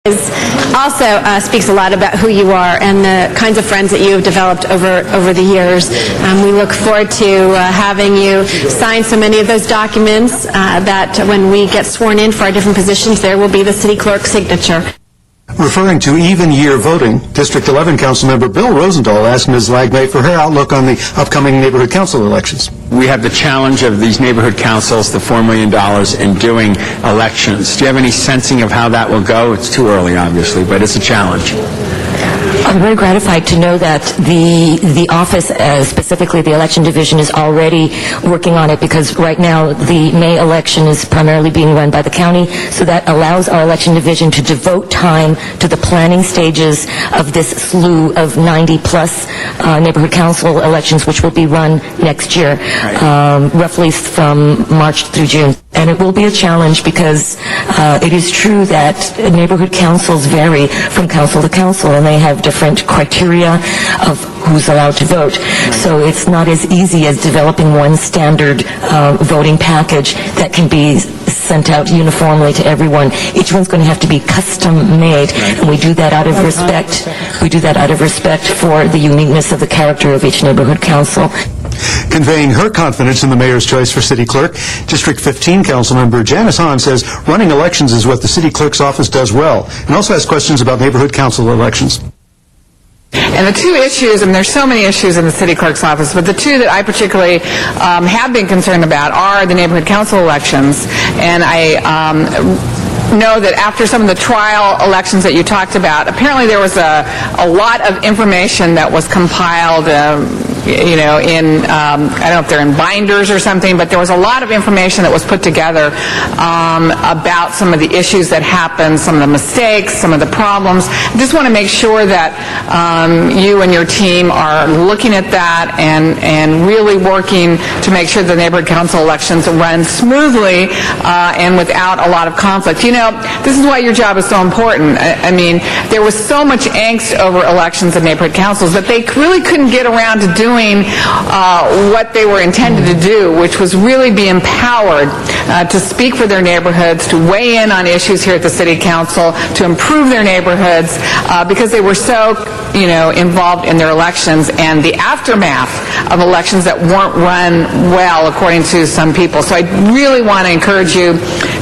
Also speaks a lot about who you are and the kinds of friends that you have developed over the years. We look forward to having you sign so many of those documents that when we get sworn in for our different positions, there will be the city clerk's signature. Referring to even-year voting, District 11 Councilmember Bill Rosendahl asked Ms. Lagmay for her outlook on the upcoming neighborhood council elections. We have the challenge of these neighborhood councils, the $4 million in doing elections. Do you have any sensing of how that will go? It's too early, obviously, but it's a challenge. I'm very gratified to know that the office, specifically the election division, is already working on it, because right now the May election is primarily being run by the county, so that allows our election division to devote time to the planning stages of this slew of 90-plus neighborhood council elections, which will be run next year, roughly from March through June. And it will be a challenge because it is true that neighborhood councils vary from council to council, and they have different criteria of who's allowed to vote. So it's not as easy as developing one standard voting package that can be sent out uniformly to everyone. Each one's going to have to be custom made, and we do that out of respect. We do that out of respect for the uniqueness of the character of each neighborhood council. Conveying her confidence in the mayor's choice for city clerk, District 15 Councilmember Janice Hahn says running elections is what the city clerk's office does well, and also has questions about neighborhood council elections. And the two issues, and there's so many issues in the city clerk's office, but the two that I particularly have been concerned about are the neighborhood council elections. And I know that after some of the trial elections that you talked about, apparently there was a lot of information that was compiled, in, I don't know if they're in binders or something, but there was a lot of information that was put together about some of the issues that happened, some of the mistakes, some of the problems. I just want to make sure that you and your team are looking at that and really working to make sure the neighborhood council elections run smoothly and without a lot of conflict. This is why your job is so important. I mean, there was so much angst over elections and neighborhood councils that they really couldn't get around to doing what they were intended to do, which was really be empowered to speak for their neighborhoods, to weigh in on issues here at the city council, to improve their neighborhoods, because they were so, involved in their elections and the aftermath of elections that weren't run well, according to some people. So I really want to encourage you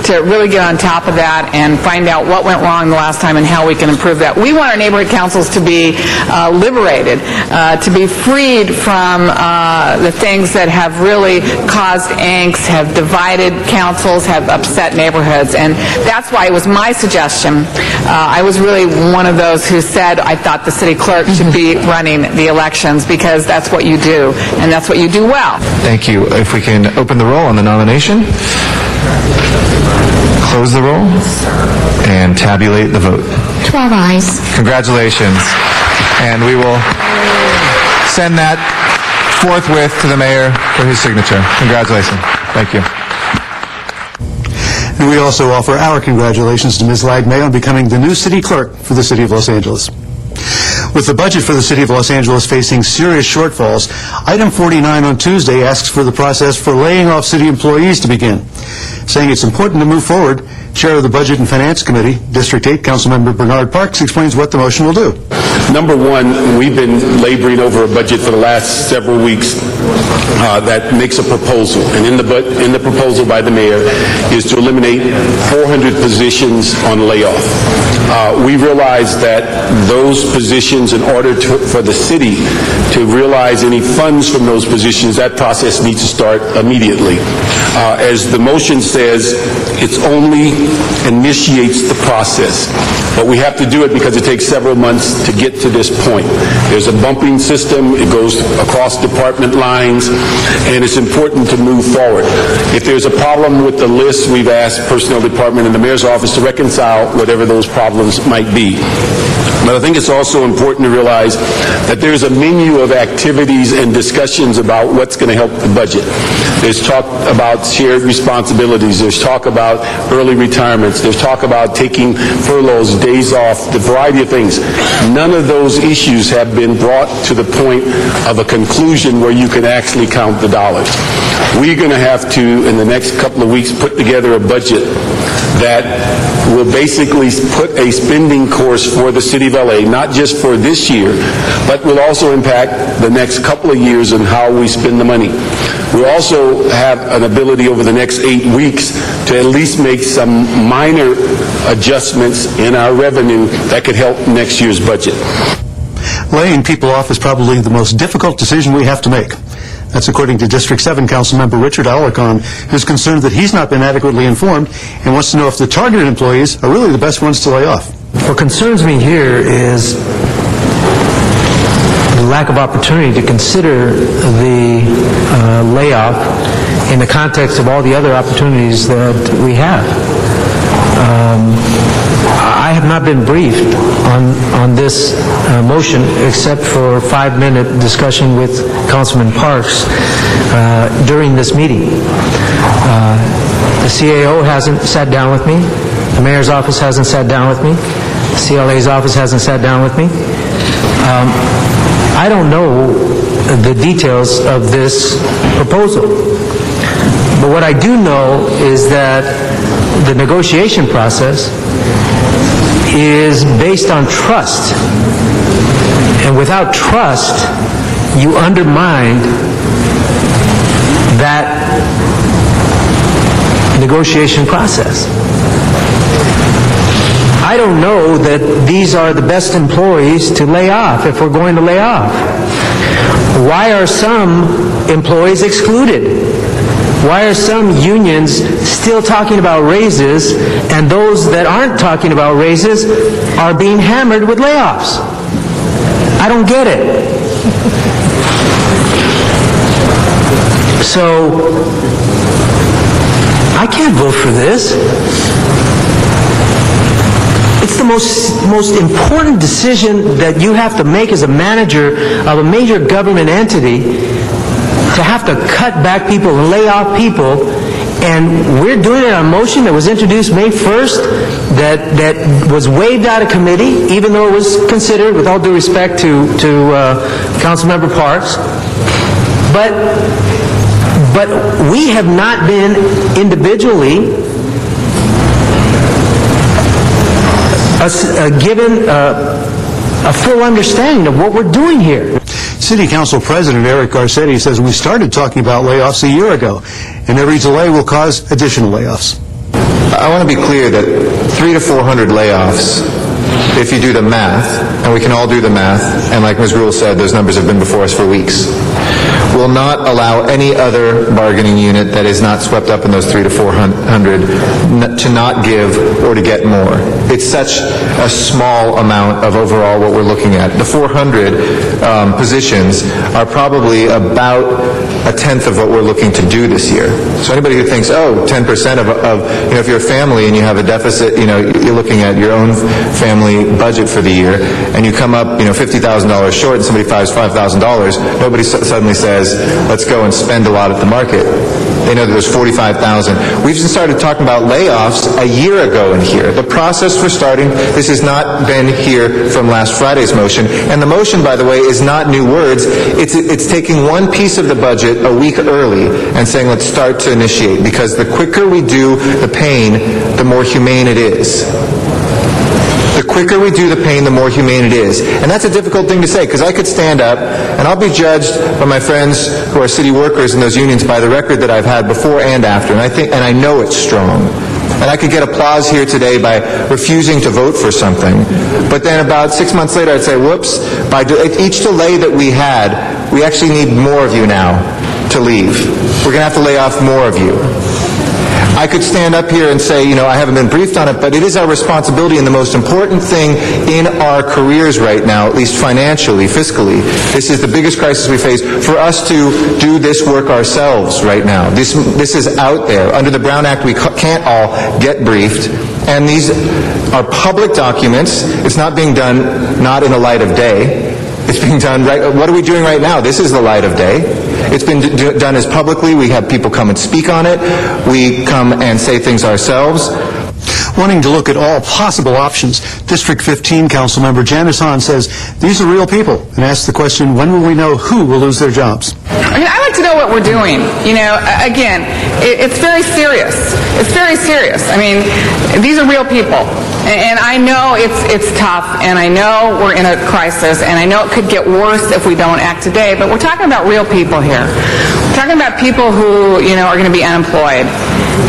to really get on top of that and find out what went wrong the last time and how we can improve that. We want our neighborhood councils to be liberated, to be freed from the things that have really caused angst, have divided councils, have upset neighborhoods. And that's why it was my suggestion. I was really one of those who said I thought the city clerk should be running the elections, because that's what you do, and that's what you do well. Thank you. If we can open the roll on the nomination, close the roll, and tabulate the vote. 12 ayes. Congratulations. And we will send that forthwith to the mayor for his signature. Congratulations. Thank you. And we also offer our congratulations to Ms. Lagmay on becoming the new city clerk for the City of Los Angeles. With the budget for the City of Los Angeles facing serious shortfalls, item 49 on Tuesday asks for the process for laying off city employees to begin. Saying it's important to move forward, Chair of the Budget and Finance Committee, District 8 Councilmember Bernard Parks, explains what the motion will do. Number one, we've been laboring over a budget for the last several weeks that makes a proposal. And in the proposal by the mayor is to eliminate 400 positions on layoff. We realize that those positions, in order for the city to realize any funds from those positions, that process needs to start immediately. As the motion says, it's only initiates the process. But we have to do it because it takes several months to get to this point. There's a bumping system. It goes across department lines, and it's important to move forward. If there's a problem with the list, we've asked Personnel Department and the Mayor's Office to reconcile whatever those problems might be. But I think it's also important to realize that there's a menu of activities and discussions about what's going to help the budget. There's talk about shared responsibilities. There's talk about early retirements. There's talk about taking furloughs, days off, the variety of things. None of those issues have been brought to the point of a conclusion where you can actually count the dollars. We're going to have to, in the next couple of weeks, put together a budget that will basically put a spending course for the City of LA, not just for this year, but will also impact the next couple of years and how we spend the money. We'll also have an ability over the next 8 weeks to at least make some minor adjustments in our revenue that could help next year's budget. Laying people off is probably the most difficult decision we have to make. That's according to District 7 Councilmember Richard Alarcon, who's concerned that he's not been adequately informed and wants to know if the targeted employees are really the best ones to lay off. What concerns me here is the lack of opportunity to consider the layoff in the context of all the other opportunities that we have. I have not been briefed on this motion except for a 5-minute discussion with Councilman Parks during this meeting. The CAO hasn't sat down with me. The mayor's office hasn't sat down with me. The CLA's office hasn't sat down with me. I don't know the details of this proposal. But what I do know is that the negotiation process is based on trust. And without trust, you undermine that negotiation process. I don't know that these are the best employees to lay off if we're going to lay off. Why are some employees excluded? Why are some unions still talking about raises and those that aren't talking about raises are being hammered with layoffs? I don't get it. So, I can't vote for this. It's the most important decision that you have to make as a manager of a major government entity, to have to cut back people and lay off people. And we're doing it on a motion that was introduced May 1st that was waived out of committee, even though it was considered, with all due respect to Councilmember Parks. But we have not been individually given a full understanding of what we're doing here. City Council President Eric Garcetti says we started talking about layoffs a year ago, and every delay will cause additional layoffs. I want to be clear that 300 to 400 layoffs, if you do the math, and we can all do the math, and like Ms. Rule said, those numbers have been before us for weeks, will not allow any other bargaining unit that is not swept up in those 300 to 400 to not give or to get more. It's such a small amount of overall what we're looking at. The 400 positions are probably about a tenth of what we're looking to do this year. So anybody who thinks, 10% of if you're a family and you have a deficit, you're looking at your own family budget for the year, and you come up, $50,000 short, and somebody finds $5,000, nobody suddenly says, let's go and spend a lot at the market. They know that there's 45,000. We've just started talking about layoffs a year ago in here. The process for starting, this has not been here from last Friday's motion. And the motion, by the way, is not new words. It's taking one piece of the budget a week early and saying, let's start to initiate. Because the quicker we do the pain, the more humane it is. The quicker we do the pain, the more humane it is. And that's a difficult thing to say, because I could stand up, and I'll be judged by my friends who are city workers in those unions by the record that I've had before and after, and I know it's strong. And I could get applause here today by refusing to vote for something. But then about 6 months later, I'd say, whoops, by each delay that we had, we actually need more of you now to leave. We're going to have to lay off more of you. I could stand up here and say, I haven't been briefed on it, but it is our responsibility, and the most important thing in our careers right now, at least financially, fiscally, this is the biggest crisis we face, for us to do this work ourselves right now. This is out there. Under the Brown Act, we can't all get briefed, and these are public documents. It's not being done not in the light of day. It's being done right. What are we doing right now? This is the light of day. It's been done as publicly. We have people come and speak on it. We come and say things ourselves. Wanting to look at all possible options, District 15 Councilmember Janice Hahn says these are real people and asks the question, when will we know who will lose their jobs? I mean, I like to know what we're doing. You know, again, it's very serious. It's very serious. I mean, these are real people. And I know it's tough, and I know we're in a crisis, and I know it could get worse if we don't act today, but we're talking about real people here. We're talking about people who, you know, are going to be unemployed.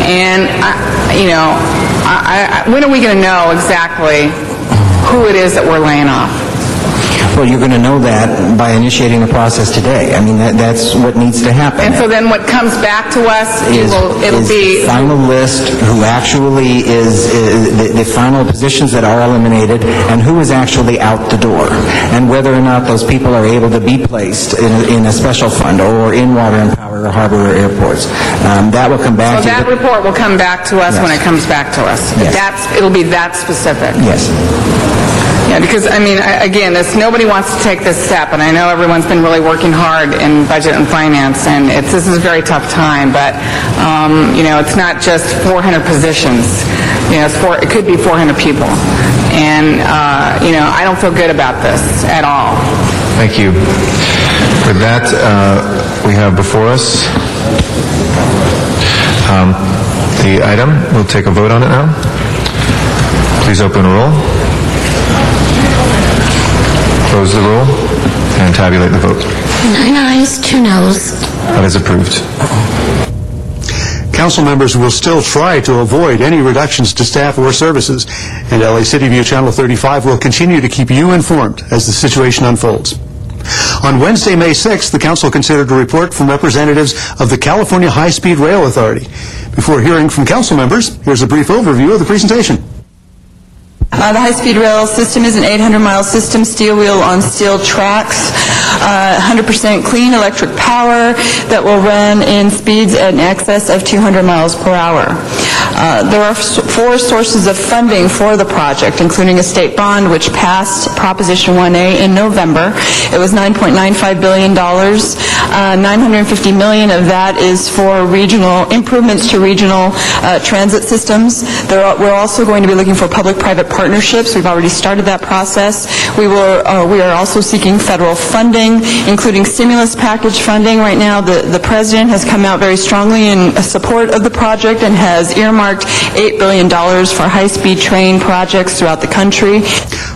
And, when are we going to know exactly who it is that we're laying off? Well, you're going to know that by initiating the process today. I mean, that's what needs to happen. And so then what comes back to us, it'll be... the final list, who actually is the final positions that are eliminated, and who is actually out the door, and whether or not those people are able to be placed in a special fund or in water and power or harbor or airports. That will come back So to that report will come back to us when it comes back to us. Yes. It'll be that specific. Yes. Yeah, because, I mean, again, nobody wants to take this step, and I know everyone's been really working hard in budget and finance, and this is a very tough time, but, it's not just 400 positions. It could be 400 people. And, I don't feel good about this at all. Thank you. With that, we have before us the item. We'll take a vote on it now. Please open the roll. Close the roll and tabulate the vote. 9 ayes, 2 noes. That is approved. Council members will still try to avoid any reductions to staff or services, and LA City View Channel 35 will continue to keep you informed as the situation unfolds. On Wednesday, May 6th, the Council considered a report from representatives of the California High-Speed Rail Authority. Before hearing from council members, here's a brief overview of the presentation. The high-speed rail system is an 800-mile system, steel wheel on steel tracks, 100% clean electric power that will run in speeds in excess of 200 miles per hour. There are 4 sources of funding for the project, including a state bond, which passed Proposition 1A in November. It was $9.95 billion. $950 million of that is for regional improvements to regional transit systems. We're also going to be looking for public-private partnerships. We've already started that process. We are also seeking federal funding, including stimulus package funding. Right now, the President has come out very strongly in support of the project and has earmarked $8 billion for high-speed train projects throughout the country.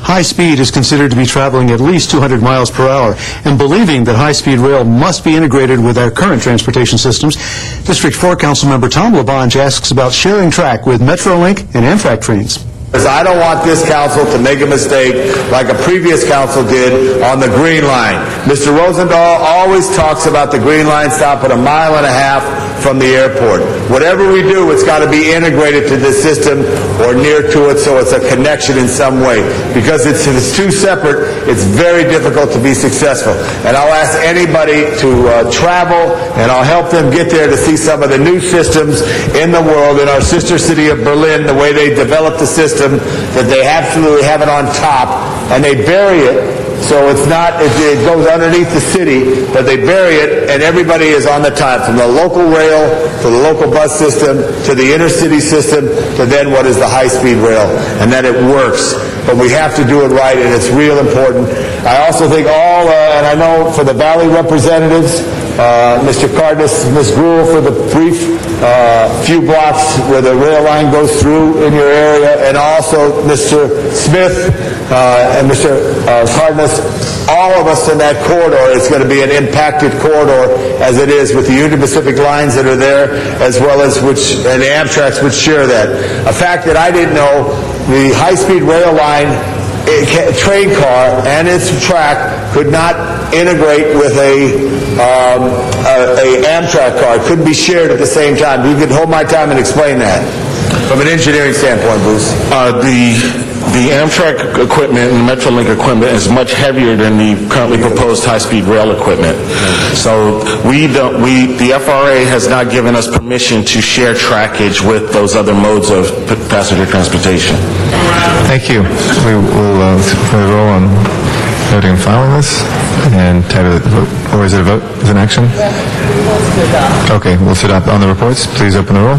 High speed is considered to be traveling at least 200 miles per hour, and believing that high-speed rail must be integrated with our current transportation systems, District 4 Councilmember Tom LaBonge asks about sharing track with Metrolink and Amtrak trains. Because I don't want this council to make a mistake like a previous council did on the Green Line. Mr. Rosendahl always talks about the Green Line stop at 1.5 miles from the airport. Whatever we do, it's got to be integrated to this system or near to it so it's a connection in some way. Because if it's too separate, it's very difficult to be successful. And I'll ask anybody to travel, and I'll help them get there to see some of the new systems in the world. In our sister city of Berlin, the way they developed the system, that they absolutely have it on top, and they bury it. So it's not, it goes underneath the city, but they bury it, and everybody is on the top, from the local rail to the local bus system to the intercity system to then what is the high-speed rail, and that it works. But we have to do it right, and it's real important. I also think and I know for the Valley representatives, Mr. Cardenas, Ms. Gruhl, for the brief few blocks where the rail line goes through in your area, and also Mr. Smith and Mr. Cardenas, all of us in that corridor. It's going to be an impacted corridor, as it is with the Union Pacific lines that are there, as well as and the Amtraks which share that. A fact that I didn't know, the high-speed rail line train car and its track could not integrate with a Amtrak car. It couldn't be shared at the same time. You could hold my time and explain that from an engineering standpoint, Bruce. The Amtrak equipment and the Metrolink equipment is much heavier than the currently proposed high-speed rail equipment. So the FRA has not given us permission to share trackage with those other modes of passenger transportation. Thank you. We will roll on voting and filing this and tabulate the vote. Or is it a vote? Is it an action? Okay, we'll sit up on the reports. Please open the roll,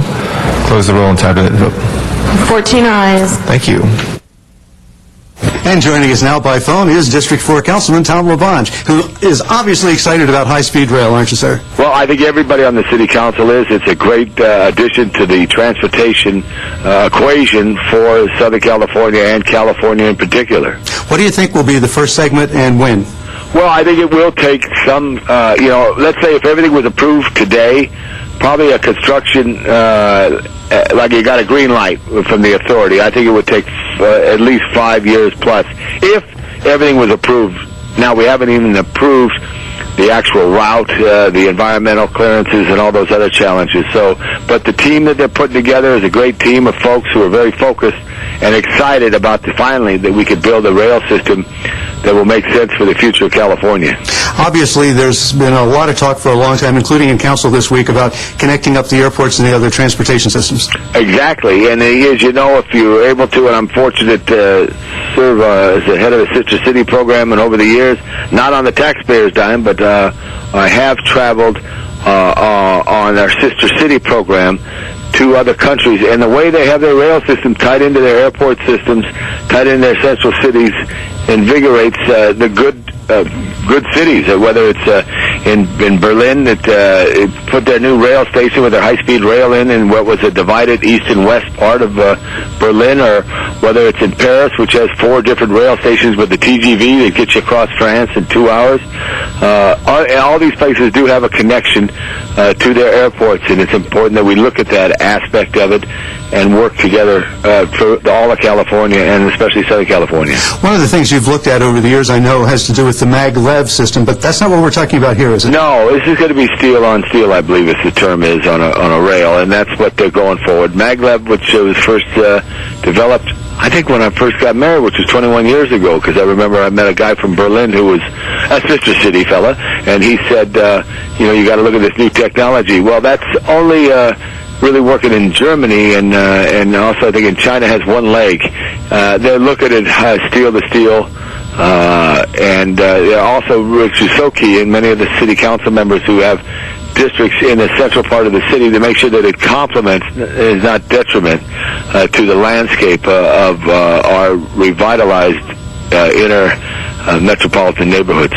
close the roll, and tabulate the vote. 14 ayes. Thank you. And joining us now by phone is District 4 Councilman Tom LaBonge, who is obviously excited about high-speed rail, aren't you, sir? Well, I think everybody on the city council is. It's a great addition to the transportation equation for Southern California and California in particular. What do you think will be the first segment and when? Well, I think it will take some, let's say if everything was approved today, probably a construction, like you got a green light from the authority. I think it would take at least 5 years plus if everything was approved. Now, we haven't even approved the actual route, the environmental clearances, and all those other challenges. So, but the team that they're putting together is a great team of folks who are very focused and excited about finally that we could build a rail system that will make sense for the future of California. Obviously, there's been a lot of talk for a long time, including in council this week, about connecting up the airports and the other transportation systems. Exactly, and as you know, if you're able to, and I'm fortunate to serve as the head of the Sister City program, and over the years, not on the taxpayers' dime, but I have traveled on our Sister City program to other countries, and the way they have their rail system tied into their airport systems, tied into their central cities, invigorates the good cities. Whether it's in Berlin that it put their new rail station with their high-speed rail in what was a divided east and west part of Berlin, or whether it's in Paris, which has 4 different rail stations with the TGV that gets you across France in 2 hours. All these places do have a connection to their airports, and it's important that we look at that aspect of it and work together for all of California, and especially Southern California. One of the things you've looked at over the years, I know, has to do with the maglev system, but that's not what we're talking about here, is it? No, this is going to be steel on steel, I believe is the term is, on a rail, and that's what they're going forward. Maglev, which was first developed, I think when I first got married, which was 21 years ago, because I remember I met a guy from Berlin who was a Sister City fella, and he said, you got to look at this new technology. Well, that's only really working in Germany, and also I think in China has one leg. They're looking at steel to steel, and they're also, which is so key, and many of the city council members who have districts in the central part of the city, to make sure that it complements, is not detriment to the landscape of our revitalized inner metropolitan neighborhoods.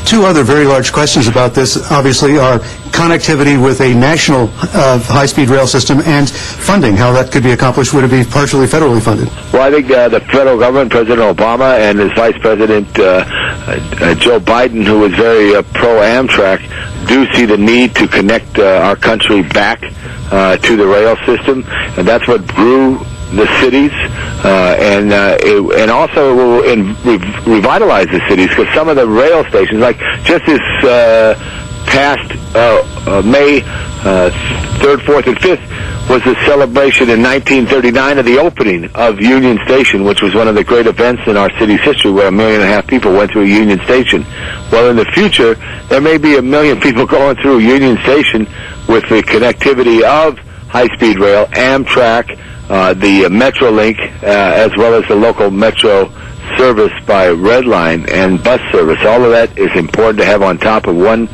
2 other very large questions about this, obviously, are connectivity with a national high-speed rail system and funding, how that could be accomplished. Would it be partially federally funded? Well, I think the federal government, President Obama, and his Vice President Joe Biden, who is very pro-Amtrak, do see the need to connect our country back to the rail system, and that's what grew the cities, and also it will revitalize the cities, because some of the rail stations, like just this past May 3rd, 4th, and 5th, was the celebration in 1939 of the opening of Union Station, which was one of the great events in our city's history, where 1.5 million people went through a Union Station. Well, in the future, there may be 1 million people going through Union Station with the connectivity of high-speed rail, Amtrak, the Metrolink, as well as the local Metro service by Red Line and bus service. All of that is important to have on top of one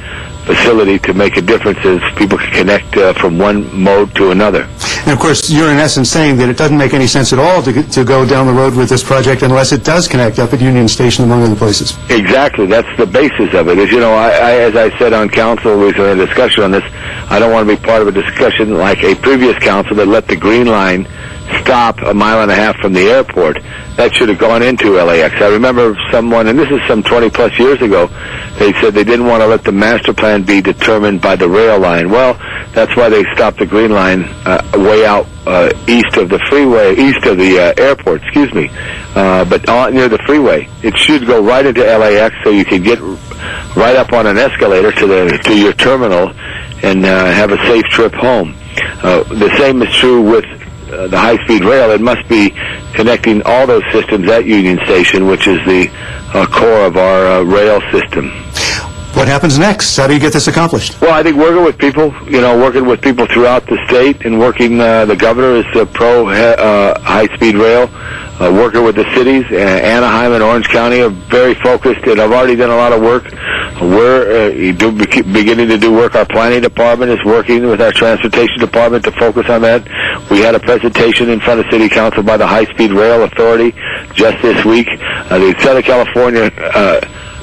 facility to make a difference as people can connect from one mode to another. And of course, you're in essence saying that it doesn't make any sense at all to go down the road with this project unless it does connect up at Union Station, among other places. Exactly. That's the basis of it. As you know, as I said on council, we had a discussion on this. I don't want to be part of a discussion like a previous council that let the Green Line stop 1.5 miles from the airport. That should have gone into LAX. I remember someone, and this is some 20-plus years ago, they said they didn't want to let the master plan be determined by the rail line. Well, that's why they stopped the Green Line way out east of the freeway, east of the airport, but near the freeway. It should go right into LAX so you can get right up on an escalator to your terminal and have a safe trip home. The same is true with the high-speed rail. It must be connecting all those systems at Union Station, which is the core of our rail system. What happens next? How do you get this accomplished? Well, I think working with people throughout the state, and working, the governor is pro high-speed rail, working with the cities. Anaheim and Orange County are very focused, and I've already done a lot of work We're beginning to do work. Our planning department is working with our transportation department to focus on that. We had a presentation in front of City Council by the High Speed Rail Authority just this week. The Southern California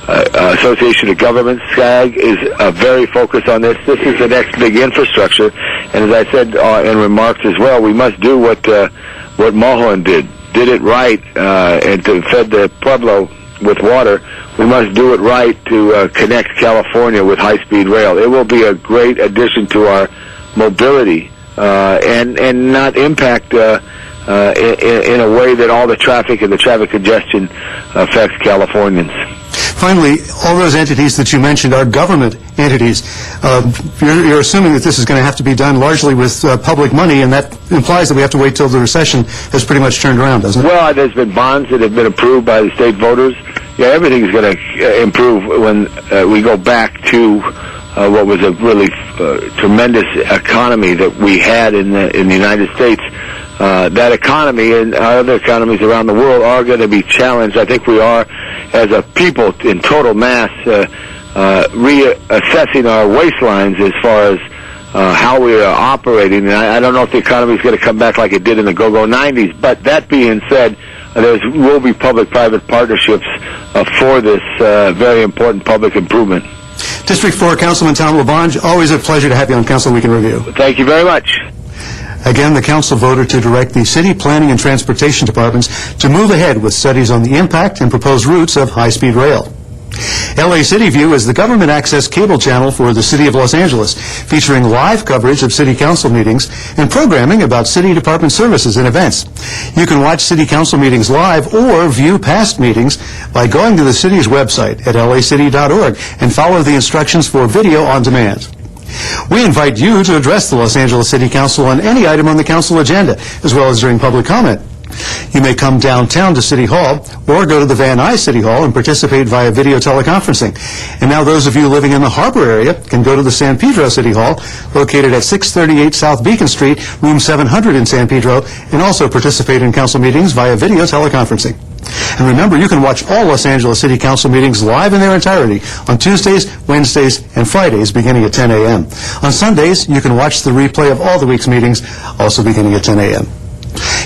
Association of Governments, SCAG, is very focused on this. This is the next big infrastructure, and as I said in remarks as well, we must do what Mulholland did it right, and to fed the Pueblo with water. We must do it right to connect California with high-speed rail. It will be a great addition to our mobility and not impact in a way that all the traffic and the traffic congestion affects Californians. Finally, all those entities that you mentioned are government entities. You're assuming that this is going to have to be done largely with public money, and that implies that we have to wait till the recession has pretty much turned around, doesn't it? Well, there's been bonds that have been approved by the state voters. Yeah, everything's going to improve when we go back to what was a really tremendous economy that we had in the United States. That economy and other economies around the world are going to be challenged. I think we are, as a people in total mass, reassessing our waistlines as far as how we are operating. And I don't know if the economy is going to come back like it did in the go-go 90s. But that being said, there will be public-private partnerships for this very important public improvement. District 4 Councilman Tom LaBonge, always a pleasure to have you on Council Week in Review. Thank you very much. Again, the council voted to direct the city planning and transportation departments to move ahead with studies on the impact and proposed routes of high-speed rail. LA City View is the government access cable channel for the City of Los Angeles, featuring live coverage of city council meetings and programming about city department services and events. You can watch city council meetings live or view past meetings by going to the city's website at lacity.org and follow the instructions for video on demand. We invite you to address the Los Angeles City Council on any item on the council agenda, as well as during public comment. You may come downtown to City Hall or go to the Van Nuys City Hall and participate via video teleconferencing. And now those of you living in the Harbor area can go to the San Pedro City Hall, located at 638 South Beacon Street, room 700 in San Pedro, and also participate in council meetings via video teleconferencing. And remember, you can watch all Los Angeles City Council meetings live in their entirety on Tuesdays, Wednesdays, and Fridays beginning at 10 a.m. On Sundays, you can watch the replay of all the week's meetings, also beginning at 10 a.m.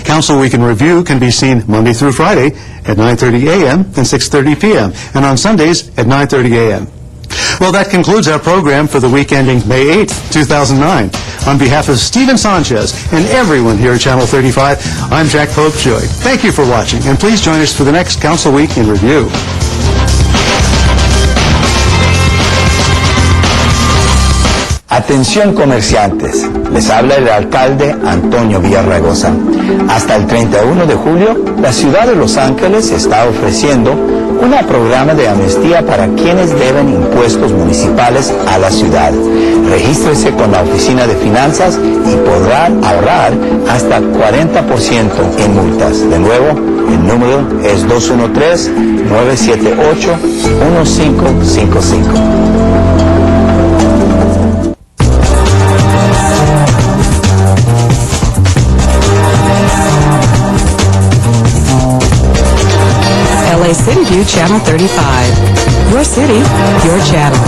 Council Week in Review can be seen Monday through Friday at 9:30 a.m. and 6:30 p.m., and on Sundays at 9:30 a.m. Well, that concludes our program for the week ending May 8, 2009. On behalf of Steven Sanchez and everyone here at Channel 35, I'm Jack Popejoy. Thank you for watching, and please join us for the next Council Week in Review. Atención comerciantes, les habla el alcalde Antonio Villarraigosa. Hasta el 31 de julio, la ciudad de Los Ángeles está ofreciendo un programa de amnistía para quienes deben impuestos municipales a la ciudad. Regístrese con la Oficina de Finanzas y podrá ahorrar hasta 40% en multas. De nuevo, el número es 213-978-1555. LA City View Channel 35. Your city, your channel.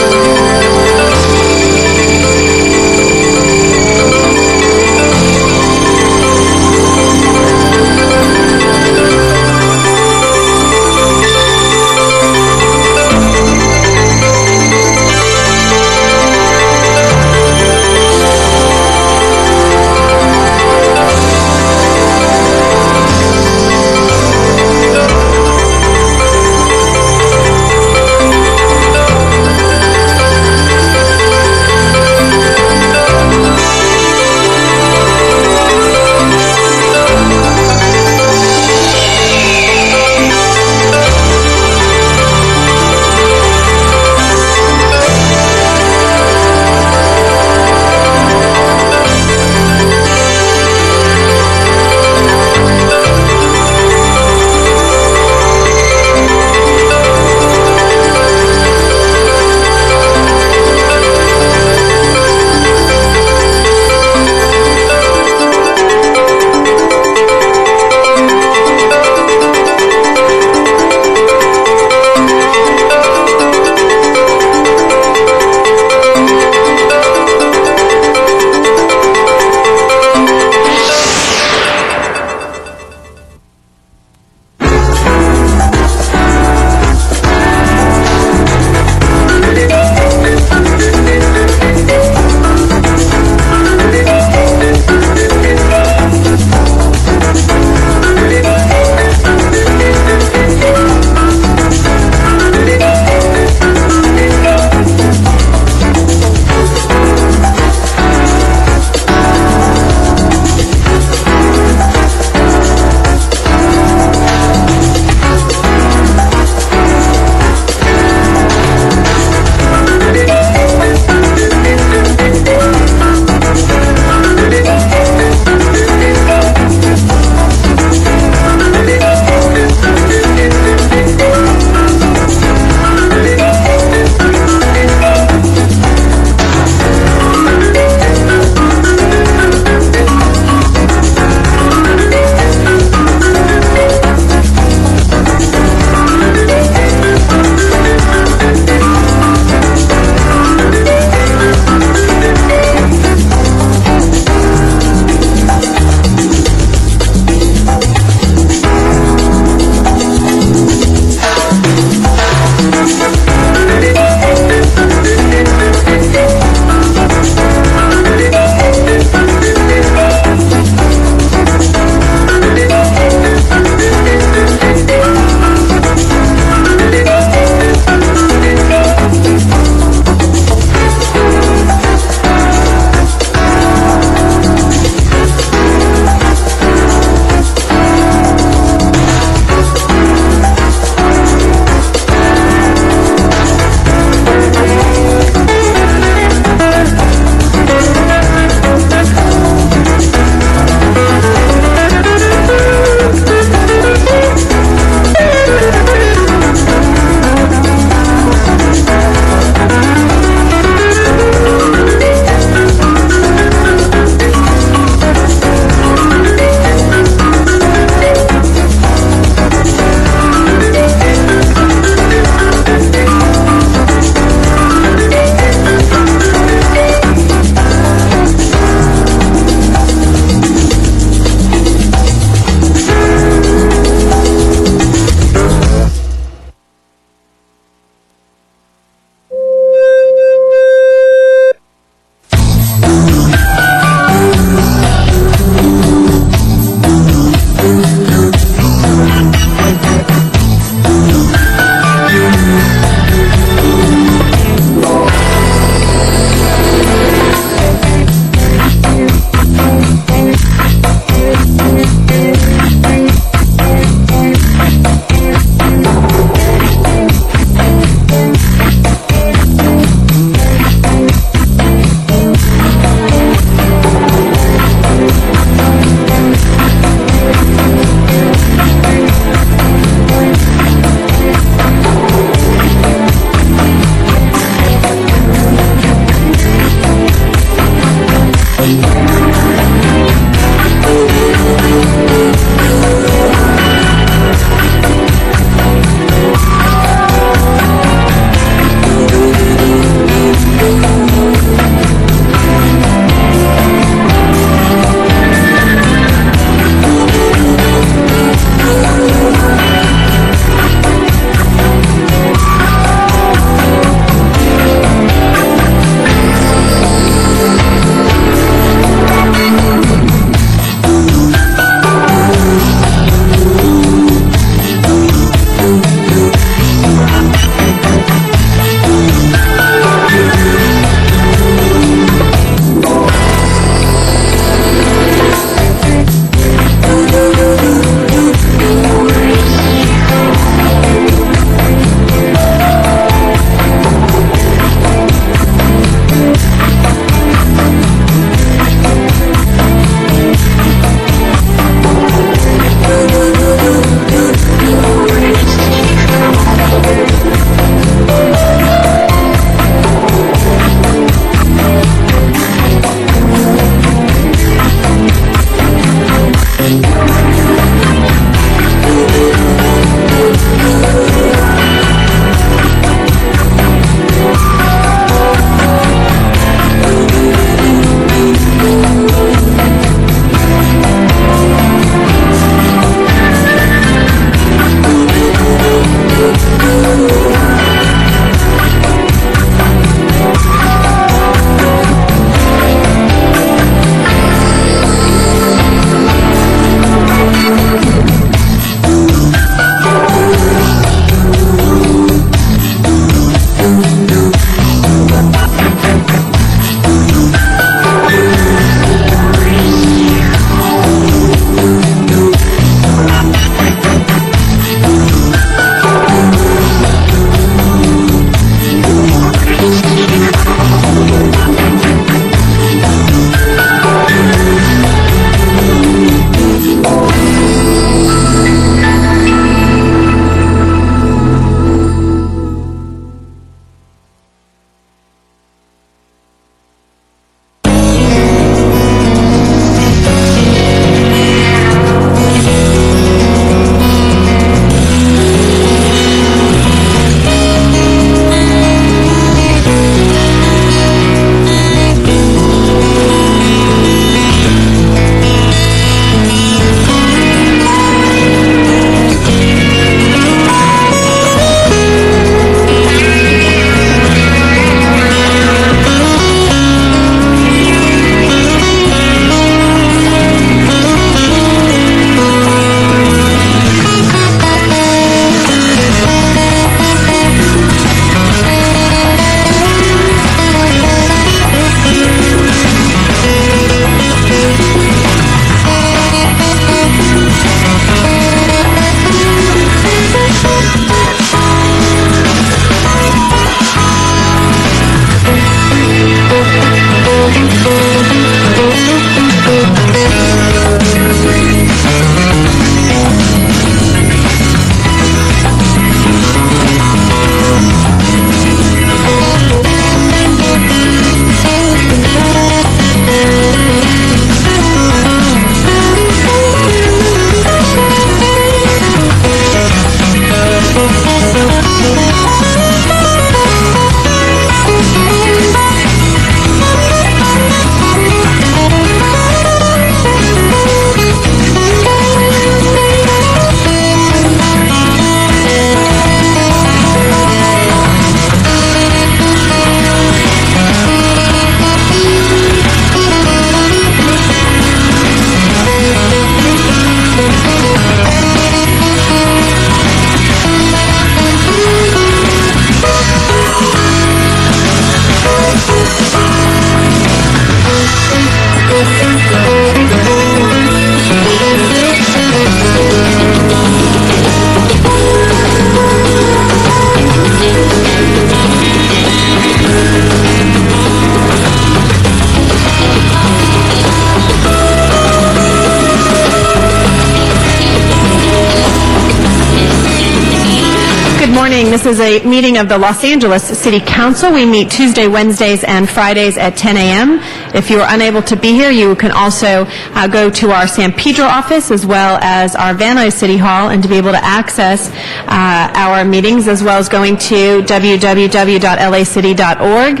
morning. This is a meeting of the Los Angeles City Council. We meet Tuesday, Wednesdays, and Fridays at 10 a.m. If you are unable to be here, you can also go to our San Pedro office as well as our Van Nuys City Hall, and to be able to access our meetings, as well as going to www.lacity.org,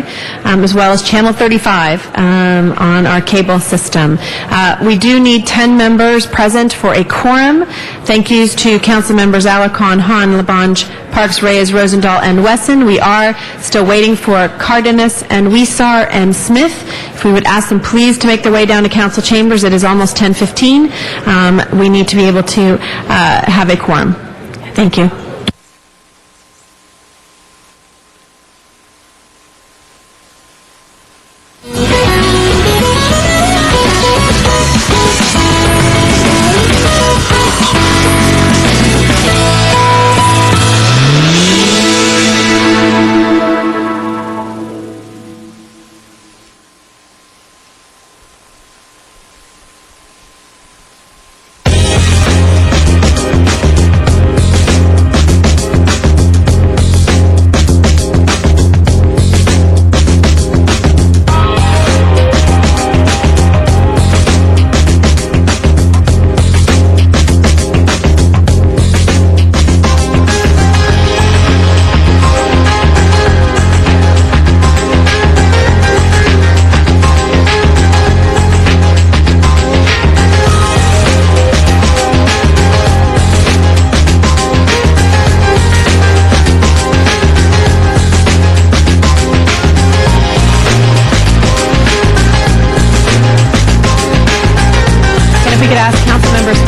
as well as Channel 35 on our cable system. We do need 10 members present for a quorum. Thank yous to Council Members Alarcon, Hahn, Labange, Parks, Reyes, Rosendahl, and Wesson. We are still waiting for Cardenas and Weisar and Smith. If we would ask them please to make their way down to council chambers. It is almost 10:15. We need to be able to have a quorum. Thank you.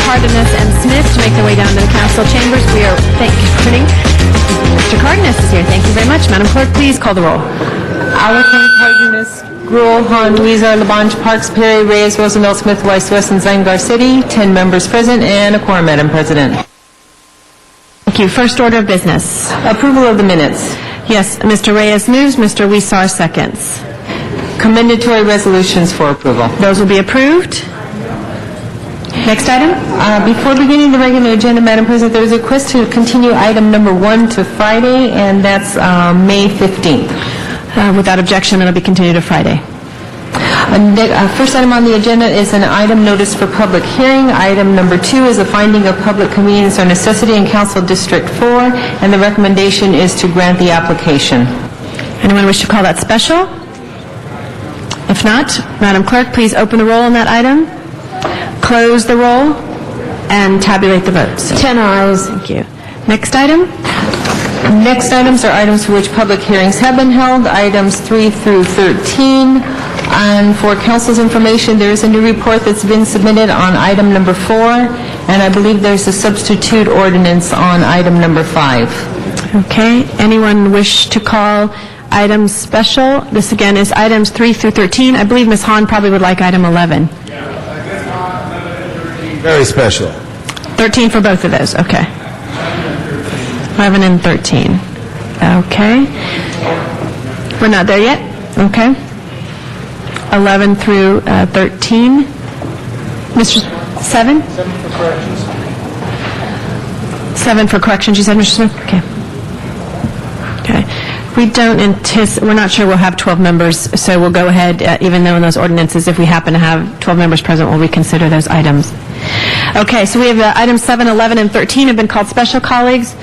Cardenas and Smith to make their way down to the council chambers. We are thanking Mr. Cardenas is here. Thank you very much. Madam Clerk, please call the roll. Alarcon, Cardenas, Gruel, Hahn, Weezer, Labange, Parks, Perry, Reyes, Rosendahl, Smith, Weiss, West, and Zine Garcetti. 10 members present and a quorum, Madam President. Thank you. First order of business. Approval of the minutes. Yes, Mr. Reyes moves, Mr. Weisar seconds. Commendatory resolutions for approval. Those will be approved. Next item. Before beginning the regular agenda, Madam President, there is a request to continue item number 1 to Friday, and that's May 15th. Without objection, it'll be continued to Friday. First item on the agenda is an item notice for public hearing. Item number 2 is a finding of public convenience or necessity in Council District 4, and the recommendation is to grant the application. Anyone wish to call that special? If not, Madam Clerk, please open the roll on that item, close the roll, and tabulate the votes. 10 ayes. Thank you. Next item. Next items are items for which public hearings have been held, items 3 through 13. And for council's information, there is a new report that's been submitted on item number 4, and I believe there's a substitute ordinance on item number 5. Okay. Anyone wish to call items special? This again is items 3 through 13. I believe Ms. Hahn probably would like item 11. Very special. 13 for both of those. Okay. 11 and 13. Okay. We're not there yet? Okay. 11 through 13. Mr. 7? 7 for corrections. 7 for corrections, you said, Mr. Smith? Okay. Okay. We're not sure we'll have 12 members, so we'll go ahead, even though in those ordinances, if we happen to have 12 members present, we'll reconsider those items. Okay, so we have items 7, 11, and 13 have been called special, colleagues.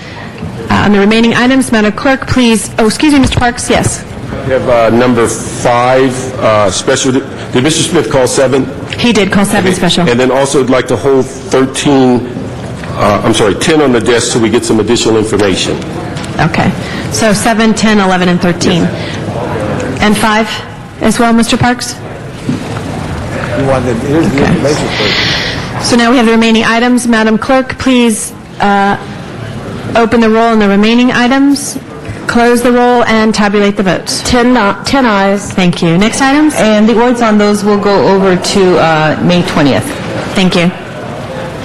On the remaining items, Madam Clerk, please. Oh, excuse me, Mr. Parks, yes. We have number 5 special. Did Mr. Smith call 7? He did call 7 special. And then also would like to hold 10 on the desk so we get some additional information. Okay. So 7, 10, 11, and 13. And 5 as well, Mr. Parks? Here's the information first. So now we have the remaining items. Madam Clerk, please open the roll on the remaining items, close the roll, and tabulate the votes. 10 ayes. Thank you. Next items? And the words on those will go over to May 20th. Thank you.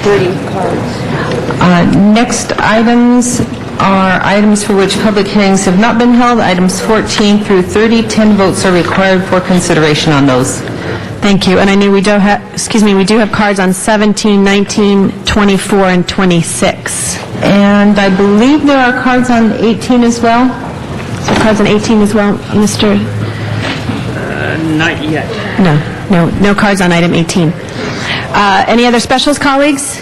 30 cards. Next items are items for which public hearings have not been held. Items 14 through 30, 10 votes are required for consideration on those. Thank you. And I knew we do have cards on 17, 19, 24, and 26. And I believe there are cards on 18 as well. So cards on 18 as well, Mr.? Not yet. No cards on item 18. Any other specials, colleagues?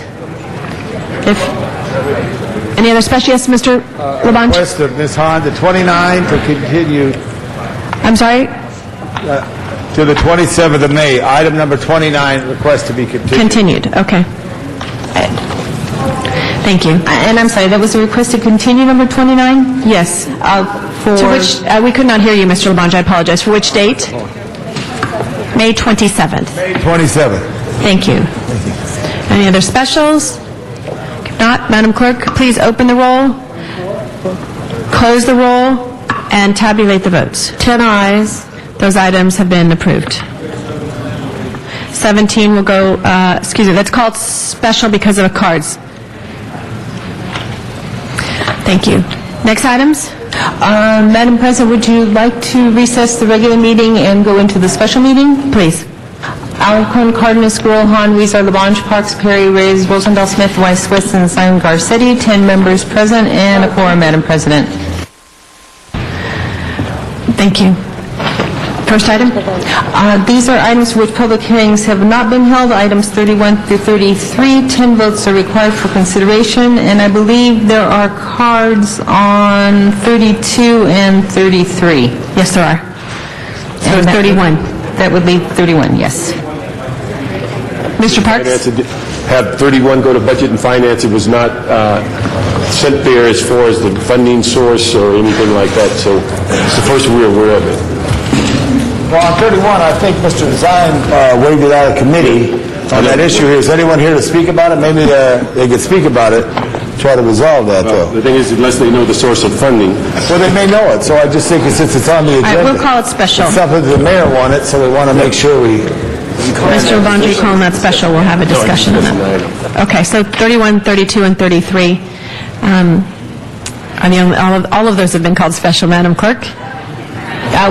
Any other special? Yes, Mr. Labange? Request of Ms. Hahn, the 29 to continue I'm sorry? to the 27th of May. Item number 29, request to be continued. Continued, okay. Thank you. And I'm sorry, that was a request to continue number 29? Yes. For... To which, we could not hear you, Mr. Labange, I apologize. For which date? May 27th. May 27th. Thank you. Any other specials? If not, Madam Clerk, please open the roll, close the roll, and tabulate the votes. 10 ayes. Those items have been approved. 17 will go, that's called special because of the cards. Thank you. Next items? Madam President, would you like to recess the regular meeting and go into the special meeting? Please. Alarcon, Cardenas, Gruel, Hahn, Weezer, Labange, Parks, Perry, Reyes, Rosendahl, Smith, Weiss, Weston, Simon, Garcetti, 10 members present and a quorum, Madam President. Thank you. First item? These are items for which public hearings have not been held, items 31 through 33. 10 votes are required for consideration, and I believe there are cards on 32 and 33. Yes, there are. So 31. That would be 31, yes. Mr. Parks? Have 31 go to Budget and Finance. It was not sent there as far as the funding source or anything like that, so it's the first we're aware of it. Well, on 31, I think Mr. Zine waived it out of committee on that issue here. Is anyone here to speak about it? Maybe they could speak about it, try to resolve that, though. The thing is, unless they know the source of funding. Well, they may know it, so I just think since it's on the All right, agenda. we'll call it special. It's something the mayor wanted, so we want to make sure we... Mr. Labange, calling that special, we'll have a discussion on that. Okay, so 31, 32, and 33. All of those have been called special, Madam Clerk?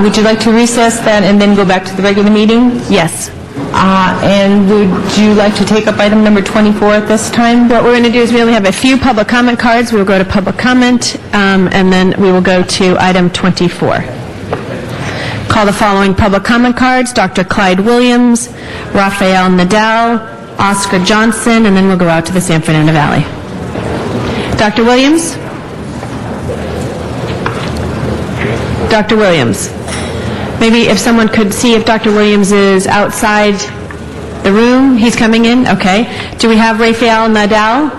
Would you like to recess that and then go back to the regular meeting? Yes. And would you like to take up item number 24 at this time? What we're going to do is we only have a few public comment cards. We'll go to public comment, and then we will go to item 24. Call the following public comment cards: Dr. Clyde Williams, Rafael Nadal, Oscar Johnson, and then we'll go out to the San Fernando Valley. Dr. Williams? Dr. Williams. Maybe if someone could see if Dr. Williams is outside the room. He's coming in? Okay. Do we have Rafael Nadal?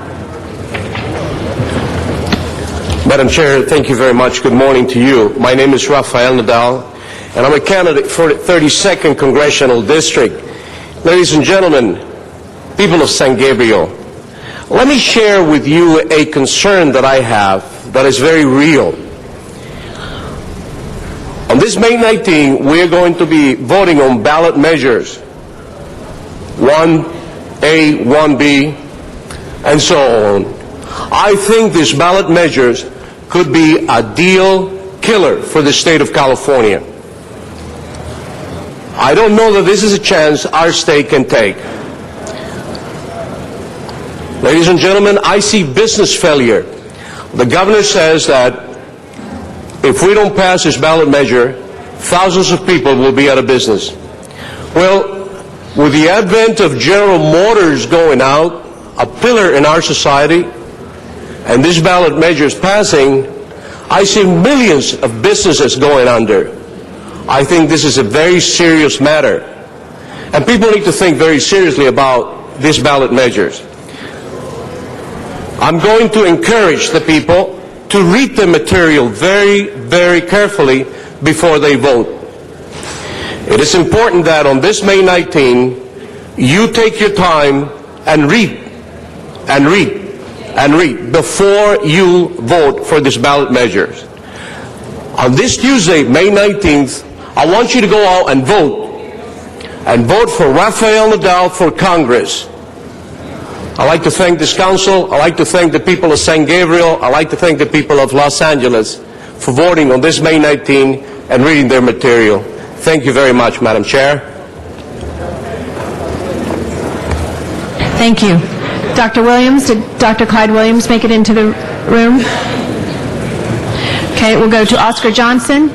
Madam Chair, thank you very much. Good morning to you. My name is Rafael Nadal, and I'm a candidate for the 32nd Congressional District. Ladies and gentlemen, people of San Gabriel, let me share with you a concern that I have that is very real. On this May 19, we are going to be voting on ballot measures, 1A, 1B, and so on. I think these ballot measures could be a deal killer for the state of California. I don't know that this is a chance our state can take. Ladies and gentlemen, I see business failure. The governor says that if we don't pass this ballot measure, thousands of people will be out of business. Well, with the advent of General Motors going out, a pillar in our society, and this ballot measure is passing, I see millions of businesses going under. I think this is a very serious matter. And people need to think very seriously about these ballot measures. I'm going to encourage the people to read the material very, very carefully before they vote. It is important that on this May 19, you take your time and read, and read, and read before you vote for these ballot measures. On this Tuesday, May 19th, I want you to go out and vote for Rafael Nadal for Congress. I'd like to thank this council. I'd like to thank the people of San Gabriel. I'd like to thank the people of Los Angeles for voting on this May 19 and reading their material. Thank you very much, Madam Chair. Thank you. Dr. Williams, did Dr. Clyde Williams make it into the room? Okay, we'll go to Oscar Johnson.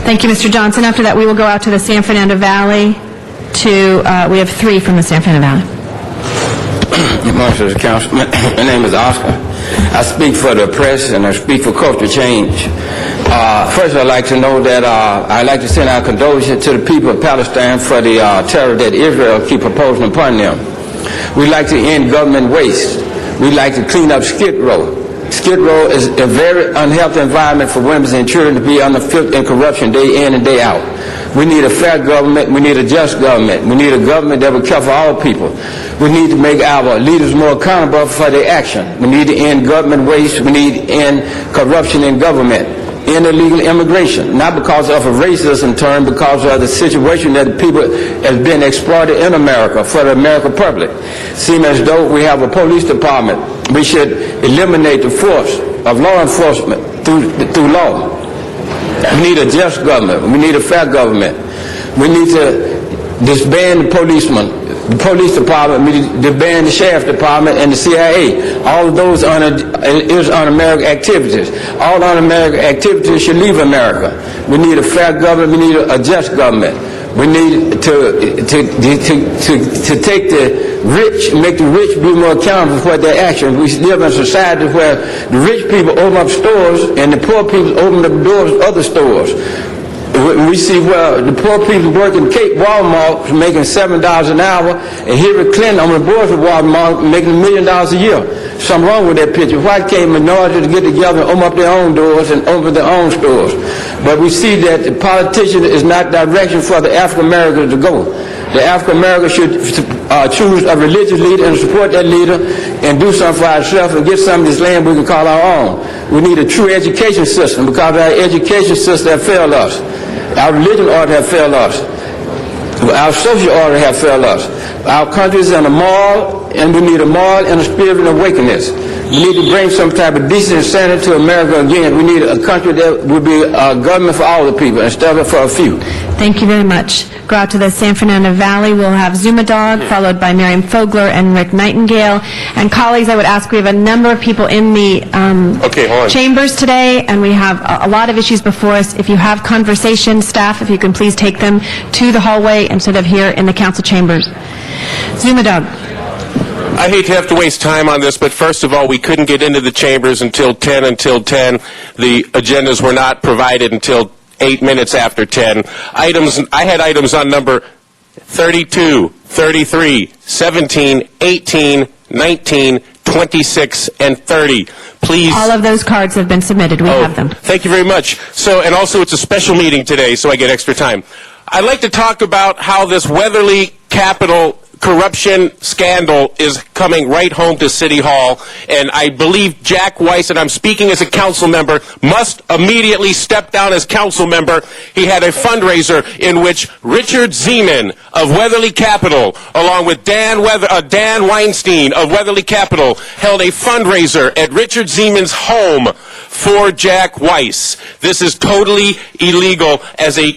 Thank you, Mr. Johnson. After that, we will go out to the San Fernando Valley. We have 3 from the San Fernando Valley. Good morning, Mr. Councilman. My name is Oscar. I speak for the press and I speak for culture change. First, I'd like to know that I'd like to send our condolences to the people of Palestine for the terror that Israel keep proposing upon them. We'd like to end government waste. We'd like to clean up Skid Row. Skid Row is a very unhealthy environment for women and children to be under filth and corruption day in and day out. We need a fair government. We need a just government. We need a government that will care for all people. We need to make our leaders more accountable for their action. We need to end government waste. We need to end corruption in government, end illegal immigration, not because of a racism term, because of the situation that the people has been exploited in America for the American public. Seems as though we have a police department. We should eliminate the force of law enforcement through law. We need a just government. We need a fair government. We need to disband the policemen, the police department. We need to disband the sheriff's department and the CIA. All of those is un-American activities. All un-American activities should leave America. We need a fair government. We need a just government. We need to take the rich, make the rich be more accountable for their actions. We live in a society where the rich people open up stores and the poor people open up doors to other stores. We see where the poor people working Cape Walmart making $7 an hour, and Hillary Clinton on the board of Walmart making $1 million a year. Something wrong with that picture. Why can't minorities get together and open up their own doors and open their own stores? But we see that the politician is not direction for the African Americans to go. The African Americans should choose a religious leader and support that leader and do something for ourselves and get some of this land we can call our own. We need a true education system because our education system has failed us. Our religion order has failed us. Our social order has failed us. Our country is in a moral, and we need a moral and a spiritual awakening. We need to bring some type of decent and sanity to America again. We need a country that will be a government for all the people instead of for a few. Thank you very much. Go out to the San Fernando Valley. We'll have Zuma Dog, followed by Miriam Fogler and Rick Nightingale. And colleagues, I would ask, we have a number of people in the chambers today, and we have a lot of issues before us. If you have conversations, staff, if you can please take them to the hallway instead of here in the council chambers. Zuma Dog. I hate to have to waste time on this, but first of all, we couldn't get into the chambers until 10. The agendas were not provided until 8 minutes after 10. I had items on number 32, 33, 17, 18, 19, 26, and 30. Please. All of those cards have been submitted. We have them. Thank you very much. And also it's a special meeting today, so I get extra time. I'd like to talk about how this Weatherly Capital corruption scandal is coming right home to City Hall, and I believe Jack Weiss, and I'm speaking as a council member, must immediately step down as council member. He had a fundraiser in which Richard Zeman of Weatherly Capital, along with Dan Weinstein of Weatherly Capital, held a fundraiser at Richard Zeman's home for Jack Weiss. This is totally illegal. As a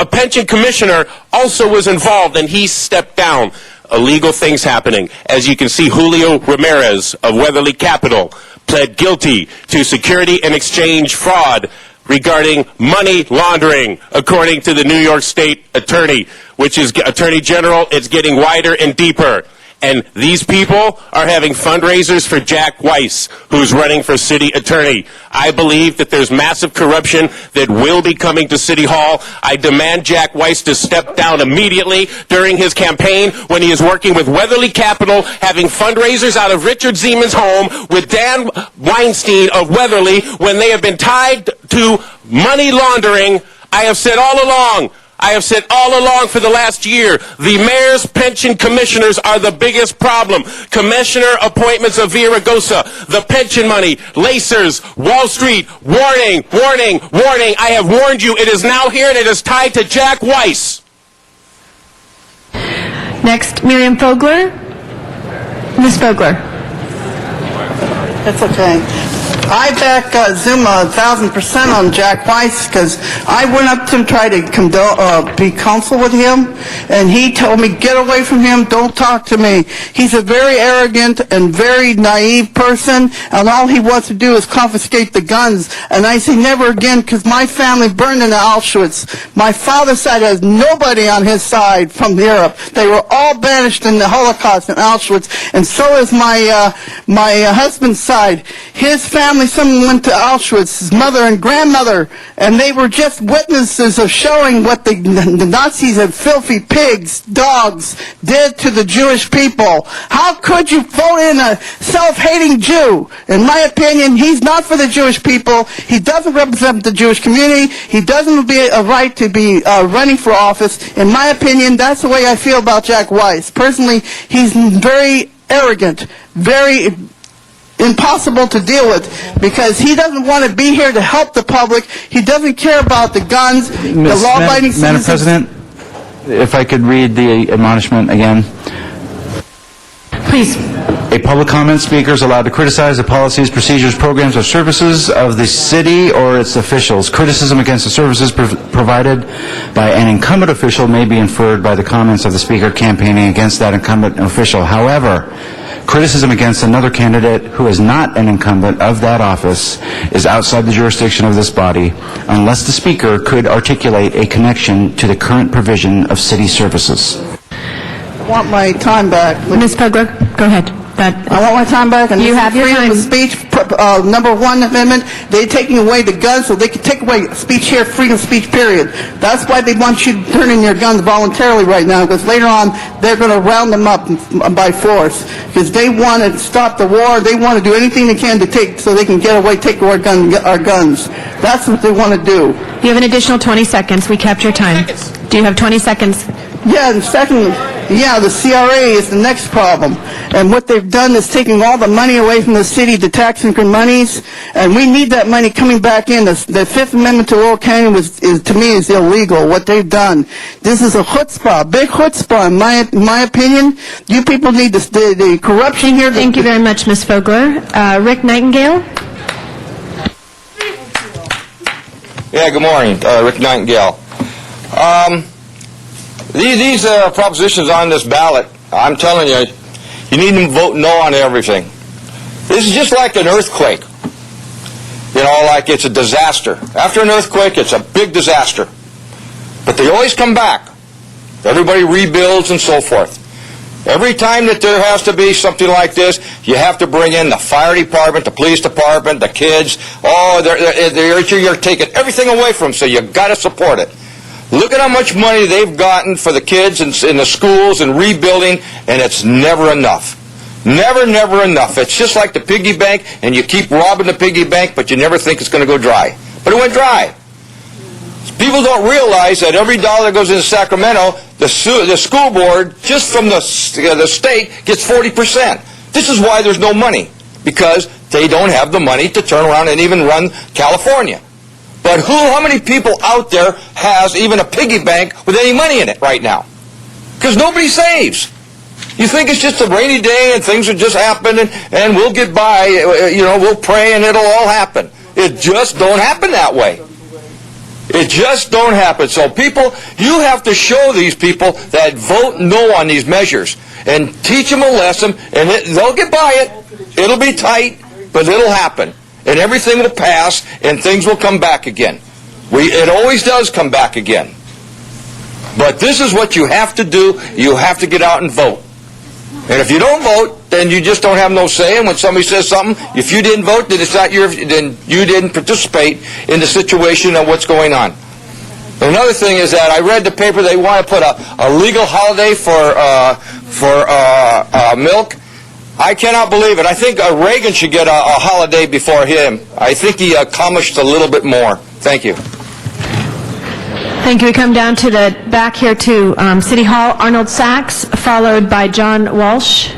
pension commissioner also was involved, and he stepped down. Illegal things happening. As you can see, Julio Ramirez of Weatherly Capital pled guilty to security and exchange fraud regarding money laundering, according to the New York State Attorney, which is Attorney General. It's getting wider and deeper. And these people are having fundraisers for Jack Weiss, who's running for city attorney. I believe that there's massive corruption that will be coming to City Hall. I demand Jack Weiss to step down immediately during his campaign when he is working with Weatherly Capital, having fundraisers out of Richard Zeman's home with Dan Weinstein of Weatherly when they have been tied to money laundering. I have said all along for the last year, the mayor's pension commissioners are the biggest problem. Commissioner appointments of Villaraigosa, the pension money, Lacers, Wall Street, warning, warning, warning. I have warned you. It is now here and it is tied to Jack Weiss. Next, Miriam Fogler. Ms. Fogler. That's okay. I back Zuma 1,000% on Jack Weiss because I went up to him, tried to be counsel with him, and he told me, get away from him, don't talk to me. He's a very arrogant and very naive person, and all he wants to do is confiscate the guns. And I say never again, because my family burned in Auschwitz. My father's side has nobody on his side from Europe. They were all banished in the Holocaust in Auschwitz, and so is my husband's side. His family, someone went to Auschwitz, his mother and grandmother, and they were just witnesses of showing what the Nazis and filthy pigs, dogs, did to the Jewish people. How could you vote in a self-hating Jew? In my opinion, he's not for the Jewish people. He doesn't represent the Jewish community. He doesn't have a right to be running for office. In my opinion, that's the way I feel about Jack Weiss. Personally, he's very arrogant, very impossible to deal with, because he doesn't want to be here to help the public. He doesn't care about the guns, the law-abiding citizens. Madam President, if I could read the admonishment again. Please. A public comment speaker is allowed to criticize the policies, procedures, programs, or services of the city or its officials. Criticism against the services provided by an incumbent official may be inferred by the comments of the speaker campaigning against that incumbent official. However, criticism against another candidate who is not an incumbent of that office is outside the jurisdiction of this body unless the speaker could articulate a connection to the current provision of city services. I want my time back. Ms. Pogler, go ahead. I want my time back. And you have your freedom time. of speech, number 1 amendment, they're taking away the guns so they can take away speech here, freedom of speech, period. That's why they want you to turn in your guns voluntarily right now, because later on they're going to round them up by force, because they want to stop the war. They want to do anything they can to take, so they can get away, take our guns. That's what they want to do. You have an additional 20 seconds. We kept your time. Do you have 20 seconds? Yeah, and second, the CRA is the next problem. And what they've done is taking all the money away from the city, the tax income monies, and we need that money coming back in. The Fifth Amendment to Oral Canyon to me is illegal, what they've done. This is a chutzpah, big chutzpah, in my opinion. You people need the corruption here. Thank you very much, Ms. Fogler. Rick Nightingale? Yeah, good morning. Rick Nightingale. These propositions on this ballot, I'm telling you, you need to vote no on everything. This is just like an earthquake. You know, like it's a disaster. After an earthquake, it's a big disaster. But they always come back. Everybody rebuilds and so forth. Every time that there has to be something like this, you have to bring in the fire department, the police department, the kids. Oh, you're taking everything away from them, so you've got to support it. Look at how much money they've gotten for the kids in the schools and rebuilding, and it's never enough. Never, never enough. It's just like the piggy bank, and you keep robbing the piggy bank, but you never think it's going to go dry. But it went dry. People don't realize that every dollar that goes into Sacramento, the school board, just from the state, gets 40%. This is why there's no money, because they don't have the money to turn around and even run California. But how many people out there has even a piggy bank with any money in it right now? Because nobody saves. You think it's just a rainy day and things will just happen and we'll get by, we'll pray and it'll all happen. It just don't happen that way. It just don't happen. So people, you have to show these people that vote no on these measures and teach them a lesson, and they'll get by it. It'll be tight, but it'll happen. And everything will pass, and things will come back again. It always does come back again. But this is what you have to do. You have to get out and vote. And if you don't vote, then you just don't have no say. And when somebody says something, if you didn't vote, then then you didn't participate in the situation of what's going on. Another thing is that I read the paper. They want to put a legal holiday for milk. I cannot believe it. I think Reagan should get a holiday before him. I think he accomplished a little bit more. Thank you. Thank you. We come down to the back here to City Hall. Arnold Sachs, followed by John Walsh.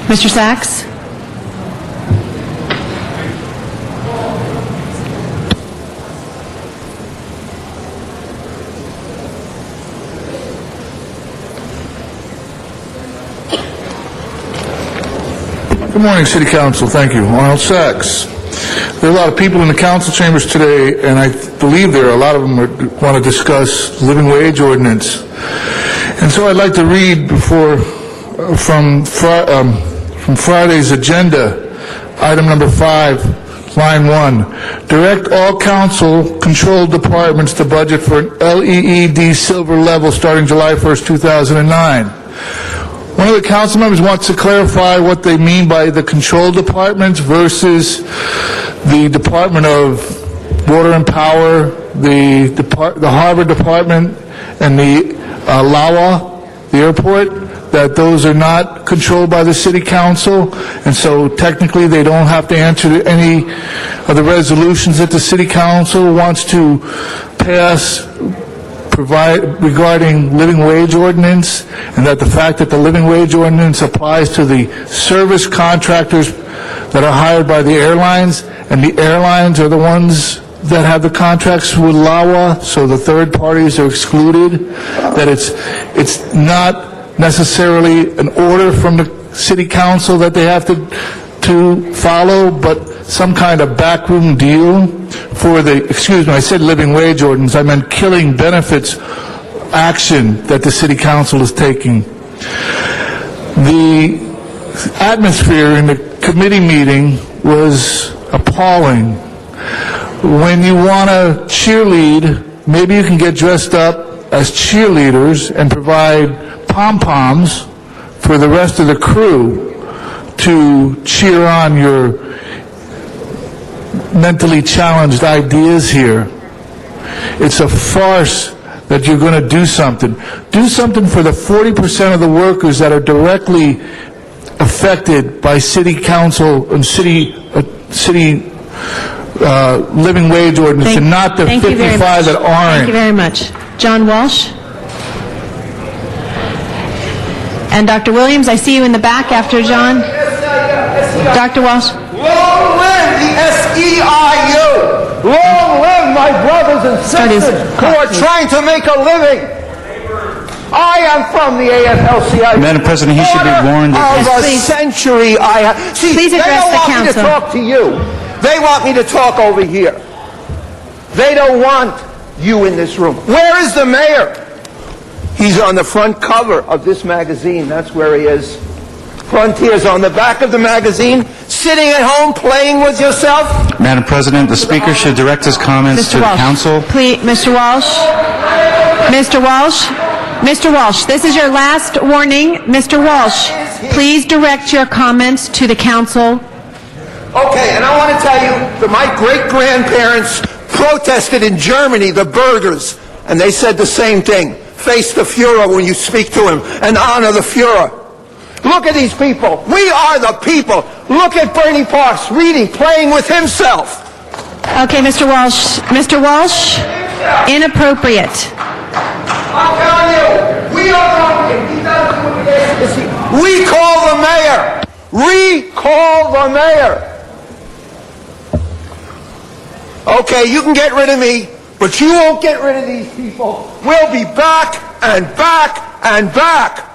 Mr. Sachs? Good morning, City Council. Thank you. Arnold Sachs. There are a lot of people in the council chambers today, and I believe there are a lot of them who want to discuss living wage ordinance. And so I'd like to read from Friday's agenda, item number 5, line 1. Direct all council-controlled departments to budget for an LEED silver level starting July 1st, 2009. One of the council members wants to clarify what they mean by the control departments versus the Department of Water and Power, the Harbor Department, and the LAWA, the airport, that those are not controlled by the city council, and so technically they don't have to answer to any of the resolutions that the city council wants to pass regarding living wage ordinance, and that the fact that the living wage ordinance applies to the service contractors that are hired by the airlines, and the airlines are the ones that have the contracts with LAWA, so the third parties are excluded, that it's not necessarily an order from the city council that they have to follow, but some kind of backroom deal for the, excuse me, I said living wage ordinance, I meant killing benefits action that the city council is taking. The atmosphere in the committee meeting was appalling. When you want to cheerlead, maybe you can get dressed up as cheerleaders and provide pom-poms for the rest of the crew to cheer on your mentally challenged ideas here. It's a farce that you're going to do something. Do something for the 40% of the workers that are directly affected by city council and city living wage ordinance, and not the 55 that aren't. Thank you very much. John Walsh. And Dr. Williams, I see you in the back after John. Dr. Walsh. Long live the SEIU! Long live my brothers and sisters who are trying to make a living! I am from the AFL-CIO. Madam President, he should be warned that of a century I have. See, please address the council. They don't want me to talk to you. They want me to talk over here. They don't want you in this room. Where is the mayor? He's on the front cover of this magazine. That's where he is. Frontier's on the back of the magazine, sitting at home playing with yourself. Madam President, the Speaker should direct his comments to the Council. Please, Mr. Walsh. Mr. Walsh. Mr. Walsh, this is your last warning. Mr. Walsh, please direct your comments to the Council. Okay, and I want to tell you that my great-grandparents protested in Germany, the burghers, and they said the same thing. Face the Fuhrer when you speak to him, and honor the Fuhrer. Look at these people. We are the people. Look at Bernie Parks reading, playing with himself. Okay, Mr. Walsh. Mr. Walsh, inappropriate. I'm telling you, we are wrong. He doesn't do what he is. We call the mayor. Recall the mayor. Okay, you can get rid of me, but you won't get rid of these people. We'll be back and back and back.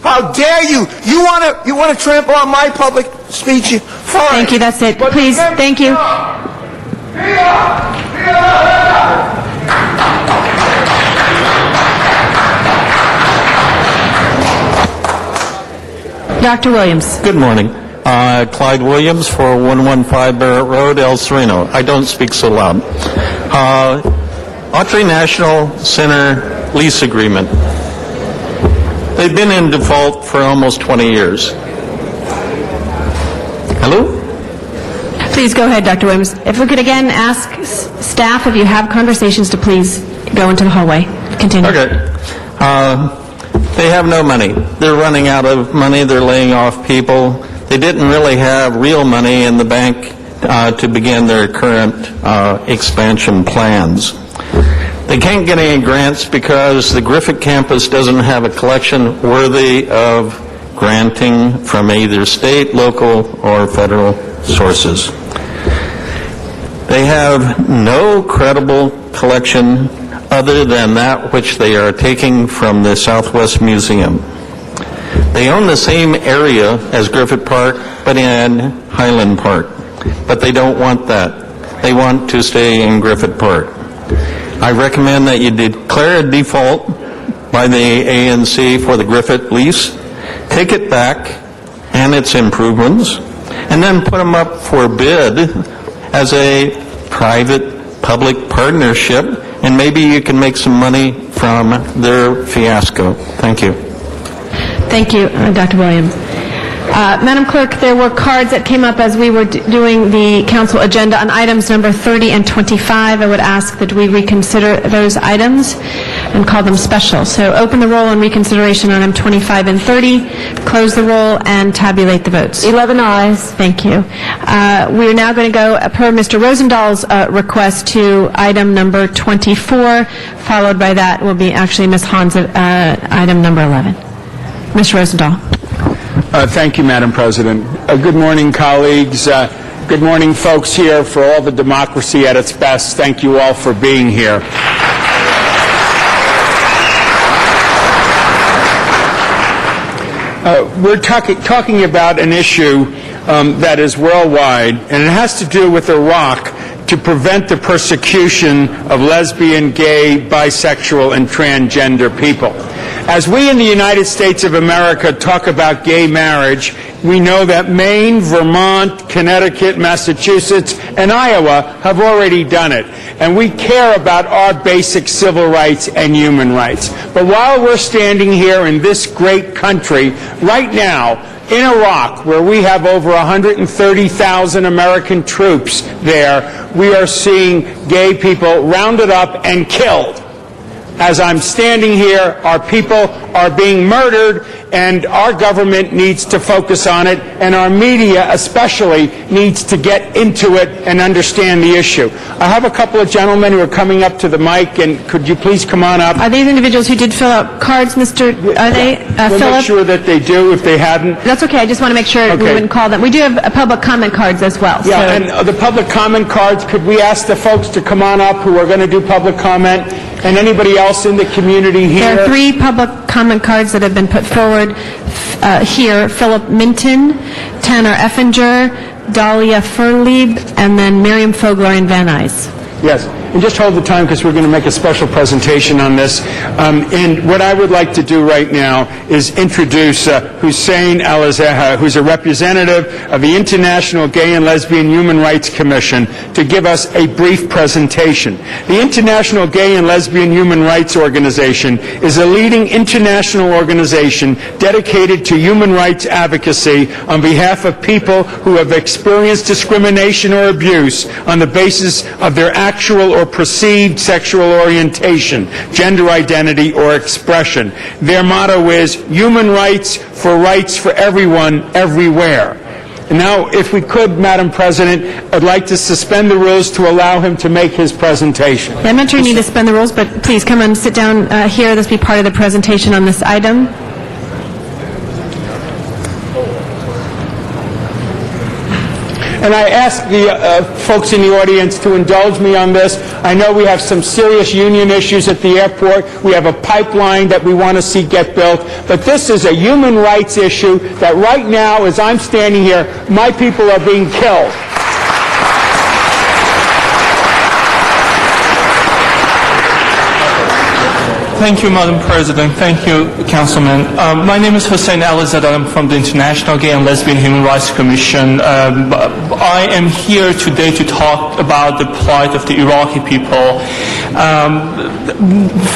How dare you? You want to trample on my public speech? Fine. Thank you, that's it. Please, thank you. Dr. Williams. Good morning. Clyde Williams for 115 Barrett Road, El Sereno. I don't speak so loud. Autry National Center lease agreement. They've been in default for almost 20 years. Hello? Please go ahead, Dr. Williams. If we could again ask staff, if you have conversations, to please go into the hallway. Continue. Okay. They have no money. They're running out of money. They're laying off people. They didn't really have real money in the bank to begin their current expansion plans. They can't get any grants because the Griffith campus doesn't have a collection worthy of granting from either state, local, or federal sources. They have no credible collection other than that which they are taking from the Southwest Museum. They own the same area as Griffith Park, but in Highland Park. But they don't want that. They want to stay in Griffith Park. I recommend that you declare a default by the ANC for the Griffith lease, take it back and its improvements, and then put them up for bid as a private-public partnership, and maybe you can make some money from their fiasco. Thank you. Thank you, Dr. Williams. Madam Clerk, there were cards that came up as we were doing the council agenda on items number 30 and 25. I would ask that we reconsider those items and call them special. So open the roll on reconsideration on item 25 and 30, close the roll, and tabulate the votes. 11 ayes. Thank you. We are now going to go, per Mr. Rosenthal's request, to item number 24. Followed by that will be actually Ms. Hahn's item number 11. Mr. Rosendahl. Thank you, Madam President. Good morning, colleagues. Good morning, folks here. For all the democracy at its best, thank you all for being here. We're talking about an issue that is worldwide, and it has to do with Iraq to prevent the persecution of lesbian, gay, bisexual, and transgender people. As we in the United States of America talk about gay marriage, we know that Maine, Vermont, Connecticut, Massachusetts, and Iowa have already done it. And we care about our basic civil rights and human rights. But while we're standing here in this great country, right now, in Iraq, where we have over 130,000 American troops there, we are seeing gay people rounded up and killed. As I'm standing here, our people are being murdered, and our government needs to focus on it, and our media especially needs to get into it and understand the issue. I have a couple of gentlemen who are coming up to the mic, and could you please come on up? Are these individuals who did fill out cards, Mr. Are they, We'll Philip? make sure that they do if they hadn't. That's okay. I just want to make sure we Okay. wouldn't call them. We do have public comment cards as well. Yeah, so. and the public comment cards, could we ask the folks to come on up who are going to do public comment, and anybody else in the community here? There are 3 public comment cards that have been put forward here. Philip Minton, Tanner Effinger, Dahlia Fernlieb, and then Miriam Fogler and Van Nuys. Yes, and just hold the time because we're going to make a special presentation on this. And what I would like to do right now is introduce Hussein Al-Azeha, who's a representative of the International Gay and Lesbian Human Rights Commission, to give us a brief presentation. The International Gay and Lesbian Human Rights Organization is a leading international organization dedicated to human rights advocacy on behalf of people who have experienced discrimination or abuse on the basis of their actual or perceived sexual orientation, gender identity, or expression. Their motto is human rights for everyone, everywhere. And now, if we could, Madam President, I'd like to suspend the rules to allow him to make his presentation. I'm not sure you need to suspend the rules, but please come and sit down here. This will be part of the presentation on this item. And I ask the folks in the audience to indulge me on this. I know we have some serious union issues at the airport. We have a pipeline that we want to see get built. But this is a human rights issue that right now, as I'm standing here, my people are being killed. Thank you, Madam President. Thank you, Councilman. My name is Hussein Al-Azeha. I'm from the International Gay and Lesbian Human Rights Commission. I am here today to talk about the plight of the Iraqi people.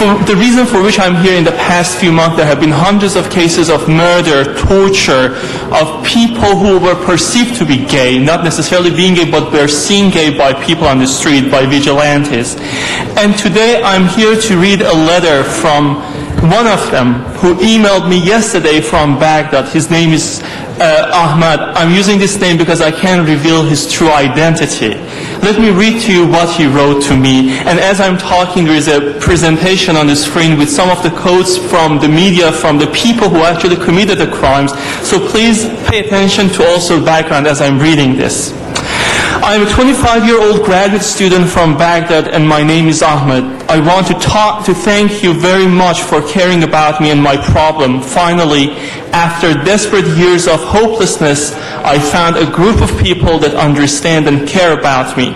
For the reason for which I'm here, in the past few months, there have been hundreds of cases of murder, torture, of people who were perceived to be gay, not necessarily being gay, but were seen gay by people on the street, by vigilantes. And today I'm here to read a letter from one of them who emailed me yesterday from Baghdad. His name is Ahmad. I'm using this name because I can't reveal his true identity. Let me read to you what he wrote to me. And as I'm talking, there is a presentation on the screen with some of the quotes from the media, from the people who actually committed the crimes. So please pay attention to also background as I'm reading this. I'm a 25-year-old graduate student from Baghdad, and my name is Ahmed. I want to thank you very much for caring about me and my problem. Finally, after desperate years of hopelessness, I found a group of people that understand and care about me.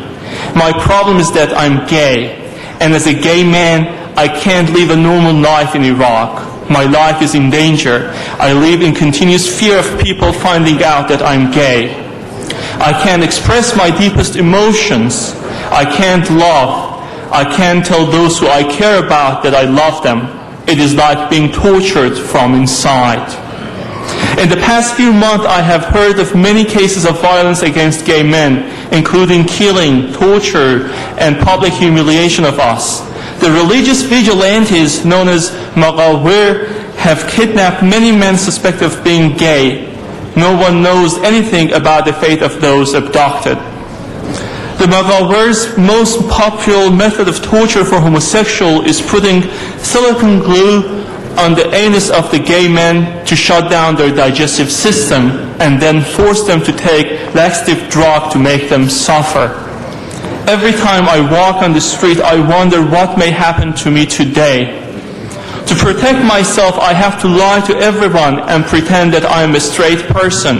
My problem is that I'm gay, and as a gay man, I can't live a normal life in Iraq. My life is in danger. I live in continuous fear of people finding out that I'm gay. I can't express my deepest emotions. I can't love. I can't tell those who I care about that I love them. It is like being tortured from inside. In the past few months, I have heard of many cases of violence against gay men, including killing, torture, and public humiliation of us. The religious vigilantes known as Maghawir have kidnapped many men suspected of being gay. No one knows anything about the fate of those abducted. The Maghawir's most popular method of torture for homosexuals is putting silicone glue on the anus of the gay men to shut down their digestive system and then force them to take laxative drug to make them suffer. Every time I walk on the street, I wonder what may happen to me today. To protect myself, I have to lie to everyone and pretend that I am a straight person.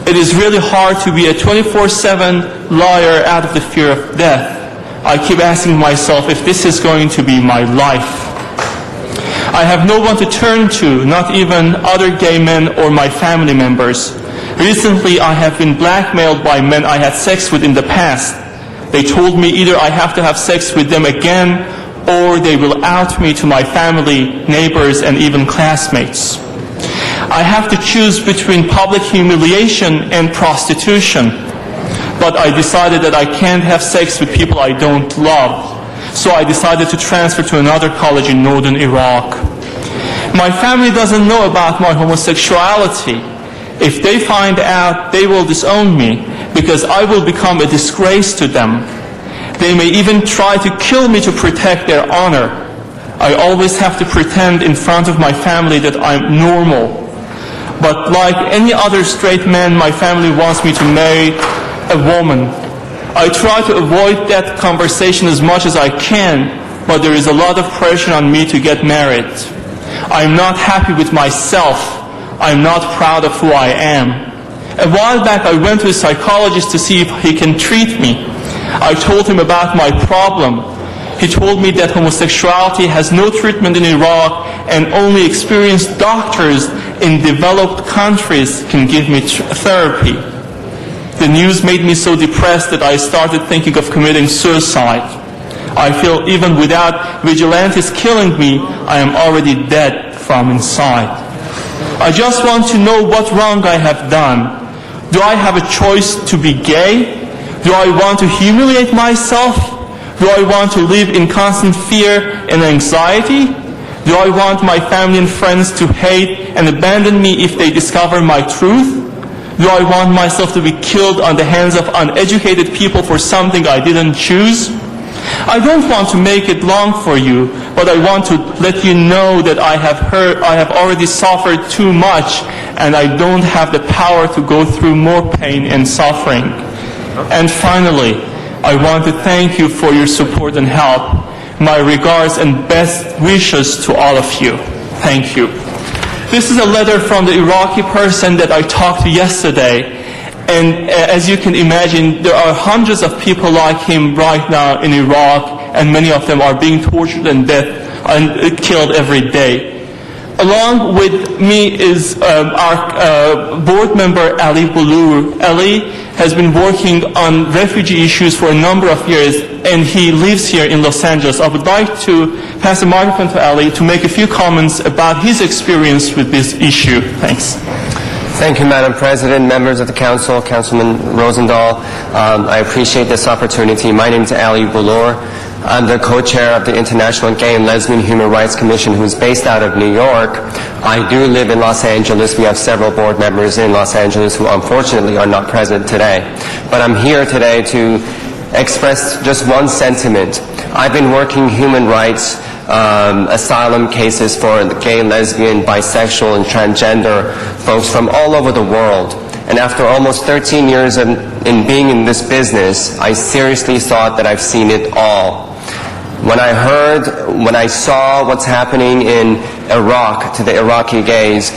It is really hard to be a 24/7 liar out of the fear of death. I keep asking myself if this is going to be my life. I have no one to turn to, not even other gay men or my family members. Recently, I have been blackmailed by men I had sex with in the past. They told me either I have to have sex with them again or they will out me to my family, neighbors, and even classmates. I have to choose between public humiliation and prostitution, but I decided that I can't have sex with people I don't love, so I decided to transfer to another college in northern Iraq. My family doesn't know about my homosexuality. If they find out, they will disown me because I will become a disgrace to them. They may even try to kill me to protect their honor. I always have to pretend in front of my family that I'm normal. But like any other straight man, my family wants me to marry a woman. I try to avoid that conversation as much as I can, but there is a lot of pressure on me to get married. I'm not happy with myself. I'm not proud of who I am. A while back, I went to a psychologist to see if he can treat me. I told him about my problem. He told me that homosexuality has no treatment in Iraq and only experienced doctors in developed countries can give me therapy. The news made me so depressed that I started thinking of committing suicide. I feel even without vigilantes killing me, I am already dead from inside. I just want to know what wrong I have done. Do I have a choice to be gay? Do I want to humiliate myself? Do I want to live in constant fear and anxiety? Do I want my family and friends to hate and abandon me if they discover my truth? Do I want myself to be killed on the hands of uneducated people for something I didn't choose? I don't want to make it long for you, but I want to let you know that I have already suffered too much, and I don't have the power to go through more pain and suffering. And finally, I want to thank you for your support and help. My regards and best wishes to all of you. Thank you. This is a letter from the Iraqi person that I talked to yesterday. And as you can imagine, there are hundreds of people like him right now in Iraq, and many of them are being tortured and killed every day. Along with me is our board member, Ali Bulur. Ali has been working on refugee issues for a number of years, and he lives here in Los Angeles. I would like to pass the microphone to Ali to make a few comments about his experience with this issue. Thanks. Thank you, Madam President, members of the Council, Councilman Rosendahl. I appreciate this opportunity. My name is Ali Bulur. I'm the co-chair of the International Gay and Lesbian Human Rights Commission, who's based out of New York. I do live in Los Angeles. We have several board members in Los Angeles who unfortunately are not present today. But I'm here today to express just one sentiment. I've been working human rights asylum cases for gay, lesbian, bisexual, and transgender folks from all over the world. And after almost 13 years in being in this business, I seriously thought that I've seen it all. When I saw what's happening in Iraq to the Iraqi gays,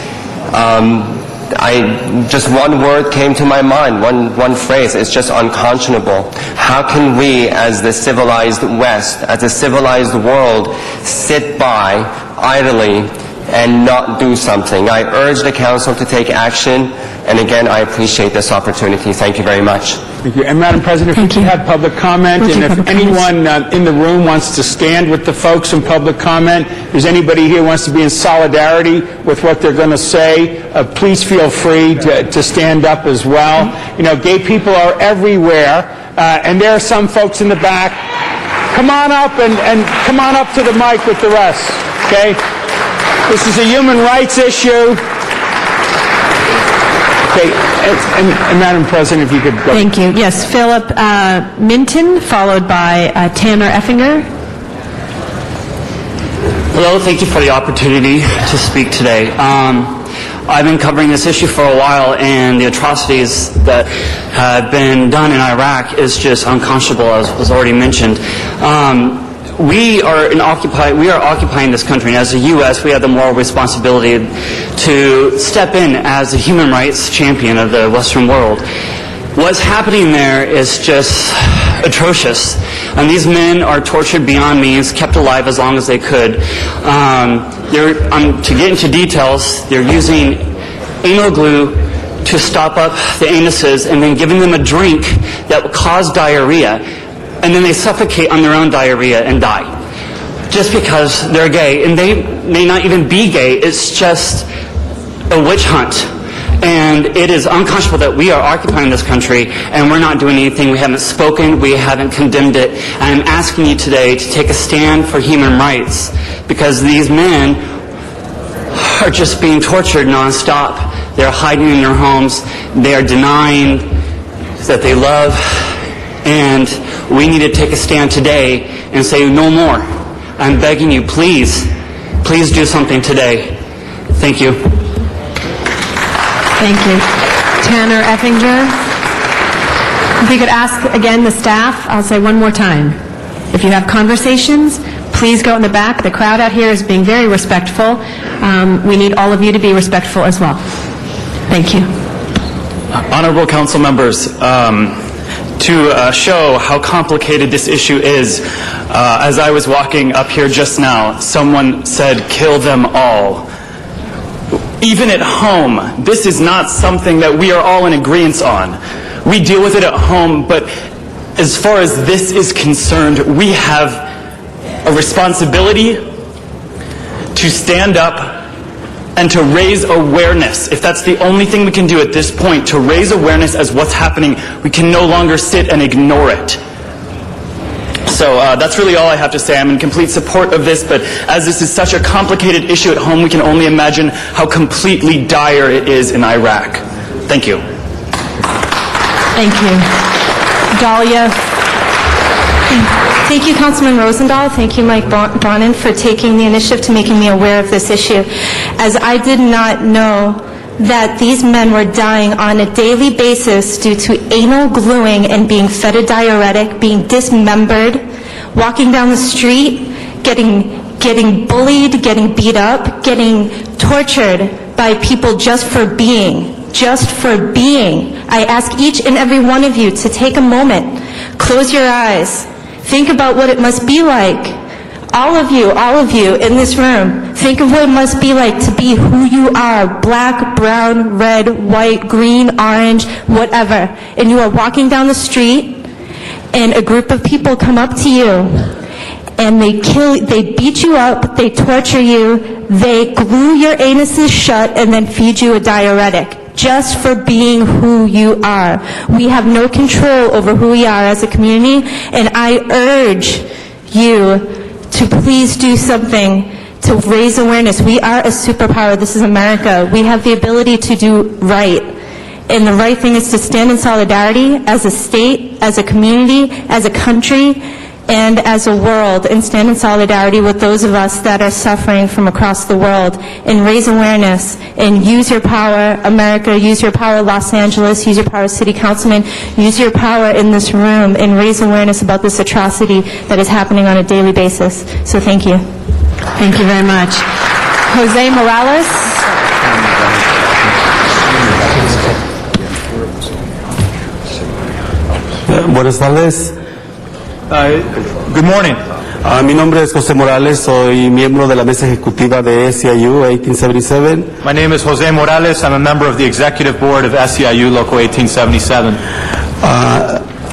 just one word came to my mind, one phrase. It's just unconscionable. How can we, as the civilized West, as the civilized world, sit by idly and not do something? I urge the Council to take action, and again, I appreciate this opportunity. Thank you very much. Thank you. And Madam President, if we have public comment, and if anyone in the room wants to stand with the folks in public comment, if there's anybody here who wants to be in solidarity with what they're going to say, please feel free to stand up as well. You know, gay people are everywhere, and there are some folks in the back. Come on up and come on up to the mic with the rest, okay? This is a human rights issue. Okay, and Madam President, if you could go. Thank you. Yes, Philip Minton, followed by Tanner Effinger. Hello, thank you for the opportunity to speak today. I've been covering this issue for a while, and the atrocities that have been done in Iraq is just unconscionable, as was already mentioned. We are occupying this country, and as the U.S., we have the moral responsibility to step in as a human rights champion of the Western world. What's happening there is just atrocious, and these men are tortured beyond means, kept alive as long as they could. To get into details, they're using anal glue to stop up the anuses and then giving them a drink that will cause diarrhea. And then they suffocate on their own diarrhea and die. Just because they're gay. And they may not even be gay. It's just a witch hunt. And it is unconscionable that we are occupying this country and we're not doing anything. We haven't spoken. We haven't condemned it. And I'm asking you today to take a stand for human rights, because these men are just being tortured nonstop. They're hiding in their homes. They are denying that they love. And we need to take a stand today and say no more. I'm begging you, please do something today. Thank you. Thank you. Tanner Effinger. If we could ask again the staff, I'll say one more time. If you have conversations, please go in the back. The crowd out here is being very respectful. We need all of you to be respectful as well. Thank you. Honorable council members, to show how complicated this issue is, as I was walking up here just now, someone said, "Kill them all." Even at home, this is not something that we are all in agreement on. We deal with it at home, but as far as this is concerned, we have a responsibility to stand up and to raise awareness. If that's the only thing we can do at this point, to raise awareness as what's happening, we can no longer sit and ignore it. So that's really all I have to say. I'm in complete support of this, but as this is such a complicated issue at home, we can only imagine how completely dire it is in Iraq. Thank you. Thank you. Dahlia. Thank you, Councilman Rosendahl. Thank you, Mike Bonin, for taking the initiative to making me aware of this issue, as I did not know that these men were dying on a daily basis due to anal gluing and being fed a diuretic, being dismembered, walking down the street, getting bullied, getting beat up, getting tortured by people just for being. Just for being. I ask each and every one of you to take a moment, close your eyes, think about what it must be like. All of you in this room, think of what it must be like to be who you are, black, brown, red, white, green, orange, whatever. And you are walking down the street, and a group of people come up to you, and they beat you up, they torture you, they glue your anuses shut, and then feed you a diuretic. Just for being who you are. We have no control over who we are as a community, and I urge you to please do something to raise awareness. We are a superpower. This is America. We have the ability to do right. And the right thing is to stand in solidarity as a state, as a community, as a country, and as a world, and stand in solidarity with those of us that are suffering from across the world, and raise awareness, and use your power, America, use your power, Los Angeles, use your power, City Councilman, use your power in this room, and raise awareness about this atrocity that is happening on a daily basis. So thank you. Thank you very much. Jose Morales. Buenas tardes. Good morning. Mi nombre es José Morales, soy miembro de la mesa ejecutiva de SEIU 1877. My name is Jose Morales. I'm a member of the executive board of SEIU Local 1877.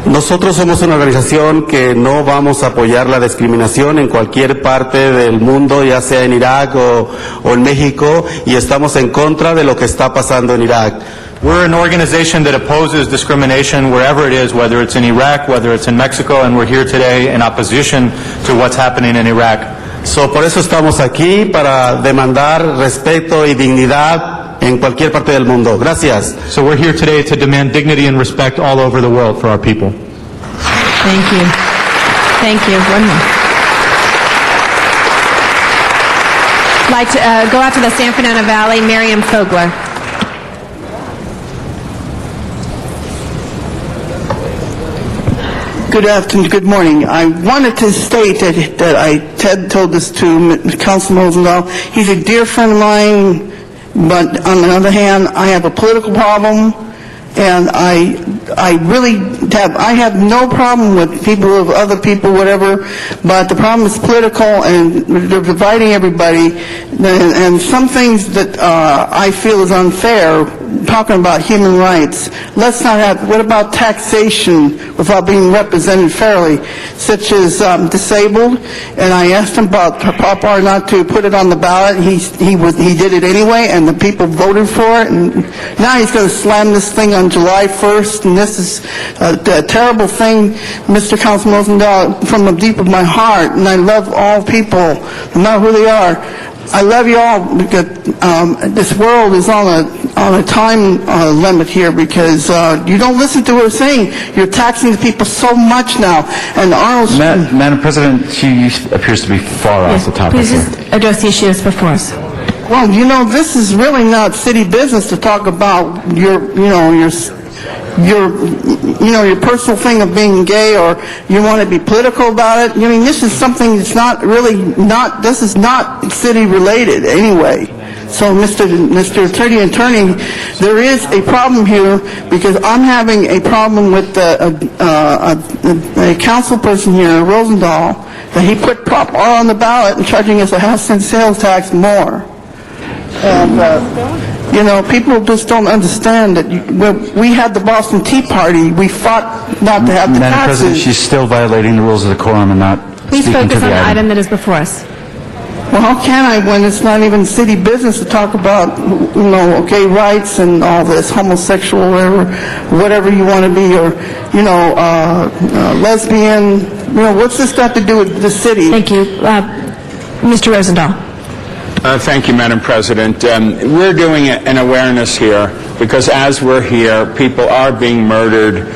Nosotros somos una organización que no vamos a apoyar la discriminación en cualquier parte del mundo, ya sea en Irak o en México, y estamos en contra de lo que está pasando en Irak. We're an organization that opposes discrimination wherever it is, whether it's in Iraq, whether it's in Mexico, and we're here today in opposition to what's happening in Iraq. Por eso estamos aquí, para demandar respeto y dignidad en cualquier parte del mundo. Gracias. So we're here today to demand dignity and respect all over the world for our people. Thank you. Thank you. One more. I'd like to go out to the San Fernando Valley, Miriam Fogler. Good afternoon, good morning. I wanted to state that Ted told this to Councilman Rosendahl. He's a dear friend of mine, but on the other hand, I have a political problem, and I really have no problem with people of other people, whatever, but the problem is political, and they're dividing everybody, and some things that I feel is unfair, talking about human rights. Let's not have, what about taxation without being represented fairly, such as disabled, and I asked him about proper not to put it on the ballot. He did it anyway, and the people voted for it, and now he's going to slam this thing on July 1st, and this is a terrible thing, Mr. Councilman Rosendahl, from the deep of my heart, and I love all people, no matter who they are. I love you all because this world is on a time limit here because you don't listen to what we're saying. You're taxing the people so much now. And Arnold... Madam President, she appears to be far off the topic. Please just address the issues before us. Well, this is really not city business to talk about your personal thing of being gay, or you want to be political about it. I mean, this is something that's this is not city related anyway. So, Mr. Attorney, there is a problem here because I'm having a problem with a council person here, Rosendahl, that he put Prop R on the ballot and charging us a half-cent sales tax more. And, people just don't understand that we had the Boston Tea Party. We fought not to have the Madam taxes. President, she's still violating the rules of the quorum and not Please speaking to focus the on the item. item that is before us. Well, how can I when it's not even city business to talk about, gay rights and all this, homosexual, whatever you want to be, or, lesbian, what's this got to do with the city? Thank you. Mr. Rosendahl. Thank you, Madam President. We're doing an awareness here because as we're here, people are being murdered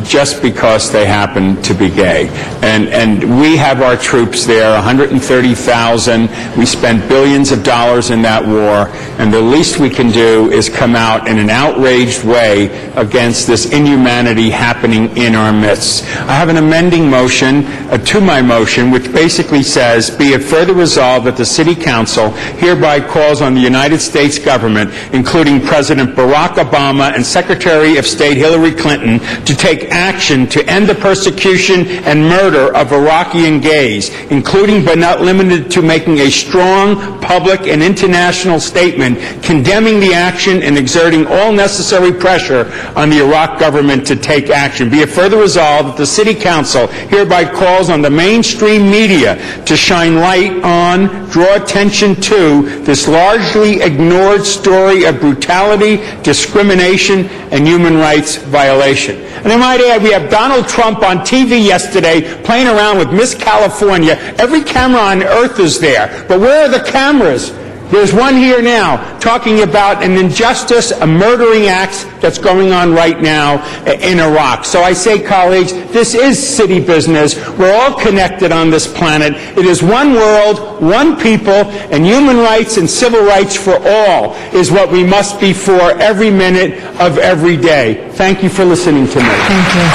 just because they happen to be gay. And we have our troops there, 130,000. We spent billions of dollars in that war, and the least we can do is come out in an outraged way against this inhumanity happening in our midst. I have an amending motion to my motion, which basically says, be it further resolved that the City Council hereby calls on the United States government, including President Barack Obama and Secretary of State Hillary Clinton, to take action to end the persecution and murder of Iraqian gays, including but not limited to making a strong public and international statement condemning the action and exerting all necessary pressure on the Iraq government to take action. Be it further resolved that the City Council hereby calls on the mainstream media to shine light on, draw attention to this largely ignored story of brutality, discrimination, and human rights violation. And I might add, we have Donald Trump on TV yesterday playing around with Miss California. Every camera on earth is there. But where are the cameras There's one here now talking about an injustice, a murdering act that's going on right now in Iraq. So I say, colleagues, this is city business. We're all connected on this planet. It is one world, one people, and human rights and civil rights for all is what we must be for every minute of every day. Thank you for listening to me. Thank you.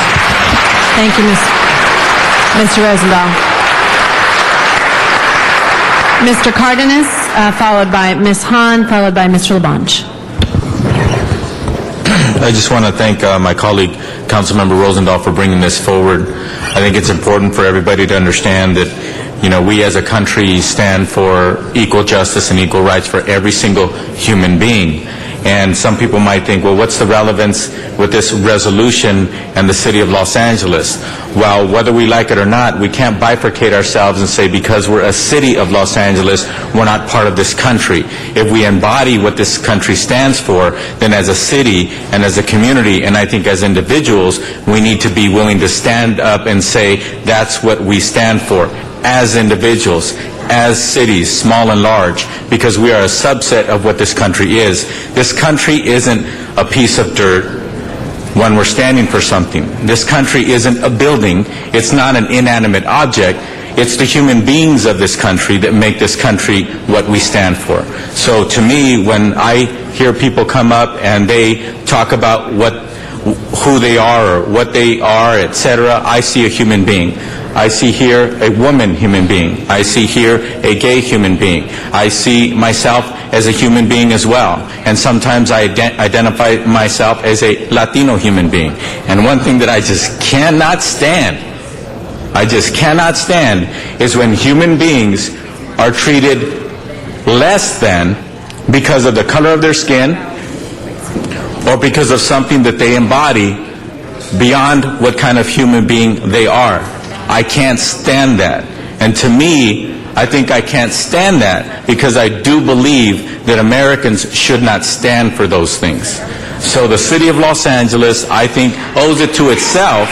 Thank you, Mr. Rosendahl. Mr. Cardenas, followed by Ms. Hahn, followed by Mr. LaBonge. I just want to thank my colleague, Councilmember Rosendahl, for bringing this forward. I think it's important for everybody to understand that, you know, we as a country stand for equal justice and equal rights for every single human being. And some people might think, well, what's the relevance with this resolution and the city of Los Angeles? Well, whether we like it or not, we can't bifurcate ourselves and say because we're a city of Los Angeles, we're not part of this country. If we embody what this country stands for, then as a city and as a community, and I think as individuals, we need to be willing to stand up and say that's what we stand for as individuals, as cities, small and large, because we are a subset of what this country is. This country isn't a piece of dirt when we're standing for something. This country isn't a building. It's not an inanimate object. It's the human beings of this country that make this country what we stand for. So to me, when I hear people come up and they talk about who they are or what they are, etc., I see a human being. I see here a woman human being. I see here a gay human being. I see myself as a human being as well. And sometimes I identify myself as a Latino human being. And one thing that I just cannot stand, is when human beings are treated less than because of the color of their skin or because of something that they embody beyond what kind of human being they are. I can't stand that. And to me, I think I can't stand that because I do believe that Americans should not stand for those things. So the city of Los Angeles, I think, owes it to itself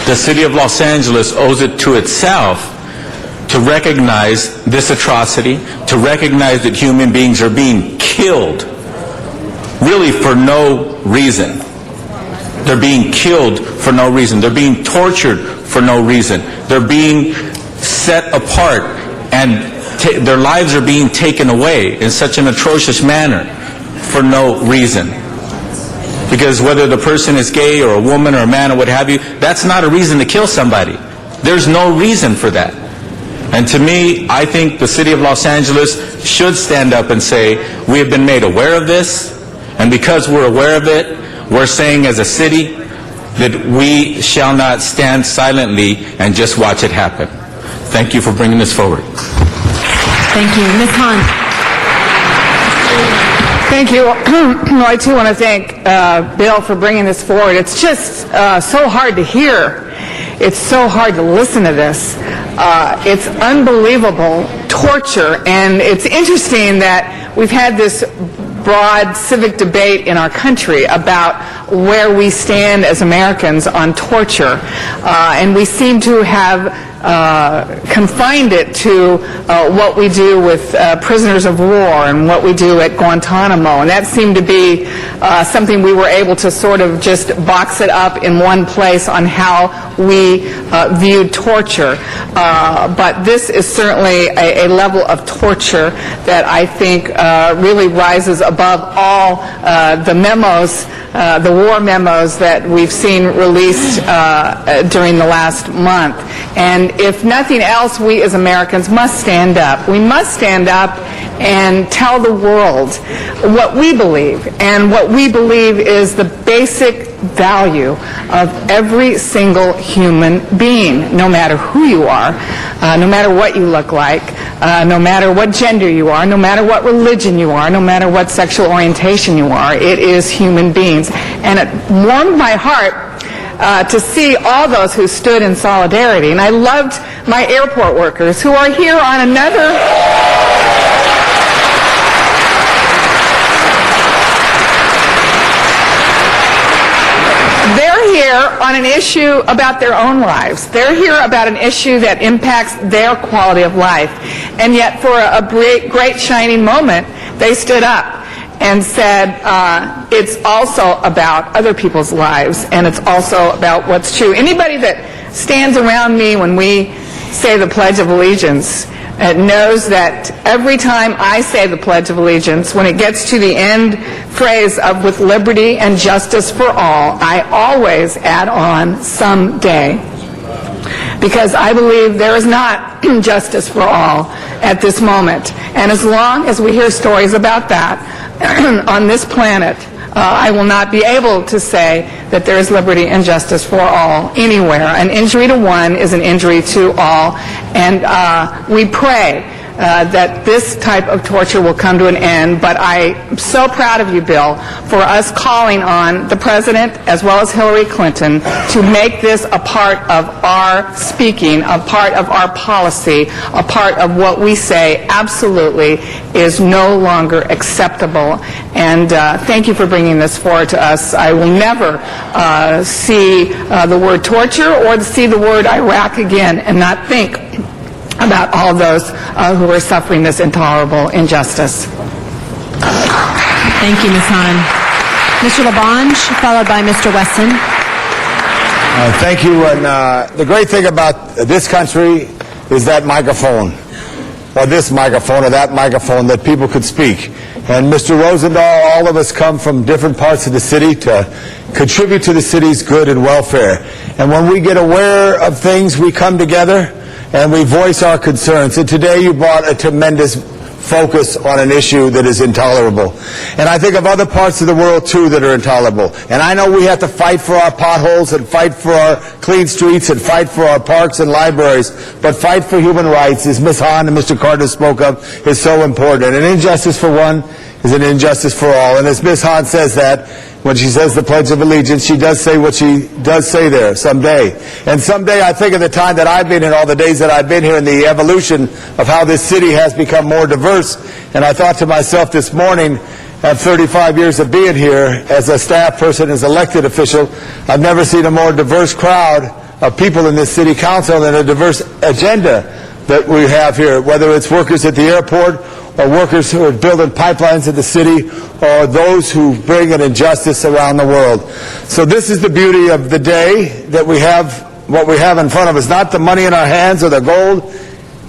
the city of Los Angeles owes it to itself to recognize this atrocity, to recognize that human beings are being killed really for no reason. They're being killed for no reason. They're being tortured for no reason. They're being set apart and their lives are being taken away in such an atrocious manner for no reason. Because whether the person is gay or a woman or a man or what have you, that's not a reason to kill somebody. There's no reason for that. And to me, I think the city of Los Angeles should stand up and say, we have been made aware of this, and because we're aware of it, we're saying as a city that we shall not stand silently and just watch it happen. Thank you for bringing this forward. Thank you. Ms. Hahn. Thank you. I too want to thank Bill for bringing this forward. It's just so hard to hear. It's so hard to listen to this. It's unbelievable torture, and it's interesting that we've had this broad civic debate in our country about where we stand as Americans on torture, and we seem to have confined it to what we do with prisoners of war and what we do at Guantanamo, and that seemed to be something we were able to sort of just box it up in one place on how we viewed torture. But this is certainly a level of torture that I think really rises above all the memos, the war memos that we've seen released during the last month. And if nothing else, we as Americans must stand up. We must stand up and tell the world what we believe. And what we believe is the basic value of every single human being, no matter who you are, no matter what you look like, no matter what gender you are, no matter what religion you are, no matter what sexual orientation you are. It is human beings. And it warmed my heart to see all those who stood in solidarity. And I loved my airport workers who are here on another... They're here here on an issue about their own lives. They're here about an issue that impacts their quality of life. And yet, for a great shining moment, they stood up and said, it's also about other people's lives, and it's also about what's true. Anybody that stands around me when we say the Pledge of Allegiance knows that every time I say the Pledge of Allegiance, when it gets to the end phrase of with liberty and justice for all, I always add on someday. Because I believe there is not justice for all at this moment. And as long as we hear stories about that on this planet, I will not be able to say that there is liberty and justice for all anywhere. An injury to one is an injury to all. And we pray that this type of torture will come to an end. But I'm so proud of you, Bill, for us calling on the President as well as Hillary Clinton to make this a part of our speaking, a part of our policy, a part of what we say absolutely is no longer acceptable. And thank you for bringing this forward to us. I will never see the word torture or see the word Iraq again and not think about all those who are suffering this intolerable injustice. Thank you, Ms. Hahn. Mr. LaBonge, followed by Mr. Wesson. Thank you. And the great thing about this country is that microphone, or this microphone, or that microphone, that people could speak. And Mr. Rosendahl, all of us come from different parts of the city to contribute to the city's good and welfare. And when we get aware of things, we come together and we voice our concerns. And today you brought a tremendous focus on an issue that is intolerable. And I think of other parts of the world, too, that are intolerable. And I know we have to fight for our potholes and fight for our clean streets and fight for our parks and libraries. But fight for human rights, as Ms. Hahn and Mr. Carter spoke of, is so important. An injustice for one is an injustice for all. And as Ms. Hahn says that, when she says the Pledge of Allegiance, she does say what she does say there, someday. And someday I think of the time that I've been in, all the days that I've been here, and the evolution of how this city has become more diverse. And I thought to myself this morning, at 35 years of being here, as a staff person, as elected official, I've never seen a more diverse crowd of people in this city council and a diverse agenda that we have here, whether it's workers at the airport or workers who are building pipelines in the city, or those who bring an injustice around the world. So this is the beauty of the day that we have, what we have in front of us, not the money in our hands or the gold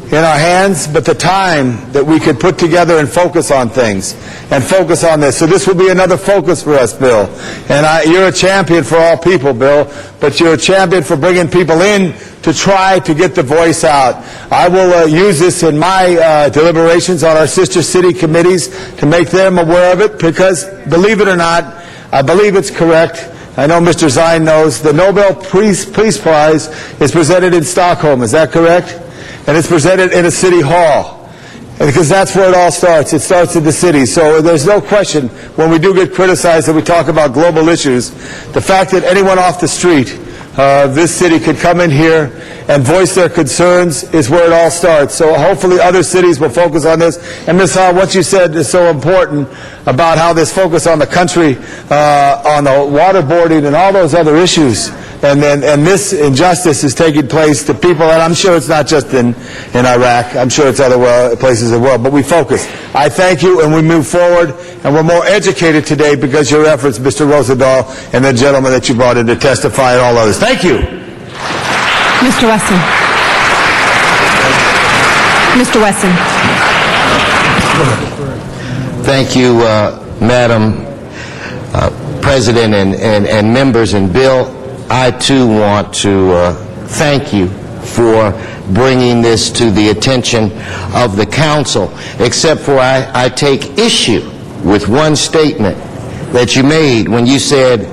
in our hands, but the time that we could put together and focus on things and focus on this. So this will be another focus for us, Bill. And you're a champion for all people, Bill, but you're a champion for bringing people in to try to get the voice out. I will use this in my deliberations on our sister city committees to make them aware of it, because, believe it or not, I believe it's correct. I know Mr. Zine knows the Nobel Peace Prize is presented in Stockholm. Is that correct? And it's presented in a city hall. Because that's where it all starts. It starts in the city. So there's no question, when we do get criticized and we talk about global issues, the fact that anyone off the street this city could come in here and voice their concerns is where it all starts. So hopefully other cities will focus on this. And Ms. Hahn, what you said is so important about how this focus on the country, on the waterboarding and all those other issues. And this injustice is taking place to people, and I'm sure it's not just in Iraq. I'm sure it's other places as well. But we focus. I thank you, and we move forward, and we're more educated today because of your efforts, Mr. Rosendahl, and the gentleman that you brought in to testify and all others. Thank you. Mr. Wesson. Mr. Wesson. Thank you, Madam President and members. And Bill, I too want to thank you for bringing this to the attention of the council, except for I take issue with one statement that you made when you said,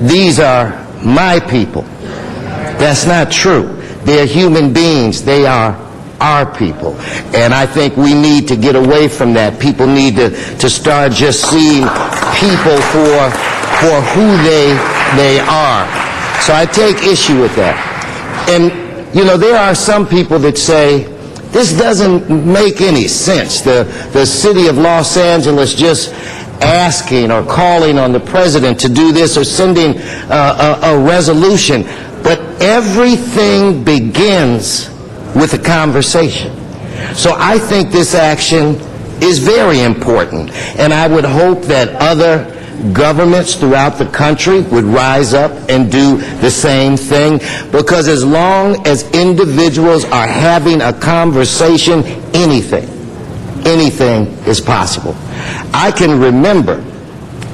"These are my people." That's not true. They're human beings. They are our people. And I think we need to get away from that. People need to start just seeing people for who they are. So I take issue with that. And, you know, there are some people that say, this doesn't make any sense. The city of Los Angeles just asking or calling on the president to do this or sending a resolution. But everything begins with a conversation. So I think this action is very important, and I would hope that other governments throughout the country would rise up and do the same thing, because as long as individuals are having a conversation, anything is possible. I can remember,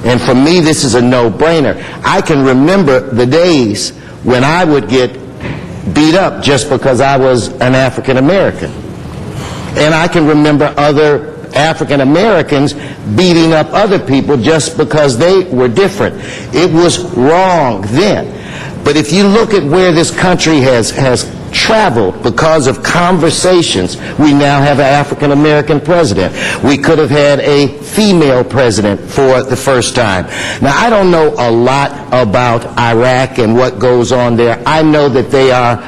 and for me this is a no-brainer, I can remember the days when I would get beat up just because I was an African American. And I can remember other African Americans beating up other people just because they were different. It was wrong then. But if you look at where this country has traveled because of conversations, we now have an African American president. We could have had a female president for the first time. Now, I don't know a lot about Iraq and what goes on there. I know that they are,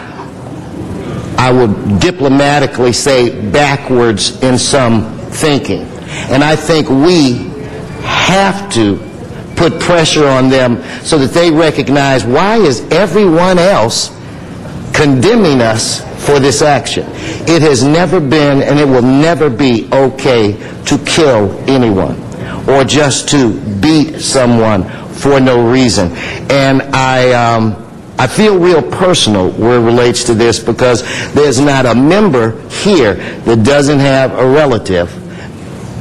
I would diplomatically say, backwards in some thinking. And I think we have to put pressure on them so that they recognize, why is everyone else condemning us for this action? It has never been, and it will never be, okay to kill anyone or just to beat someone for no reason. And I feel real personal where it relates to this, because there's not a member here that doesn't have a relative,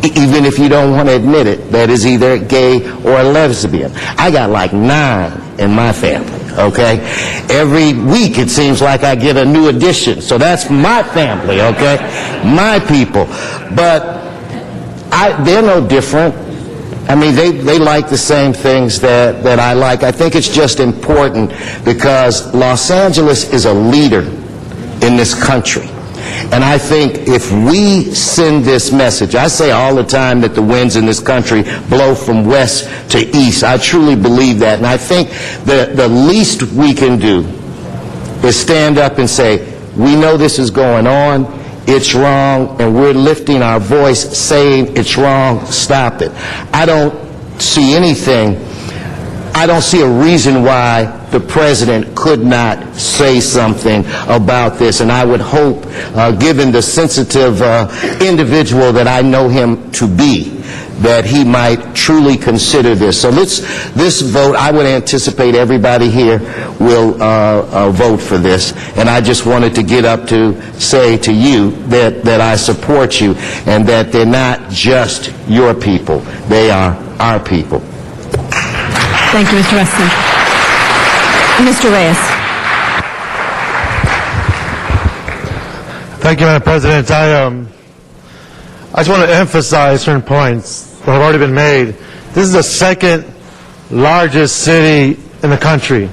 even if you don't want to admit it, that is either gay or a lesbian. I got like 9 in my family, okay? Every week it seems like I get a new addition. So that's my family, okay? My people. But they're no different. I mean, they like the same things that I like. I think it's just important because Los Angeles is a leader in this country. And I think if we send this message, I say all the time that the winds in this country blow from west to east. I truly believe that. And I think the least we can do is stand up and say, we know this is going on, it's wrong, and we're lifting our voice saying it's wrong, stop it. I don't see a reason why the president could not say something about this. And I would hope, given the sensitive individual that I know him to be, that he might truly consider this. So this vote, I would anticipate everybody here will vote for this. And I just wanted to get up to say to you that I support you, and that they're not just your people, they are our people. Thank you, Mr. Weston. Mr. Reyes. Thank you, Madam President. I just want to emphasize certain points that have already been made. This is the second largest city in the country.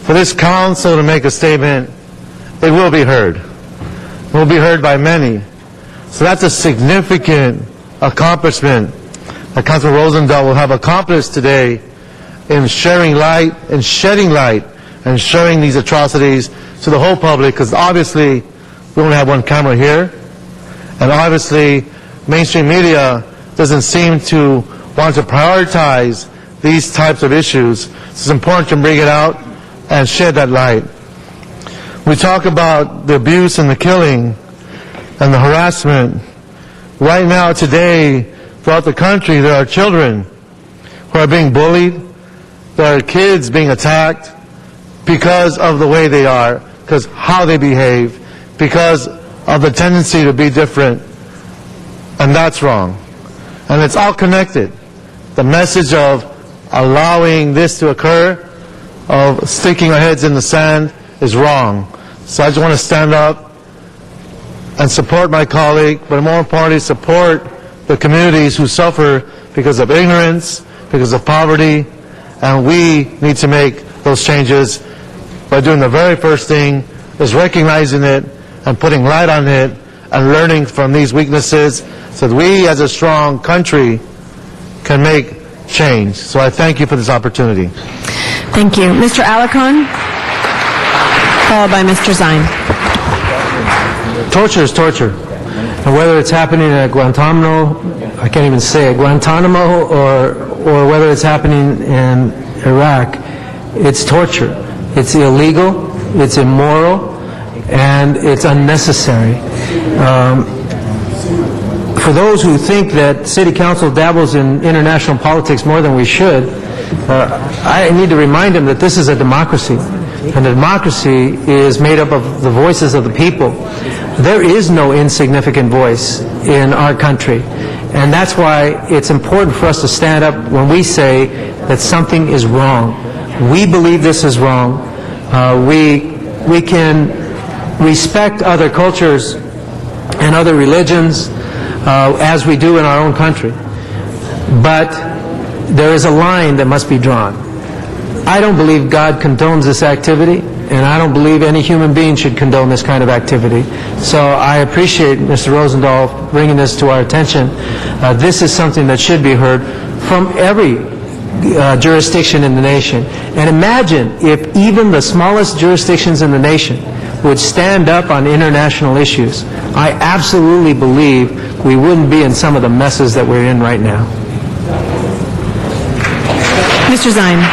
For this council to make a statement, it will be heard. It will be heard by many. So that's a significant accomplishment that Councilman Rosendahl will have accomplished today in sharing light and shedding light and showing these atrocities to the whole public, because obviously we only have one camera here, and obviously mainstream media doesn't seem to want to prioritize these types of issues. So it's important to bring it out and shed that light. We talk about the abuse and the killing and the harassment. Right now, today, throughout the country, there are children who are being bullied. There are kids being attacked because of the way they are, because how they behave, because of the tendency to be different. And that's wrong. And it's all connected. The message of allowing this to occur, of sticking our heads in the sand, is wrong. So I just want to stand up and support my colleague, but more importantly, support the communities who suffer because of ignorance, because of poverty. And we need to make those changes by doing the very first thing, is recognizing it and putting light on it and learning from these weaknesses so that we as a strong country can make change. So I thank you for this opportunity. Thank you. Mr. Alarcon, followed by Mr. Zine. Torture is torture. And whether it's happening at Guantanamo I can't even say it, Guantanamo or whether it's happening in Iraq, it's torture. It's illegal, it's immoral, and it's unnecessary. For those who think that City Council dabbles in international politics more than we should, I need to remind them that this is a democracy, and a democracy is made up of the voices of the people. There is no insignificant voice in our country, and that's why it's important for us to stand up when we say that something is wrong. We believe this is wrong. We can respect other cultures and other religions as we do in our own country, but there is a line that must be drawn. I don't believe God condones this activity, and I don't believe any human being should condone this kind of activity. So I appreciate Mr. Rosendahl bringing this to our attention. This is something that should be heard from every jurisdiction in the nation. And imagine if even the smallest jurisdictions in the nation would stand up on international issues. I absolutely believe we wouldn't be in some of the messes that we're in right now. Mr. Zine.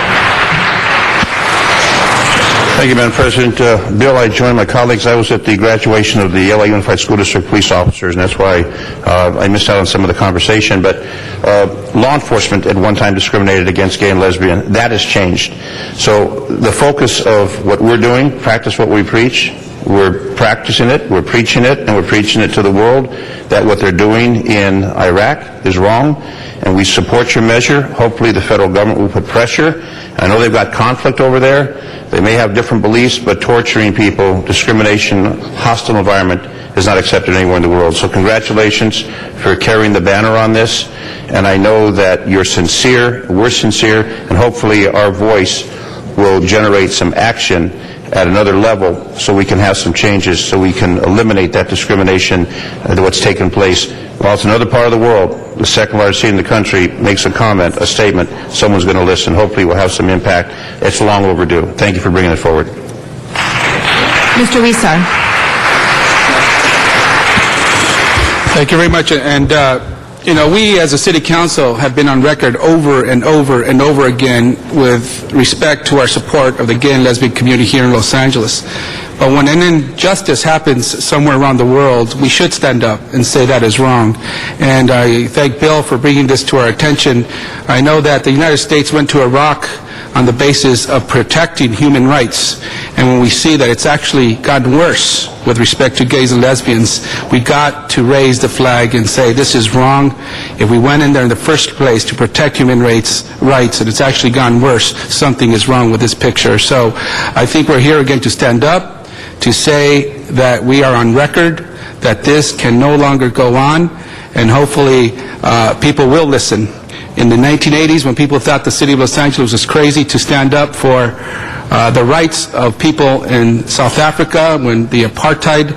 Thank you, Madam President. Bill, I joined my colleagues. I was at the graduation of the LA Unified School District police officers, and that's why I missed out on some of the conversation. But law enforcement at one time discriminated against gay and lesbian. That has changed. So the focus of what we're doing, practice what we preach, we're practicing it, we're preaching it, and we're preaching it to the world that what they're doing in Iraq is wrong, and we support your measure. Hopefully the federal government will put pressure. I know they've got conflict over there. They may have different beliefs, but torturing people, discrimination, hostile environment is not accepted anywhere in the world. So congratulations for carrying the banner on this, and I know that you're sincere, we're sincere, and hopefully our voice will generate some action at another level so we can have some changes, so we can eliminate that discrimination what's taken place. While it's another part of the world, the second largest city in the country makes a comment, a statement, someone's going to listen. Hopefully we'll have some impact. It's long overdue. Thank you for bringing it forward. Mr. Wisar. Thank you very much. And, we as a city council have been on record over and over and over again with respect to our support of the gay and lesbian community here in Los Angeles. But when an injustice happens somewhere around the world, we should stand up and say that is wrong. And I thank Bill for bringing this to our attention. I know that the United States went to Iraq on the basis of protecting human rights. And when we see that it's actually gotten worse with respect to gays and lesbians, we got to raise the flag and say this is wrong. If we went in there in the first place to protect human rights and it's actually gone worse, something is wrong with this picture. So I think we're here again to stand up, to say that we are on record, that this can no longer go on, and hopefully people will listen. In the 1980s, when people thought the city of Los Angeles was crazy to stand up for the rights of people in South Africa, when the apartheid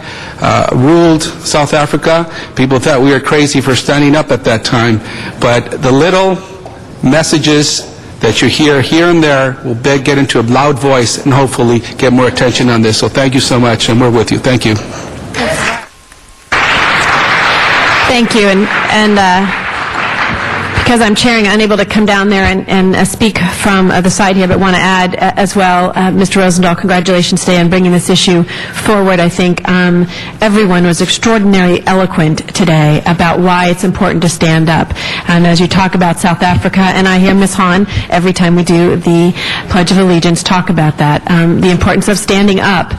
ruled South Africa, people thought we were crazy for standing up at that time. But the little messages that you hear here and there will get into a loud voice and hopefully get more attention on this. So thank you so much, and we're with you. Thank you. Thank you. And because I'm chairing, I'm unable to come down there and speak from the side here, but want to add as well, Mr. Rosendahl, congratulations today on bringing this issue forward. I think everyone was extraordinarily eloquent today about why it's important to stand up. And as you talk about South Africa, and I hear Ms. Hahn every time we do the Pledge of Allegiance talk about that, the importance of standing up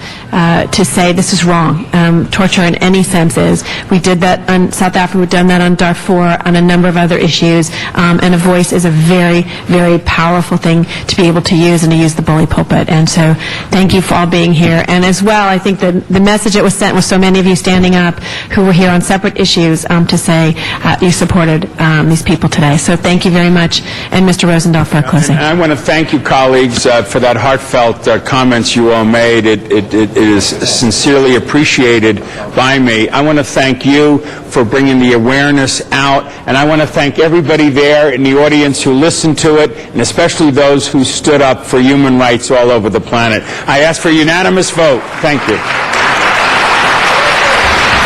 to say this is wrong. Torture in any sense is. We did that on South Africa, we've done that on Darfur, on a number of other issues. And a voice is a very, very powerful thing to be able to use and to use the bully pulpit. And so thank you for all being here. And as well, I think the message that was sent with so many of you standing up who were here on separate issues to say you supported these people today. So thank you very much. And Mr. Rosendahl for closing. And I want to thank you, colleagues, for that heartfelt comments you all made. It is sincerely appreciated by me. I want to thank you for bringing the awareness out, and I want to thank everybody there in the audience who listened to it, and especially those who stood up for human rights all over the planet. I ask for a unanimous vote. Thank you.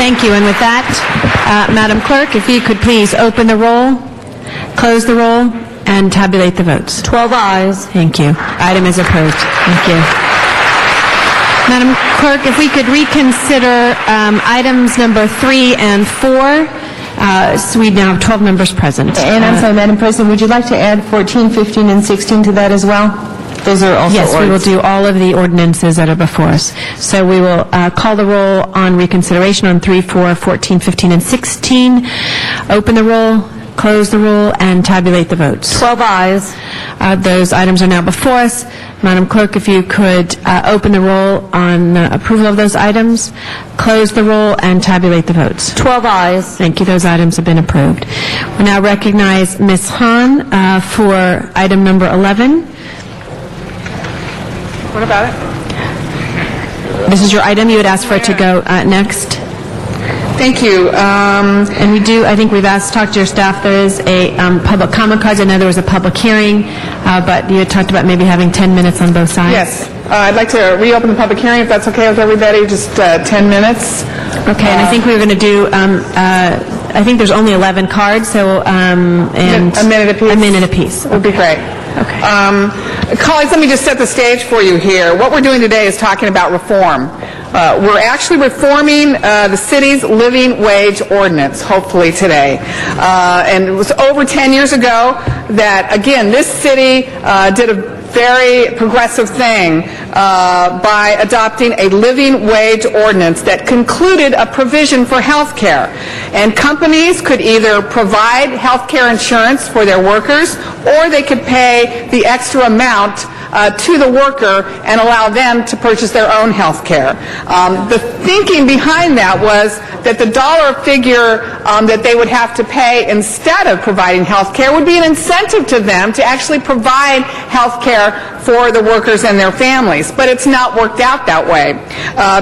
Thank you. And with that, Madam Clerk, if you could please open the roll, close the roll, and tabulate the votes. 12 ayes. Thank you. Item is approved. Thank you. Madam Clerk, if we could reconsider items number 3 and 4. So we now have 12 members present. And I'm sorry, Madam President, would you like to add 14, 15, and 16 to that as well? Those are also Yes, we will do all of the ordinances that are before us. So we will call the roll on reconsideration on 3, 4, 14, 15, and 16. Open the roll, close the roll, and tabulate the votes. 12 ayes. Those items are now before us. Madam Clerk, if you could open the roll on approval of those items, close the roll, and tabulate the votes. 12 ayes. Thank you. Those items have been approved. We now recognize Ms. Hahn for item number 11. What about it? This is your item. You had asked for it to go next. Thank you. And we do, I think we've talked to your staff, there is a public comment card. I know there was a public hearing, but you had talked about maybe having 10 minutes on both sides. Yes. I'd like to reopen the public hearing, if that's okay with everybody, just 10 minutes. Okay, and I think we were going to do, I think there's only 11 cards, so, and... A minute apiece? A minute apiece. Would be great. Okay. Colleagues, let me just set the stage for you here. What we're doing today is talking about reform. We're actually reforming the city's living wage ordinance, hopefully today. And it was over 10 years ago that, again, this city did a very progressive thing by adopting a living wage ordinance that concluded a provision for health care. And companies could either provide health care insurance for their workers, or they could pay the extra amount to the worker and allow them to purchase their own health care. The thinking behind that was that the dollar figure that they would have to pay instead of providing health care would be an incentive to them to actually provide health care for the workers and their families. But it's not worked out that way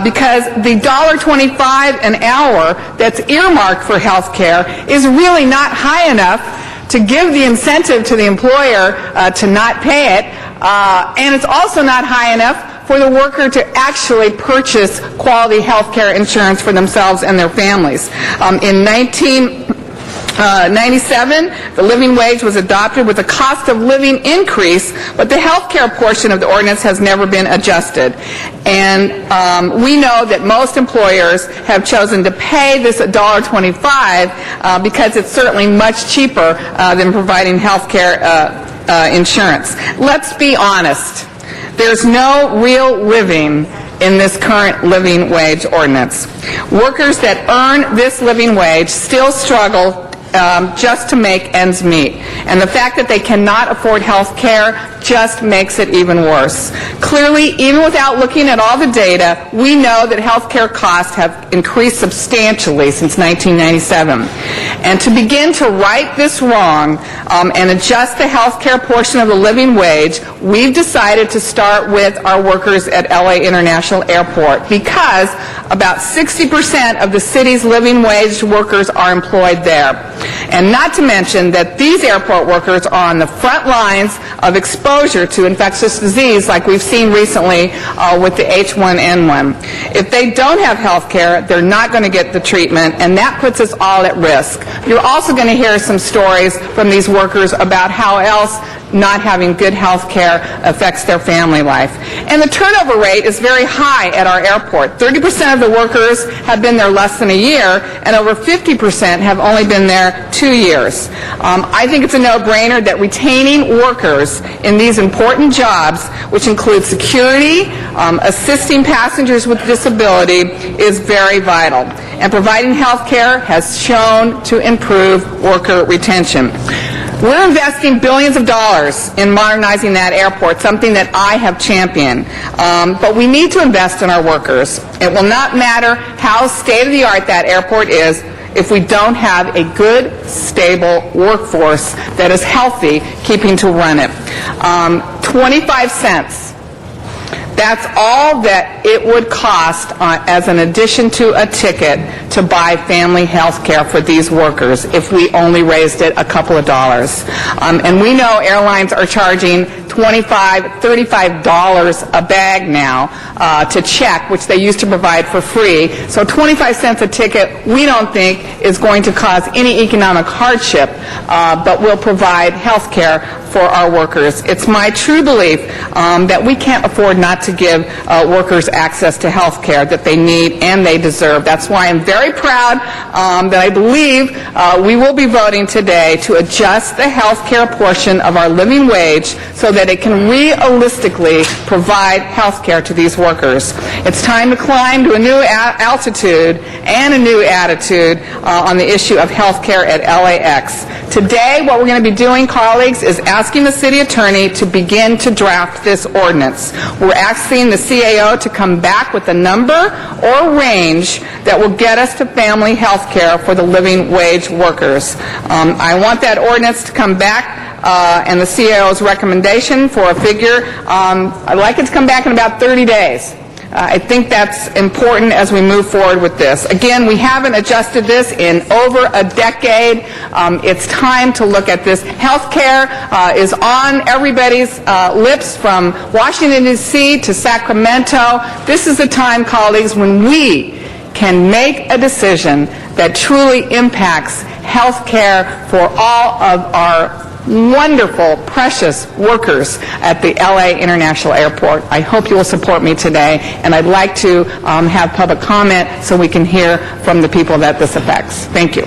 because the $1.25 an hour that's earmarked for health care is really not high enough to give the incentive to the employer to not pay it, and it's also not high enough for the worker to actually purchase quality health care insurance for themselves and their families. In 1997, the living wage was adopted with a cost of living increase, but the health care portion of the ordinance has never been adjusted. And we know that most employers have chosen to pay this $1.25 because it's certainly much cheaper than providing health care insurance. Let's be honest. There's no real living in this current living wage ordinance. Workers that earn this living wage still struggle just to make ends meet. And the fact that they cannot afford health care just makes it even worse. Clearly, even without looking at all the data, we know that health care costs have increased substantially since 1997. And to begin to right this wrong and adjust the health care portion of the living wage, we've decided to start with our workers at LA International Airport because about 60% of the city's living wage workers are employed there. And not to mention that these airport workers are on the front lines of exposure to infectious disease like we've seen recently with the H1N1. If they don't have health care, they're not going to get the treatment, and that puts us all at risk. You're also going to hear some stories from these workers about how else not having good health care affects their family life. And the turnover rate is very high at our airport. 30% of the workers have been there less than a year, and over 50% have only been there 2 years. I think it's a no-brainer that retaining workers in these important jobs, which include security, assisting passengers with disability, is very vital. And providing health care has shown to improve worker retention. We're investing billions of dollars in modernizing that airport, something that I have championed. But we need to invest in our workers. It will not matter how state-of-the-art that airport is if we don't have a good, stable workforce that is healthy, keeping to run it. 25 cents. That's all that it would cost as an addition to a ticket to buy family health care for these workers if we only raised it a couple of dollars. And we know airlines are charging $25, $35 a bag now to check, which they used to provide for free. So 25 cents a ticket, we don't think is going to cause any economic hardship, but will provide health care for our workers. It's my true belief that we can't afford not to give workers access to health care that they need and they deserve. That's why I'm very proud that I believe we will be voting today to adjust the health care portion of our living wage so that it can realistically provide health care to these workers. It's time to climb to a new altitude and a new attitude on the issue of health care at LAX. Today, what we're going to be doing, colleagues, is asking the city attorney to begin to draft this ordinance. We're asking the CAO to come back with a number or range that will get us to family health care for the living wage workers. I want that ordinance to come back and the CAO's recommendation for a figure. I'd like it to come back in about 30 days. I think that's important as we move forward with this. Again, we haven't adjusted this in over a decade. It's time to look at this. Health care is on everybody's lips from Washington, D.C. to Sacramento. This is the time, colleagues, when we can make a decision that truly impacts health care for all of our wonderful, precious workers at the LA International Airport. I hope you will support me today, and I'd like to have public comment so we can hear from the people that this affects. Thank you.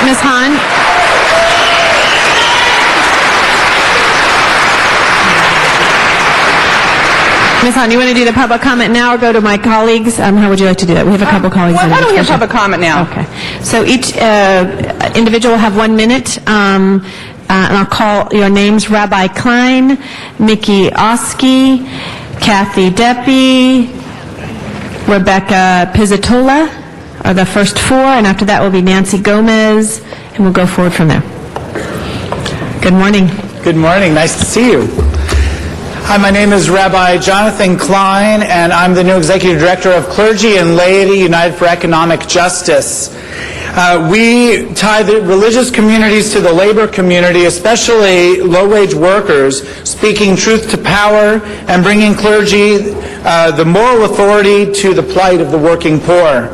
Ms. Hahn? Ms. Hahn, you want to do the public comment now or go to my colleagues? How would you like to do that? We have a couple colleagues. Why don't we have public comment now? Okay. So each individual will have 1 minute. And I'll call your names: Rabbi Klein, Mickey Oski, Kathy Deppe, Rebecca Pizzatola are the first four, and after that will be Nancy Gomez, and we'll go forward from there. Good morning. Good morning. Nice to see you. Hi, my name is Rabbi Jonathan Klein, and I'm the new Executive Director of Clergy and Laity United for Economic Justice. We tie the religious communities to the labor community, especially low-wage workers, speaking truth to power and bringing clergy the moral authority to the plight of the working poor.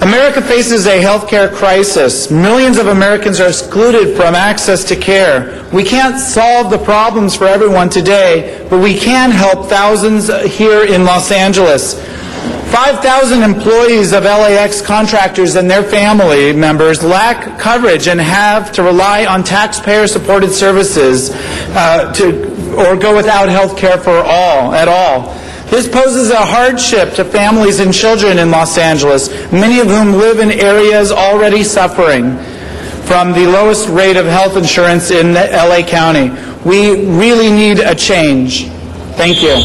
America faces a healthcare crisis. Millions of Americans are excluded from access to care. We can't solve the problems for everyone today, but we can help thousands here in Los Angeles. 5,000 employees of LAX contractors and their family members lack coverage and have to rely on taxpayer-supported services or go without health care at all. This poses a hardship to families and children in Los Angeles, many of whom live in areas already suffering from the lowest rate of health insurance in LA County. We really need a change. Thank you.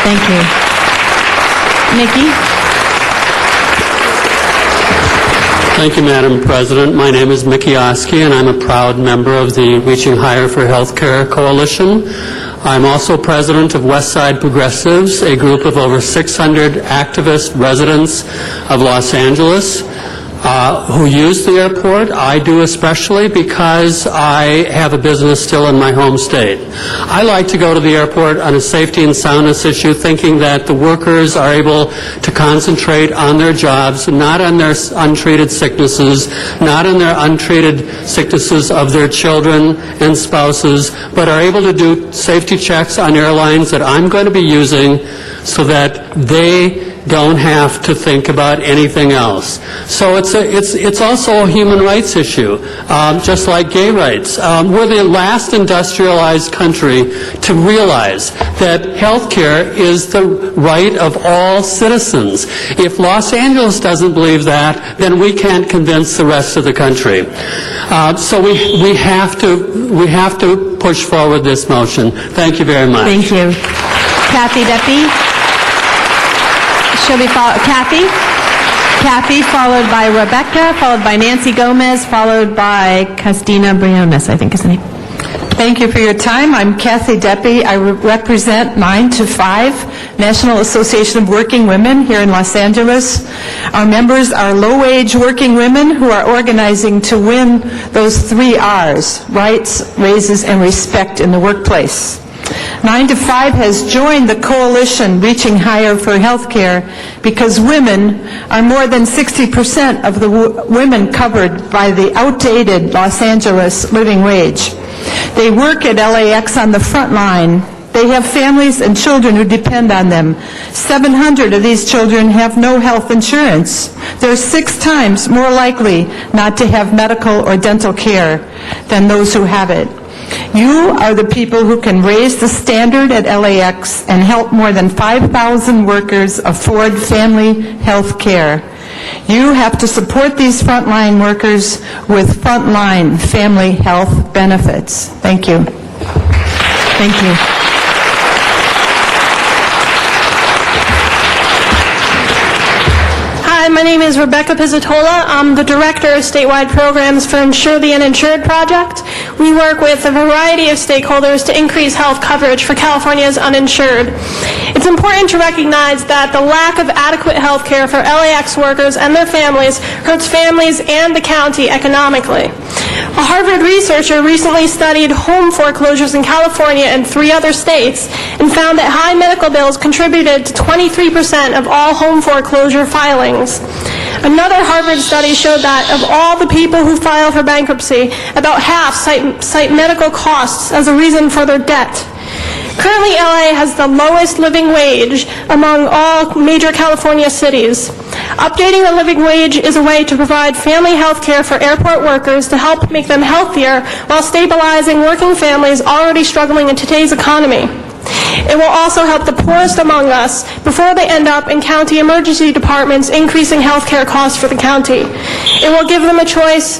Thank you. Nikki? Thank you, Madam President. My name is Mickey Oski, and I'm a proud member of the Reaching Higher for Healthcare Coalition. I'm also president of Westside Progressives, a group of over 600 activist residents of Los Angeles who use the airport. I do especially because I have a business still in my home state. I like to go to the airport on a safety and soundness issue, thinking that the workers are able to concentrate on their jobs, not on their untreated sicknesses, not on their untreated sicknesses of their children and spouses, but are able to do safety checks on airlines that I'm going to be using so that they don't have to think about anything else. So it's also a human rights issue, just like gay rights. We're the last industrialized country to realize that health care is the right of all citizens. If Los Angeles doesn't believe that, then we can't convince the rest of the country. So we have to push forward this motion. Thank you very much. Thank you. Kathy Deppe? She'll be followed. Kathy? Kathy, followed by Rebecca, followed by Nancy Gomez, followed by Castina Briones, I think is the name. Thank you for your time. I'm Kathy Deppie. I represent 9 to 5, National Association of Working Women here in Los Angeles. Our members are low-wage working women who are organizing to win those 3 R's, rights, raises, and respect in the workplace. 9 to 5 has joined the coalition Reaching Higher for Healthcare because women are more than 60% of the women covered by the outdated Los Angeles living wage. They work at LAX on the front line. They have families and children who depend on them. 700 of these children have no health insurance. They're 6 times more likely not to have medical or dental care than those who have it. You are the people who can raise the standard at LAX and help more than 5,000 workers afford family health care. You have to support these frontline workers with frontline family health benefits. Thank you. Thank you. Hi, my name is Rebecca Pizzatola. I'm the Director of Statewide Programs for Insure the Uninsured Project. We work with a variety of stakeholders to increase health coverage for California's uninsured. It's important to recognize that the lack of adequate health care for LAX workers and their families hurts families and the county economically. A Harvard researcher recently studied home foreclosures in California and 3 other states and found that high medical bills contributed to 23% of all home foreclosure filings. Another Harvard study showed that of all the people who file for bankruptcy, about half cite medical costs as a reason for their debt. Currently, LA has the lowest living wage among all major California cities. Updating the living wage is a way to provide family health care for airport workers to help make them healthier while stabilizing working families already struggling in today's economy. It will also help the poorest among us before they end up in county emergency departments increasing health care costs for the county. It will give them a choice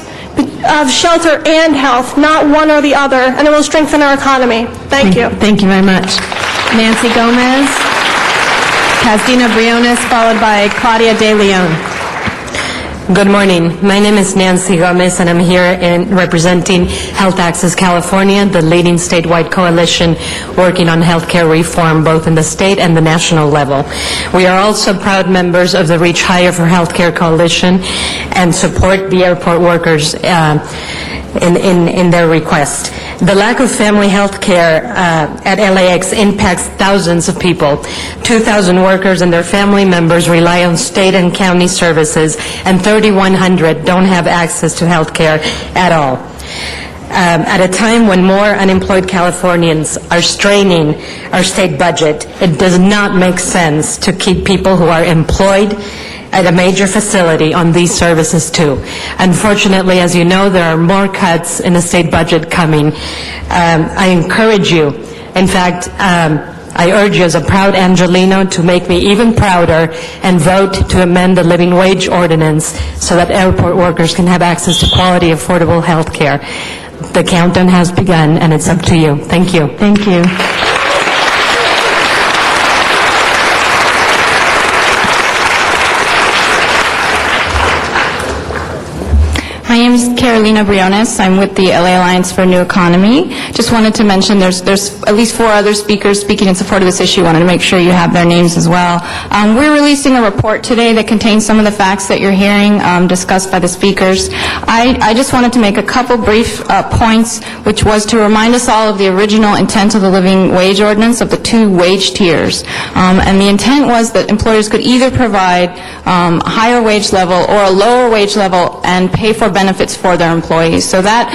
of shelter and health, not one or the other, and it will strengthen our economy. Thank you. Thank you very much. Nancy Gomez, Castina Briones, followed by Claudia De Leon. Good morning. My name is Nancy Gomez, and I'm here representing Health Access California, the leading statewide coalition working on healthcare reform both in the state and the national level. We are also proud members of the Reach Higher for Healthcare Coalition and support the airport workers in their request. The lack of family health care at LAX impacts thousands of people. 2,000 workers and their family members rely on state and county services, and 3,100 don't have access to health care at all. At a time when more unemployed Californians are straining our state budget, it does not make sense to keep people who are employed at a major facility on these services too. Unfortunately, as you know, there are more cuts in the state budget coming. I encourage you, in fact, I urge you as a proud Angelino to make me even prouder and vote to amend the living wage ordinance so that airport workers can have access to quality, affordable health care. The countdown has begun, and it's up to you. Thank you. Thank you. My name is Carolina Briones. I'm with the LA Alliance for a New Economy. Just wanted to mention there's at least 4 other speakers speaking in support of this issue. Wanted to make sure you have their names as well. We're releasing a report today that contains some of the facts that you're hearing discussed by the speakers. I just wanted to make a couple brief points, which was to remind us all of the original intent of the living wage ordinance of the 2 wage tiers. And the intent was that employers could either provide a higher wage level or a lower wage level and pay for benefits for their employees. So that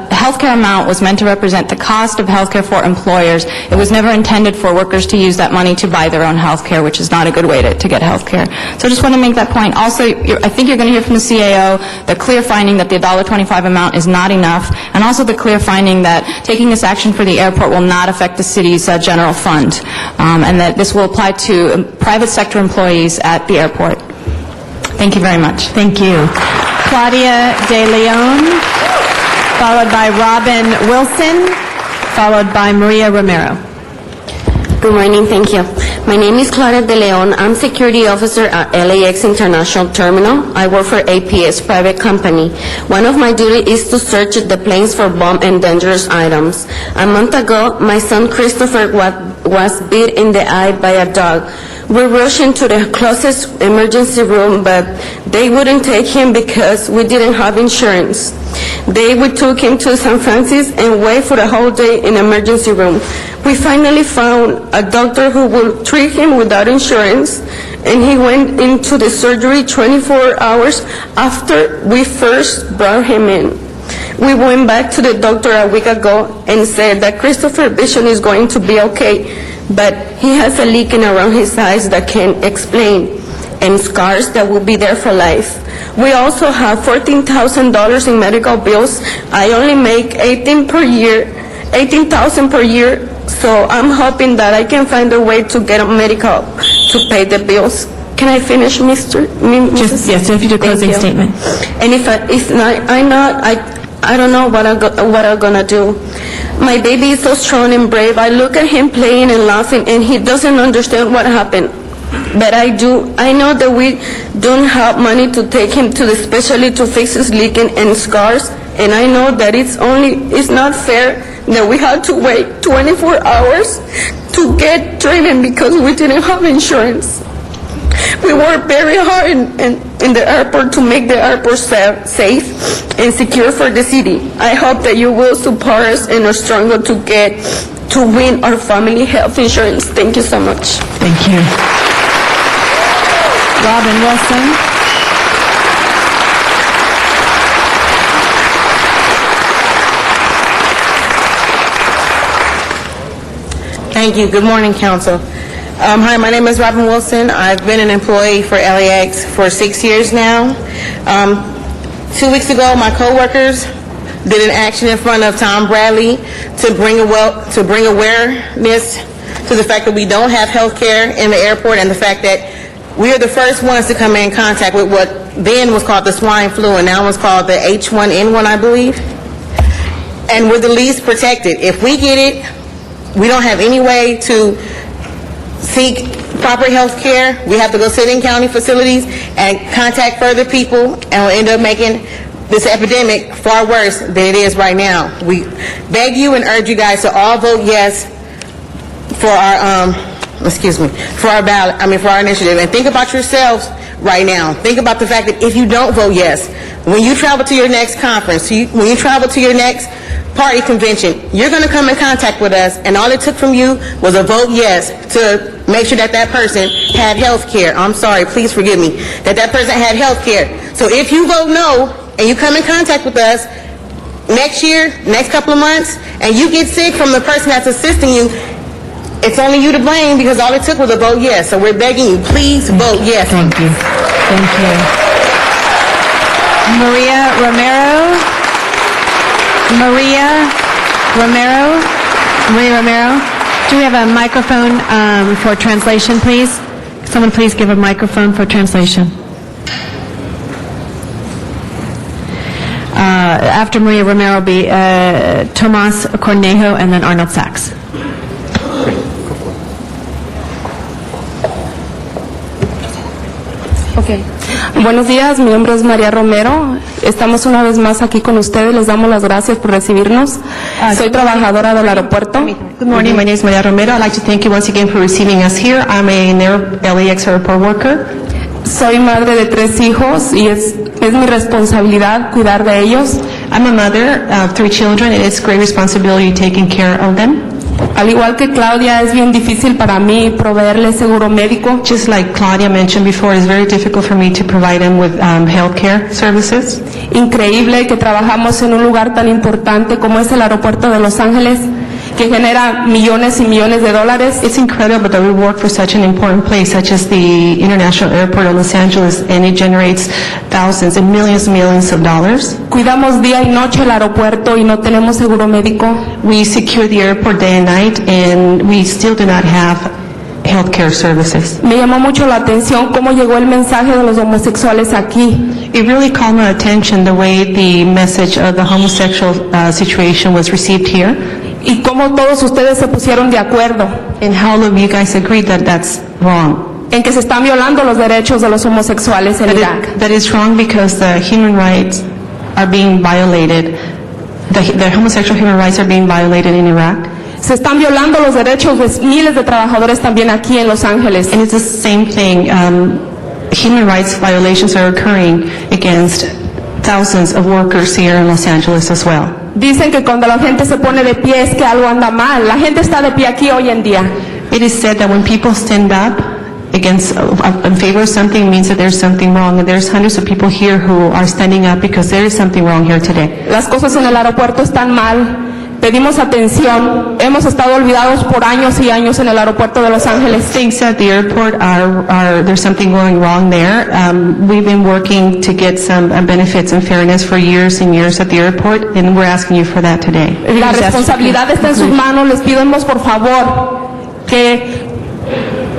healthcare amount was meant to represent the cost of healthcare for employers. It was never intended for workers to use that money to buy their own healthcare, which is not a good way to get healthcare. So I just want to make that point. Also, I think you're going to hear from the CAO the clear finding that the $1.25 amount is not enough, and also the clear finding that taking this action for the airport will not affect the city's general fund, and that this will apply to private sector employees at the airport. Thank you very much. Thank you. Claudia De Leon, followed by Robin Wilson, followed by Maria Romero. Good morning, thank you. My name is Clara De Leon. I'm security officer at LAX International Terminal. I work for APS private company. One of my duties is to search the planes for bomb and dangerous items. A month ago, my son Christopher was bit in the eye by a dog. We rushed into the closest emergency room, but they wouldn't take him because we didn't have insurance. We took him to San Francisco and waited for the whole day in emergency room. We finally found a doctor who will treat him without insurance, and he went into the surgery 24 hours after we first brought him in. We went back to the doctor a week ago and said that Christopher's vision is going to be okay, but he has a leaking around his eyes that can't explain, and scars that will be there for life. We also have $14,000 in medical bills. I only make $18,000 per year, so I'm hoping that I can find a way to get a medical to pay the bills. Can I finish, Mrs.? Yes, if you do closing statement. And if I'm not, I don't know what I'm gonna do. My baby is so strong and brave. I look at him playing and laughing, and he doesn't understand what happened. But I do. I know that we don't have money to take him to the specialist to fix his leaking and scars, and I know that it's not fair that we had to wait 24 hours to get treatment because we didn't have insurance. We worked very hard in the airport to make the airport safe and secure for the city. I hope that you will support us in our struggle to win our family health insurance. Thank you so much. Thank you. Robin Wilson. Thank you. Good morning, Council. Hi, my name is Robin Wilson. I've been an employee for LAX for 6 years now. 2 weeks ago, my coworkers did an action in front of Tom Bradley to bring awareness to the fact that we don't have health care in the airport and the fact that we are the first ones to come in contact with what then was called the swine flu and now it's called the H1N1, I believe. And we're the least protected. If we get it, we don't have any way to seek proper health care. We have to go sit in county facilities and contact further people, and we'll end up making this epidemic far worse than it is right now. We beg you and urge you guys to all vote yes for our for our initiative. And think about yourselves right now. Think about the fact that if you don't vote yes, when you travel to your next conference, when you travel to your next party convention, you're going to come in contact with us, and all it took from you was a vote yes to make sure that that person had health care. I'm sorry, please forgive me, that person had health care. So if you vote no and you come in contact with us next year, next couple of months, and you get sick from the person that's assisting you, it's only you to blame because all it took was a vote yes. So we're begging you, please vote yes. Thank you. Thank you. Maria Romero. Do we have a microphone for translation, please? Someone please give a microphone for translation. After Maria Romero will be Tomas Cornejo and then Arnold Sachs. Okay. Buenos días, mi nombre es María Romero. Estamos una vez más aquí con ustedes. Les damos las gracias por recibirnos. Soy trabajadora del aeropuerto. Good morning, my name is María Romero. I'd like to thank you once again for receiving us here. I'm a LAX airport worker. Soy madre de 3 hijos y es mi responsabilidad cuidar de ellos. I'm a mother of 3 children and it's great responsibility taking care of them. Al igual que Claudia, es bien difícil para mí proveerle seguro médico. Just like Claudia mentioned before, it's very difficult for me to provide them with health care services. Increíble que trabajamos en un lugar tan importante como es el aeropuerto de Los Ángeles, que genera millones y millones de dólares. It's incredible that we work for such an important place, such as the International Airport of Los Angeles, and it generates thousands and millions of dollars. Cuidamos día y noche el aeropuerto y no tenemos seguro médico. We secure the airport day and night, and we still do not have healthcare services. Me llamó mucho la atención cómo llegó el mensaje de los homosexuales aquí. It really called my attention the way the message of the homosexual situation was received here. Y cómo todos ustedes se pusieron de acuerdo. And how all of you guys agreed that that's wrong. En que se están violando los derechos de los homosexuales en Irak. That is wrong because the human rights are being violated. The homosexual human rights are being violated in Iraq. Se están violando los derechos de miles de trabajadores también aquí en Los Ángeles. And it's the same thing. Human rights violations are occurring against thousands of workers here in Los Angeles as well. Dicen que cuando la gente se pone de pie es que algo anda mal. La gente está de pie aquí hoy en día. It is said that when people stand up against, in favor of something, means that there's something wrong. And there's hundreds of people here who are standing up because there is something wrong here today. Las cosas en el aeropuerto están mal. Pedimos atención. Hemos estado olvidados por años y años en el aeropuerto de Los Ángeles. Things at the airport are there's something going wrong there. We've been working to get some benefits and fairness for years and years at the airport, and we're asking you for that today. La responsabilidad está en sus manos. Les pedimos por favor que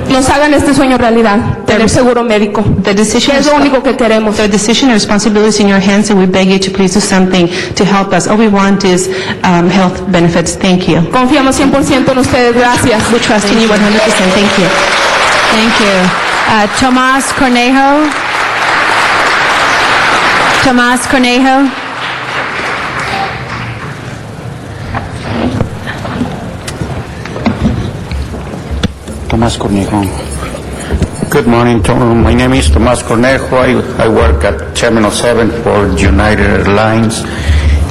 nos hagan este sueño realidad, tener seguro médico. The decision es lo único que queremos. The decision and responsibility is in your hands, and we beg you to please do something to help us. All we want is health benefits. Thank you. Confiamos 100% en ustedes. Gracias. We trust in you 100%. Thank you. Thank you. Tomás Cornejo. Tomás Cornejo. Tomás Cornejo. Good morning. My name is Tomás Cornejo. I work at Terminal 7 for United Airlines.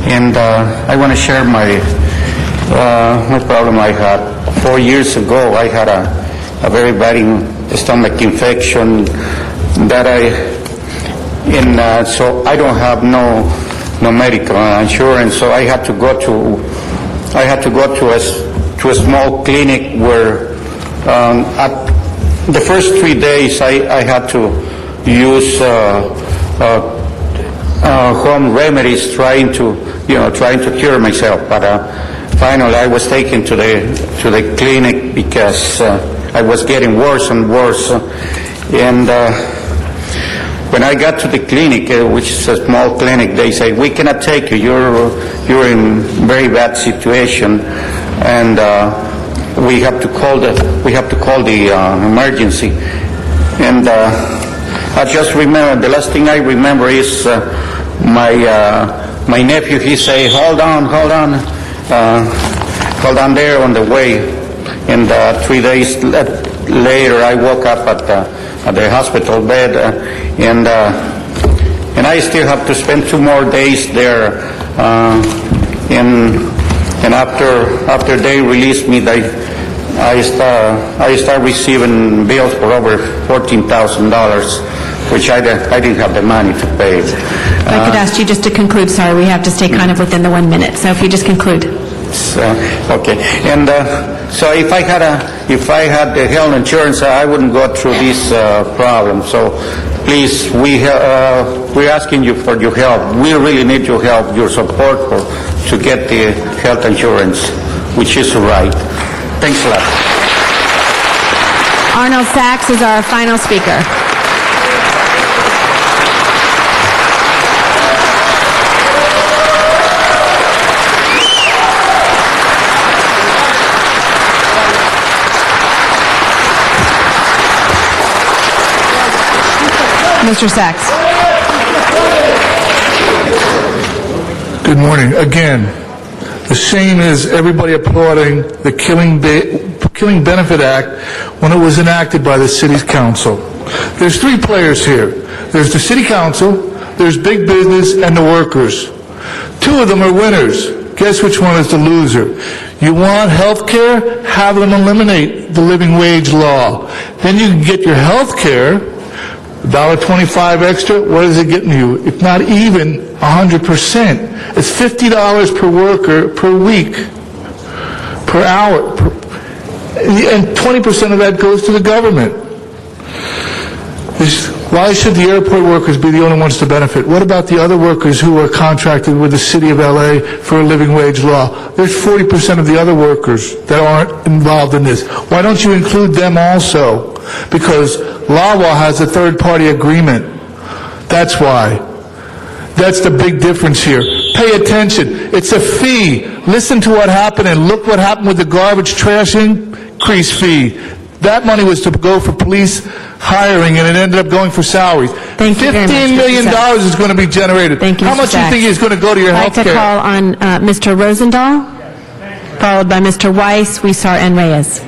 And I want to share my problem I had. 4 years ago, I had a very bad stomach infection that so I don't have no medical insurance. So I had to go to a small clinic where at the first 3 days I had to use home remedies trying to cure myself, but finally I was taken to the clinic because I was getting worse and worse, and when I got to the clinic, which is a small clinic, they say, we cannot take you, you're in very bad situation, and we have to call the emergency. And I just remember, the last thing I remember is my nephew, he say, hold on there on the way. And 3 days later I woke up at the hospital bed, and I still have to spend 2 more days there, and after they released me, I start receiving bills for over $14,000, which I didn't have the money to pay. If I could ask you just to conclude, sorry, we have to stay kind of within the 1 minute, so if you just conclude. Okay, and so if I had the health insurance, I wouldn't go through this problem. So please, we're asking you for your help. We really need your help, your support to get the health insurance, which is right. Thanks a lot. Arnold Sachs is our final speaker. Mr. Sachs. Good morning. Again, the shame is everybody applauding the Killing Benefit Act when it was enacted by the city's council. There's 3 players here. There's the city council, there's big business, and the workers. 2 of them are winners. Guess which one is the loser? You want health care? Have them eliminate the living wage law. Then you can get your health care, $1.25 extra. What is it getting you? If not even 100%. It's $50 per worker per week, per hour, and 20% of that goes to the government. Why should the airport workers be the only ones to benefit? What about the other workers who are contracted with the City of LA for a living wage law? There's 40% of the other workers that aren't involved in this. Why don't you include them also? Because LAWA has a third-party agreement. That's why. That's the big difference here. Pay attention. It's a fee. Listen to what happened and look what happened with the garbage trash increase fee. That money was to go for police hiring, and it ended up going for salaries. Thank you very much, $15 million Mr. is going to be generated. Thank you, How Mr. much do you Sachs. think is going to go to your I'd like health to care? call on Mr. Rosendahl, followed by Mr. Weiss, Huizar, and Reyes.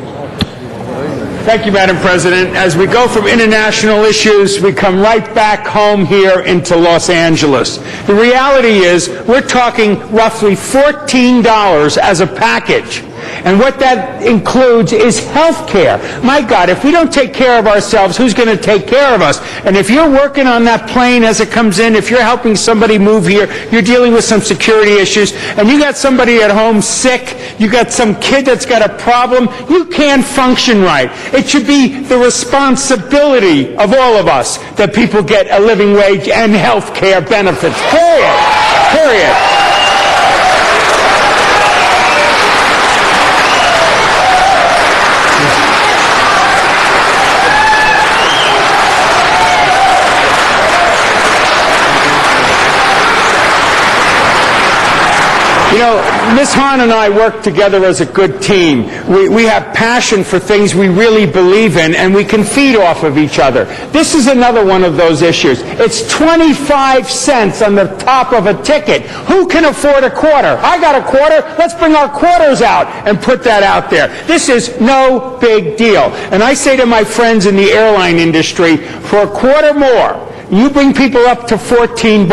Thank you, Madam President. As we go from international issues, we come right back home here into Los Angeles. The reality is we're talking roughly $14 as a package. And what that includes is health care. My God, if we don't take care of ourselves, who's going to take care of us? And if you're working on that plane as it comes in, if you're helping somebody move here, you're dealing with some security issues, and you got somebody at home sick, you got some kid that's got a problem, you can't function right. It should be the responsibility of all of us that people get a living wage and health care benefits. Period. Period. You know, Ms. Hahn and I work together as a good team. We have passion for things we really believe in, and we can feed off of each other. This is another one of those issues. It's 25 cents on the top of a ticket. Who can afford a quarter? I got a quarter. Let's bring our quarters out and put that out there. This is no big deal. And I say to my friends in the airline industry, for a quarter more, you bring people up to $14.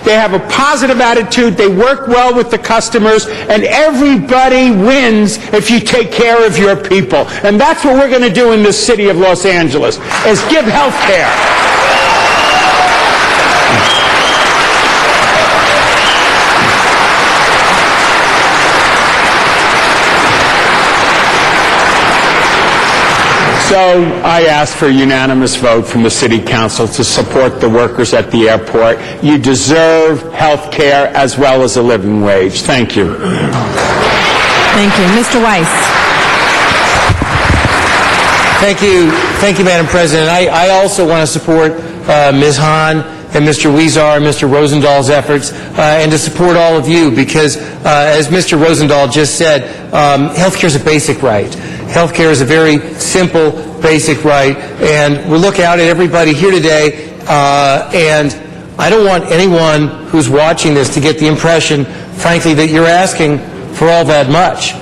They have a positive attitude, they work well with the customers, and everybody wins if you take care of your people. And that's what we're going to do in this city of Los Angeles, is give health care. So I ask for a unanimous vote from the City Council to support the workers at the airport. You deserve health care as well as a living wage. Thank you. Thank you. Mr. Weiss. Thank you, Madam President. I also want to support Ms. Hahn and Mr. Huizar and Mr. Rosendahl's efforts, and to support all of you, because as Mr. Rosendahl just said, health care is a basic right. Health care is a very simple, basic right, and we look out at everybody here today, and I don't want anyone who's watching this to get the impression, frankly, that you're asking for all that much.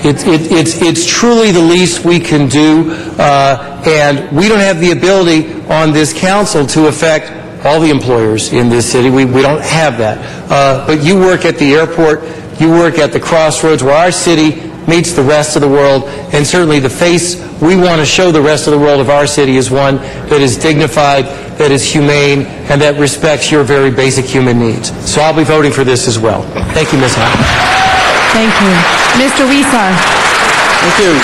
It's truly the least we can do, and we don't have the ability on this council to affect all the employers in this city. We don't have that. But you work at the airport, you work at the crossroads where our city meets the rest of the world, and certainly the face we want to show the rest of the world of our city is one that is dignified, that is humane, and that respects your very basic human needs. So I'll be voting for this as well. Thank you, Ms. Hahn. Thank you. Mr. Huizar. Thank you.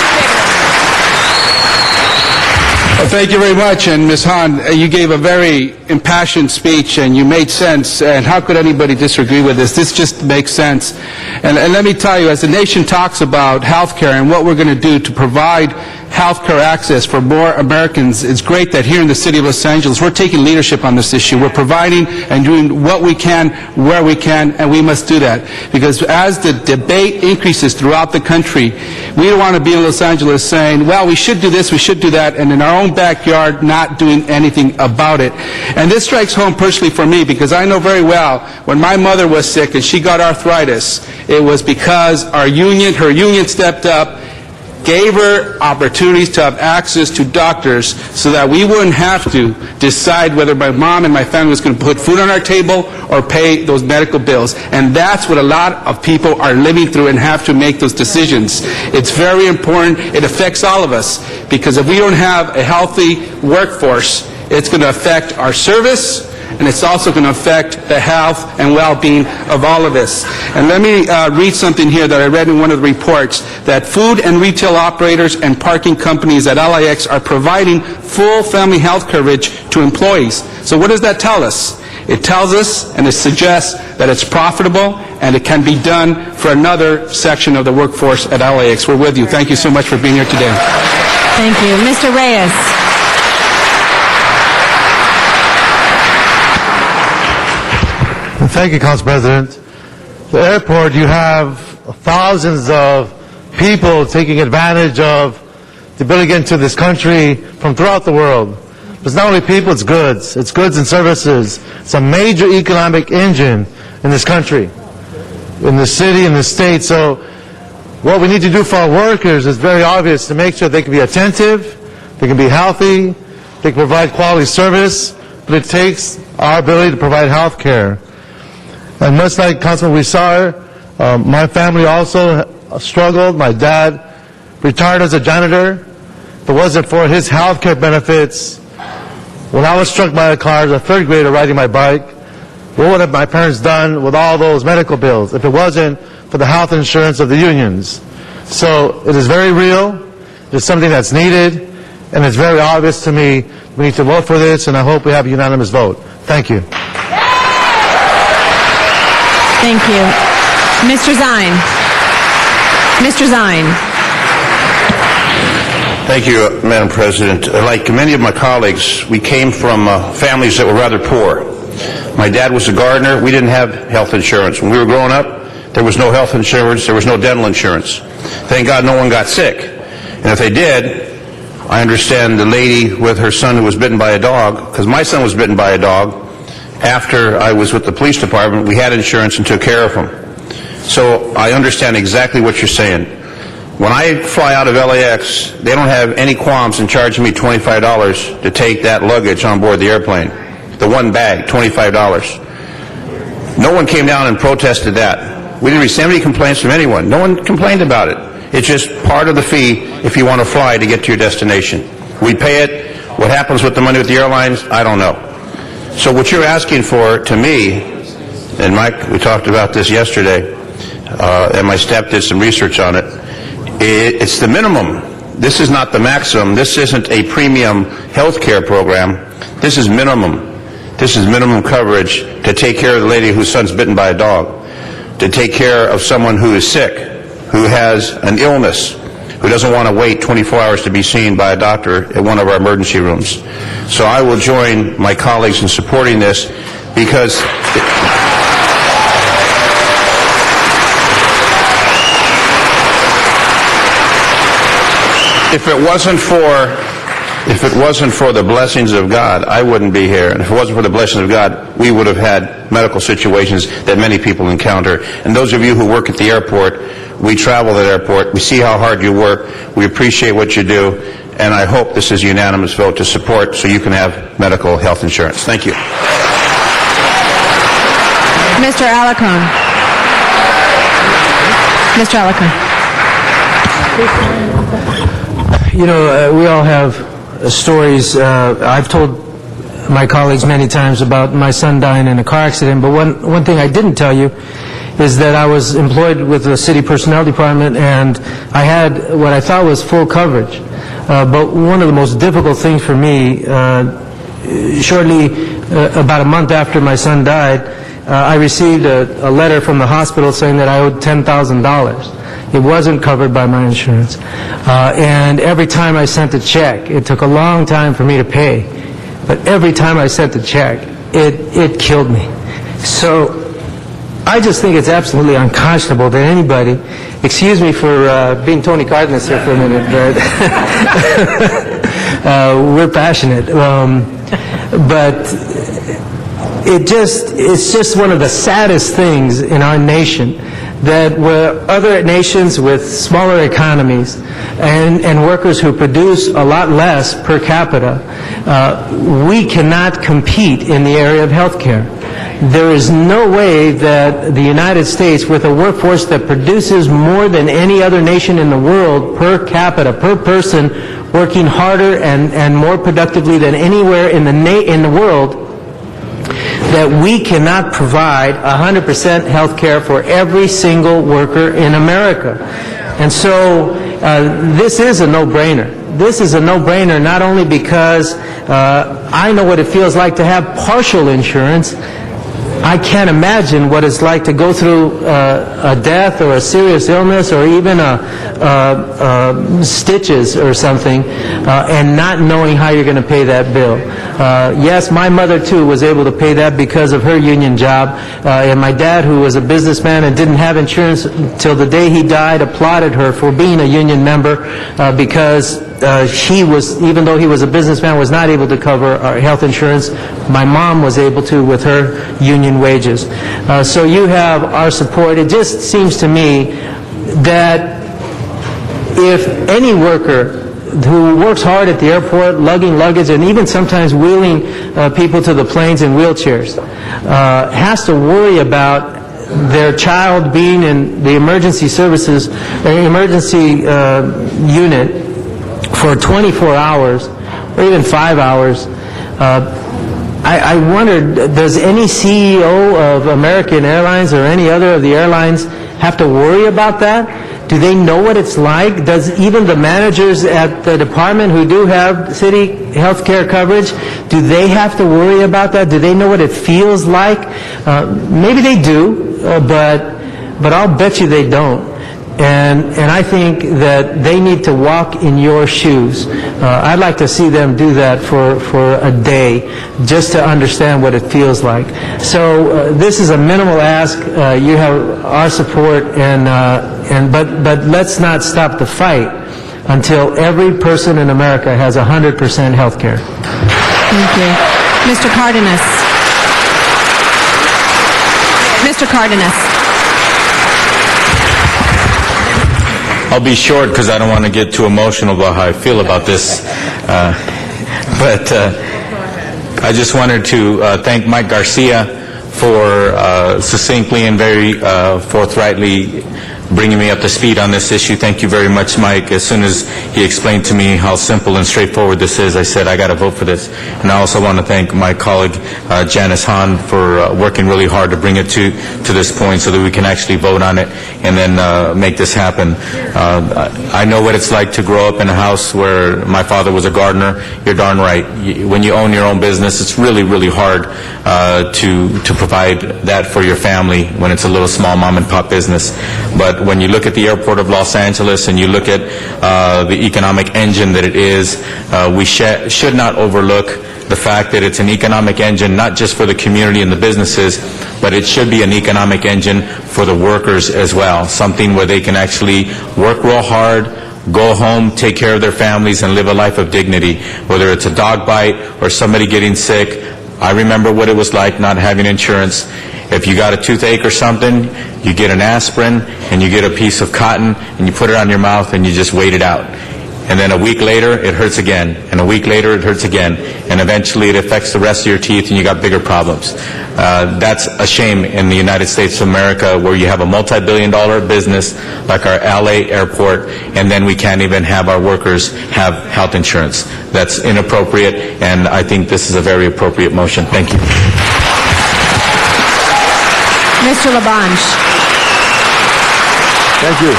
Well, thank you very much. And Ms. Hahn, you gave a very impassioned speech, and you made sense. And how could anybody disagree with this? This just makes sense. And let me tell you, as the nation talks about health care and what we're going to do to provide health care access for more Americans, it's great that here in the city of Los Angeles, we're taking leadership on this issue. We're providing and doing what we can, where we can, and we must do that. Because as the debate increases throughout the country, we don't want to be in Los Angeles saying, well, we should do this, we should do that, and in our own backyard not doing anything about it. And this strikes home personally for me, because I know very well when my mother was sick and she got arthritis, it was because her union stepped up, gave her opportunities to have access to doctors so that we wouldn't have to decide whether my mom and my family was going to put food on our table or pay those medical bills. And that's what a lot of people are living through and have to make those decisions. It's very important. It affects all of us, because if we don't have a healthy workforce, it's going to affect our service, and it's also going to affect the health and well-being of all of us. And let me read something here that I read in one of the reports, that food and retail operators and parking companies at LAX are providing full family health coverage to employees. So what does that tell us? It tells us and it suggests that it's profitable and it can be done for another section of the workforce at LAX. We're with you. Thank you so much for being here today. Thank you. Mr. Reyes. Thank you, Council President. The airport, you have thousands of people taking advantage of the ability to get into this country from throughout the world. It's not only people, it's goods. It's goods and services. It's a major economic engine in this country, in the city, in the state. So what we need to do for our workers is very obvious, to make sure they can be attentive, they can be healthy, they can provide quality service, but it takes our ability to provide health care. And much like Councilman Huizar, my family also struggled. My dad retired as a janitor. If it wasn't for his health care benefits, when I was struck by a car as a third grader riding my bike, what would have my parents done with all those medical bills if it wasn't for the health insurance of the unions? So it is very real. It's something that's needed, and it's very obvious to me. We need to vote for this, and I hope we have a unanimous vote. Thank you. Thank you. Mr. Zine. Mr. Zine. Thank you, Madam President. Like many of my colleagues, we came from families that were rather poor. My dad was a gardener. We didn't have health insurance. When we were growing up, there was no health insurance. There was no dental insurance. Thank God no one got sick. And if they did, I understand the lady with her son who was bitten by a dog, because my son was bitten by a dog. After I was with the police department, we had insurance and took care of him. So I understand exactly what you're saying. When I fly out of LAX, they don't have any qualms in charging me $25 to take that luggage on board the airplane. The one bag, $25. No one came down and protested that. We didn't receive any complaints from anyone. No one complained about it. It's just part of the fee if you want to fly to get to your destination. We pay it. What happens with the money with the airlines, I don't know. So what you're asking for, to me, and Mike, we talked about this yesterday, and my staff did some research on it, it's the minimum. This is not the maximum. This isn't a premium health care program. This is minimum. This is minimum coverage to take care of the lady whose son's bitten by a dog, to take care of someone who is sick, who has an illness, who doesn't want to wait 24 hours to be seen by a doctor at one of our emergency rooms. So I will join my colleagues in supporting this, because if it wasn't for the blessings of God, I wouldn't be here. And if it wasn't for the blessings of God, we would have had medical situations that many people encounter. And those of you who work at the airport, we travel at the airport, we see how hard you work, we appreciate what you do, and I hope this is a unanimous vote to support so you can have medical health insurance. Thank you. Mr. Alarcon. Mr. Alarcon. You know, we all have stories. I've told my colleagues many times about my son dying in a car accident, but one thing I didn't tell you is that I was employed with the city personnel department, and I had what I thought was full coverage. But one of the most difficult things for me, shortly about a month after my son died, I received a letter from the hospital saying that I owed $10,000. It wasn't covered by my insurance. And every time I sent a check, it took a long time for me to pay. But every time I sent a check, it killed me. So I just think it's absolutely unconscionable that anybody, excuse me for being Tony Cardenas here for a minute, but we're passionate. But it's just one of the saddest things in our nation, that where other nations with smaller economies and workers who produce a lot less per capita, we cannot compete in the area of health care. There is no way that the United States, with a workforce that produces more than any other nation in the world per capita, per person, working harder and more productively than anywhere in the world, that we cannot provide 100% health care for every single worker in America. And so this is a no-brainer. This is a no-brainer not only because I know what it feels like to have partial insurance. I can't imagine what it's like to go through a death or a serious illness or even stitches or something and not knowing how you're going to pay that bill. Yes, my mother too was able to pay that because of her union job, and my dad, who was a businessman and didn't have insurance till the day he died, applauded her for being a union member because he was, even though he was a businessman, was not able to cover our health insurance. My mom was able to with her union wages. So you have our support. It just seems to me that if any worker who works hard at the airport, lugging luggage, and even sometimes wheeling people to the planes in wheelchairs, has to worry about their child being in the emergency services, emergency unit for 24 hours or even 5 hours, I wondered, does any CEO of American Airlines or any other of the airlines have to worry about that? Do they know what it's like? Does even the managers at the department who do have city health care coverage, do they have to worry about that? Do they know what it feels like? Maybe they do, but I'll bet you they don't. And I think that they need to walk in your shoes. I'd like to see them do that for a day, just to understand what it feels like. So this is a minimal ask. You have our support, but let's not stop the fight until every person in America has 100% health care. Thank you. Mr. Cardenas. Mr. Cardenas. I'll be short because I don't want to get too emotional about how I feel about this. But I just wanted to thank Mike Garcia for succinctly and very forthrightly bringing me up to speed on this issue. Thank you very much, Mike. As soon as he explained to me how simple and straightforward this is, I said, I got to vote for this. And I also want to thank my colleague, Janice Hahn, for working really hard to bring it to this point so that we can actually vote on it and then make this happen. I know what it's like to grow up in a house where my father was a gardener. You're darn right. When you own your own business, it's really, really hard to provide that for your family when it's a little small mom and pop business. But when you look at the airport of Los Angeles and you look at the economic engine that it is, we should not overlook the fact that it's an economic engine not just for the community and the businesses, but it should be an economic engine for the workers as well, something where they can actually work real hard, go home, take care of their families, and live a life of dignity, whether it's a dog bite or somebody getting sick. I remember what it was like not having insurance. If you got a toothache or something, you get an aspirin and you get a piece of cotton and you put it on your mouth and you just wait it out. And then a week later, it hurts again. And a week later, it hurts again. And eventually, it affects the rest of your teeth and you got bigger problems. That's a shame in the United States of America, where you have a multi-billion-dollar business like our LA airport, and then we can't even have our workers have health insurance. That's inappropriate, and I think this is a very appropriate motion. Thank you. Mr. Labange. Thank you.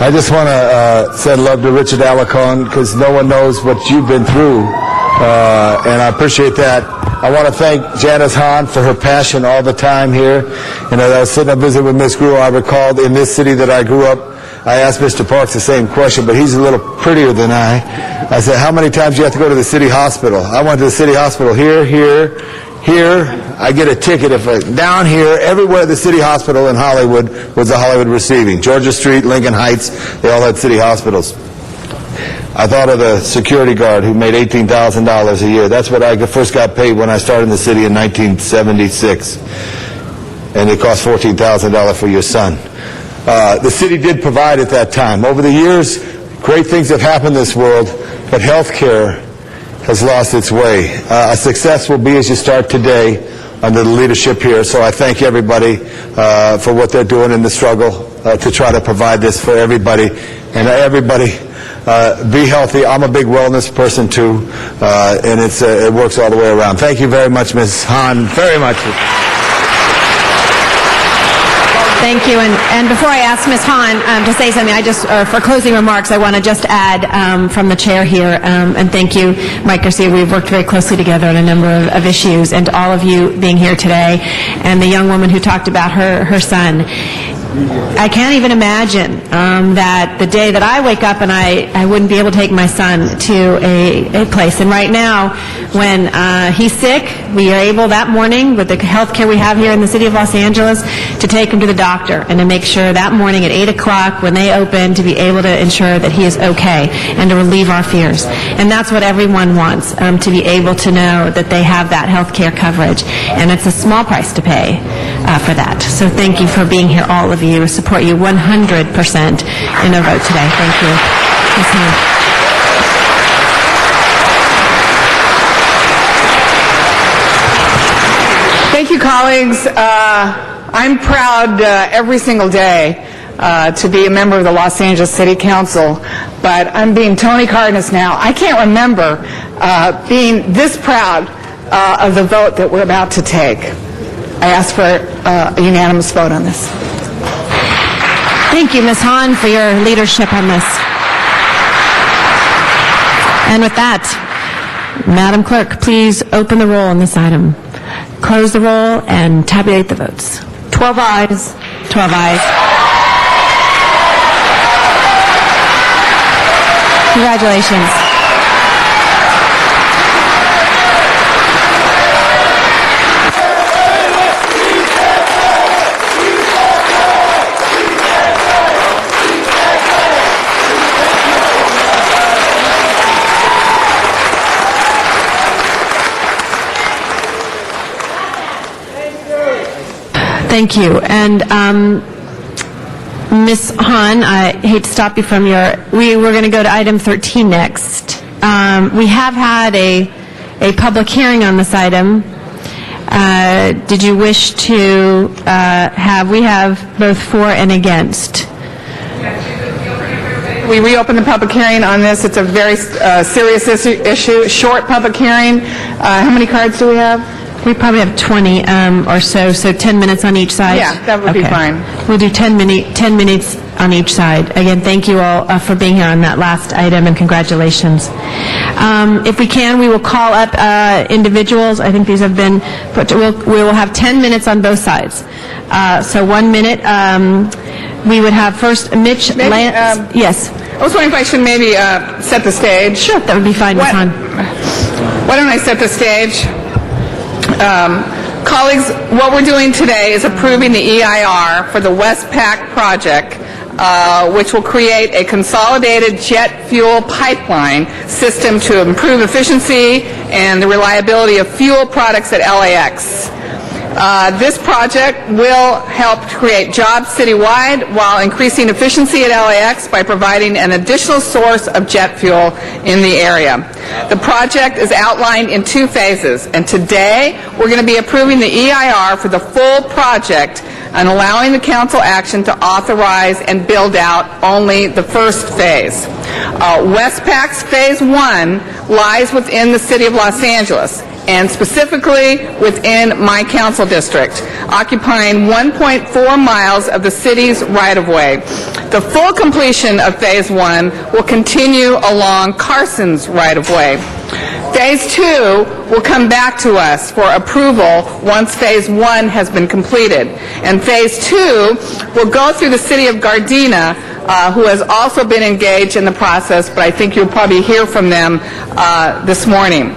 I just want to send love to Richard Alarcon, because no one knows what you've been through, and I appreciate that. I want to thank Janice Hahn for her passion all the time here. And as I was sitting up visiting with Ms. Gruhl, I recalled in this city that I grew up, I asked Mr. Parks the same question, but he's a little prettier than I said, how many times do you have to go to the city hospital? I went to the city hospital here, I get a ticket down here, everywhere the city hospital in Hollywood was the Hollywood Receiving. Georgia Street, Lincoln Heights, they all had city hospitals. I thought of the security guard who made $18,000 a year. That's what I first got paid when I started in the city in 1976. And it cost $14,000 for your son. The city did provide at that time. Over the years, great things have happened in this world, but health care has lost its way. A success will be as you start today under the leadership here. So I thank everybody for what they're doing in the struggle to try to provide this for everybody. And everybody, be healthy. I'm a big wellness person too, and it works all the way around. Thank you very much, Ms. Hahn, very much. Thank you. And before I ask Ms. Hahn to say something, for closing remarks, I want to just add from the chair here, and thank you, Mike Garcia. We've worked very closely together on a number of issues, and all of you being here today, and the young woman who talked about her son. I can't even imagine that the day that I wake up and I wouldn't be able to take my son to a place. And right now, when he's sick, we are able that morning, with the health care we have here in the city of Los Angeles, to take him to the doctor and to make sure that morning at 8 o'clock when they open to be able to ensure that he is okay and to relieve our fears. And that's what everyone wants, to be able to know that they have that health care coverage. And it's a small price to pay for that. So thank you for being here, all of you. Support you 100% in a vote today. Thank you. Ms. Hahn. Thank you, colleagues. I'm proud every single day to be a member of the Los Angeles City Council, but I'm being Tony Cardenas now. I can't remember being this proud of the vote that we're about to take. I ask for a unanimous vote on this. Thank you, Ms. Hahn, for your leadership on this. And with that, Madam Clerk, please open the roll on this item. Close the roll and tabulate the votes. 12 ayes. 12 ayes. Congratulations. Thank you. And Ms. Hahn, I hate to stop you from we're going to go to item 13 next. We have had a public hearing on this item. Did you wish to we have both for and against. We reopened the public hearing on this. It's a very serious issue, short public hearing. How many cards do we have? We probably have 20 or so 10 minutes on each side? Yeah, that would be fine. We'll do 10 minutes on each side. Again, thank you all for being here on that last item, and congratulations. If we can, we will call up individuals. I think these have been put to, we will have 10 minutes on both sides. So 1 minute. We would have first Mitch Lance. Yes. I was wondering if I should maybe set the stage. Sure, that would be fine, Ms. Hahn. Why don't I set the stage? Colleagues, what we're doing today is approving the EIR for the Westpac project, which will create a consolidated jet fuel pipeline system to improve efficiency and the reliability of fuel products at LAX. This project will help create jobs citywide while increasing efficiency at LAX by providing an additional source of jet fuel in the area. The project is outlined in 2 phases, and today we're going to be approving the EIR for the full project and allowing the council action to authorize and build out only the first phase. Westpac's Phase 1 lies within the city of Los Angeles, and specifically within my council district, occupying 1.4 miles of the city's right-of-way. The full completion of Phase 1 will continue along Carson's right-of-way. Phase 2 will come back to us for approval once Phase 1 has been completed. And Phase 2 will go through the city of Gardena, who has also been engaged in the process, but I think you'll probably hear from them this morning.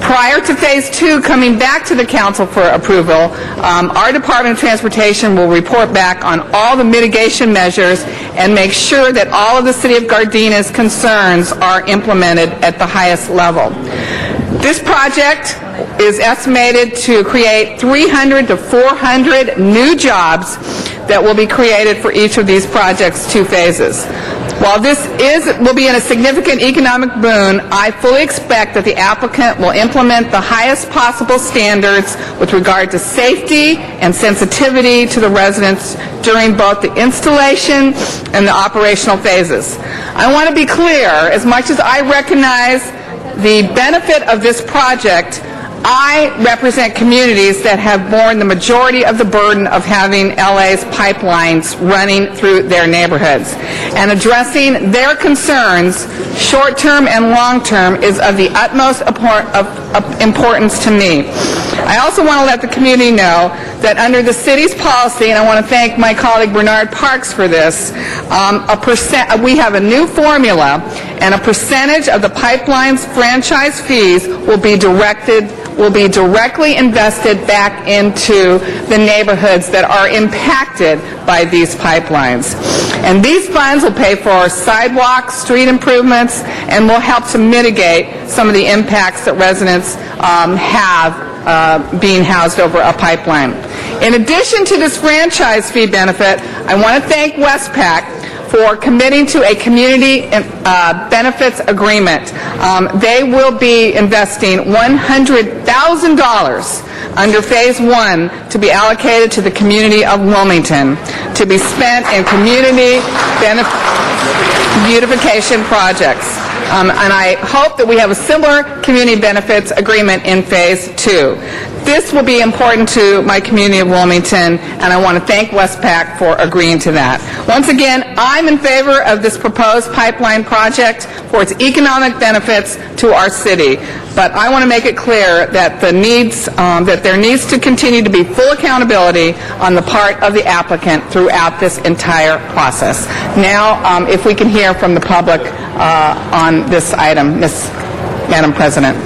Prior to Phase 2 coming back to the council for approval, our Department of Transportation will report back on all the mitigation measures and make sure that all of the City of Gardena's concerns are implemented at the highest level. This project is estimated to create 300 to 400 new jobs that will be created for each of these projects' 2 phases. While this will be a significant economic boon, I fully expect that the applicant will implement the highest possible standards with regard to safety and sensitivity to the residents during both the installation and the operational phases. I want to be clear, as much as I recognize the benefit of this project, I represent communities that have borne the majority of the burden of having LA's pipelines running through their neighborhoods. And addressing their concerns, short-term and long-term, is of the utmost importance to me. I also want to let the community know that under the city's policy, and I want to thank my colleague Bernard Parks for this, we have a new formula, and a percentage of the pipeline's franchise fees will be directly invested back into the neighborhoods that are impacted by these pipelines. And these funds will pay for sidewalks, street improvements, and will help to mitigate some of the impacts that residents have being housed over a pipeline. In addition to this franchise fee benefit, I want to thank Westpac for committing to a community benefits agreement. They will be investing $100,000 under Phase 1 to be allocated to the community of Wilmington to be spent in community beautification projects. And I hope that we have a similar community benefits agreement in Phase 2. This will be important to my community of Wilmington, and I want to thank Westpac for agreeing to that. Once again, I'm in favor of this proposed pipeline project for its economic benefits to our city. But I want to make it clear that there needs to continue to be full accountability on the part of the applicant throughout this entire process. Now, if we can hear from the public on this item, Madam President.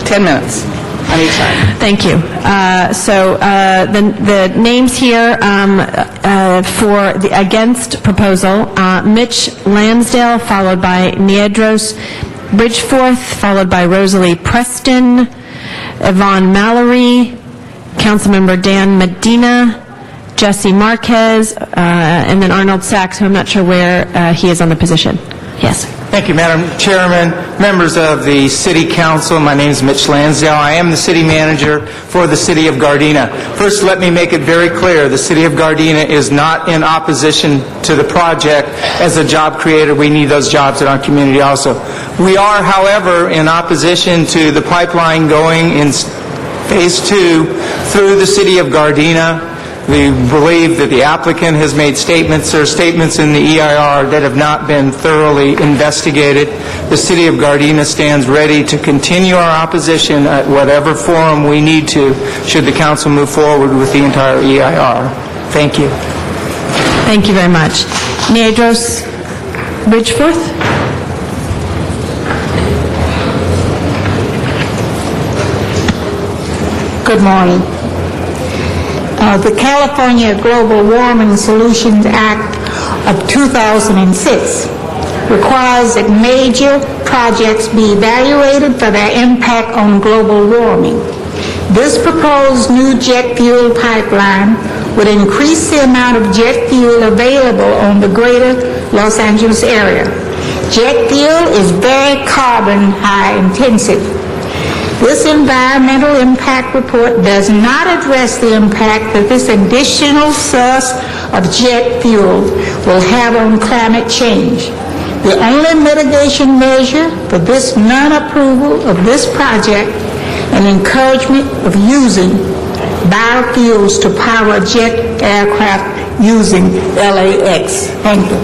10 minutes. On each side. Thank you. The names here for the against proposal, Mitch Lansdale, followed by Niedros Bridgeforth, followed by Rosalie Preston, Yvonne Mallory, Councilmember Dan Medina, Jesse Marquez, and then Arnold Sachs, who I'm not sure where he is on the position. Yes. Thank you, Madam Chairman, members of the City Council. My name is Mitch Lansdale. I am the City Manager for the City of Gardena. First, let me make it very clear, the City of Gardena is not in opposition to the project. As a job creator, we need those jobs in our community also. We are, however, in opposition to the pipeline going in Phase 2 through the City of Gardena. We believe that the applicant has made statements or statements in the EIR that have not been thoroughly investigated. The City of Gardena stands ready to continue our opposition at whatever forum we need to, should the council move forward with the entire EIR. Thank you. Thank you very much. Niedros Bridgeforth. Good morning. The California Global Warming Solutions Act of 2006 requires that major projects be evaluated for their impact on global warming. This proposed new jet fuel pipeline would increase the amount of jet fuel available on the greater Los Angeles area. Jet fuel is very carbon high intensive. This environmental impact report does not address the impact that this additional source of jet fuel will have on climate change. The only mitigation measure for this non-approval of this project and encouragement of using biofuels to power jet aircraft using LAX. Thank you.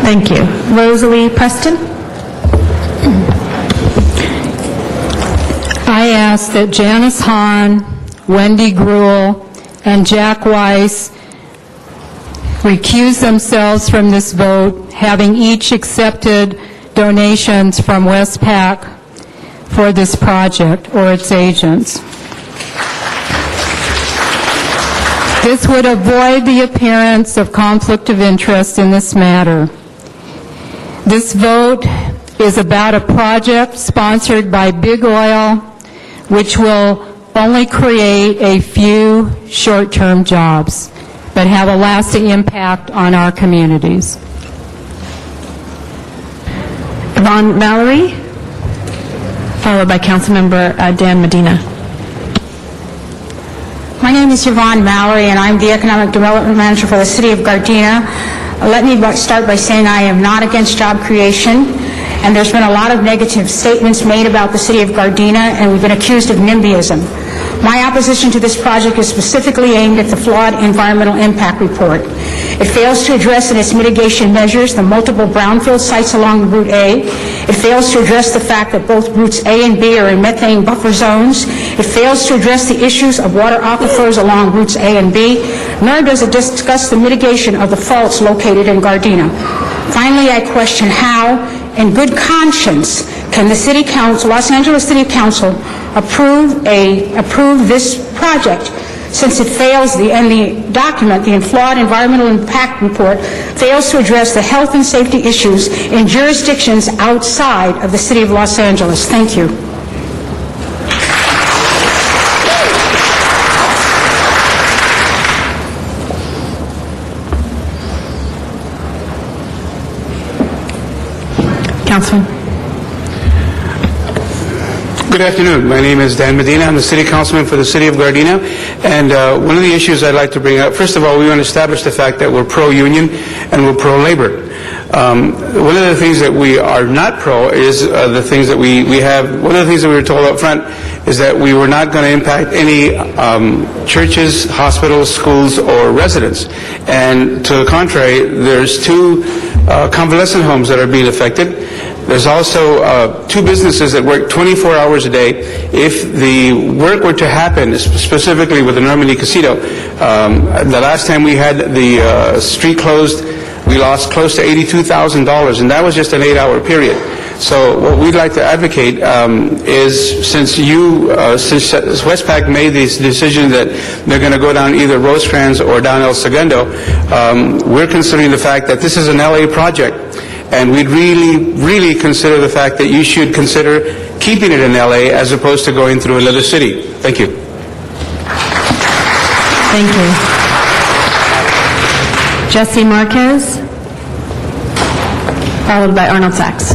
Thank you. Rosalie Preston. I ask that Janice Hahn, Wendy Gruhl, and Jack Weiss recuse themselves from this vote, having each accepted donations from Westpac for this project or its agents. This would avoid the appearance of conflict of interest in this matter. This vote is about a project sponsored by Big Oil, which will only create a few short-term jobs, but have a lasting impact on our communities. Yvonne Mallory, followed by Councilmember Dan Medina. My name is Yvonne Mallory, and I'm the Economic Development Manager for the City of Gardena. Let me start by saying I am not against job creation, and there's been a lot of negative statements made about the City of Gardena, and we've been accused of NIMBYism. My opposition to this project is specifically aimed at the flawed environmental impact report. It fails to address in its mitigation measures the multiple brownfield sites along Route A. It fails to address the fact that both routes A and B are in methane buffer zones. It fails to address the issues of water aquifers along routes A and B, nor does it discuss the mitigation of the faults located in Gardena. Finally, I question how, in good conscience, can the City Council, Los Angeles City Council, approve this project, since it fails, and the document, the flawed environmental impact report, fails to address the health and safety issues in jurisdictions outside of the City of Los Angeles. Thank you. Councilman. Good afternoon. My name is Dan Medina. I'm the City Councilman for the City of Gardena. And one of the issues I'd like to bring up, first of all, we want to establish the fact that we're pro-union and we're pro-labor. One of the things that we are not pro is the things that we have. One of the things that we were told up front is that we were not going to impact any churches, hospitals, schools, or residents. And to the contrary, there's 2 convalescent homes that are being affected. There's also 2 businesses that work 24 hours a day. If the work were to happen, specifically with the Normandy Casino, the last time we had the street closed, we lost close to $82,000, and that was just an 8-hour period. So what we'd like to advocate is, since Westpac made this decision that they're going to go down either Rosecrans or down El Segundo, we're considering the fact that this is an LA project. And we'd really consider the fact that you should consider keeping it in LA as opposed to going through another city. Thank you. Thank you. Jesse Marquez, followed by Arnold Sachs.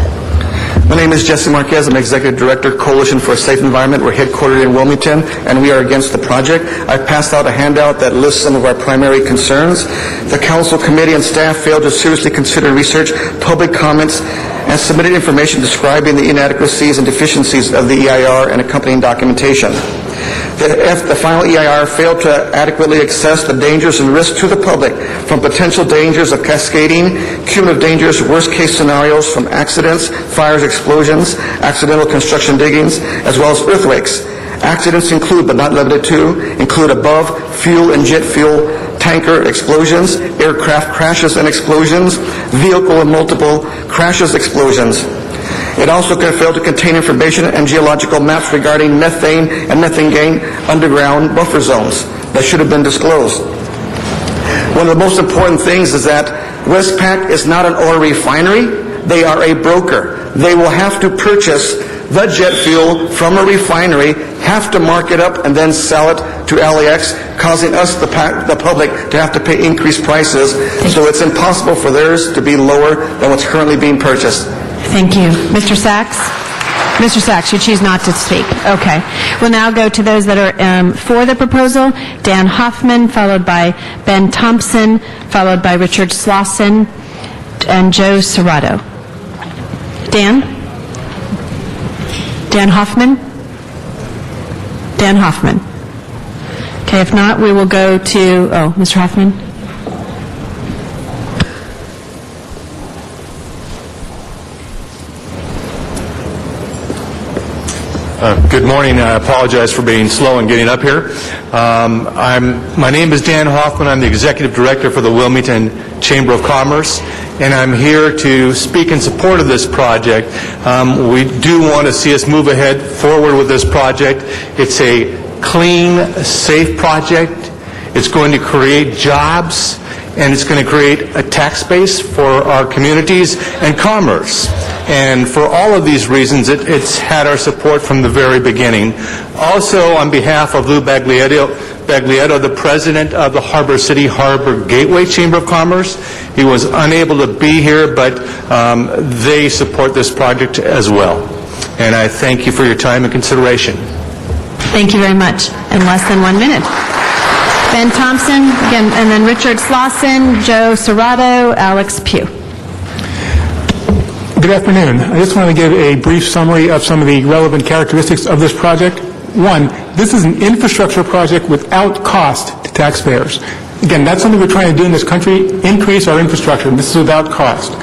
My name is Jesse Marquez. I'm Executive Director, Coalition for a Safe Environment. We're headquartered in Wilmington, and we are against the project. I've passed out a handout that lists some of our primary concerns. The Council, Committee, and staff failed to seriously consider research, public comments, and submitted information describing the inadequacies and deficiencies of the EIR and accompanying documentation. The final EIR failed to adequately assess the dangers and risks to the public from potential dangers of cascading, cumulative dangers, worst-case scenarios from accidents, fires, explosions, accidental construction diggings, as well as earthquakes. Accidents include, but not limited to, include above fuel and jet fuel tanker explosions, aircraft crashes and explosions, vehicle and multiple crashes, explosions. It also failed to contain information and geological maps regarding methane and methane gain underground buffer zones that should have been disclosed. One of the most important things is that Westpac is not an oil refinery. They are a broker. They will have to purchase the jet fuel from a refinery, have to mark it up, and then sell it to LAX, causing us, the public, to have to pay increased prices. So it's impossible for theirs to be lower than what's currently being purchased. Thank you. Mr. Sachs? Mr. Sachs, you choose not to speak. Okay. We'll now go to those that are for the proposal. Dan Hoffman, followed by Ben Thompson, followed by Richard Slauson, and Joe Serrato. Dan? Dan Hoffman? Dan Hoffman. Okay, if not, we will go to, Mr. Hoffman? Good morning. I apologize for being slow in getting up here. My name is Dan Hoffman. I'm the Executive Director for the Wilmington Chamber of Commerce, and I'm here to speak in support of this project. We do want to see us move ahead forward with this project. It's a clean, safe project. It's going to create jobs, and it's going to create a tax base for our communities and commerce. And for all of these reasons, it's had our support from the very beginning. Also, on behalf of Lou Baglietto, the president of the Harbor City Harbor Gateway Chamber of Commerce. He was unable to be here, but they support this project as well. And I thank you for your time and consideration. Thank you very much. In less than 1 minute. Ben Thompson, again, and then Richard Slauson, Joe Serrato, Alex Pugh. Good afternoon. I just want to give a brief summary of some of the relevant characteristics of this project. One, this is an infrastructure project without cost to taxpayers. Again, that's something we're trying to do in this country, increase our infrastructure. This is without cost.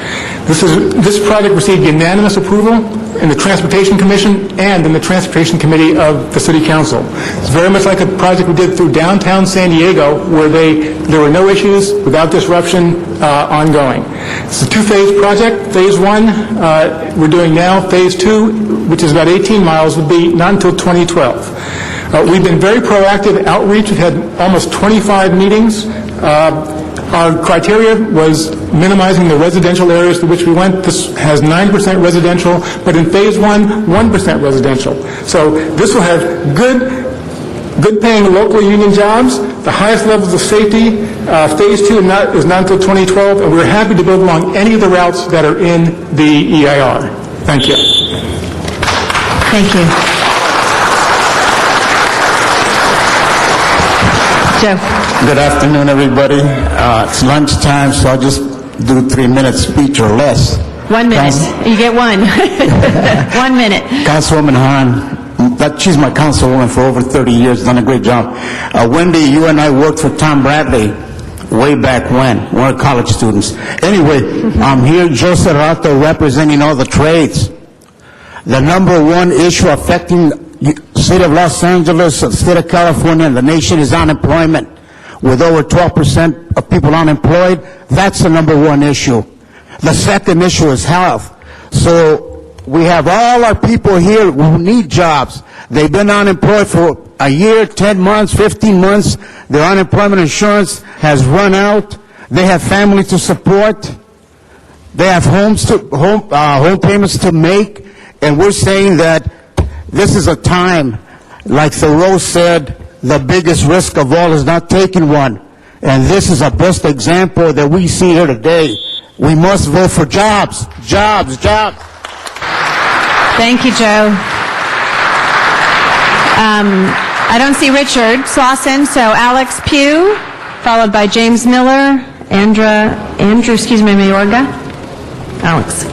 This project received unanimous approval in the Transportation Commission and in the Transportation Committee of the City Council. It's very much like a project we did through downtown San Diego, where there were no issues, without disruption, ongoing. It's a two-phase project. Phase 1 we're doing now. Phase 2, which is about 18 miles, would be not until 2012. We've been very proactive outreach. We've had almost 25 meetings. Our criteria was minimizing the residential areas to which we went. This has 9% residential, but in Phase 1, 1% residential. So this will have good-paying local union jobs, the highest levels of safety. Phase 2 is not until 2012, and we're happy to build along any of the routes that are in the EIR. Thank you. Thank you. Joe. Good afternoon, everybody. It's lunchtime, so I'll just do 3-minute speech or less. 1 minute. You get one. 1 minute. Councilwoman Hahn, she's my councilwoman for over 30 years, done a great job. Wendy, you and I worked for Tom Bradley way back when. We were college students. Anyway, I'm here, Joe Serrato, representing all the trades. The number one issue affecting the City of Los Angeles, the State of California, and the nation is unemployment. With over 12% of people unemployed, that's the number one issue. The second issue is health. So we have all our people here who need jobs. They've been unemployed for a year, 10 months, 15 months. Their unemployment insurance has run out. They have family to support. They have home payments to make. And we're saying that this is a time, like Thoreau said, the biggest risk of all is not taking one. And this is a best example that we see here today. We must vote for jobs, jobs, jobs. Thank you, Joe. I don't see Richard Slauson, so Alex Pugh, followed by James Miller, Andrew Mayorga. Alex.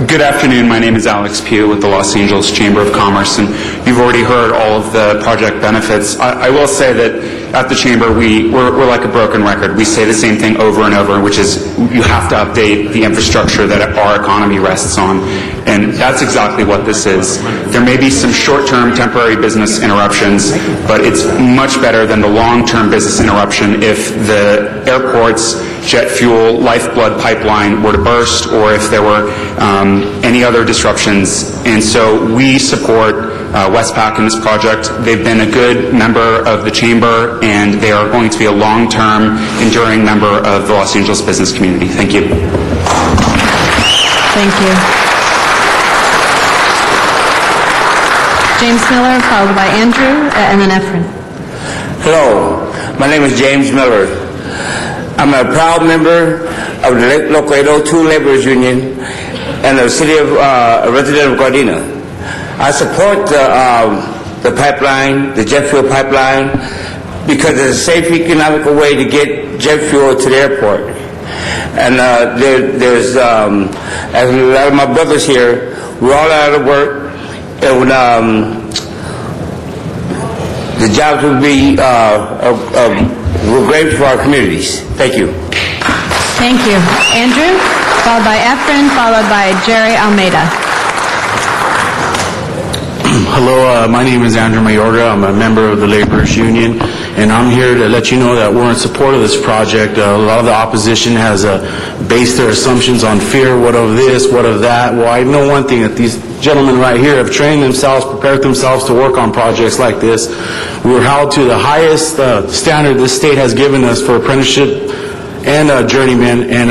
Good afternoon. My name is Alex Pugh with the Los Angeles Chamber of Commerce, and you've already heard all of the project benefits. I will say that at the Chamber, we're like a broken record. We say the same thing over and over, which is you have to update the infrastructure that our economy rests on, and that's exactly what this is. There may be some short-term temporary business interruptions, but it's much better than the long-term business interruption if the airport's jet fuel lifeblood pipeline were to burst or if there were any other disruptions. And so we support Westpac in this project. They've been a good member of the Chamber, and they are going to be a long-term, enduring member of the Los Angeles business community. Thank you. Thank you. James Miller, followed by Andrew, and then Efren. Hello, my name is James Miller. I'm a proud member of the Local 802 Laborers Union and the City of resident of Gardena. I support the pipeline, the jet fuel pipeline, because it's a safe, economical way to get jet fuel to the airport. And there's, as a lot of my brothers here, we're all out of work, and the jobs will be great for our communities. Thank you. Thank you. Andrew, followed by Efren, followed by Jerry Almeida. Hello, my name is Andrew Mayorga. I'm a member of the Laborers Union, and I'm here to let you know that we're in support of this project. A lot of the opposition has based their assumptions on fear, what of this, what of that. Well, I know one thing, that these gentlemen right here have trained themselves, prepared themselves to work on projects like this. We were held to the highest standard this state has given us for apprenticeship and journeyman, and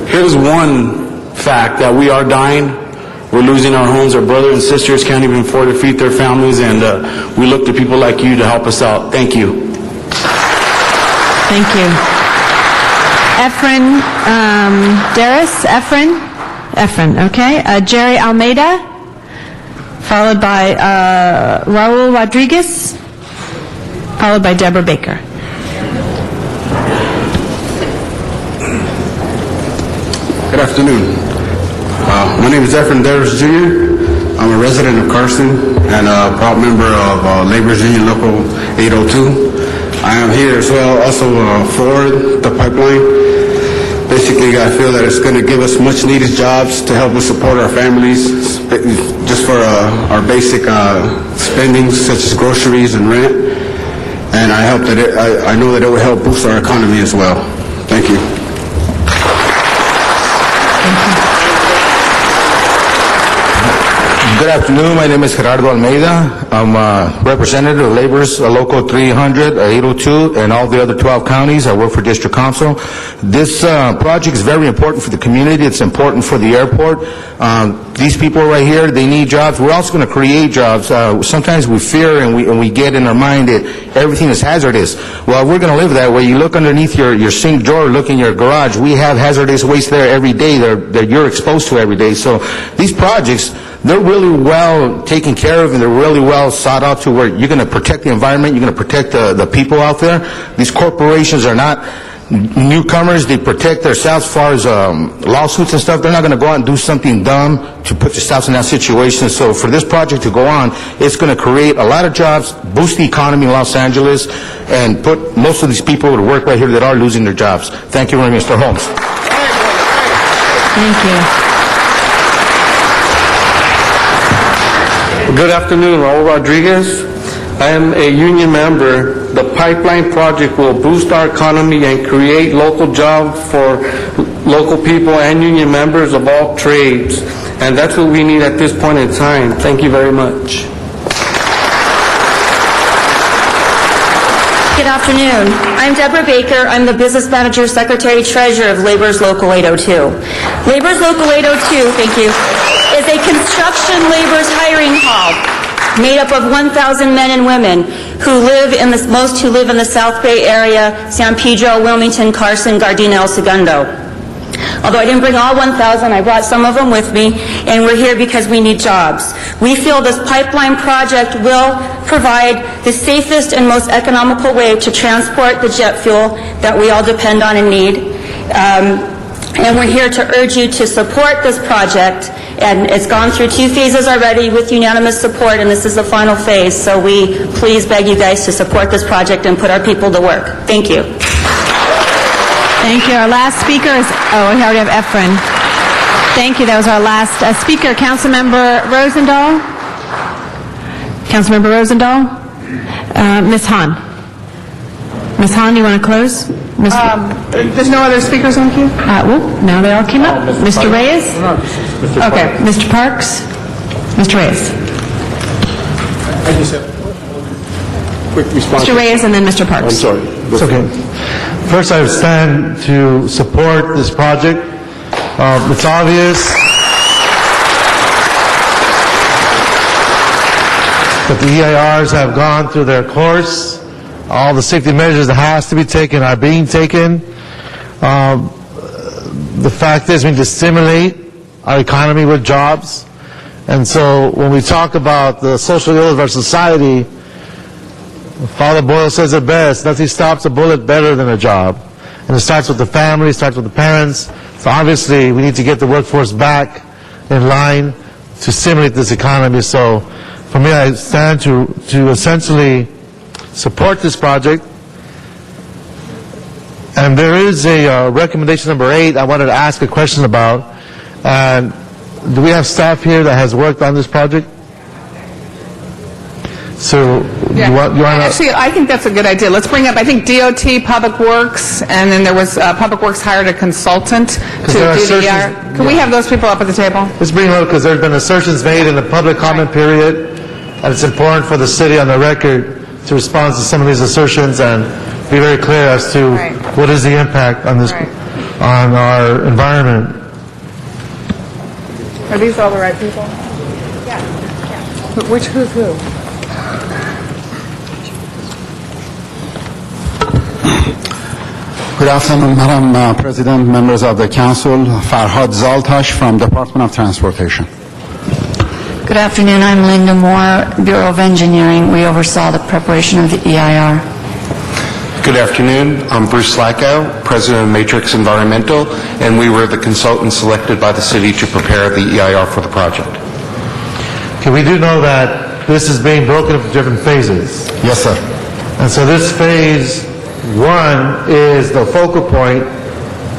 here's one fact that we are dying. We're losing our homes. Our brothers and sisters can't even afford to feed their families, and we look to people like you to help us out. Thank you. Thank you. Efren Darris, Efren, okay. Jerry Almeida, followed by Raul Rodriguez, followed by Deborah Baker. Good afternoon. My name is Efren Darris Jr. I'm a resident of Carson and a proud member of Laborers Union Local 802. I am here as well also for the pipeline. Basically, I feel that it's going to give us much needed jobs to help us support our families, just for our basic spendings such as groceries and rent. And I know that it will help boost our economy as well. Thank you. Good afternoon. My name is Gerardo Almeida. I'm a representative of Laborers Local 300, 802, and all the other 12 counties. I work for District Council. This project is very important for the community. It's important for the airport. These people right here, they need jobs. We're also going to create jobs. Sometimes we fear and we get in our mind that everything is hazardous. Well, we're going to live that way. You look underneath your sink drawer, look in your garage. We have hazardous waste there every day that you're exposed to every day. So these projects, they're really well taken care of, and they're really well sought out to where you're going to protect the environment, you're going to protect the people out there. These corporations are not newcomers. They protect themselves as far as lawsuits and stuff. They're not going to go out and do something dumb to put yourselves in that situation. So for this project to go on, it's going to create a lot of jobs, boost the economy in Los Angeles, and put most of these people to work right here that are losing their jobs. Thank you very much, Mr. Holmes. Thank you. Good afternoon, Raul Rodriguez. I am a union member. The pipeline project will boost our economy and create local jobs for local people and union members of all trades. And that's what we need at this point in time. Thank you very much. Good afternoon. I'm Deborah Baker. I'm the Business Manager, Secretary, Treasurer of Laborers Local 802. Laborers Local 802, thank you, is a construction laborers hiring hall made up of 1,000 men and women who live in the South Bay area, San Pedro, Wilmington, Carson, Gardena, El Segundo. Although I didn't bring all 1,000, I brought some of them with me, and we're here because we need jobs. We feel this pipeline project will provide the safest and most economical way to transport the jet fuel that we all depend on and need. And we're here to urge you to support this project. And it's gone through 2 phases already with unanimous support, and this is the final phase. So we please beg you guys to support this project and put our people to work. Thank you. Thank you. Our last speaker is, we already have Efren. Thank you. That was our last speaker. Councilmember Rosendahl. Councilmember Rosendahl. Ms. Hahn. Ms. Hahn, you want to close? There's no other speakers on queue? Now they all came up. Mr. Reyes? Okay. Mr. Parks? Mr. Reyes. I just have a quick response. Mr. Reyes and then Mr. Parks. I'm sorry. It's okay. First, I stand to support this project. It's obvious that the EIRs have gone through their course. All the safety measures that has to be taken are being taken. The fact is we need to stimulate our economy with jobs. And so when we talk about the social ills of our society, Father Boyle says it best, nothing stops a bullet better than a job. And it starts with the family, it starts with the parents. So obviously we need to get the workforce back in line to stimulate this economy. So for me, I stand to essentially support this project. And there is a recommendation number 8 I wanted to ask a question about. And do we have staff here that has worked on this project? So you want to... Actually, I think that's a good idea. Let's bring up, I think DOT, Public Works, and then there was Public Works hired a consultant to do the EIR. Can we have those people up at the table? Let's bring them up because there have been assertions made in the public comment period, and it's important for the city on the record to respond to some of these assertions and be very clear as to what is the impact on this, on our environment. Are these all the right people? Yeah. Who's who? Good afternoon, Madam President, members of the Council. Farhad Zaltash from Department of Transportation. Good afternoon. I'm Linda Moore, Bureau of Engineering. We oversaw the preparation of the EIR. Good afternoon. I'm Bruce Slackow, President of Matrix Environmental, and we were the consultants selected by the city to prepare the EIR for the project. Okay, we do know that this is being broken into different phases. Yes, sir. And so this phase 1 is the focal point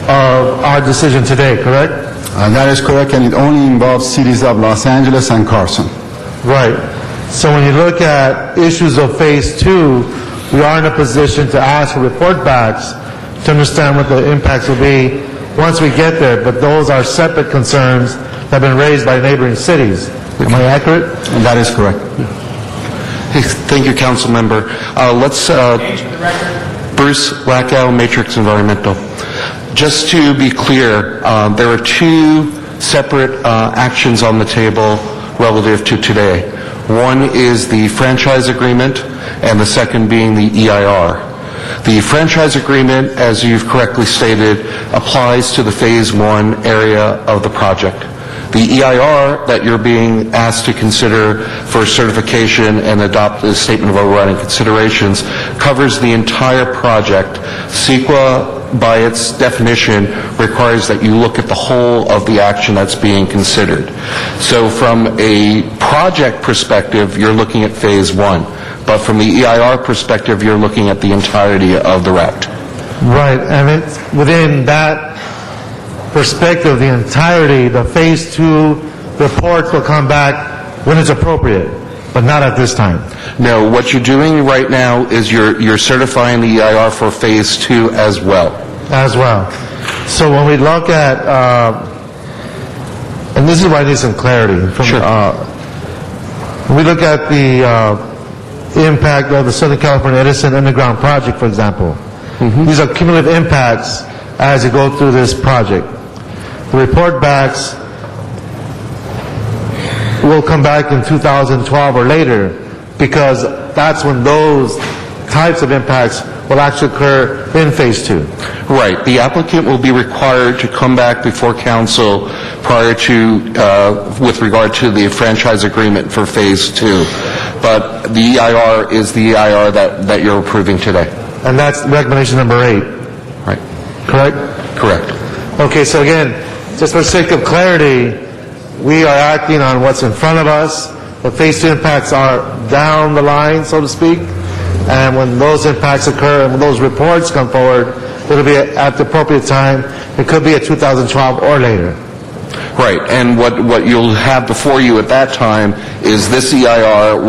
of our decision today, correct? That is correct, and it only involves cities of Los Angeles and Carson. Right. So when you look at issues of phase 2, we are in a position to ask for report backs to understand what the impacts will be once we get there, but those are separate concerns that have been raised by neighboring cities. Am I accurate? That is correct. Hey, thank you, Council Member. Bruce Slackow, Matrix Environmental. Just to be clear, there are two separate actions on the table relative to today. One is the franchise agreement, and the second being the EIR. The franchise agreement, as you've correctly stated, applies to the Phase 1 area of the project. The EIR that you're being asked to consider for certification and adopt the Statement of Overriding Considerations covers the entire project. CEQA, by its definition, requires that you look at the whole of the action that's being considered. So from a project perspective, you're looking at Phase 1. But from the EIR perspective, you're looking at the entirety of the route. Right, and it's within that perspective, the entirety, the Phase 2 reports will come back when it's appropriate, but not at this time. No, what you're doing right now is you're certifying the EIR for Phase 2 as well. As well. So when we look at, and this is why I need some clarity. Sure. When we look at the impact of the Southern California Edison Underground Project, for example, these are cumulative impacts as you go through this project. The report backs will come back in 2012 or later because that's when those types of impacts will actually occur in Phase 2. Right. The applicant will be required to come back before council prior to, with regard to the franchise agreement for Phase 2. But the EIR is the EIR that you're approving today. And that's recommendation number 8. Right. Correct? Correct. Okay, so again, just for sake of clarity, we are acting on what's in front of us. The Phase 2 impacts are down the line, so to speak. And when those impacts occur and when those reports come forward, it'll be at the appropriate time. It could be at 2012 or later. Right, and what you'll have before you at that time is this EIR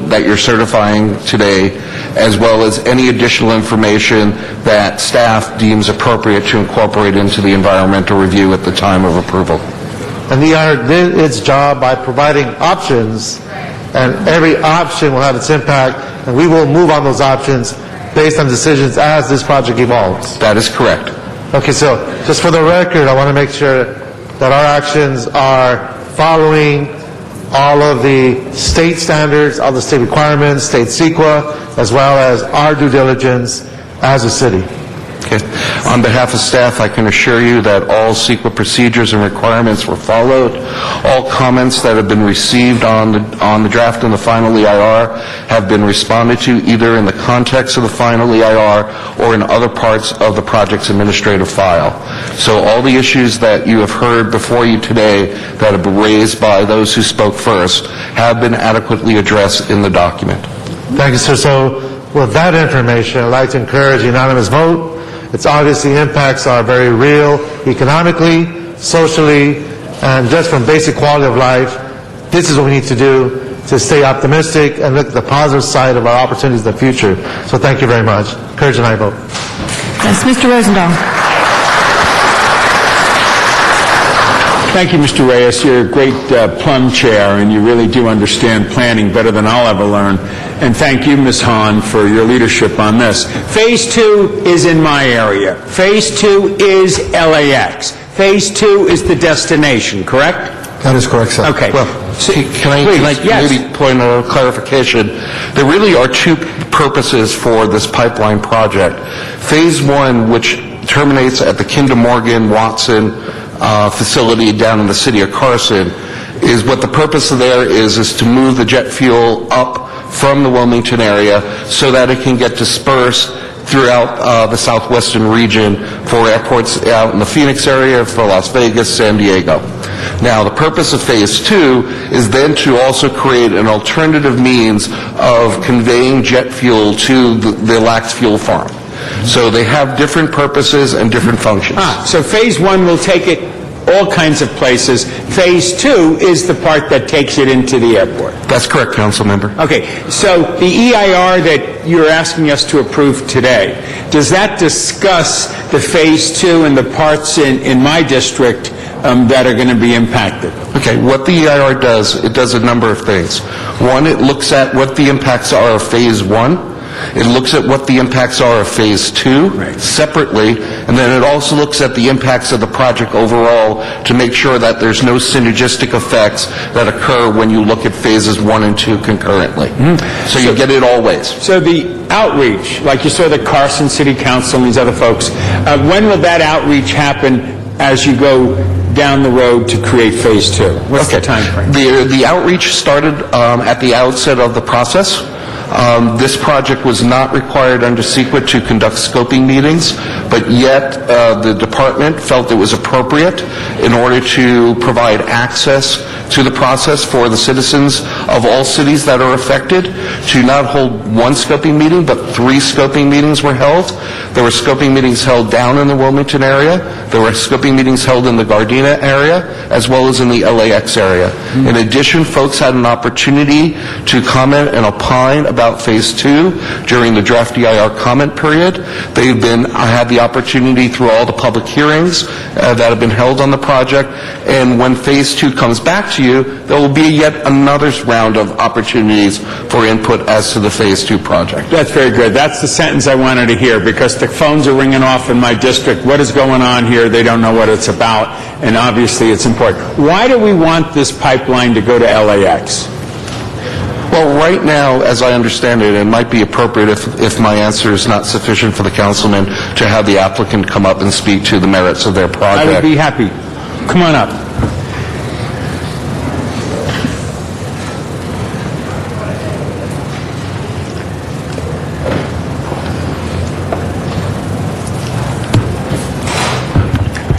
that you're certifying today, as well as any additional information that staff deems appropriate to incorporate into the environmental review at the time of approval. And the EIR did its job by providing options, and every option will have its impact, and we will move on those options based on decisions as this project evolves. That is correct. Okay, so just for the record, I want to make sure that our actions are following all of the state standards, all the state requirements, state CEQA, as well as our due diligence as a city. Okay. On behalf of staff, I can assure you that all CEQA procedures and requirements were followed. All comments that have been received on the draft and the final EIR have been responded to either in the context of the final EIR or in other parts of the project's administrative file. So all the issues that you have heard before you today that have been raised by those who spoke first have been adequately addressed in the document. Thank you, sir. So with that information, I'd like to encourage a unanimous vote. Its obvious impacts are very real, economically, socially, and just from basic quality of life. This is what we need to do to stay optimistic and look at the positive side of our opportunities in the future. So thank you very much. Encourage and I vote. Yes, Mr. Rosendahl. Thank you, Mr. Reyes. You're a great plum chair, and you really do understand planning better than I'll ever learn. And thank you, Ms. Hahn, for your leadership on this. Phase 2 is in my area. Phase 2 is LAX. Phase 2 is the destination, correct? That is correct, sir. Okay. Well, can I yes. maybe point a clarification? There really are two purposes for this pipeline project. Phase 1, which terminates at the Kinder Morgan Watson facility down in the city of Carson, is what the purpose of there is to move the jet fuel up from the Wilmington area so that it can get dispersed throughout the southwestern region for airports out in the Phoenix area, for Las Vegas, San Diego. Now, the purpose of Phase 2 is then to also create an alternative means of conveying jet fuel to the LAX fuel farm. So they have different purposes and different functions. So Phase 1 will take it all kinds of places. Phase 2 is the part that takes it into the airport. That's correct, council member. Okay, so the EIR that you're asking us to approve today, does that discuss the Phase 2 and the parts in my district that are going to be impacted? Okay, what the EIR does, it does a number of things. One, it looks at what the impacts are of Phase 1. It looks at what the impacts are of Phase 2 separately, and then it also looks at the impacts of the project overall to make sure that there's no synergistic effects that occur when you look at Phases 1 and 2 concurrently. So you get it all ways. So the outreach, like you saw the Carson City Council and these other folks, when will that outreach happen as you go down the road to create Phase 2? What's the time frame? The outreach started at the outset of the process. This project was not required under CEQA to conduct scoping meetings, but yet the department felt it was appropriate in order to provide access to the process for the citizens of all cities that are affected to not hold one scoping meeting, but 3 scoping meetings were held. There were scoping meetings held down in the Wilmington area. There were scoping meetings held in the Gardena area, as well as in the LAX area. In addition, folks had an opportunity to comment and opine about Phase 2 during the draft EIR comment period. They've had the opportunity through all the public hearings that have been held on the project, and when Phase 2 comes back to you, there will be yet another round of opportunities for input as to the Phase 2 project. That's very good. That's the sentence I wanted to hear, because the phones are ringing off in my district. What is going on here? They don't know what it's about, and obviously it's important. Why do we want this pipeline to go to LAX? Well, right now, as I understand it, it might be appropriate if my answer is not sufficient for the councilman to have the applicant come up and speak to the merits of their project. I would be happy. Come on up.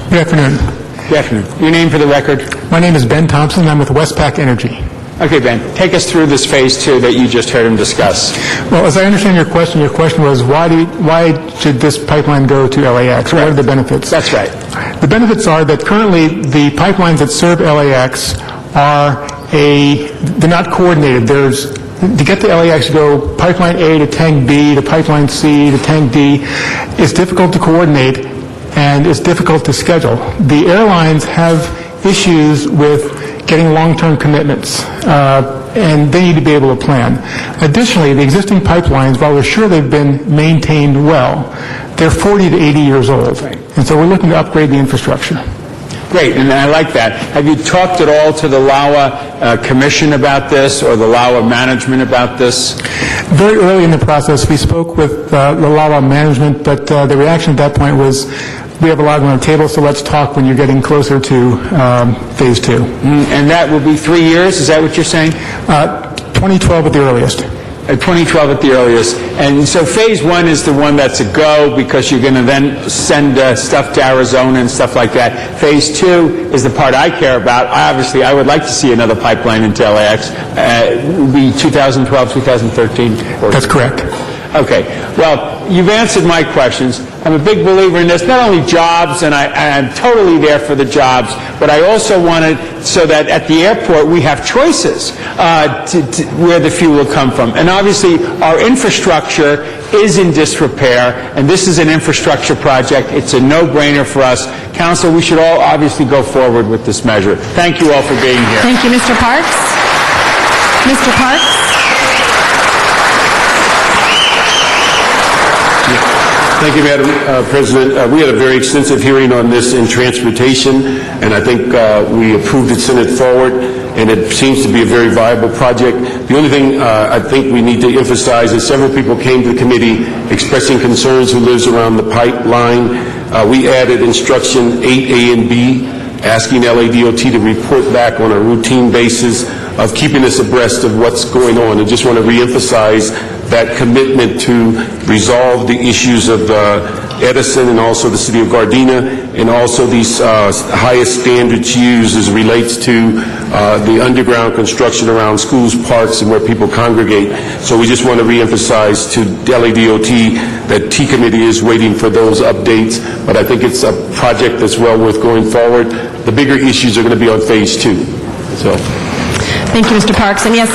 Good afternoon. Good afternoon. Your name for the record? My name is Ben Thompson. I'm with Westpac Energy. Okay, Ben, take us through this Phase 2 that you just heard him discuss. Well, as I understand your question was why should this pipeline go to LAX? What are the benefits? That's right. The benefits are that currently the pipelines that serve LAX they're not coordinated. To get to LAX, you go pipeline A to tank B to pipeline C to tank D. It's difficult to coordinate and it's difficult to schedule. The airlines have issues with getting long-term commitments, and they need to be able to plan. Additionally, the existing pipelines, while we're sure they've been maintained well, they're 40 to 80 years old. And so we're looking to upgrade the infrastructure. Great, and I like that. Have you talked at all to the LAWA Commission about this, or the LAWA management about this? Very early in the process, we spoke with the LAWA management, but the reaction at that point was, we have a lot on the table, so let's talk when you're getting closer to Phase 2. And that will be 3 years, is that what you're saying? 2012 at the earliest. 2012 at the earliest. And so Phase 1 is the one that's a go, because you're going to then send stuff to Arizona and stuff like that. Phase 2 is the part I care about. Obviously, I would like to see another pipeline into LAX. It will be 2012, 2013. That's correct. Okay. Well, you've answered my questions. I'm a big believer in this. Not only jobs, and I'm totally there for the jobs, but I also want it so that at the airport we have choices where the fuel will come from. And obviously, our infrastructure is in disrepair, and this is an infrastructure project. It's a no-brainer for us. Council, we should all obviously go forward with this measure. Thank you all for being here. Thank you, Mr. Parks. Mr. Parks? Thank you, Madam President. We had a very extensive hearing on this in transportation, and I think we approved it, sent it forward, and it seems to be a very viable project. The only thing I think we need to emphasize is several people came to the committee expressing concerns who lives around the pipeline. We added instruction 8A and B, asking LADOT to report back on a routine basis of keeping us abreast of what's going on. I just want to reemphasize that commitment to resolve the issues of Edison and also the city of Gardena, and also these highest standards used as it relates to the underground construction around schools, parks, and where people congregate. So we just want to reemphasize to LADOT that T-Committee is waiting for those updates, but I think it's a project that's well worth going forward. The bigger issues are going to be on phase 2. So. Thank you, Mr. Parks. And yes,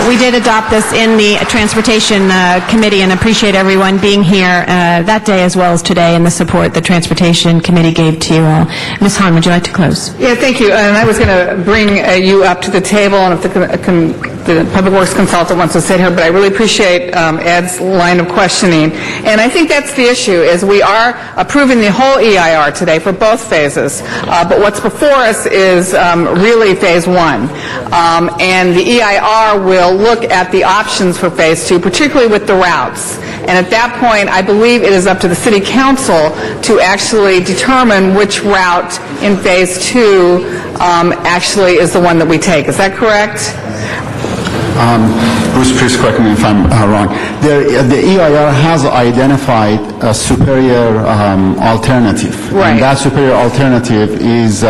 we did adopt this in the Transportation Committee, and appreciate everyone being here that day as well as today, and the support the Transportation Committee gave to you all. Ms. Hahn, would you like to close? Yeah, thank you. And I was going to bring you up to the table, and if the Public Works consultant wants to sit here, but I really appreciate Ed's line of questioning. And I think that's the issue, is we are approving the whole EIR today for both phases. But what's before us is really Phase 1. And the EIR will look at the options for Phase 2, particularly with the routes. And at that point, I believe it is up to the City Council to actually determine which route in Phase 2 actually is the one that we take. Is that correct? Bruce, please correct me if I'm wrong. The EIR has identified a superior alternative. Right. And that superior alternative is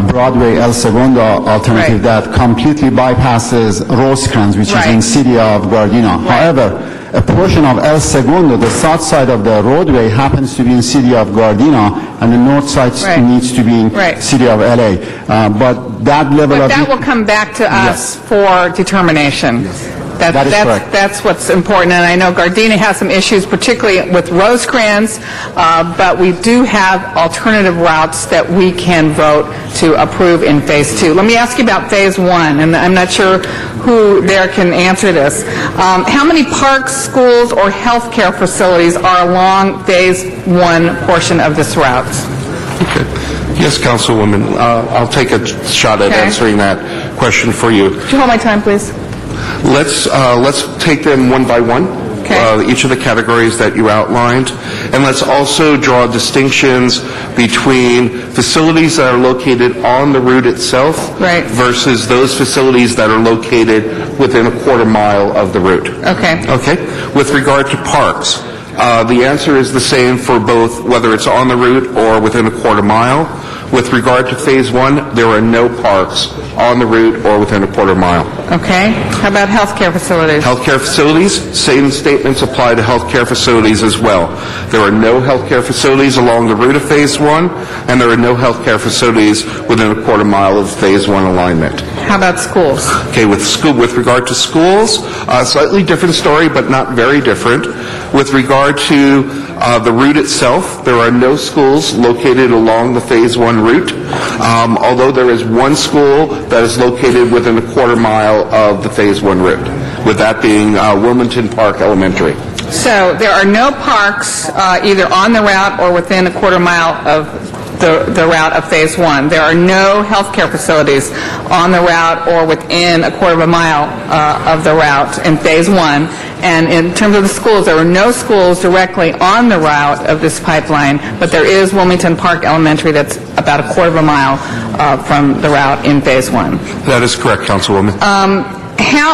Broadway El Segundo alternative that completely bypasses Rosecrans, which is in city of Gardena. However, a portion of El Segundo, the south side of the roadway, happens to be in city of Gardena, and the north side needs to be in city of LA. But that level But of... that will come back to us for determination. That is correct. That's what's important, and I know Gardena has some issues, particularly with Rosecrans, but we do have alternative routes that we can vote to approve in Phase 2. Let me ask you about Phase 1, and I'm not sure who there can answer this. How many parks, schools, or health care facilities are along Phase 1 portion of this route? Okay. Yes, Councilwoman. I'll take a shot at answering that question for you. Could you hold my time, please? Let's take them one by one, each of the categories that you outlined, and let's also draw distinctions between facilities that are located on the route itself versus those facilities that are located within a quarter mile of the route. Okay. Okay. With regard to parks, the answer is the same for both, whether it's on the route or within a quarter mile. With regard to Phase 1, there are no parks on the route or within a quarter mile. Okay. How about healthcare facilities? Healthcare facilities, same statements apply to healthcare facilities as well. There are no healthcare facilities along the route of Phase 1, and there are no healthcare facilities within a quarter mile of Phase 1 alignment. How about schools? Okay, with regard to schools, slightly different story, but not very different. With regard to the route itself, there are no schools located along the Phase 1 route, although there is one school that is located within a quarter mile of the Phase 1 route, with that being Wilmington Park Elementary. So there are no parks either on the route or within a quarter mile of the route of Phase 1. There are no healthcare facilities on the route or within a quarter of a mile of the route in Phase 1. And in terms of the schools, there are no schools directly on the route of this pipeline, but there is Wilmington Park Elementary that's about a quarter of a mile from the route in Phase 1. That is correct, Councilwoman.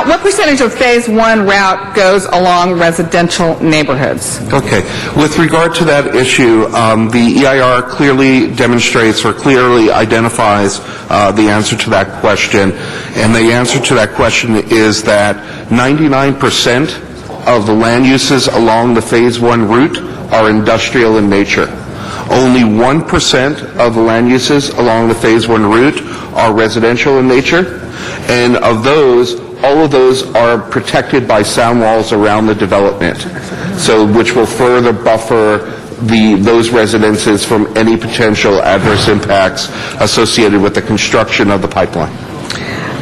What percentage of Phase 1 route goes along residential neighborhoods? Okay. With regard to that issue, the EIR clearly demonstrates or clearly identifies the answer to that question. And the answer to that question is that 99% of the land uses along the Phase 1 route are industrial in nature. Only 1% of the land uses along the Phase 1 route are residential in nature. And of those, all of those are protected by sound walls around the development, so which will further buffer those residences from any potential adverse impacts associated with the construction of the pipeline.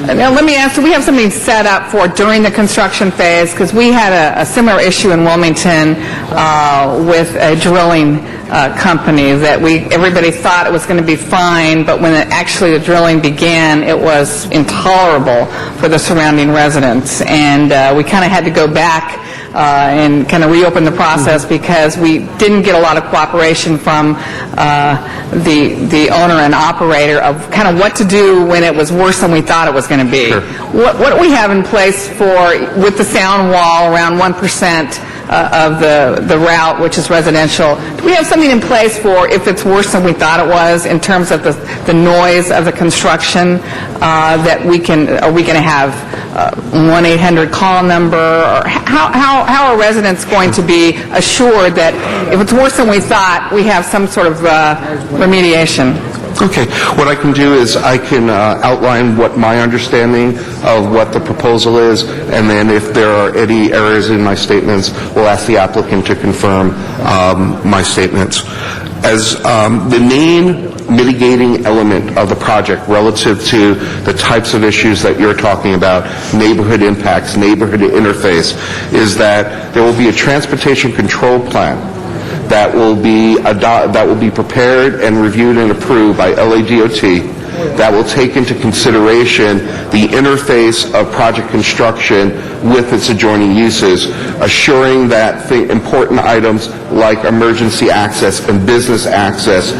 Now, let me ask, do we have something set up for during the construction phase? Because we had a similar issue in Wilmington with a drilling company that everybody thought it was going to be fine, but when actually the drilling began, it was intolerable for the surrounding residents. And we kind of had to go back and kind of reopen the process because we didn't get a lot of cooperation from the owner and operator of kind of what to do when it was worse than we thought it was going to be. Sure. What do we have in place with the sound wall around 1% of the route, which is residential? Do we have something in place for if it's worse than we thought it was in terms of the noise of the construction that are we going to have 1-800 call number? Or how are residents going to be assured that if it's worse than we thought, we have some sort of remediation? Okay. What I can do is I can outline what my understanding of what the proposal is, and then if there are any errors in my statements, we'll ask the applicant to confirm my statements. As the main mitigating element of the project relative to the types of issues that you're talking about, neighborhood impacts, neighborhood interface, is that there will be a transportation control plan that will be prepared and reviewed and approved by LADOT that will take into consideration the interface of project construction with its adjoining uses, assuring that important items like emergency access and business access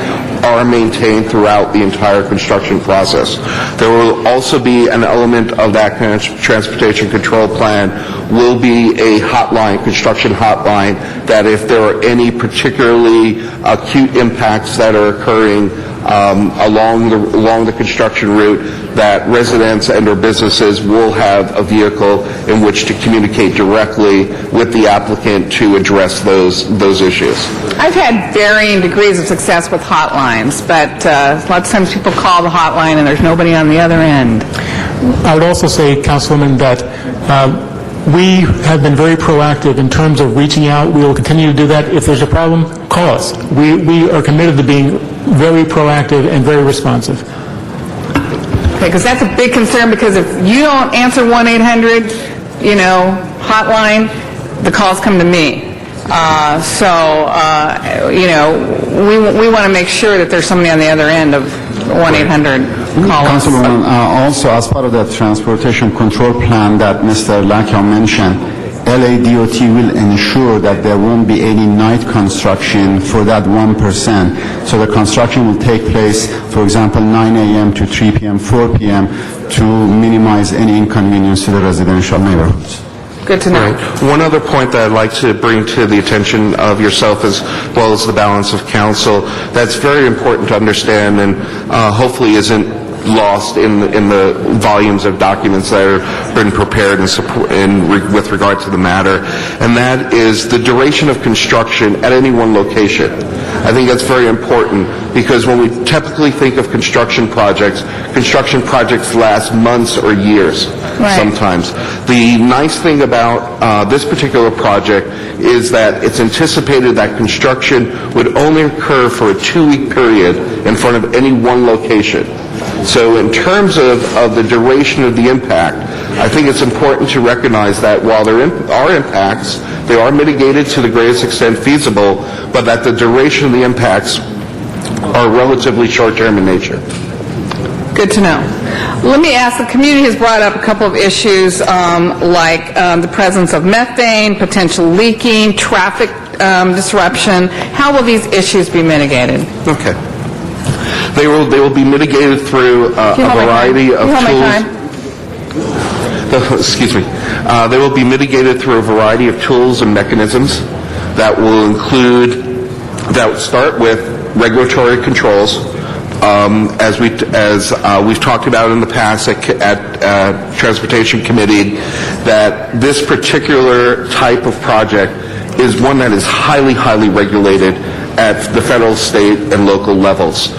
are maintained throughout the entire construction process. There will also be an element of that transportation control plan will be a hotline, construction hotline, that if there are any particularly acute impacts that are occurring along the construction route, that residents and or businesses will have a vehicle in which to communicate directly with the applicant to address those issues. I've had varying degrees of success with hotlines, but lots of times people call the hotline and there's nobody on the other end. I would also say, Councilwoman, that we have been very proactive in terms of reaching out. We will continue to do that. If there's a problem, call us. We are committed to being very proactive and very responsive. Okay, because that's a big concern, because if you don't answer 1-800, hotline, the calls come to me. We want to make sure that there's somebody on the other end of 1-800 call. Councilwoman, also as part of the transportation control plan that Mr. Lakia mentioned, LADOT will ensure that there won't be any night construction for that 1%. So the construction will take place, for example, 9 a.m. to 3 p.m., 4 p.m. to minimize any inconvenience to the residential neighborhoods. Good to know. Right. One other point that I'd like to bring to the attention of yourself as well as the balance of council that's very important to understand and hopefully isn't lost in the volumes of documents that have been prepared with regard to the matter, and that is the duration of construction at any one location. I think that's very important because when we typically think of construction projects last months or years sometimes. The nice thing about this particular project is that it's anticipated that construction would only occur for a 2-week period in front of any one location. So in terms of the duration of the impact, I think it's important to recognize that while there are impacts, they are mitigated to the greatest extent feasible, but that the duration of the impacts are relatively short-term in nature. Good to know. Let me ask, the community has brought up a couple of issues like the presence of methane, potential leaking, traffic disruption. How will these issues be mitigated? Okay. They will be mitigated through a variety of tools. Excuse me. They will be mitigated through a variety of tools and mechanisms that will start with regulatory controls. As we've talked about in the past at Transportation Committee, that this particular type of project is one that is highly, highly regulated at the federal, state, and local levels.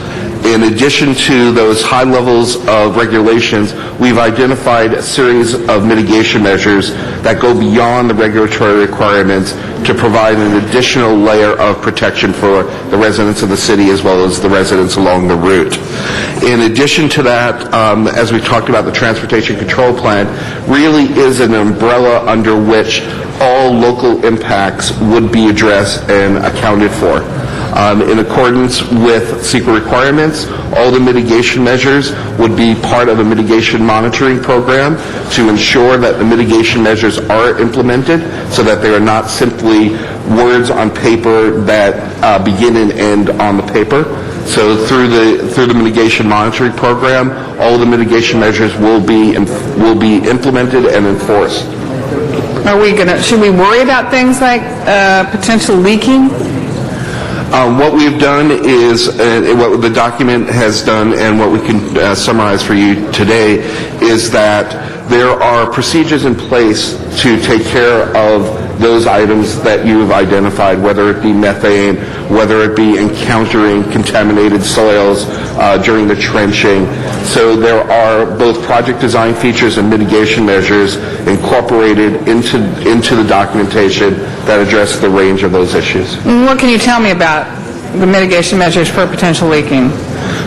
In addition to those high levels of regulations, we've identified a series of mitigation measures that go beyond the regulatory requirements to provide an additional layer of protection for the residents of the city as well as the residents along the route. In addition to that, as we talked about, the Transportation Control Plan really is an umbrella under which all local impacts would be addressed and accounted for. In accordance with SEQA requirements, all the mitigation measures would be part of a mitigation monitoring program to ensure that the mitigation measures are implemented so that they are not simply words on paper that begin and end on the paper. So through the mitigation monitoring program, all the mitigation measures will be implemented and enforced. Should we worry about things like potential leaking? What we've done is, what the document has done and what we can summarize for you today is that there are procedures in place to take care of those items that you have identified, whether it be methane, whether it be encountering contaminated soils during the trenching. So there are both project design features and mitigation measures incorporated into the documentation that address the range of those issues. What can you tell me about the mitigation measures for potential leaking?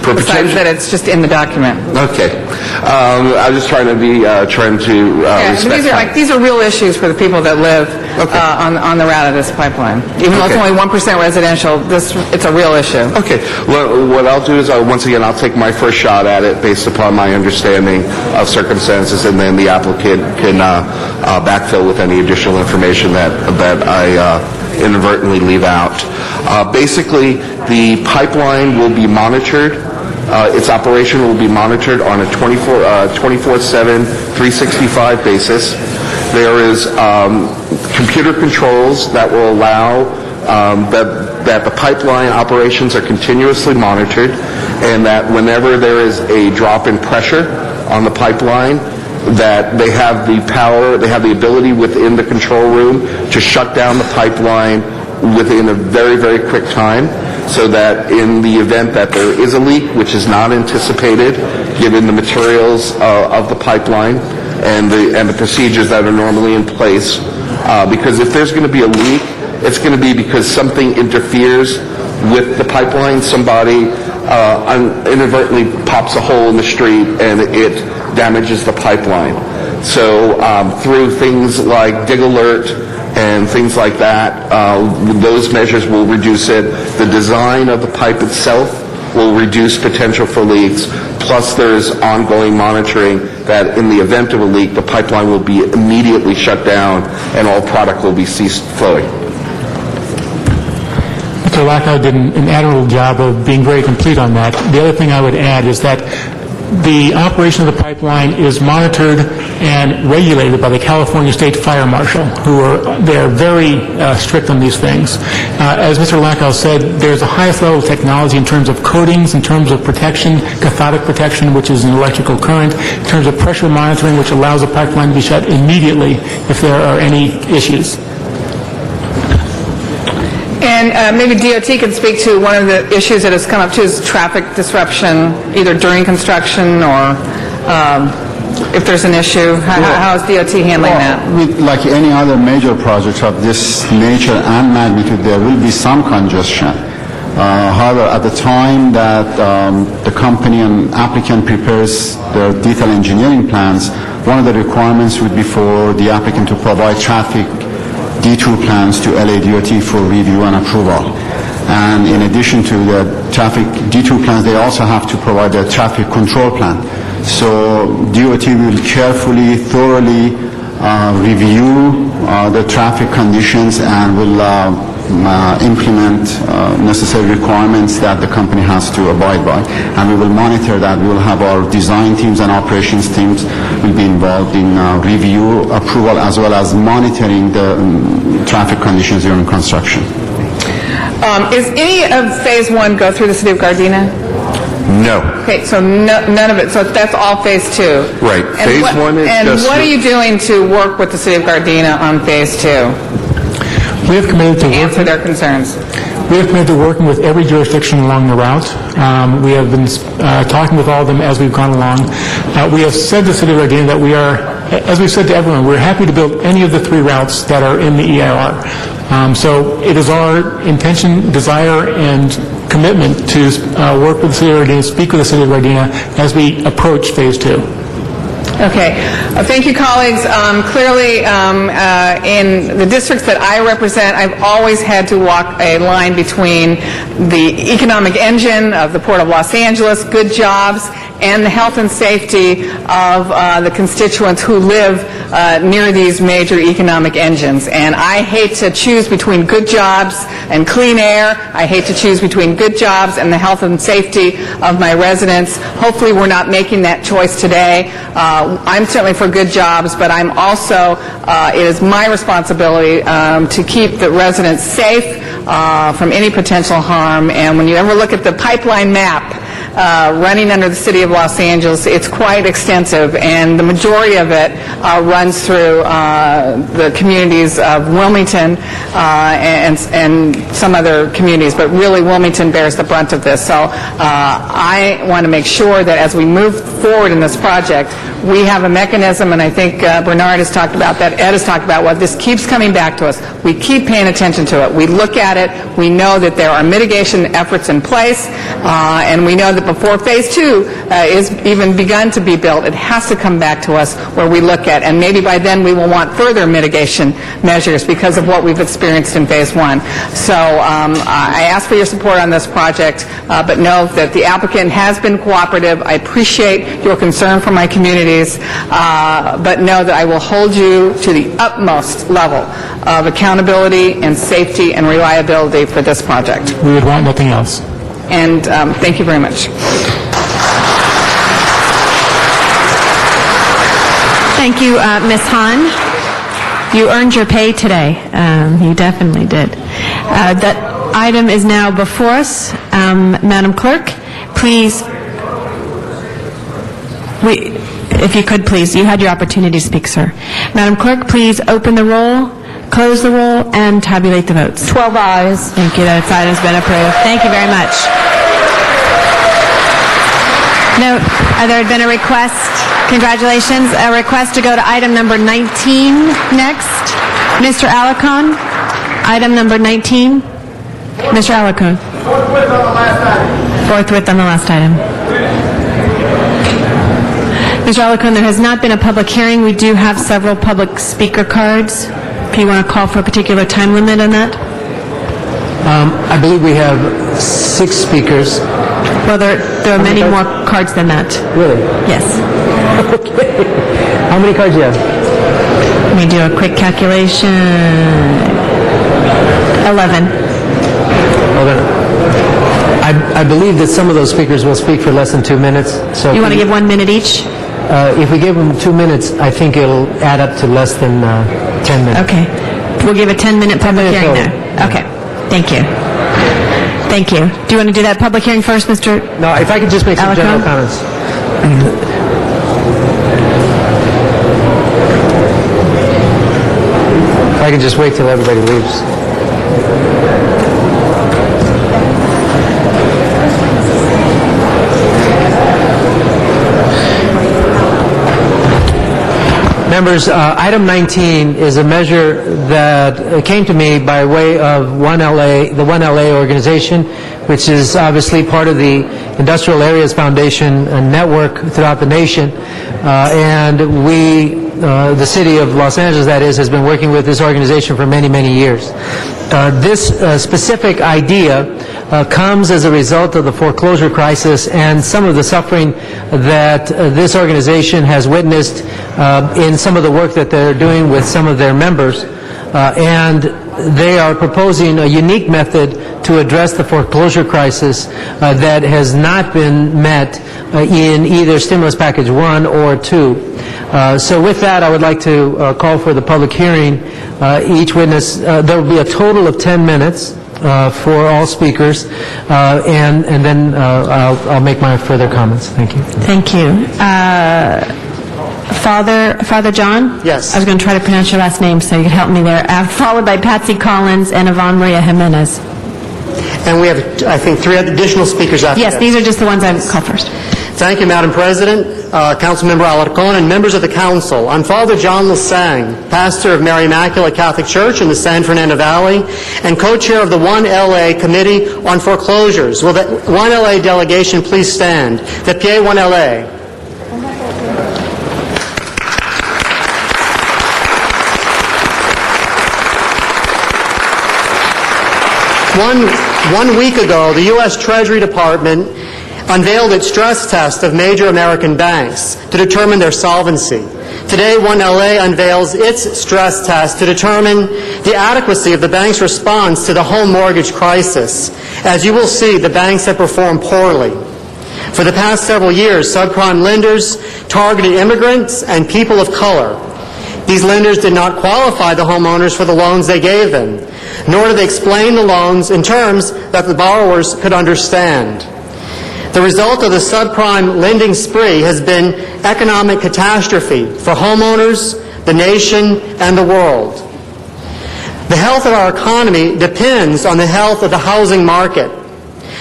Besides that it's just in the document. Okay. I was just trying to respect these are real issues for the people that live on the route of this pipeline. Even though it's only 1% residential, it's a real issue. Okay. Well, what I'll do is, once again, I'll take my first shot at it based upon my understanding of circumstances, and then the applicant can backfill with any additional information that I inadvertently leave out. Basically, the pipeline will be monitored. Its operation will be monitored on a 24/7, 365 basis. There is computer controls that will allow that the pipeline operations are continuously monitored, and that whenever there is a drop in pressure on the pipeline, that they have the power, they have the ability within the control room to shut down the pipeline within a very, very quick time, so that in the event that there is a leak, which is not anticipated given the materials of the pipeline and the procedures that are normally in place, because if there's going to be a leak, it's going to be because something interferes with the pipeline. Somebody inadvertently pops a hole in the street and it damages the pipeline. So through things like Dig Alert and things like that, those measures will reduce it. The design of the pipe itself will reduce potential for leaks. Plus, there's ongoing monitoring that in the event of a leak, the pipeline will be immediately shut down and all product will be ceased flowing. Mr. Lackow did an admirable job of being very complete on that. The other thing I would add is that the operation of the pipeline is monitored and regulated by the California State Fire Marshal, they're very strict on these things. As Mr. Lackow said, there's the highest level of technology in terms of coatings, in terms of protection, cathodic protection, which is an electrical current, in terms of pressure monitoring, which allows the pipeline to be shut immediately if there are any issues. And maybe DOT can speak to one of the issues that has come up too is traffic disruption, either during construction or if there's an issue. How is DOT handling that? Like any other major project of this nature and magnitude, there will be some congestion. However, at the time that the company and applicant prepares their detailed engineering plans, one of the requirements would be for the applicant to provide traffic detour plans to LADOT for review and approval. And in addition to the traffic detour plans, they also have to provide a traffic control plan. So DOT will carefully, thoroughly review the traffic conditions and will implement necessary requirements that the company has to abide by. And we will monitor that. We will have our design teams and operations teams will be involved in review, approval, as well as monitoring the traffic conditions during construction. Is any of Phase 1 go through the city of Gardena? No. Okay, so none of it. So that's all Phase 2. Right. Phase 1 is and what are you doing to work with the city of Gardena on Phase 2? We have committed to answer their concerns. We have committed to working with every jurisdiction along the route. We have been talking with all of them as we've gone along. We have said to the City of Gardena that we are, as we've said to everyone, we're happy to build any of the 3 routes that are in the EIR. So it is our intention, desire, and commitment to work with the City of Gardena, speak with the City of Gardena as we approach Phase 2. Okay. Thank you, colleagues. Clearly, in the districts that I represent, I've always had to walk a line between the economic engine of the Port of Los Angeles, good jobs, and the health and safety of the constituents who live near these major economic engines. And I hate to choose between good jobs and clean air. I hate to choose between good jobs and the health and safety of my residents. Hopefully we're not making that choice today. I'm certainly for good jobs, but I'm also, it is my responsibility to keep the residents safe from any potential harm. And when you ever look at the pipeline map running under the City of Los Angeles, it's quite extensive, and the majority of it runs through the communities of Wilmington and some other communities, but really Wilmington bears the brunt of this. So I want to make sure that as we move forward in this project, we have a mechanism, and I think Bernard has talked about that, Ed has talked about what this keeps coming back to us. We keep paying attention to it. We look at it. We know that there are mitigation efforts in place, and we know that before Phase 2 is even begun to be built, it has to come back to us where we look at, and maybe by then we will want further mitigation measures because of what we've experienced in Phase 1. So I ask for your support on this project, but know that the applicant has been cooperative. I appreciate your concern for my communities, but know that I will hold you to the utmost level of accountability and safety and reliability for this project. We would want nothing else. And thank you very much. Thank you, Ms. Hahn. You earned your pay today. You definitely did. That item is now before us. Madam Clerk, please, if you could please, you had your opportunity to speak, sir. Madam Clerk, please open the roll, close the roll, and tabulate the votes. 12 ayes. Thank you. That item's been approved. Thank you very much. Note, there had been a request, congratulations, a request to go to item number 19 next. Mr. Alarcon, item number 19. Mr. Alarcon. Forthwith on the last item. Mr. Alarcon, there has not been a public hearing. We do have several public speaker cards. If you want to call for a particular time limit on that? I believe we have 6 speakers. Well, there are many more cards than that. Really? Yes. Okay. How many cards do you have? Let me do a quick calculation. 11. I believe that some of those speakers will speak for less than 2 minutes. So You want to give 1 minute each? If we give them 2 minutes, I think it'll add up to less than 10 minutes. Okay. We'll give a 10-minute public hearing total. there. Okay. Thank you. Thank you. Do you want to do that public hearing first, Mr. No, if I could just make some general Alarcon? comments. If I could just wait till everybody leaves. Members, item 19 is a measure that came to me by way of the One LA organization, which is obviously part of the Industrial Areas Foundation network throughout the nation. And we, the city of Los Angeles, that is, has been working with this organization for many, many years. This specific idea comes as a result of the foreclosure crisis and some of the suffering that this organization has witnessed in some of the work that they're doing with some of their members. And they are proposing a unique method to address the foreclosure crisis that has not been met in either stimulus package 1 or 2. So with that, I would like to call for the public hearing. Each witness, there will be a total of 10 minutes for all speakers, and then I'll make my further comments. Thank you. Thank you. Father John? Yes. I was going to try to pronounce your last name so you could help me there. Followed by Patsy Collins and Yvonne Maria Jimenez. And we have, I think, 3 additional speakers after Yes, that. these are just the ones I called first. Thank you, Madam President, Councilmember Alarcon, and members of the council. I'm Father John Lasang, pastor of Mary Immaculate Catholic Church in the San Fernando Valley and co-chair of the 1LA Committee on Foreclosures. Will the 1LA delegation please stand? De pie, 1LA. One week ago, the U.S. Treasury Department unveiled its stress test of major American banks to determine their solvency. Today, 1LA unveils its stress test to determine the adequacy of the bank's response to the home mortgage crisis. As you will see, the banks have performed poorly. For the past several years, subprime lenders targeted immigrants and people of color. These lenders did not qualify the homeowners for the loans they gave them, nor did they explain the loans in terms that the borrowers could understand. The result of the subprime lending spree has been economic catastrophe for homeowners, the nation, and the world. The health of our economy depends on the health of the housing market.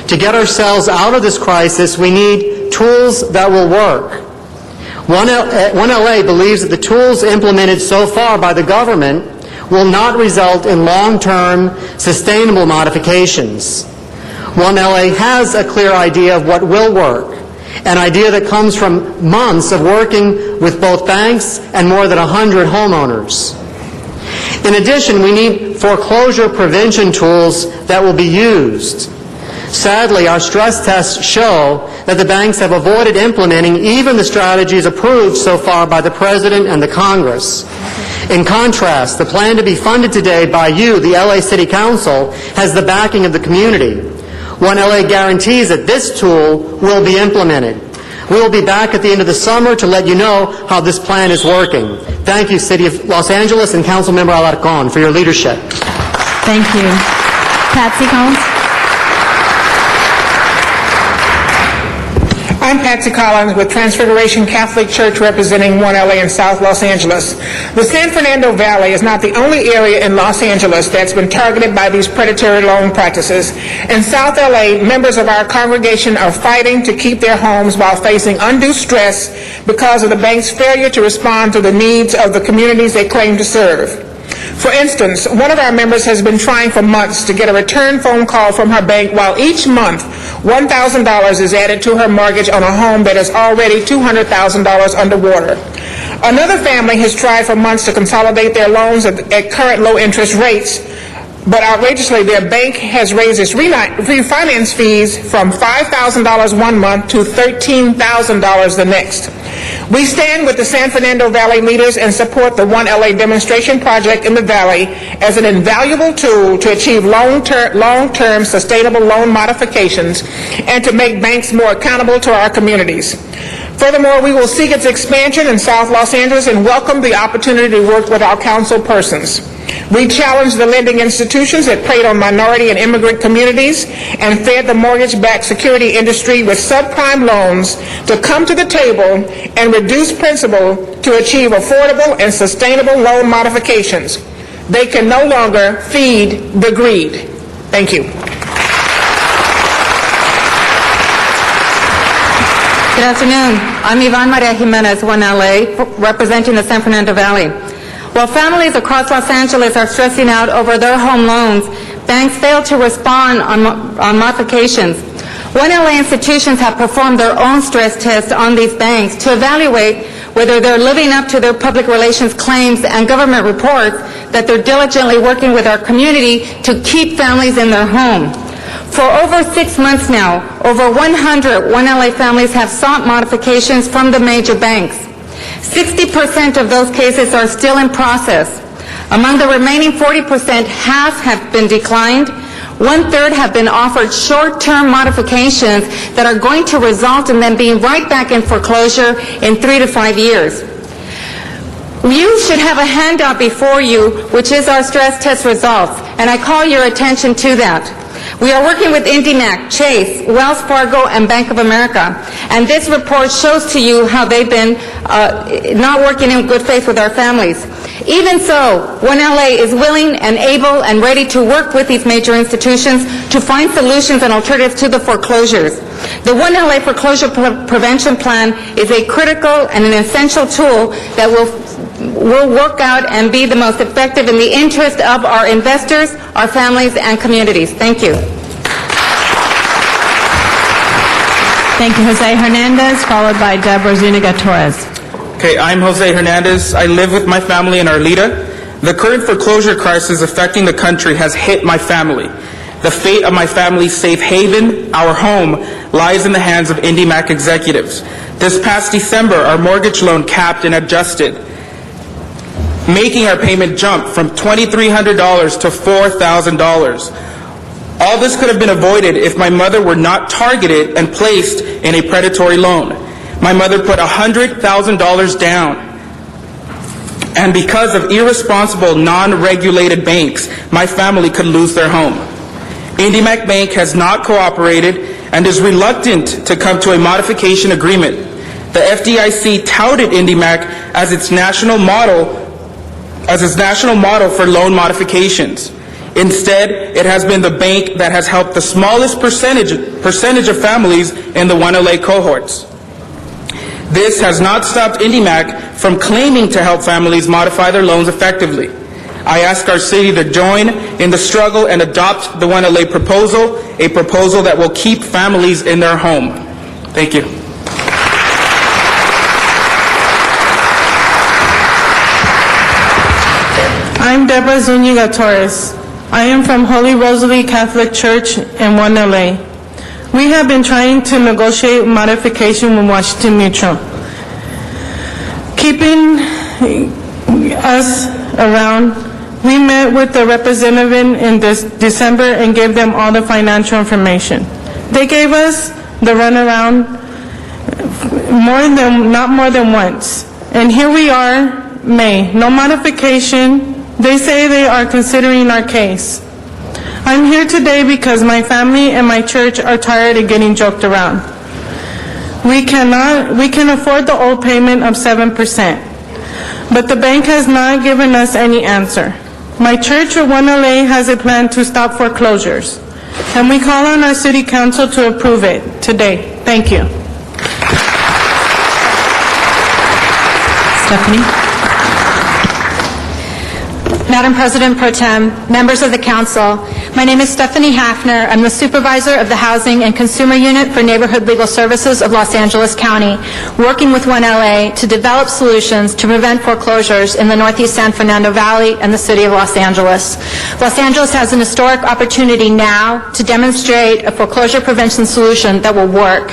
To get ourselves out of this crisis, we need tools that will work. 1LA believes that the tools implemented so far by the government will not result in long-term, sustainable modifications. 1LA has a clear idea of what will work, an idea that comes from months of working with both banks and more than 100 homeowners. In addition, we need foreclosure prevention tools that will be used. Sadly, our stress tests show that the banks have avoided implementing even the strategies approved so far by the President and the Congress. In contrast, the plan to be funded today by you, the LA City Council, has the backing of the community. 1LA guarantees that this tool will be implemented. We will be back at the end of the summer to let you know how this plan is working. Thank you, City of Los Angeles and Councilmember Alarcon, for your leadership. Thank you. Patsy Collins? I'm Patsy Collins with Transfiguration Catholic Church representing 1LA in South Los Angeles. The San Fernando Valley is not the only area in Los Angeles that's been targeted by these predatory loan practices. In South LA, members of our congregation are fighting to keep their homes while facing undue stress because of the bank's failure to respond to the needs of the communities they claim to serve. For instance, one of our members has been trying for months to get a return phone call from her bank while each month $1,000 is added to her mortgage on a home that is already $200,000 underwater. Another family has tried for months to consolidate their loans at current low interest rates, but outrageously their bank has raised its refinance fees from $5,000 one month to $13,000 the next. We stand with the San Fernando Valley leaders and support the 1LA demonstration project in the Valley as an invaluable tool to achieve long-term sustainable loan modifications and to make banks more accountable to our communities. Furthermore, we will seek its expansion in South Los Angeles and welcome the opportunity to work with our council persons. We challenge the lending institutions that preyed on minority and immigrant communities and fed the mortgage-backed security industry with subprime loans to come to the table and reduce principal to achieve affordable and sustainable loan modifications. They can no longer feed the greed. Thank you. Good afternoon. I'm Yvonne Maria Jimenez, 1LA, representing the San Fernando Valley. While families across Los Angeles are stressing out over their home loans, banks fail to respond on modifications. 1LA institutions have performed their own stress tests on these banks to evaluate whether they're living up to their public relations claims and government reports that they're diligently working with our community to keep families in their home. For over 6 months now, over 100 1LA families have sought modifications from the major banks. 60% of those cases are still in process. Among the remaining 40%, half have been declined. 1/3 have been offered short-term modifications that are going to result in them being right back in foreclosure in 3 to 5 years. You should have a handout before you, which is our stress test results, and I call your attention to that. We are working with IndyMac, Chase, Wells Fargo, and Bank of America. And this report shows to you how they've been not working in good faith with our families. Even so, 1LA is willing and able and ready to work with these major institutions to find solutions and alternatives to the foreclosures. The 1LA Foreclosure Prevention Plan is a critical and an essential tool that will work out and be the most effective in the interest of our investors, our families, and communities. Thank you. Thank you, Jose Hernandez, followed by Deborah Zuniga-Torres. Okay, I'm Jose Hernandez. I live with my family in Arleta. The current foreclosure crisis affecting the country has hit my family. The fate of my family's safe haven, our home, lies in the hands of IndyMac executives. This past December, our mortgage loan capped and adjusted, making our payment jump from $2,300 to $4,000. All this could have been avoided if my mother were not targeted and placed in a predatory loan. My mother put $100,000 down. And because of irresponsible, non-regulated banks, my family could lose their home. IndyMac Bank has not cooperated and is reluctant to come to a modification agreement. The FDIC touted IndyMac as its national model for loan modifications. Instead, it has been the bank that has helped the smallest percentage of families in the 1LA cohorts. This has not stopped IndyMac from claiming to help families modify their loans effectively. I ask our city to join in the struggle and adopt the 1LA proposal, a proposal that will keep families in their home. Thank you. I'm Deborah Zuniga-Torres. I am from Holy Rosalie Catholic Church in 1LA. We have been trying to negotiate modification with Washington Mutual. Keeping us around, we met with the representative in December and gave them all the financial information. They gave us the runaround not more than once. And here we are, May, no modification. They say they are considering our case. I'm here today because my family and my church are tired of getting joked around. We can afford the old payment of 7%, but the bank has not given us any answer. My church at 1LA has a plan to stop foreclosures, and we call on our city council to approve it today. Thank you. Stephanie? Madam President Pro Tem, members of the Council, my name is Stephanie Hafner. I'm the Supervisor of the Housing and Consumer Unit for Neighborhood Legal Services of Los Angeles County, working with 1LA to develop solutions to prevent foreclosures in the Northeast San Fernando Valley and the City of Los Angeles. Los Angeles has an historic opportunity now to demonstrate a foreclosure prevention solution that will work.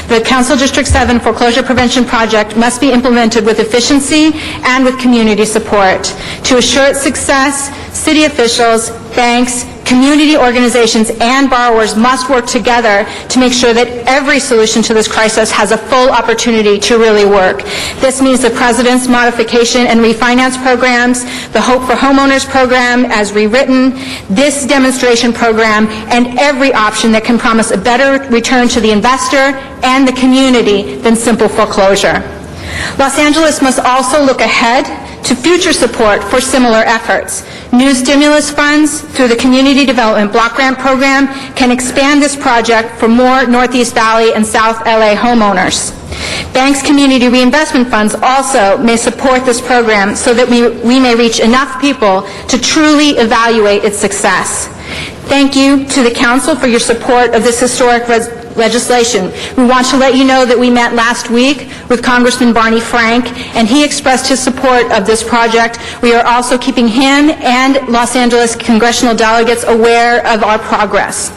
The Council District 7 Foreclosure Prevention Project must be implemented with efficiency and with community support. To assure its success, city officials, banks, community organizations, and borrowers must work together to make sure that every solution to this crisis has a full opportunity to really work. This means the President's modification and refinance programs, the Hope for Homeowners program as rewritten, this demonstration program, and every option that can promise a better return to the investor and the community than simple foreclosure. Los Angeles must also look ahead to future support for similar efforts. New stimulus funds through the Community Development Block Grant Program can expand this project for more Northeast Valley and South LA homeowners. Banks' community reinvestment funds also may support this program so that we may reach enough people to truly evaluate its success. Thank you to the Council for your support of this historic legislation. We want to let you know that we met last week with Congressman Barney Frank, and he expressed his support of this project. We are also keeping him and Los Angeles congressional delegates aware of our progress.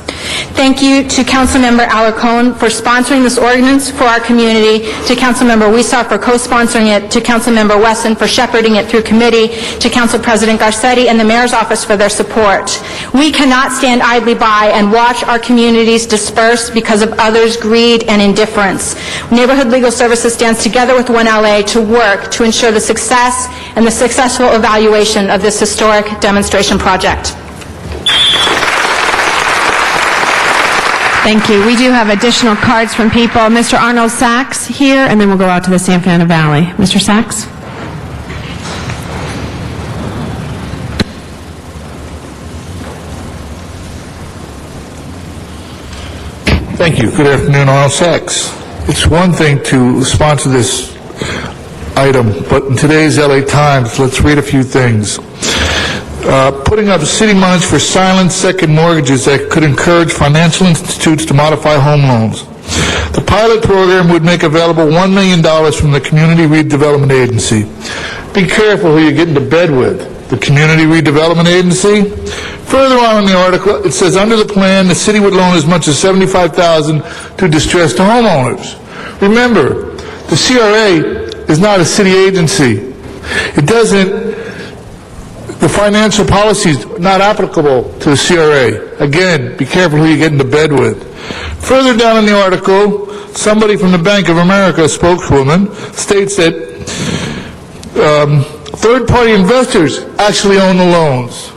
Thank you to Councilmember Alarcon for sponsoring this ordinance for our community, to Councilmember Wisar for co-sponsoring it, to Councilmember Wesson for shepherding it through committee, to Council President Garcetti and the Mayor's Office for their support. We cannot stand idly by and watch our communities disperse because of others' greed and indifference. Neighborhood Legal Services stands together with 1LA to work to ensure the success and the successful evaluation of this historic demonstration project. Thank you. We do have additional cards from people. Mr. Arnold Sachs here, and then we'll go out to the San Fernando Valley. Mr. Sachs? Thank you. Good afternoon, Arnold Sachs. It's one thing to sponsor this item, but in today's LA Times, let's read a few things. Putting up city monies for silent second mortgages that could encourage financial institutes to modify home loans. The pilot program would make available $1 million from the Community Redevelopment Agency. Be careful who you get into bed with. The Community Redevelopment Agency? Further on in the article, it says under the plan, the city would loan as much as $75,000 to distressed homeowners. Remember, the CRA is not a city agency. It doesn't, the financial policies are not applicable to the CRA. Again, be careful who you get into bed with. Further down in the article, somebody from the Bank of America, a spokeswoman, states that third-party investors actually own the loans.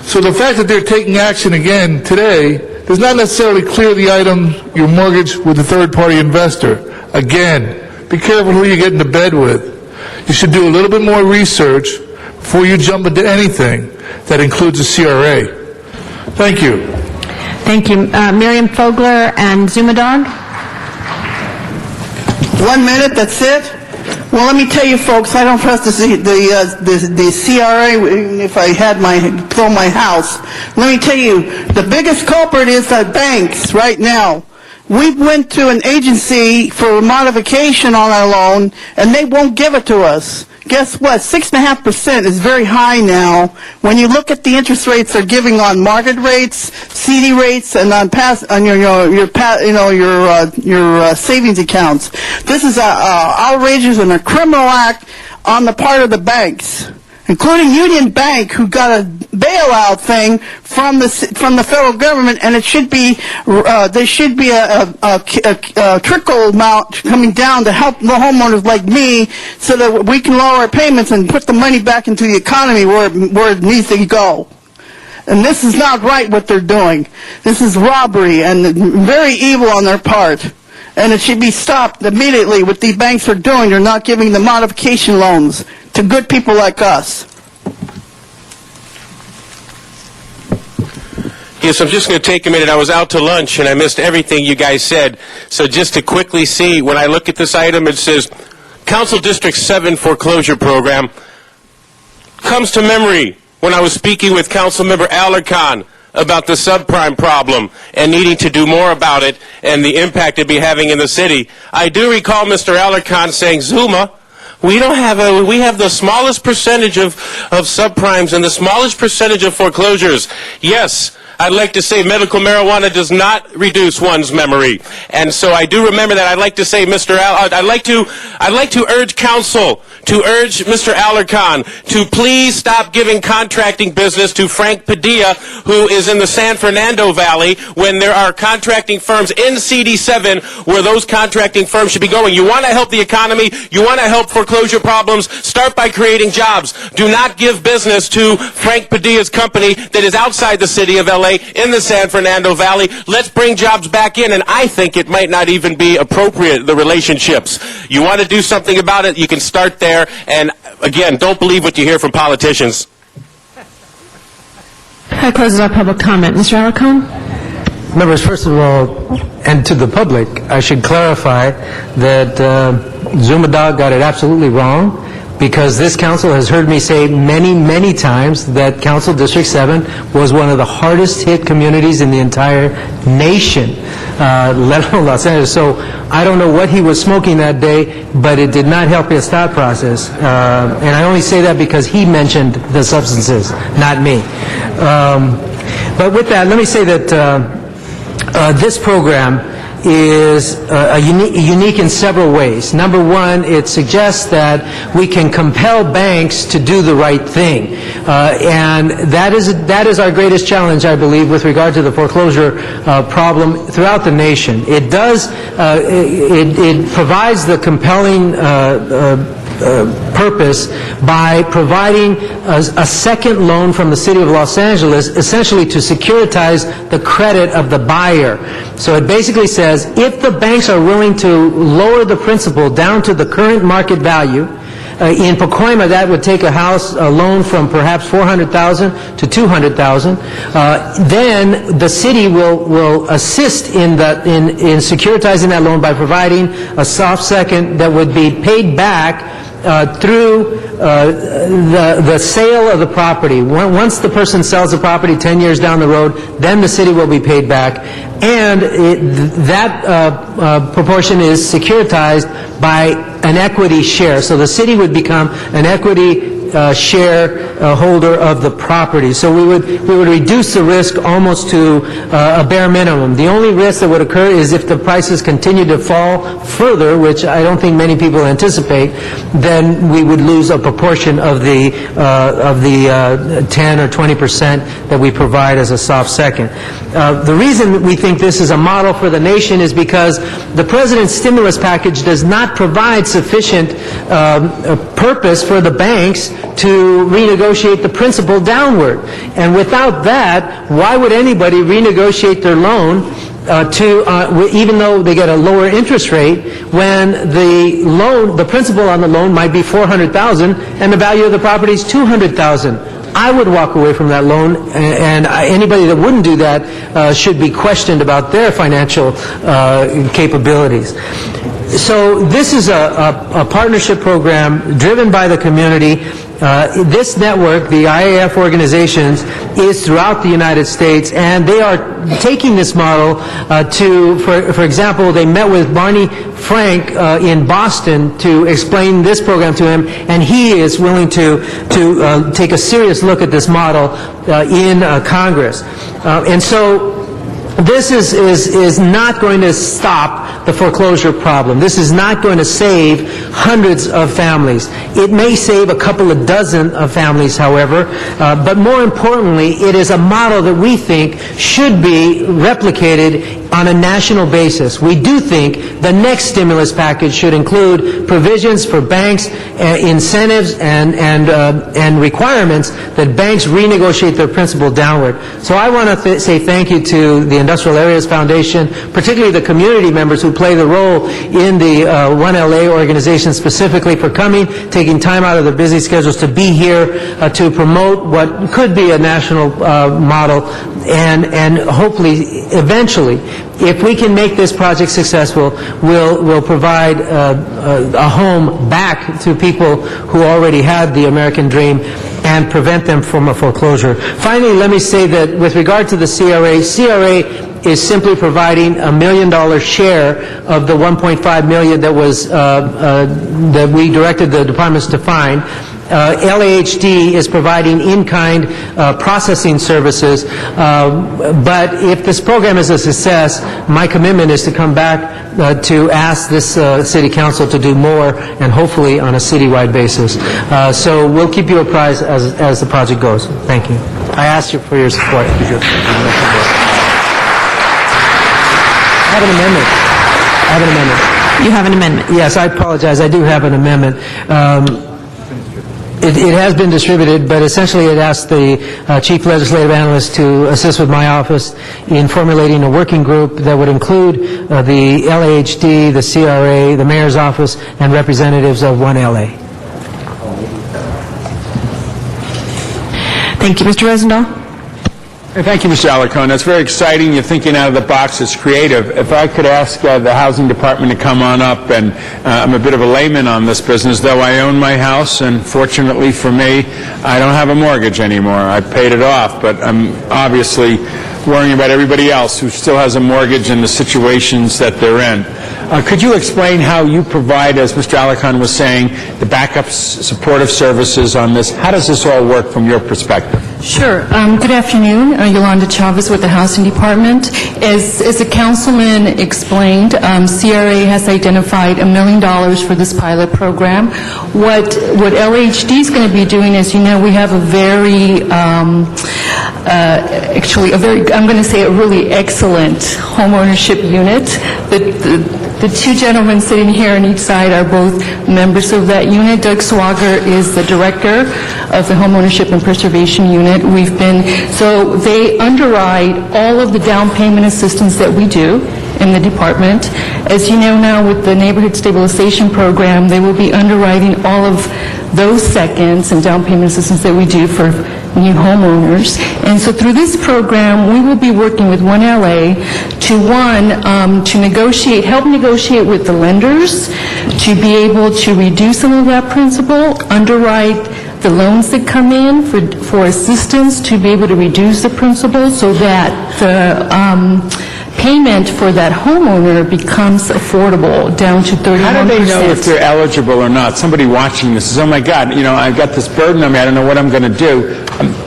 So the fact that they're taking action again today does not necessarily clear the item, your mortgage, with a third-party investor. Again, be careful who you get into bed with. You should do a little bit more research before you jump into anything that includes a CRA. Thank you. Thank you. Miriam Fogler and Zumadog? 1 minute, that's it? Well, let me tell you, folks, I don't trust the CRA even if I had throw my house. Let me tell you, the biggest culprit is the banks right now. We went to an agency for a modification on our loan, and they won't give it to us. Guess what? 6.5% is very high now. When you look at the interest rates they're giving on market rates, CD rates, and on your savings accounts, this is outrageous and a criminal act on the part of the banks, including Union Bank, who got a bailout thing from the federal government, and it should be there should be a trickle amount coming down to help the homeowners like me, so that we can lower our payments and put the money back into the economy where it needs to go. And this is not right what they're doing. This is robbery and very evil on their part. And it should be stopped immediately. What the banks are doing, they're not giving the modification loans to good people like us. Yes, I'm just going to take a minute. I was out to lunch and I missed everything you guys said. So just to quickly see, when I look at this item, it says Council District 7 foreclosure program. Comes to memory when I was speaking with Councilmember Alarcon about the subprime problem and needing to do more about it and the impact it'd be having in the city. I do recall Mr. Alarcon saying, Zuma, we have the smallest percentage of subprimes and the smallest percentage of foreclosures. Yes, I'd like to say medical marijuana does not reduce one's memory. And so I do remember that. I'd like to say, I'd like to urge council, to urge Mr. Alarcon to please stop giving contracting business to Frank Padilla, who is in the San Fernando Valley, when there are contracting firms in CD7 where those contracting firms should be going. You want to help the economy, you want to help foreclosure problems, start by creating jobs. Do not give business to Frank Padilla's company that is outside the city of LA, in the San Fernando Valley. Let's bring jobs back in, and I think it might not even be appropriate, the relationships. You want to do something about it, you can start there, and again, don't believe what you hear from politicians. That closes our public comment. Mr. Alarcon? Members, first of all, and to the public, I should clarify that Zumadog got it absolutely wrong, because this council has heard me say many, many times that Council District 7 was one of the hardest hit communities in the entire nation, let alone Los Angeles. So I don't know what he was smoking that day, but it did not help his thought process. And I only say that because he mentioned the substances, not me. But with that, let me say that this program is unique in several ways. Number one, it suggests that we can compel banks to do the right thing. And that is our greatest challenge, I believe, with regard to the foreclosure problem throughout the nation. It does, it provides the compelling purpose by providing a second loan from the City of Los Angeles, essentially to securitize the credit of the buyer. So it basically says if the banks are willing to lower the principal down to the current market value, in Pacoima, that would take a loan from perhaps $400,000 to $200,000. Then the city will assist in securitizing that loan by providing a soft second that would be paid back through the sale of the property. Once the person sells the property 10 years down the road, then the city will be paid back. And that proportion is securitized by an equity share. So the city would become an equity shareholder of the property. So we would reduce the risk almost to a bare minimum. The only risk that would occur is if the prices continue to fall further, which I don't think many people anticipate, then we would lose a proportion of the 10 or 20% that we provide as a soft second. The reason we think this is a model for the nation is because the President's stimulus package does not provide sufficient purpose for the banks to renegotiate the principal downward. And without that, why would anybody renegotiate their loan even though they get a lower interest rate, when the principal on the loan might be $400,000 and the value of the property is $200,000? I would walk away from that loan, and anybody that wouldn't do that should be questioned about their financial capabilities. So this is a partnership program driven by the community. This network, the IAF organizations, is throughout the United States, and they are taking this model for example, they met with Barney Frank in Boston to explain this program to him, and he is willing to take a serious look at this model in Congress. And so this is not going to stop the foreclosure problem. This is not going to save hundreds of families. It may save a couple of dozen of families, however, but more importantly, it is a model that we think should be replicated on a national basis. We do think the next stimulus package should include provisions for banks, incentives, and requirements that banks renegotiate their principal downward. So I want to say thank you to the Industrial Areas Foundation, particularly the community members who play the role in the One LA organization specifically, for coming, taking time out of their busy schedules to be here to promote what could be a national model, and hopefully, eventually, if we can make this project successful, we'll provide a home back to people who already had the American dream and prevent them from a foreclosure. Finally, let me say that with regard to the CRA is simply providing $1 million share of the $1.5 million that we directed the departments to find. LAHD is providing in-kind processing services, but if this program is a success, my commitment is to come back to ask this City Council to do more, and hopefully on a citywide basis. So we'll keep you apprised as the project goes. Thank you. I ask you for your support. I have an amendment. You have an amendment? Yes, I apologize. I do have an amendment. It has been distributed, but essentially it asks the Chief Legislative Analyst to assist with my office in formulating a working group that would include the LAHD, the CRA, the Mayor's Office, and representatives of One LA. Thank you. Mr. Rosendahl? Thank you, Mr. Alarcon. That's very exciting. You're thinking out of the box. It's creative. If I could ask the Housing Department to come on up, and I'm a bit of a layman on this business, though I own my house, and fortunately for me, I don't have a mortgage anymore. I paid it off, but I'm obviously worrying about everybody else who still has a mortgage and the situations that they're in. Could you explain how you provide, as Mr. Alarcon was saying, the backup supportive services on this? How does this all work from your perspective? Sure. Good afternoon. Yolanda Chavez with the Housing Department. As the councilman explained, CRA has identified $1 million for this pilot program. What LHD is going to be doing is, you know, we have a very, I'm going to say a really excellent homeownership unit. The two gentlemen sitting here on each side are both members of that unit. Doug Swager is the director of the Homeownership and Preservation Unit. So they underwrite all of the down payment assistance that we do in the department. As you know now, with the Neighborhood Stabilization Program, they will be underwriting all of those seconds and down payment assistance that we do for new homeowners. And so through this program, we will be working with 1LA to negotiate, help negotiate with the lenders to be able to reduce some of that principal, underwrite the loans that come in for assistance to be able to reduce the principal so that the payment for that homeowner becomes affordable down to 31%. How do they know if they're eligible or not? Somebody watching this says, oh my God, you know, I've got this burden on me, I don't know what I'm going to do.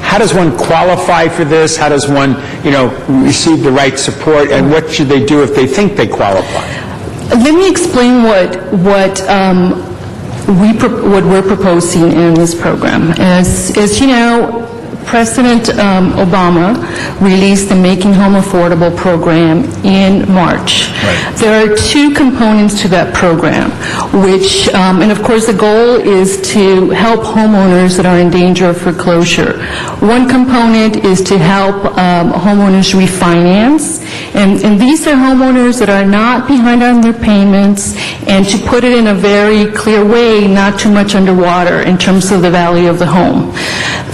How does one qualify for this? How does one, you know, receive the right support? And what should they do if they think they qualify? Let me explain what we're proposing in this program. As you know, President Obama released the Making Home Affordable program in March. Right. There are two components to that program, which, and of course the goal is to help homeowners that are in danger of foreclosure. One component is to help homeowners refinance, and these are homeowners that are not behind on their payments, and to put it in a very clear way, not too much underwater in terms of the value of the home.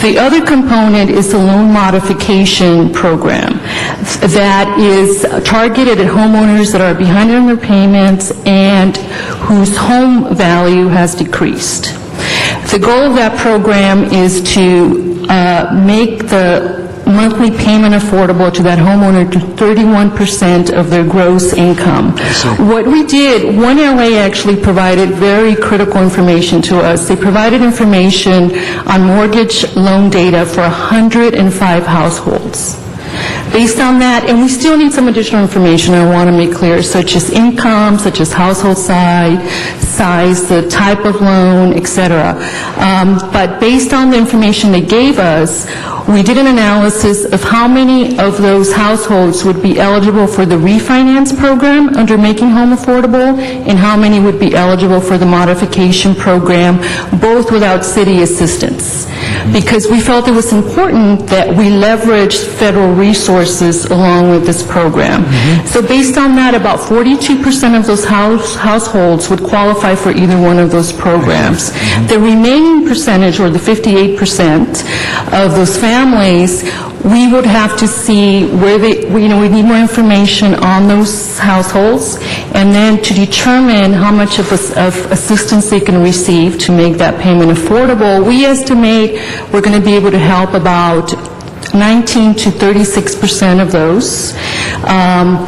The other component is the loan modification program that is targeted at homeowners that are behind on their payments and whose home value has decreased. The goal of that program is to make the monthly payment affordable to that homeowner to 31% of their gross income. What we did, 1LA actually provided very critical information to us. They provided information on mortgage loan data for 105 households. Based on that, and we still need some additional information I want to make clear, such as income, such as household size, the type of loan, etc. But based on the information they gave us, we did an analysis of how many of those households would be eligible for the refinance program under Making Home Affordable, and how many would be eligible for the modification program, both without city assistance. Because we felt it was important that we leverage federal resources along with this program. So based on that, about 42% of those households would qualify for either one of those programs. The remaining percentage, or the 58% of those families, we would have to see where we need more information on those households, and then to determine how much of assistance they can receive to make that payment affordable. We estimate we're going to be able to help about 19 to 36% of those,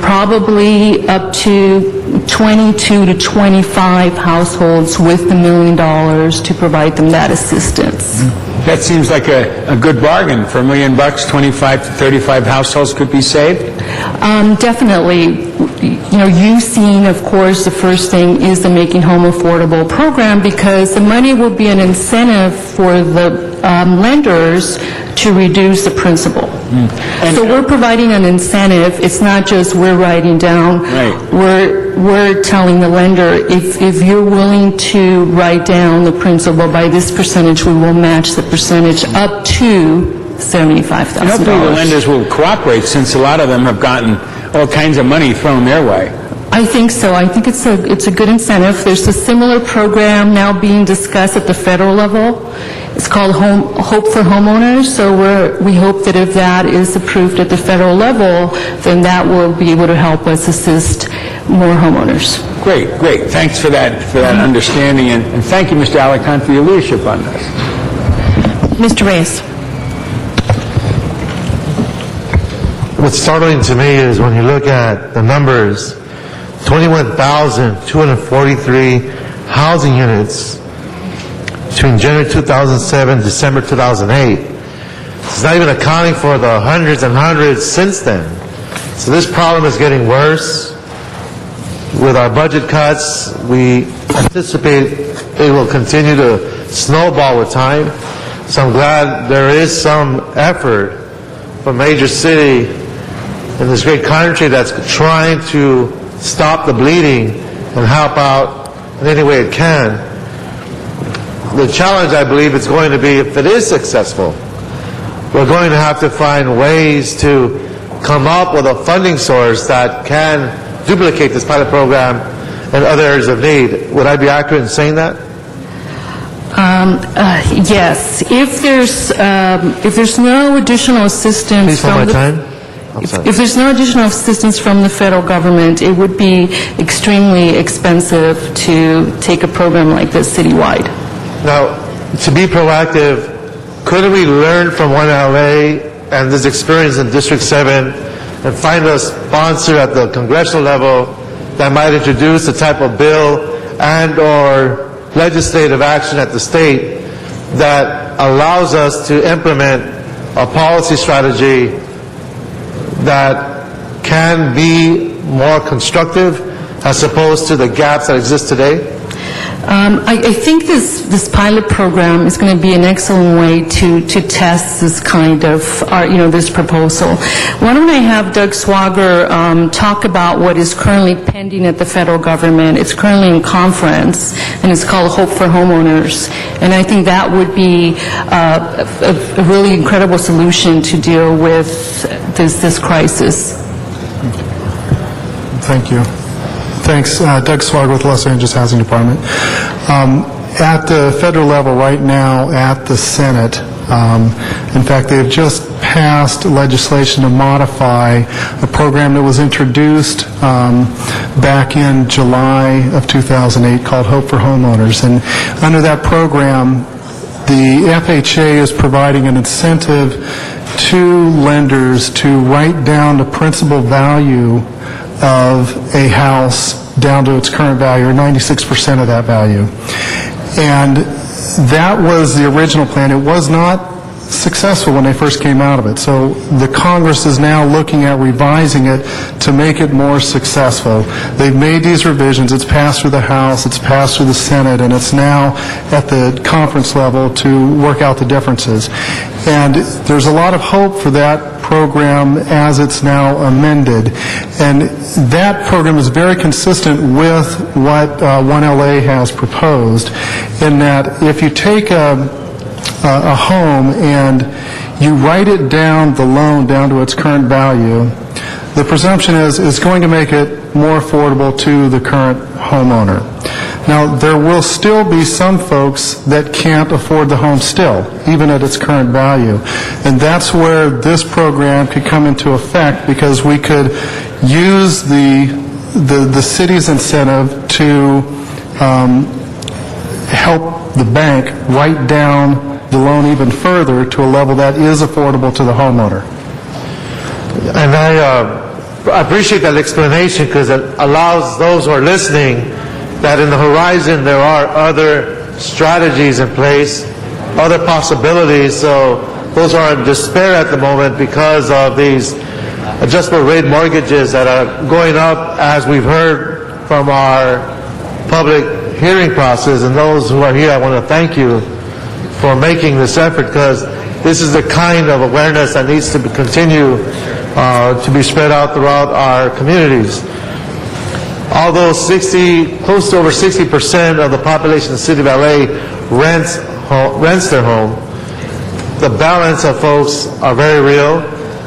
probably up to 22 to 25 households with $1 million to provide them that assistance. That seems like a good bargain. For $1 million, 25 to 35 households could be saved? Definitely. You know, you've seen, of course, the first thing is the Making Home Affordable program, because the money will be an incentive for the lenders to reduce the principal. So we're providing an incentive. It's not just we're writing down. Right. We're telling the lender, if you're willing to write down the principal by this percentage, we will match the percentage up to $75,000. And hopefully the lenders will cooperate, since a lot of them have gotten all kinds of money thrown their way. I think so. I think it's a good incentive. There's a similar program now being discussed at the federal level. It's called Hope for Homeowners. So we hope that if that is approved at the federal level, then that will be able to help us assist more homeowners. Great. Thanks for that understanding, and thank you, Mr. Alarcon, for your leadership on this. Mr. Reyes. What's startling to me is when you look at the numbers, 21,243 housing units between January 2007 and December 2008. It's not even accounting for the hundreds and hundreds since then. So this problem is getting worse. With our budget cuts, we anticipate it will continue to snowball with time. So I'm glad there is some effort from a major city in this great country that's trying to stop the bleeding and help out in any way it can. The challenge, I believe, is going to be, if it is successful, we're going to have to find ways to come up with a funding source that can duplicate this pilot program in other areas of need. Would I be accurate in saying that? Yes. If there's no additional assistance Please, one from more the time. I'm sorry. if there's no additional assistance from the federal government, it would be extremely expensive to take a program like this citywide. Now, to be proactive, couldn't we learn from 1LA and this experience in District 7 and find a sponsor at the congressional level that might introduce a type of bill and or legislative action at the state that allows us to implement a policy strategy that can be more constructive as opposed to the gaps that exist today? I think this pilot program is going to be an excellent way to test this kind of, this proposal. Why don't I have Doug Swager talk about what is currently pending at the federal government. It's currently in conference, and it's called Hope for Homeowners. And I think that would be a really incredible solution to deal with this crisis. Thank you. Thanks. Doug Swager with Los Angeles Housing Department. At the federal level right now, at the Senate, in fact, they've just passed legislation to modify a program that was introduced back in July of 2008 called Hope for Homeowners. And under that program, the FHA is providing an incentive to lenders to write down the principal value of a house down to its current value, or 96% of that value. And that was the original plan. It was not successful when they first came out of it. So the Congress is now looking at revising it to make it more successful. They've made these revisions. It's passed through the House, it's passed through the Senate, and it's now at the conference level to work out the differences. And there's a lot of hope for that program as it's now amended. And that program is very consistent with what 1LA has proposed, in that if you take a home and you write it down, the loan down to its current value, the presumption is it's going to make it more affordable to the current homeowner. Now, there will still be some folks that can't afford the home still, even at its current value. And that's where this program could come into effect, because we could use the city's incentive to help the bank write down the loan even further to a level that is affordable to the homeowner. And I appreciate that explanation, because it allows those who are listening that in the horizon there are other strategies in place, other possibilities. So those are in despair at the moment because of these adjustable rate mortgages that are going up, as we've heard from our public hearing process. And those who are here, I want to thank you for making this effort, because this is the kind of awareness that needs to continue to be spread out throughout our communities. Although close to over 60% of the population of the city of LA rents their home, the balance of folks are very real.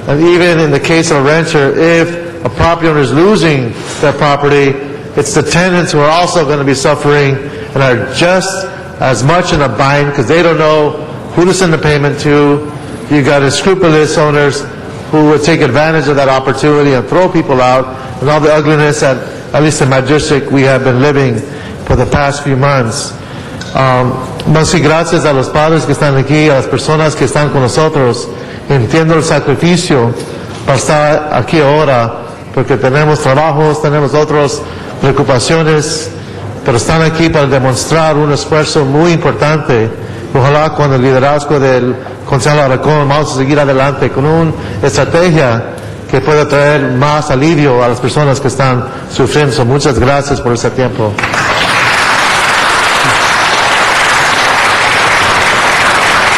And even in the case of a renter, if a property owner is losing their property, it's the tenants who are also going to be suffering and are just as much in a bind, because they don't know who to send the payment to. You got unscrupulous owners who would take advantage of that opportunity and throw people out, and all the ugliness that, at least in my district, we have been living for the past few months. Más y gracias a los padres que están aquí, a las personas que están con nosotros. Entiendo el sacrificio para estar aquí ahora, porque tenemos trabajos, tenemos otras preocupaciones, pero están aquí para demostrar un esfuerzo muy importante Ojalá con el liderazgo del Consejo Alarcón vamos a seguir adelante con una estrategia que pueda traer más alivio a las personas que están sufriendo. So, muchas gracias por este tiempo.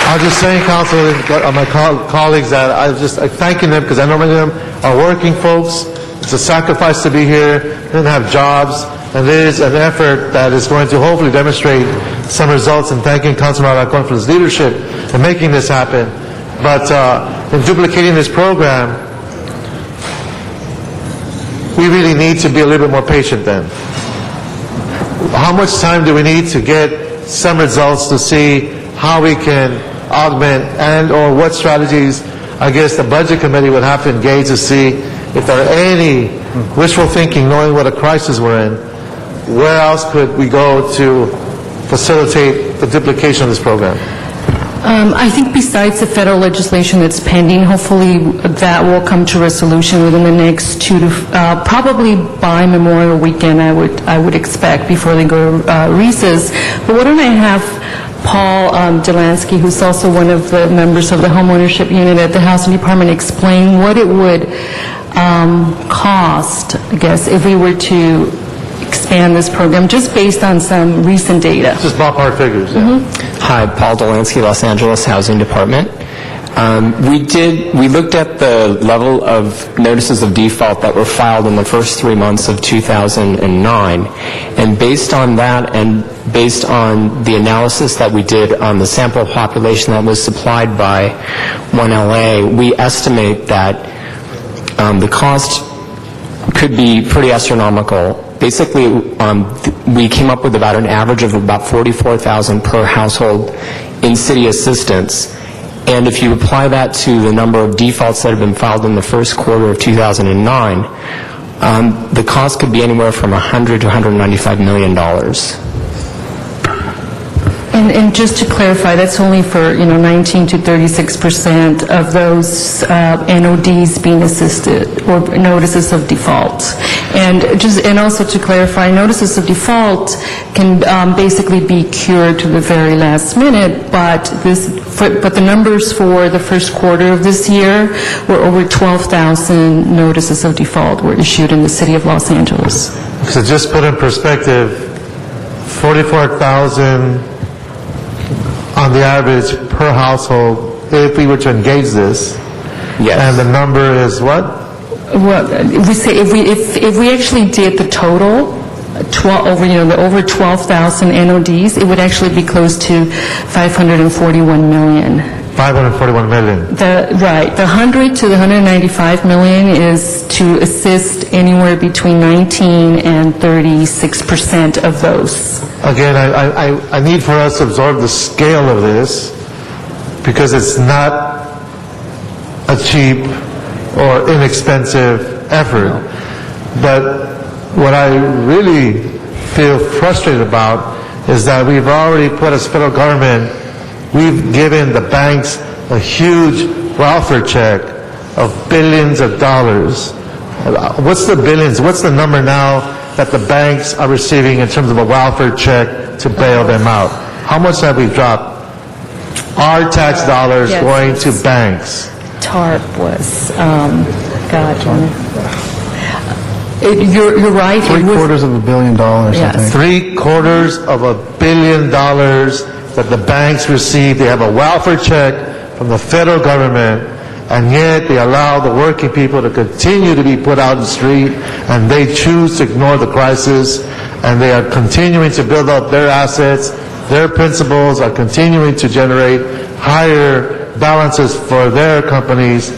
I'll just thank Council and my colleagues that I'm thanking them because I know many of them are working folks. It's a sacrifice to be here. They don't have jobs. And it is an effort that is going to hopefully demonstrate some results, in thanking Councilman Alarcón for his leadership in making this happen. But in duplicating this program, we really need to be a little bit more patient then. How much time do we need to get some results to see how we can augment and or what strategies I guess the Budget Committee would have to engage to see if there are any wishful thinking, knowing what a crisis we're in, where else could we go to facilitate the duplication of this program? I think besides the federal legislation that's pending, hopefully that will come to resolution within the next probably by Memorial Weekend, I would expect, before they go to recess. But why don't I have Paul Delansky, who's also one of the members of the homeownership unit at the Housing Department, explain what it would cost, I guess, if we were to expand this program, just based on some recent data. Just ballpark figures. Hi, Paul Delansky, Los Angeles Housing Department. We looked at the level of notices of default that were filed in the first 3 months of 2009, and based on that and based on the analysis that we did on the sample population that was supplied by 1LA, we estimate that the cost could be pretty astronomical. Basically, we came up with about an average of about $44,000 per household in city assistance. And if you apply that to the number of defaults that have been filed in the first quarter of 2009, the cost could be anywhere from $100 to $195 million. And just to clarify, that's only for 19 to 36% of those NODs being assisted, or notices of default. And also to clarify, notices of default can basically be cured to the very last minute, but the numbers for the first quarter of this year were over 12,000 notices of default were issued in the city of Los Angeles. So just put in perspective, 44,000 on the average per household if we were to engage this. Yes. And the number is what? Well, we say if we actually did the total, over 12,000 NODs, it would actually be close to 541 million. 541 million. The 100 to the 195 million is to assist anywhere between 19 and 36% of those. Again, I need for us to absorb the scale of this, because it's not a cheap or inexpensive effort. But what I really feel frustrated about is that we've already put, as federal government, we've given the banks a huge welfare check of billions of dollars. What's the billions? What's the number now that the banks are receiving in terms of a welfare check to bail them out? How much have we dropped? Our tax dollars going to banks. TARP was, you're right. $750 million, I think. $750 million that the banks receive. They have a welfare check from the federal government, and yet they allow the working people to continue to be put out in the street, and they choose to ignore the crisis, and they are continuing to build up their assets. Their principals are continuing to generate higher balances for their companies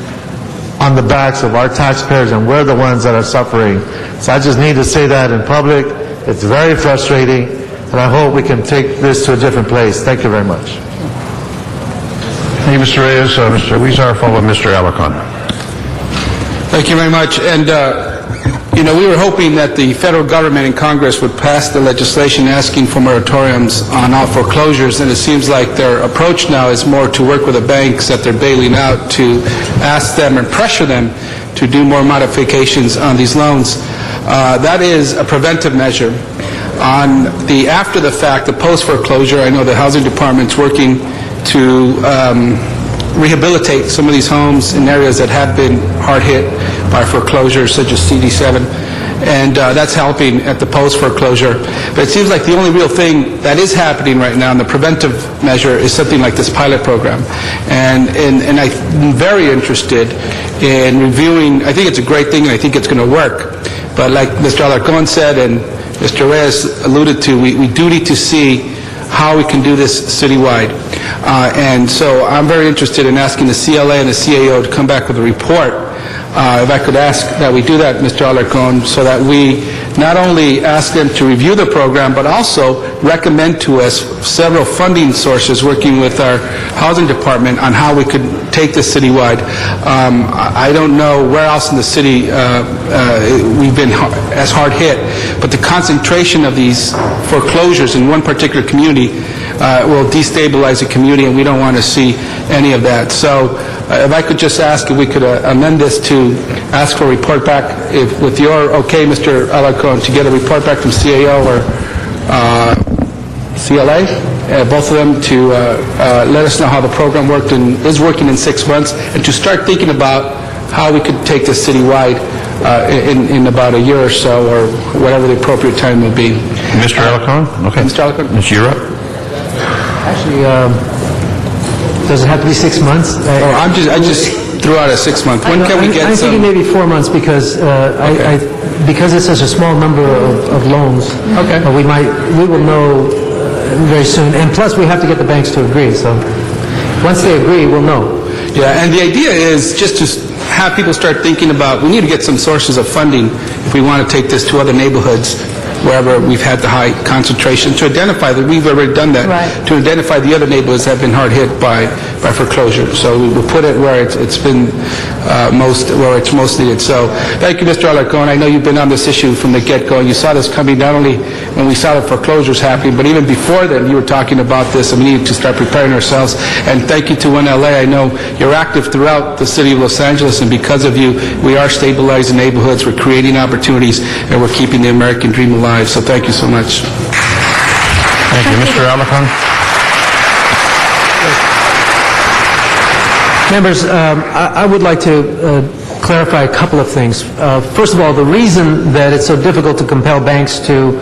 on the backs of our taxpayers, and we're the ones that are suffering. So I just need to say that in public. It's very frustrating, and I hope we can take this to a different place. Thank you very much. Thank you, Mr. Reyes. Mr. Huizar, followed by Mr. Alarcón. Thank you very much. And, we were hoping that the federal government and Congress would pass the legislation asking for moratoriums on all foreclosures, and it seems like their approach now is more to work with the banks that they're bailing out to ask them and pressure them to do more modifications on these loans. That is a preventive measure. On the after the fact, the post-foreclosure, I know the Housing Department's working to rehabilitate some of these homes in areas that have been hard hit by foreclosures, such as CD7, and that's helping at the post-foreclosure. But it seems like the only real thing that is happening right now in the preventive measure is something like this pilot program. And I'm very interested in reviewing, I think it's a great thing and I think it's going to work. But like Mr. Alarcon said and Mr. Reyes alluded to, we do need to see how we can do this citywide. And so I'm very interested in asking the CLA and the CAO to come back with a report. If I could ask that we do that, Mr. Alarcon, so that we not only ask them to review the program, but also recommend to us several funding sources working with our housing department on how we could take this citywide. I don't know where else in the city we've been as hard hit, but the concentration of these foreclosures in one particular community will destabilize the community, and we don't want to see any of that. So if I could just ask if we could amend this to ask for a report back, if with your okay, Mr. Alarcon, to get a report back from CAO or CLA, both of them to let us know how the program worked and is working in 6 months, and to start thinking about how we could take this citywide in about a year or so, or whatever the appropriate time will be. Mr. Alarcon? Okay. Mr. Alarcon? Mr. You're up. Actually, does it have to be 6 months? I just threw out a 6 month. When can we get I'm some? thinking maybe 4 months because because it's such a small number of loans. Okay. We will know very soon, and plus we have to get the banks to agree. So once they agree, we'll know. Yeah, and the idea is just to have people start thinking about, we need to get some sources of funding if we want to take this to other neighborhoods wherever we've had the high concentration, to identify that we've already done that, to identify the other neighborhoods that have been hard hit by foreclosure. So we will put it where it's been where it's most needed. So thank you, Mr. Alarcon. I know you've been on this issue from the get-go, and you saw this coming not only when we saw the foreclosures happening, but even before then you were talking about this, and we need to start preparing ourselves. And thank you to OneLA. I know you're active throughout the city of Los Angeles, and because of you, we are stabilizing neighborhoods, we're creating opportunities, and we're keeping the American dream alive. So thank you so much. Thank you. Mr. Alarcon? Members, I would like to clarify a couple of things. First of all, the reason that it's so difficult to compel banks to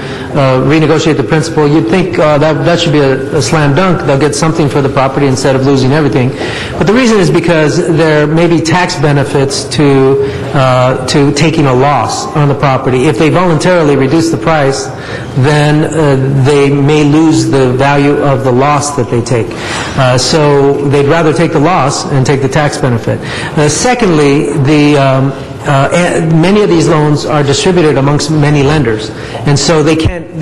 renegotiate the principal, you'd think that should be a slam dunk. They'll get something for the property instead of losing everything. But the reason is because there may be tax benefits to taking a loss on the property. If they voluntarily reduce the price, then they may lose the value of the loss that they take. So they'd rather take the loss and take the tax benefit. Secondly, many of these loans are distributed amongst many lenders, and so they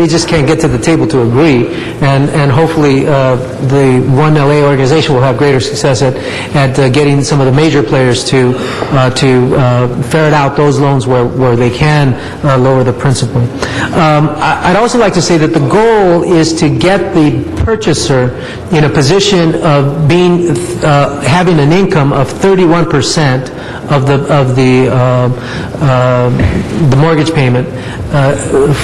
just can't get to the table to agree. And hopefully, the One LA organization will have greater success at getting some of the major players to ferret out those loans where they can lower the principal. I'd also like to say that the goal is to get the purchaser in a position of having an income of 31% of the mortgage payment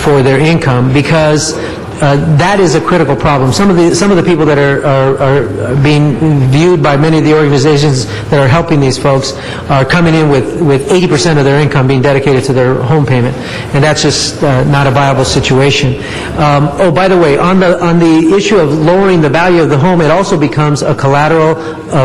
for their income, because that is a critical problem. Some of the people that are being viewed by many of the organizations that are helping these folks are coming in with 80% of their income being dedicated to their home payment, and that's just not a viable situation. Oh, by the way, on the issue of lowering the value of the home, it also becomes a collateral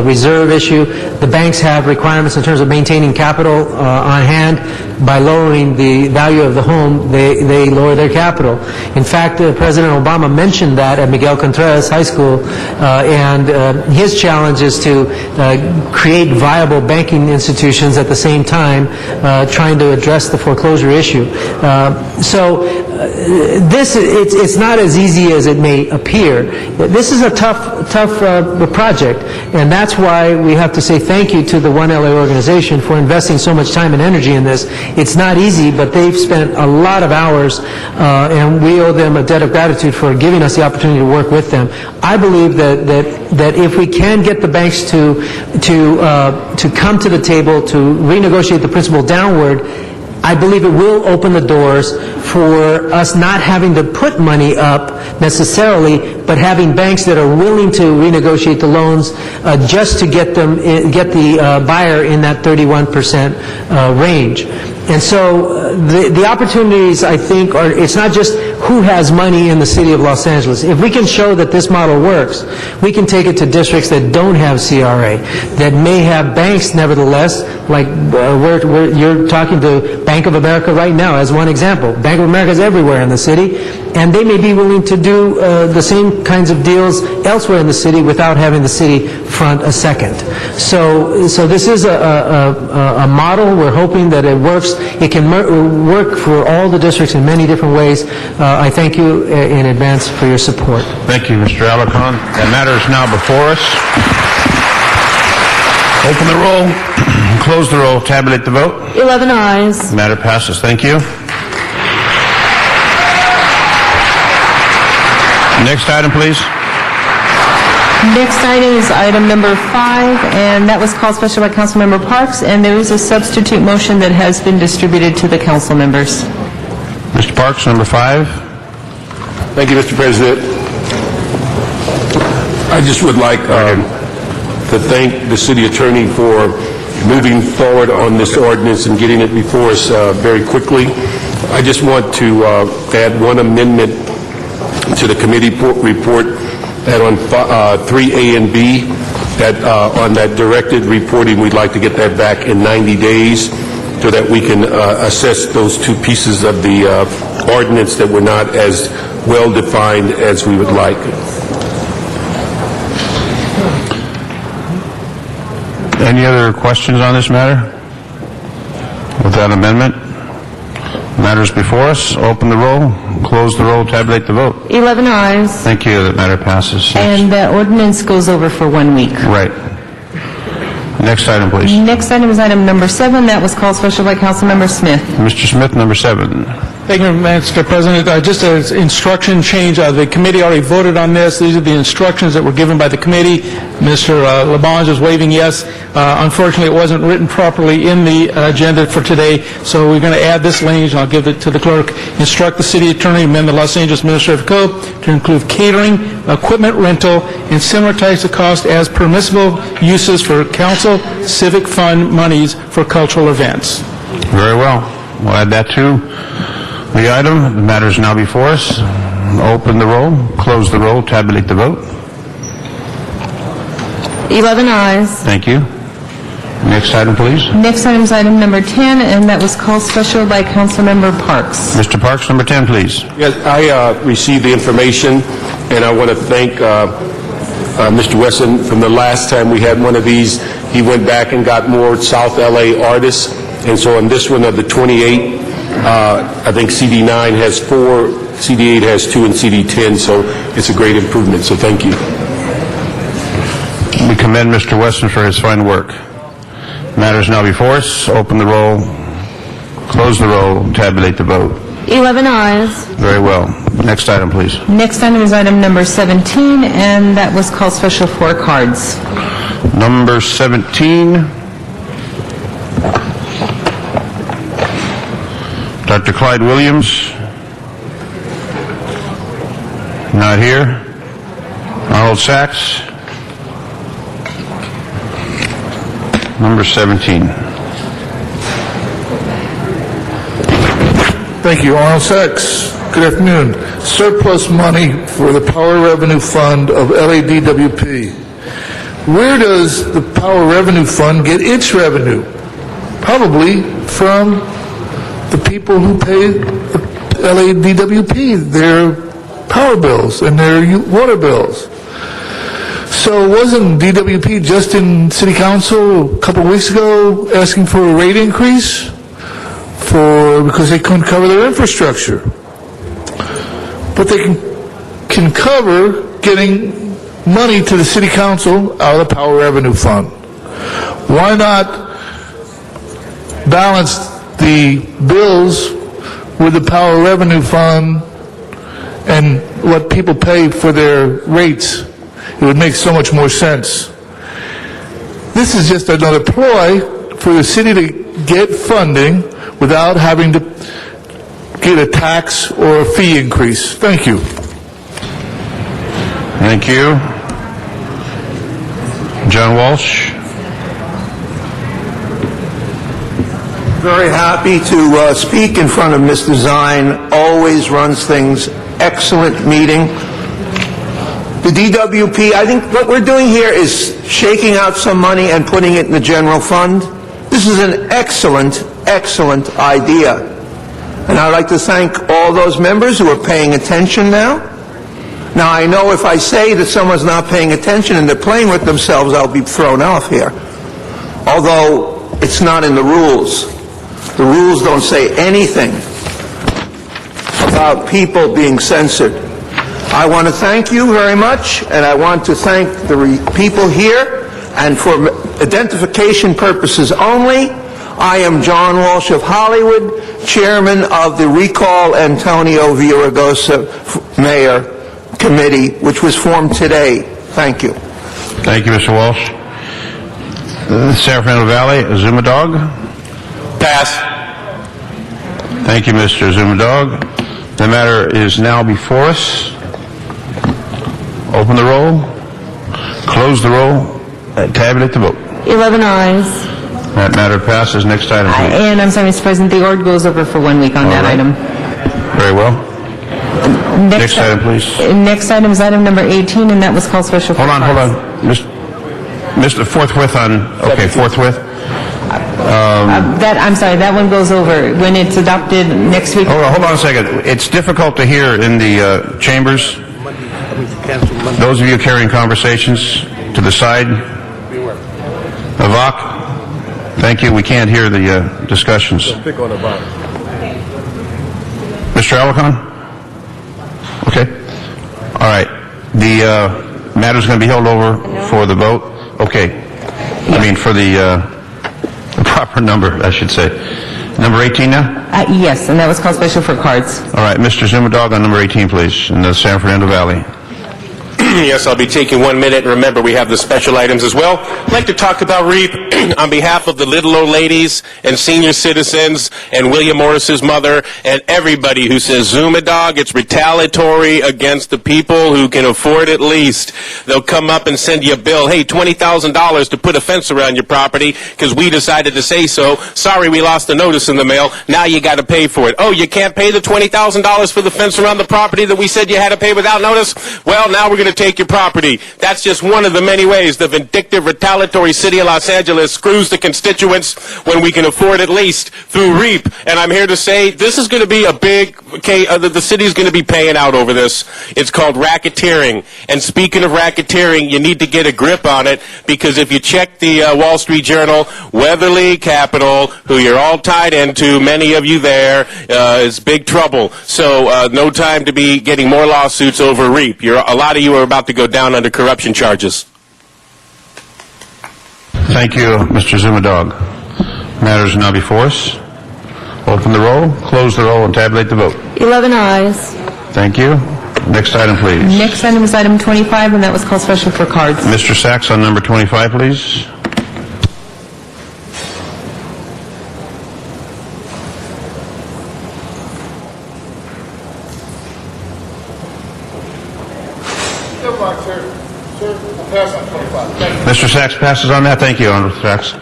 reserve issue. The banks have requirements in terms of maintaining capital on hand. By lowering the value of the home, they lower their capital. In fact, President Obama mentioned that at Miguel Contreras High School, and his challenge is to create viable banking institutions at the same time trying to address the foreclosure issue. It's not as easy as it may appear. This is a tough project, and that's why we have to say thank you to the One LA organization for investing so much time and energy in this. It's not easy, but they've spent a lot of hours, and we owe them a debt of gratitude for giving us the opportunity to work with them. I believe that if we can get the banks to come to the table to renegotiate the principal downward, I believe it will open the doors for us not having to put money up necessarily, but having banks that are willing to renegotiate the loans just to get the buyer in that 31% range. And so the opportunities, I think, are, it's not just who has money in the city of Los Angeles. If we can show that this model works, we can take it to districts that don't have CRA, that may have banks nevertheless, like you're talking to Bank of America right now as one example. Bank of America is everywhere in the city, and they may be willing to do the same kinds of deals elsewhere in the city without having the city front a second. So this is a model. We're hoping that it works. It can work for all the districts in many different ways. I thank you in advance for your support. Thank you, Mr. Alarcon. That matter is now before us. Open the roll, close the roll, tabulate the vote. 11 ayes. Matter passes. Thank you. Next item, please. Next item is item number 5, and that was called special by Councilmember Parks, and there is a substitute motion that has been distributed to the council members. Mr. Parks, number 5. Thank you, Mr. President. I just would like to thank the city attorney for moving forward on this ordinance and getting it before us very quickly. I just want to add one amendment to the committee report that on 3A and B, that on that directed reporting, we'd like to get that back in 90 days so that we can assess those two pieces of the ordinance that were not as well defined as we would like. Any other questions on this matter? With that amendment? Matters before us. Open the roll, close the roll, tabulate the vote. 11 ayes. Thank you. That matter passes. And the ordinance goes over for 1 week. Right. Next item, please. Next item is item number 7. That was called special by Councilmember Smith. Mr. Smith, number 7. Thank you, Mr. President. Just an instruction change. The committee already voted on this. These are the instructions that were given by the committee. Mr. Labange is waving yes. Unfortunately, it wasn't written properly in the agenda for today, so we're going to add this language, and I'll give it to the clerk. Instruct the city attorney to amend the Los Angeles Administrative Code to include catering, equipment rental, and similar types of costs as permissible uses for council civic fund monies for cultural events. Very well. We'll add that to the item. The matter is now before us. Open the roll, close the roll, tabulate the vote. 11 ayes. Thank you. Next item, please. Next item is item number 10, and that was called special by Councilmember Parks. Mr. Parks, number 10, please. Yes, I received the information, and I want to thank Mr. Wesson. From the last time we had one of these, he went back and got more South LA artists, and so on this one of the 28, I think CD9 has 4, CD8 has 2, and CD10, so it's a great improvement, so thank you. We commend Mr. Wesson for his fine work. Matter is now before us. Open the roll, close the roll, tabulate the vote. 11 ayes. Very well. Next item, please. Next item is item number 17, and that was called special for cards. Number 17. Dr. Clyde Williams. Not here. Arnold Sachs. Number 17. Thank you. Arnold Sachs. Good afternoon. Surplus money for the Power Revenue Fund of LADWP. Where does the Power Revenue Fund get its revenue? Probably from the people who pay the LADWP their power bills and their water bills. So wasn't DWP just in City Council a couple of weeks ago asking for a rate increase because they couldn't cover their infrastructure? But they can cover getting money to the City Council out of the Power Revenue Fund. Why not balance the bills with the Power Revenue Fund and what people pay for their rates? It would make so much more sense. This is just another ploy for the city to get funding without having to get a tax or a fee increase. Thank you. Thank you. John Walsh. Very happy to speak in front of Mr. Zine. Always runs things. Excellent meeting. The DWP, I think what we're doing here is shaking out some money and putting it in the general fund. This is an excellent, excellent idea. And I'd like to thank all those members who are paying attention now. Now, I know if I say that someone's not paying attention and they're playing with themselves, I'll be thrown off here. Although it's not in the rules. The rules don't say anything about people being censored. I want to thank you very much, and I want to thank the people here, and for identification purposes only, I am John Walsh of Hollywood, Chairman of the Recall Antonio Villaraigosa Mayor Committee, which was formed today. Thank you. Thank you, Mr. Walsh. San Fernando Valley, Zumadog. Pass. Thank you, Mr. Zumadog. The matter is now before us. Open the roll, close the roll, tabulate the vote. 11 ayes. That matter passes. Next item, please. And I'm sorry, Mr. President, the order goes over for 1 week on that item. Very well. Next item, please. Next item is item number 18, and that was called special. Hold on. Mr. Forthwith on, okay, forthwith. I'm sorry, that one goes over when it's adopted next week. Hold on a second. It's difficult to hear in the chambers. Those of you carrying conversations to the side. Avak, thank you. We can't hear the discussions. Mr. Alicon? Okay. All right. The matter's going to be held over for the vote. Okay. I mean, for the proper number, I should say. Number 18 now? Yes, and that was called special for cards. All right. Mr. Zumadog on number 18, please, in the San Fernando Valley. Yes, I'll be taking 1 minute. Remember, we have the special items as well. I'd like to talk about REAP on behalf of the little old ladies and senior citizens and William Morris's mother and everybody who says Zumadog, it's retaliatory against the people who can afford it least. They'll come up and send you a bill, hey, $20,000 to put a fence around your property because we decided to say so. Sorry, we lost the notice in the mail. Now you got to pay for it. Oh, you can't pay the $20,000 for the fence around the property that we said you had to pay without notice? Well, now we're going to take your property. That's just one of the many ways the vindictive, retaliatory city of Los Angeles screws the constituents when we can afford it least through REAP. And I'm here to say this is going to be a big, the city is going to be paying out over this. It's called racketeering. And speaking of racketeering, you need to get a grip on it because if you check the Wall Street Journal, Weatherly Capital, who you're all tied into, many of you there, is big trouble. So no time to be getting more lawsuits over REAP. A lot of you are about to go down under corruption charges. Thank you, Mr. Zumadog. Matters now before us. Open the roll, close the roll, and tabulate the vote. 11 ayes. Thank you. Next item, please. Next item is item 25, and that was called special for cards. Mr. Sachs on number 25, please. Mr. Sachs passes on that. Thank you, Honorable Sachs.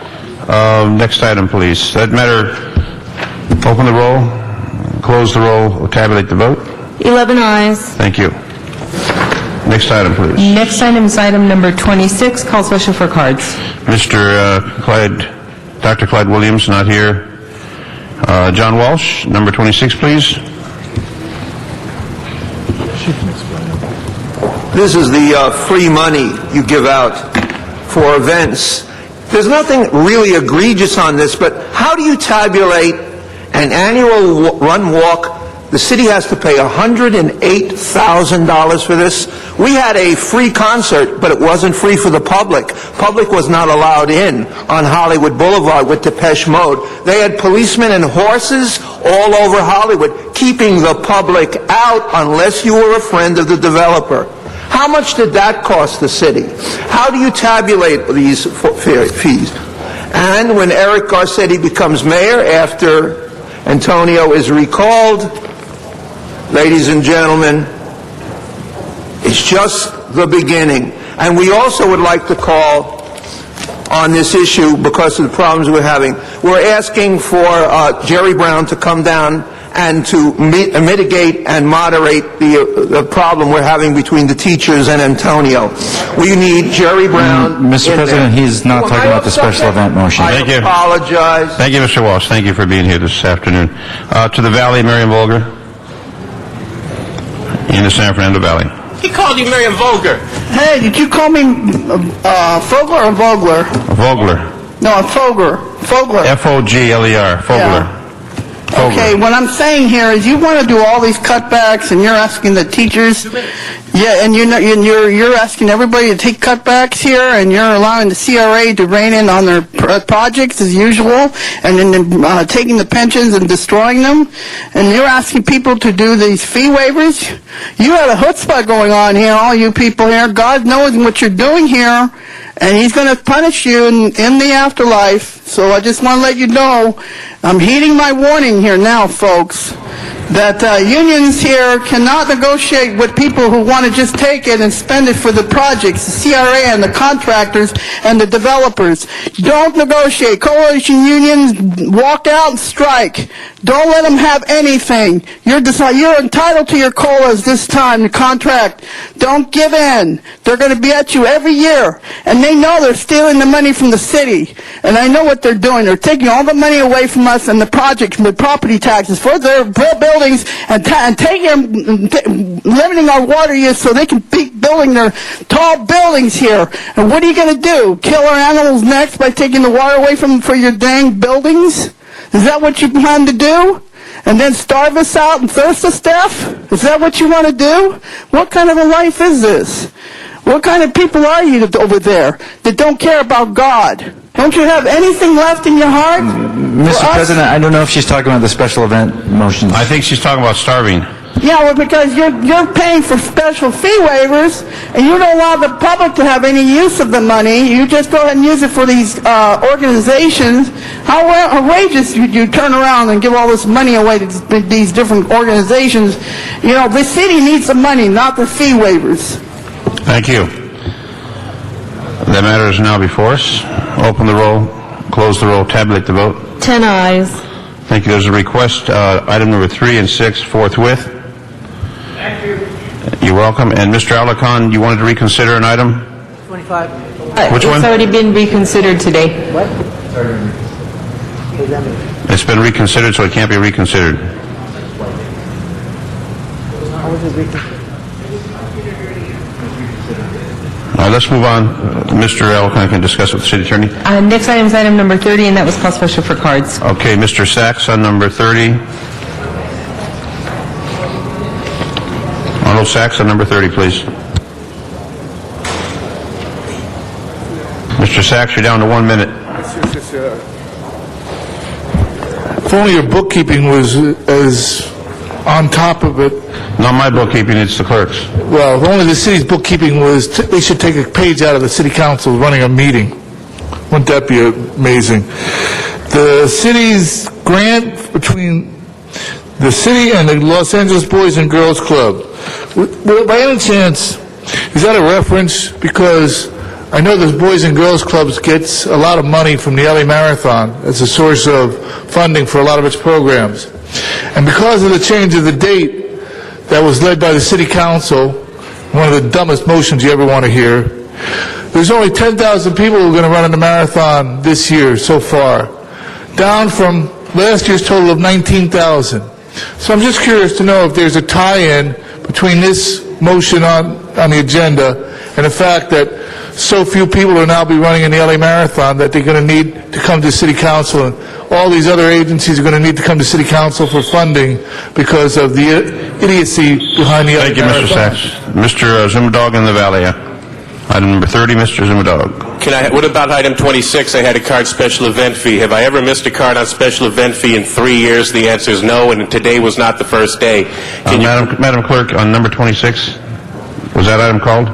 Next item, please. That matter, open the roll, close the roll, tabulate the vote. 11 ayes. Thank you. Next item, please. Next item is item number 26, called special for cards. Dr. Clyde Williams, not here. John Walsh, number 26, please. This is the free money you give out for events. There's nothing really egregious on this, but how do you tabulate an annual run walk? The city has to pay $108,000 for this. We had a free concert, but it wasn't free for the public. Public was not allowed in on Hollywood Boulevard with Depeche Mode. They had policemen and horses all over Hollywood, keeping the public out unless you were a friend of the developer. How much did that cost the city? How do you tabulate these fees? And when Eric Garcetti becomes mayor after Antonio is recalled, ladies and gentlemen, it's just the beginning. And we also would like to call on this issue because of the problems we're having. We're asking for Jerry Brown to come down and to mitigate and moderate the problem we're having between the teachers and Antonio. We need Jerry Brown. Mr. President, he's not talking about the special event motion. I apologize. Thank you, Mr. Walsh. Thank you for being here this afternoon. To the Valley, Marion Volger. In the San Fernando Valley. He called you Marion Volger. Hey, did you call me Fogler or Vogler? Vogler. No, Fogler. Fogler. F-O-G-L-E-R. Vogler. Yeah. Okay, what I'm saying here is you want to do all these cutbacks, and you're asking the teachers, and you're asking everybody to take cutbacks here, and you're allowing the CRA to rein in on their projects as usual, and then taking the pensions and destroying them, and you're asking people to do these fee waivers. You had a chutzpah going on here, all you people here. God knows what you're doing here, and He's going to punish you in the afterlife. So I just want to let you know, I'm heeding my warning here now, folks, that unions here cannot negotiate with people who want to just take it and spend it for the projects, the CRA and the contractors and the developers. Don't negotiate. Coalition unions, walk out and strike. Don't let them have anything. You're entitled to your COLAs this time, the contract. Don't give in. They're going to be at you every year. And they know they're stealing the money from the city. And I know what they're doing. They're taking all the money away from us and the projects and the property taxes for their buildings and limiting our water use so they can keep building their tall buildings here. And what are you going to do? Kill our animals next by taking the water away from them for your dang buildings? Is that what you plan to do? And then starve us out and thirst us to death? Is that what you want to do? What kind of a life is this? What kind of people are you over there that don't care about God? Don't you have anything left in your heart? Mr. President, I don't know if she's talking about the special event motion. I think she's talking about starving. Yeah, well, because you're paying for special fee waivers, and you don't allow the public to have any use of the money. You just go ahead and use it for these organizations. How outrageous would you turn around and give all this money away to these different organizations? You know, the city needs the money, not the fee waivers. Thank you. That matter is now before us. Open the roll, close the roll, tabulate the vote. 10 ayes. Thank you. There's a request, item number 3 and 6, forthwith. Thank you. You're welcome. And Mr. Alarcon, you wanted to reconsider an item? 25. Which one? It's already been reconsidered today. What? It's been reconsidered, so it can't be reconsidered. How was it reconsidered? All right, let's move on. Mr. Alarcon can discuss with the city attorney. Next item is item number 30, and that was called special for cards. Okay, Mr. Sachs on number 30. Arnold Sachs on number 30, please. Mr. Sachs, you're down to 1 minute. If only your bookkeeping was as on top of it. Not my bookkeeping, it's the clerk's. Well, if only the city's bookkeeping was, they should take a page out of the city council running a meeting. Wouldn't that be amazing? The city's grant between the city and the Los Angeles Boys and Girls Club. By any chance, is that a reference? Because I know the Boys and Girls Clubs gets a lot of money from the LA Marathon as a source of funding for a lot of its programs. And because of the change of the date that was led by the city council, one of the dumbest motions you ever want to hear, there's only 10,000 people who are going to run in the marathon this year so far, down from last year's total of 19,000. So I'm just curious to know if there's a tie-in between this motion on the agenda and the fact that so few people will now be running in the LA Marathon that they're going to need to come to City Council, and all these other agencies are going to need to come to City Council for funding because of the idiocy behind the LA Thank you, Marathon. Mr. Sachs. Mr. Zumadog in the Valley. Item number 30, Mr. Zumadog. What about item 26? I had a card special event fee. Have I ever missed a card on special event fee in 3 years? The answer is no, and today was not the first day. Madam Clerk, on number 26, was that item called?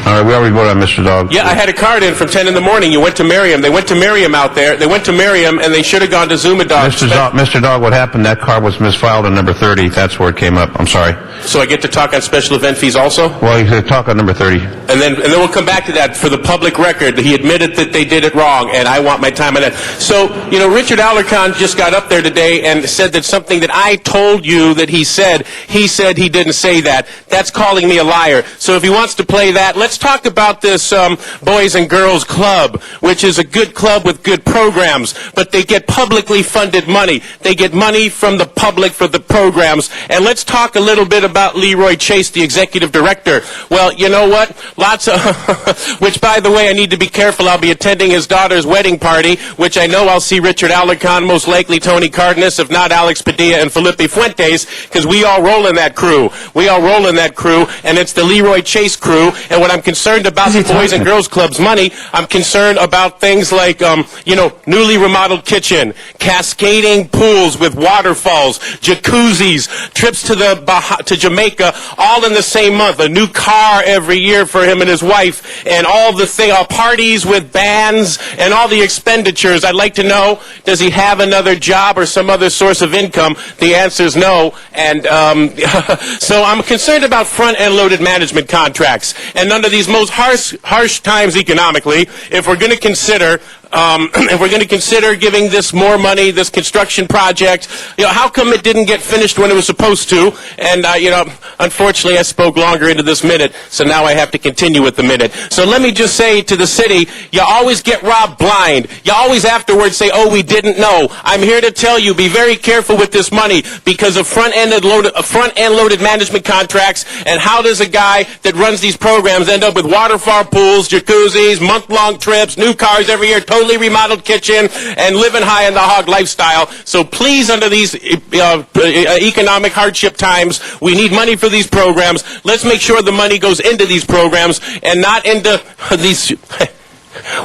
All right, we already voted on Mr. Dog. Yeah, I had a card in from 10 in the morning. You went to Miriam. They went to Miriam out there. They went to Miriam, and they should have gone to Zumadog. Mr. Dog, what happened, that card was misfiled on number 30. That's where it came up. I'm sorry. So I get to talk on special event fees also? Well, you could talk on number 30. And then we'll come back to that for the public record. He admitted that they did it wrong, and I want my time on that. So, Richard Alarcon just got up there today and said that something that I told you that he said he didn't say that. That's calling me a liar. So if he wants to play that, let's talk about this Boys and Girls Club, which is a good club with good programs, but they get publicly funded money. They get money from the public for the programs. And let's talk a little bit about Leroy Chase, the executive director. Well, you know what? Lots of, which by the way, I need to be careful. I'll be attending his daughter's wedding party, which I know I'll see Richard Alarcon, most likely Tony Cardenas, if not Alex Padilla and Felipe Fuentes, because we all roll in that crew. We all roll in that crew, and it's the Leroy Chase crew. And what I'm concerned about the Boys and Girls Club's money, I'm concerned about things like, newly remodeled kitchen, cascading pools with waterfalls, jacuzzis, trips to Jamaica, all in the same month, a new car every year for him and his wife, and all the parties with bands and all the expenditures. I'd like to know, does he have another job or some other source of income? The answer is no. And so I'm concerned about front-end loaded management contracts. And under these most harsh times economically, if we're going to consider giving this more money, this construction project, how come it didn't get finished when it was supposed to? And, unfortunately, I spoke longer into this minute, so now I have to continue with the minute. So let me just say to the city, you always get robbed blind. You always afterwards say, oh, we didn't know. I'm here to tell you, be very careful with this money because of front-end loaded management contracts. And how does a guy that runs these programs end up with waterfall pools, jacuzzis, month-long trips, new cars every year, totally remodeled kitchen, and living high in the hog lifestyle? So please, under these economic hardship times, we need money for these programs. Let's make sure the money goes into these programs and not into these...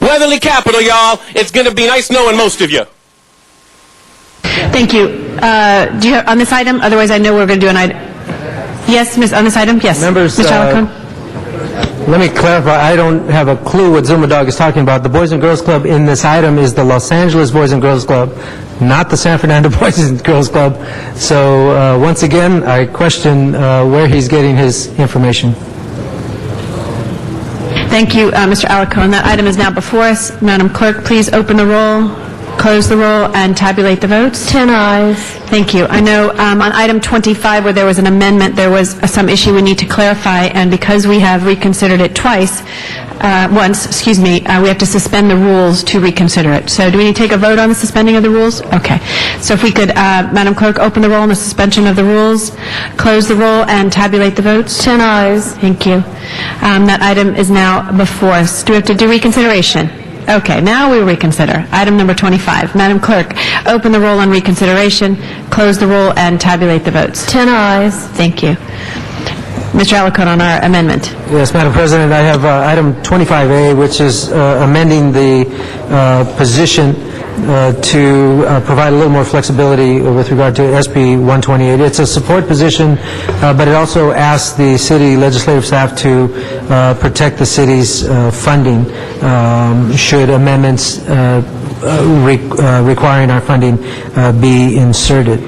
Weatherly Capital, y'all. It's going to be nice knowing most of you. Thank you. Do you have, on this item? Otherwise, I know we're going to do an item. Yes, Miss, on this item? Yes. Members, Mr. Alarcon? Let me clarify. I don't have a clue what Zumadog is talking about. The Boys and Girls Club in this item is the Los Angeles Boys and Girls Club, not the San Fernando Boys and Girls Club. So once again, I question where he's getting his information. Thank you, Mr. Alarcon. That item is now before us. Madam Clerk, please open the roll, close the roll, and tabulate the votes. 10 ayes. Thank you. I know on item 25, where there was an amendment, there was some issue we need to clarify, and because we have reconsidered it once, we have to suspend the rules to reconsider it. So do we need to take a vote on the suspending of the rules? Okay. So if we could, Madam Clerk, open the roll on the suspension of the rules, close the roll, and tabulate the votes. 10 ayes. Thank you. That item is now before us. Do we have to do reconsideration? Okay, now we reconsider. Item number 25. Madam Clerk, open the roll on reconsideration, close the roll, and tabulate the votes. 10 ayes. Thank you. Mr. Alarcon, on our amendment. Yes, Madam President, I have item 25A, which is amending the position to provide a little more flexibility with regard to SB 128. It's a support position, but it also asks the city legislative staff to protect the city's funding should amendments requiring our funding be inserted,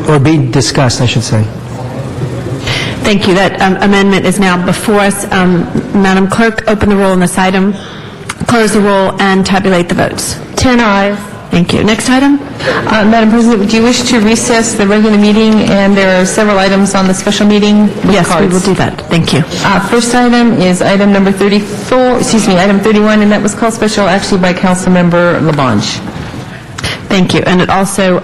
or be discussed, I should say. Thank you. That amendment is now before us. Madam Clerk, open the roll on this item, close the roll, and tabulate the votes. 10 ayes. Thank you. Next item? Madam President, do you wish to recess the regular meeting, and there are several items on the special meeting with Yes, cards? we will do that. Thank you. First item is item number item 31, and that was called special actually by Councilmember Labange. Thank you. And it also,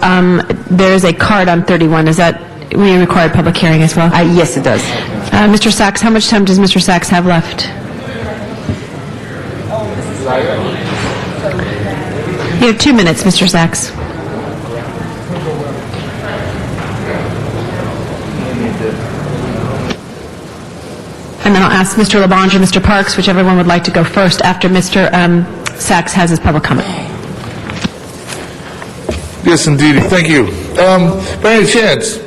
there is a card on 31. Is that, we require public hearing as well? Yes, it does. Mr. Sachs, how much time does Mr. Sachs have left? You have 2 minutes, Mr. Sachs. And then I'll ask Mr. Labange or Mr. Parks, whichever one would like to go first, after Mr. Sachs has his public comment. Yes, indeed. Thank you. By any chance,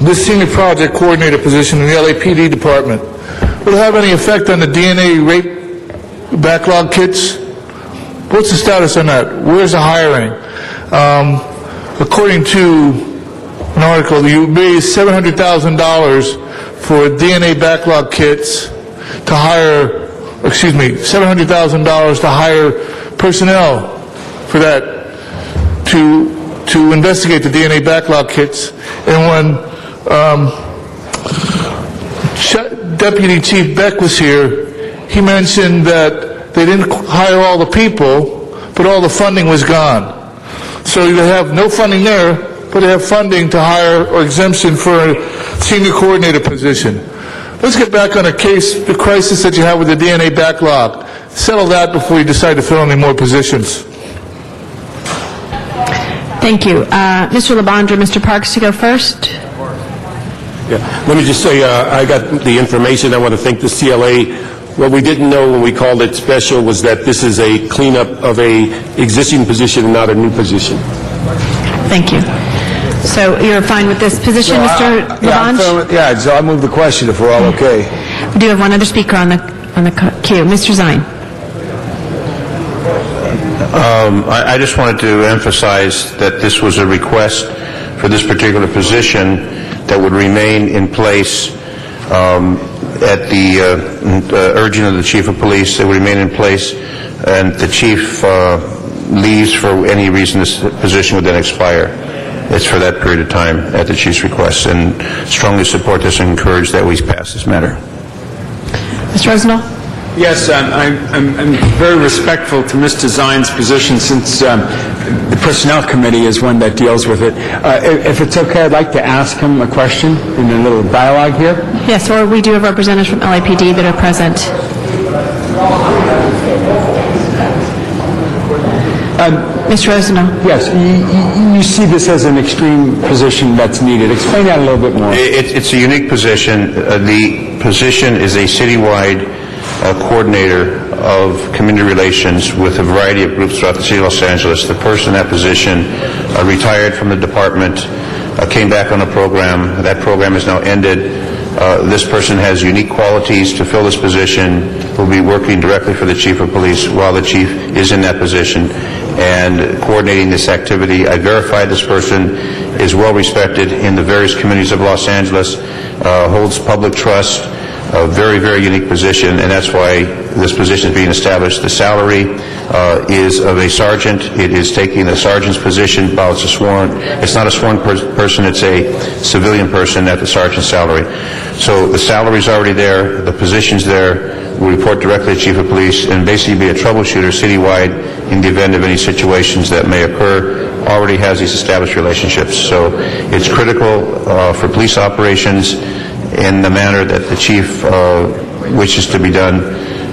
this senior project coordinator position in the LAPD department will it have any effect on the DNA rape backlog kits? What's the status on that? Where's the hiring? According to an article, you raised $700,000 for DNA backlog kits to hire, $700,000 to hire personnel for that, to investigate the DNA backlog kits. And when Deputy Chief Beck was here, he mentioned that they didn't hire all the people, but all the funding was gone. So you have no funding there, but they have funding to hire or exemption for a senior coordinator position. Let's get back on the crisis that you have with the DNA backlog. Settle that before you decide to fill any more positions. Thank you. Mr. LaBondra, Mr. Parks to go first. Yeah. Let me just say, I got the information. I want to thank the CLA. What we didn't know when we called it special was that this is a cleanup of a existing position and not a new position. Thank you. So you're fine with this position, Mr. LaBonge? Yeah, so I move the question if we're all okay. We do have one other speaker on the queue. Mr. Zine. I just wanted to emphasize that this was a request for this particular position that would remain in place at the urging of the Chief of Police. It would remain in place, and the Chief leaves for any reason this position would then expire. It's for that period of time at the Chief's request, and strongly support this and encourage that we pass this matter. Mr. Rosendahl? Yes, I'm very respectful to Mr. Zine's position, since the Personnel Committee is one that deals with it. If it's okay, I'd like to ask him a question in a little dialogue here. Yes, or we do have representatives from LAPD that are present. Mr. Rosendahl? Yes, you see this as an extreme position that's needed. Explain that a little bit more. It's a unique position. The position is a citywide coordinator of community relations with a variety of groups throughout the city of Los Angeles. The person in that position retired from the department, came back on a program. That program is now ended. This person has unique qualities to fill this position. Will be working directly for the Chief of Police while the Chief is in that position and coordinating this activity. I verified this person is well respected in the various communities of Los Angeles, holds public trust. A very, very unique position, and that's why this position is being established. The salary is of a sergeant. It is taking the sergeant's position while it's not a sworn person, it's a civilian person at the sergeant's salary. So the salary is already there, the position's there, will report directly to Chief of Police, and basically be a troubleshooter citywide in the event of any situations that may occur. Already has these established relationships. So it's critical for police operations in the manner that the Chief wishes to be done.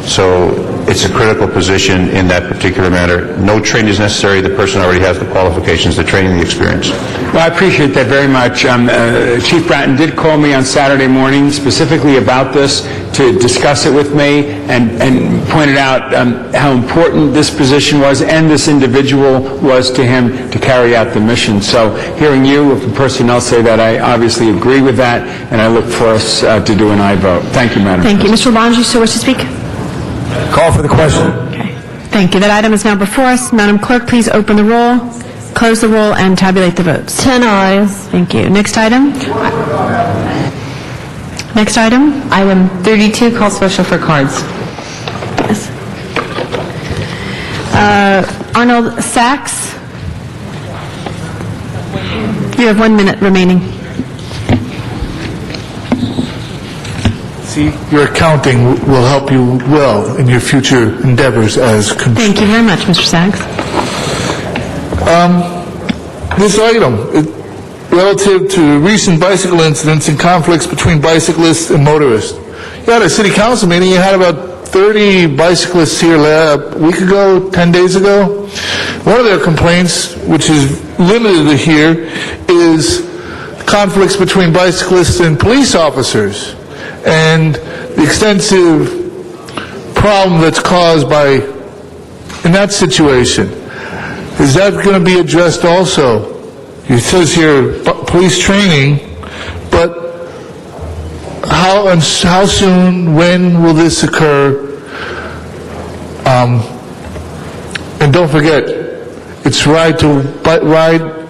So it's a critical position in that particular matter. No training is necessary. The person already has the qualifications, the training, the experience. Well, I appreciate that very much. Chief Bratton did call me on Saturday morning specifically about this to discuss it with me, and pointed out how important this position was and this individual was to him to carry out the mission. So hearing you, if the personnel say that, I obviously agree with that, and I look for us to do an aye vote. Thank you, Madam Thank you. Mr. LaBonge, you still wish to speak? Call for the question. Okay. Thank you. That item is now before us. Madam Clerk, please open the roll, close the roll, and tabulate the votes. 10 ayes. Thank you. Next item? Next item? Item 32, call special for cards. Yes. Arnold Sachs? You have 1 minute remaining. See, your accounting will help you well in your future endeavors as Thank you very much, Mr. Sachs. This item, relative to recent bicycle incidents and conflicts between bicyclists and motorists. You had a city council meeting, you had about 30 bicyclists here a week ago, 10 days ago. One of their complaints, which is limited to here, is conflicts between bicyclists and police officers, and the extensive problem that's caused by, in that situation. Is that going to be addressed also? It says here police training, but how soon, when will this occur? And don't forget, it's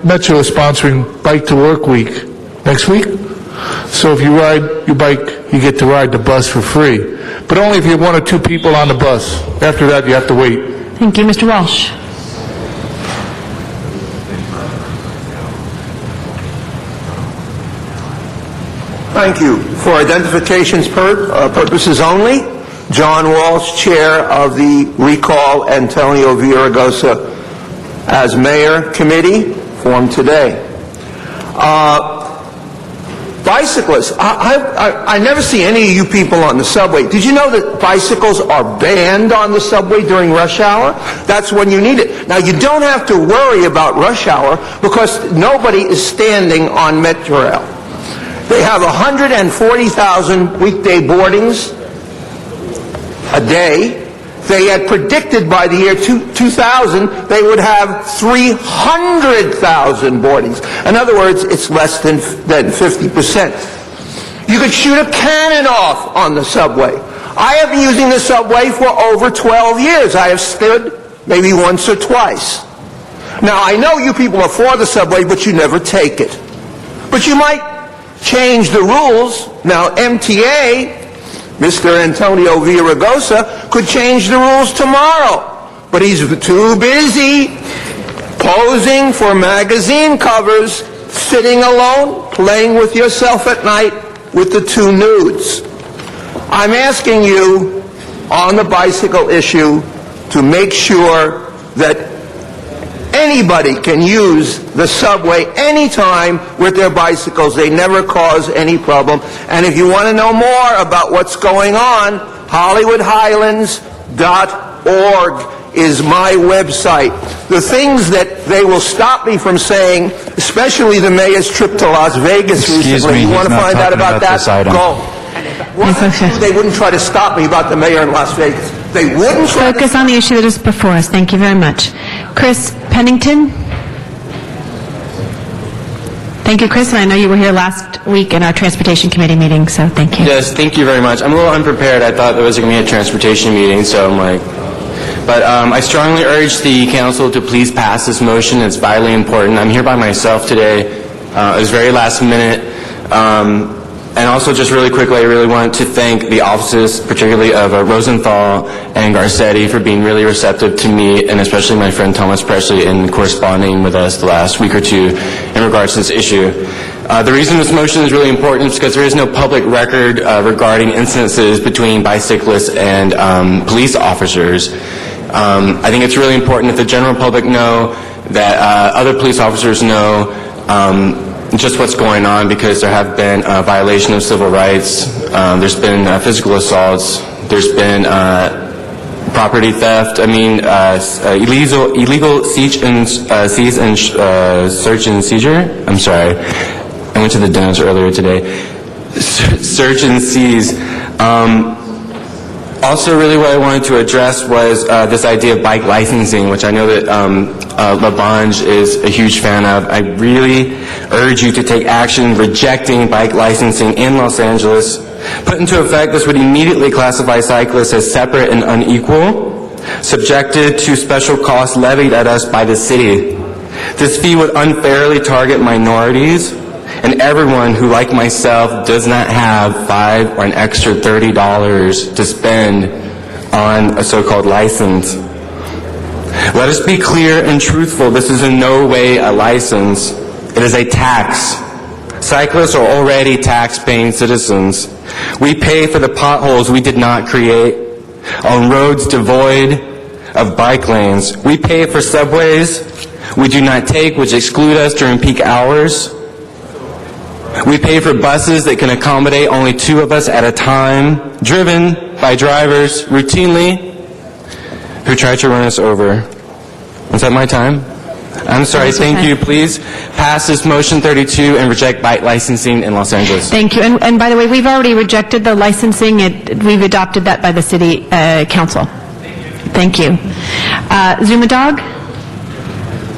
Metro is sponsoring Bike to Work Week next week. So if you ride your bike, you get to ride the bus for free. But only if you have one or two people on the bus. After that, you have to wait. Thank you, Mr. Walsh. Thank you. For identifications purposes only, John Walsh, Chair of the Recall Antonio Villaraigosa as Mayor Committee, formed today. Bicyclists, I never see any of you people on the subway. Did you know that bicycles are banned on the subway during rush hour? That's when you need it. Now, you don't have to worry about rush hour because nobody is standing on Metrorail. They have 140,000 weekday boardings a day. They had predicted by the year 2000 they would have 300,000 boardings. In other words, it's less than 50%. You could shoot a cannon off on the subway. I have been using the subway for over 12 years. I have stood maybe once or twice. Now, I know you people are for the subway, but you never take it. But you might change the rules. Now, MTA, Mr. Antonio Villaraigosa, could change the rules tomorrow. But he's too busy posing for magazine covers, sitting alone, playing with yourself at night with the two nudes. I'm asking you on the bicycle issue to make sure that anybody can use the subway anytime with their bicycles. They never cause any problem. And if you want to know more about what's going on, HollywoodHighlands.org is my website. The things that they will stop me from saying, especially the mayor's trip to Las Vegas recently, you want to find out about that? Go. They wouldn't try to stop me about the mayor in Las Vegas. They wouldn't try Focus on the issue that is before us. Thank you very much. Chris Pennington? Thank you, Chris, and I know you were here last week in our Transportation Committee meeting, so thank you. Yes, thank you very much. I'm a little unprepared. I thought there was going to be a transportation meeting, so I'm like... But I strongly urge the council to please pass this motion. It's vitally important. I'm here by myself today. It was very last minute. And also, just really quickly, I really want to thank the offices, particularly of Rosenthal and Garcetti, for being really receptive to me, and especially my friend Thomas Presley, in corresponding with us the last week or two in regards to this issue. The reason this motion is really important is because there is no public record regarding incidences between bicyclists and police officers. I think it's really important that the general public know, that other police officers know, just what's going on, because there have been a violation of civil rights, there's been physical assaults, there's been property theft, illegal seize and search and seizure. I'm sorry, I went to the dentist earlier today. Search and seize. Also, really what I wanted to address was this idea of bike licensing, which I know that LaBonge is a huge fan of. I really urge you to take action rejecting bike licensing in Los Angeles. Put into effect, this would immediately classify cyclists as separate and unequal, subjected to special costs levied at us by the city. This fee would unfairly target minorities and everyone who, like myself, does not have $5 or an extra $30 to spend on a so-called license. Let us be clear and truthful. This is in no way a license. It is a tax. Cyclists are already tax-paying citizens. We pay for the potholes we did not create on roads devoid of bike lanes. We pay for subways we do not take, which exclude us during peak hours. We pay for buses that can accommodate only 2 of us at a time, driven by drivers routinely who try to run us over. Is that my time? I'm sorry. Thank you. Please pass this motion 32 and reject bike licensing in Los Angeles. Thank you. And by the way, we've already rejected the licensing. We've adopted that by the city council. Thank you. Zuma Dog?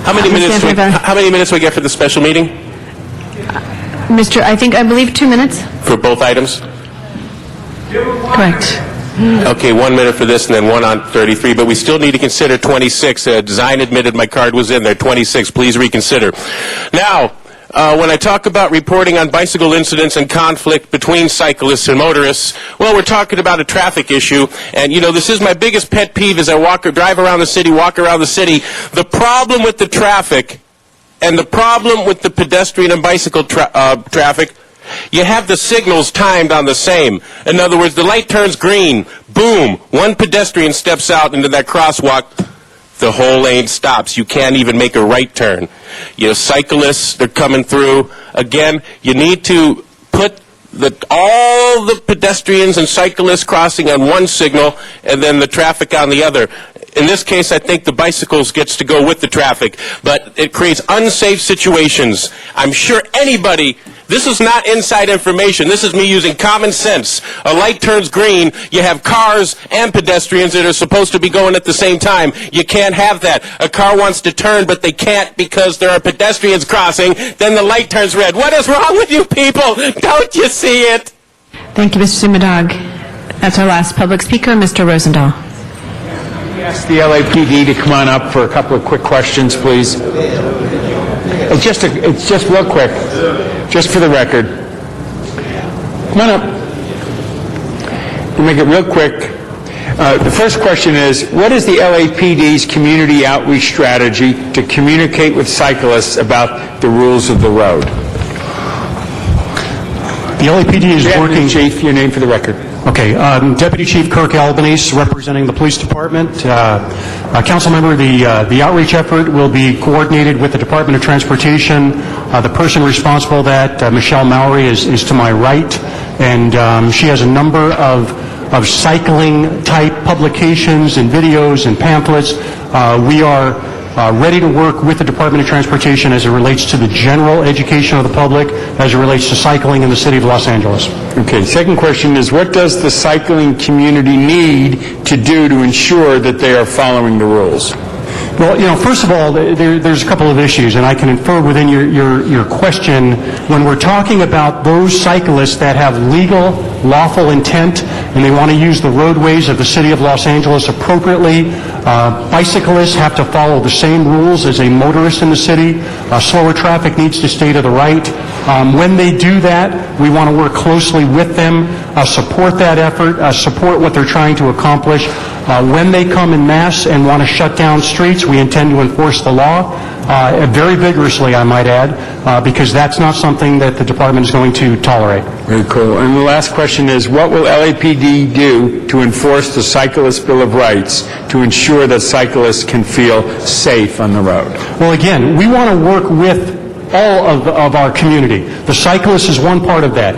How many minutes do we get for the special meeting? I believe 2 minutes. For both items? Correct. Okay, 1 minute for this and then one on 33, but we still need to consider 26. Design admitted my card was in there. 26, please reconsider. Now, when I talk about reporting on bicycle incidents and conflict between cyclists and motorists, well, we're talking about a traffic issue, and this is my biggest pet peeve as I drive around the city, walk around the city. The problem with the traffic and the problem with the pedestrian and bicycle traffic, you have the signals timed on the same. In other words, the light turns green, boom, one pedestrian steps out into that crosswalk, the whole lane stops. You can't even make a right turn. Cyclists, they're coming through. Again, you need to put all the pedestrians and cyclists crossing on one signal and then the traffic on the other. In this case, I think the bicycles gets to go with the traffic, but it creates unsafe situations. I'm sure anybody, this is not inside information, this is me using common sense. A light turns green, you have cars and pedestrians that are supposed to be going at the same time. You can't have that. A car wants to turn, but they can't because there are pedestrians crossing, then the light turns red. What is wrong with you people? Don't you see it? Thank you, Mr. Simadog. That's our last public speaker, Mr. Rosendahl. Ask the LAPD to come on up for a couple of quick questions, please. It's just real quick, just for the record. Come on up. We'll make it real quick. The first question is, what is the LAPD's community outreach strategy to communicate with cyclists about the rules of the road? The LAPD is working... Chief, your name for the record. Okay, Deputy Chief Kirk Albanese, representing the Police Department. Council member, the outreach effort will be coordinated with the Department of Transportation. The person responsible for that, Michelle Mowry, is to my right, and she has a number of cycling-type publications and videos and pamphlets. We are ready to work with the Department of Transportation as it relates to the general education of the public, as it relates to cycling in the city of Los Angeles. Okay, second question is, what does the cycling community need to do to ensure that they are following the rules? Well, first of all, there's a couple of issues, and I can infer within your question, when we're talking about those cyclists that have legal, lawful intent, and they want to use the roadways of the city of Los Angeles appropriately, bicyclists have to follow the same rules as a motorist in the city. Slower traffic needs to stay to the right. When they do that, we want to work closely with them, support that effort, support what they're trying to accomplish. When they come in mass and want to shut down streets, we intend to enforce the law very vigorously, I might add, because that's not something that the department is going to tolerate. Very cool. And the last question is, what will LAPD do to enforce the Cyclist Bill of Rights to ensure that cyclists can feel safe on the road? Well, again, we want to work with all of our community. The cyclist is one part of that.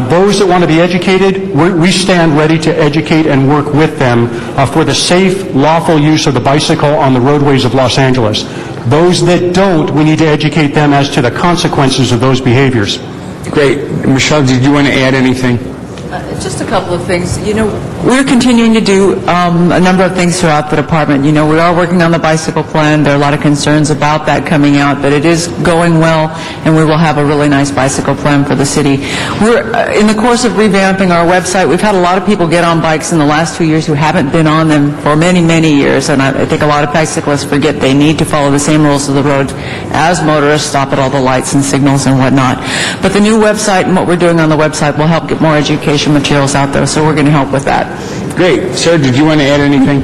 Those that want to be educated, we stand ready to educate and work with them for the safe, lawful use of the bicycle on the roadways of Los Angeles. Those that don't, we need to educate them as to the consequences of those behaviors. Great. Michelle, did you want to add anything? Just a couple of things. We're continuing to do a number of things throughout the department. We are working on the bicycle plan. There are a lot of concerns about that coming out, but it is going well, and we will have a really nice bicycle plan for the city. We're in the course of revamping our website. We've had a lot of people get on bikes in the last 2 years who haven't been on them for many, many years, and I think a lot of bicyclists forget they need to follow the same rules of the road as motorists, stop at all the lights and signals and whatnot. But the new website and what we're doing on the website will help get more education materials out there, so we're going to help with that. Great. Sir, did you want to add anything?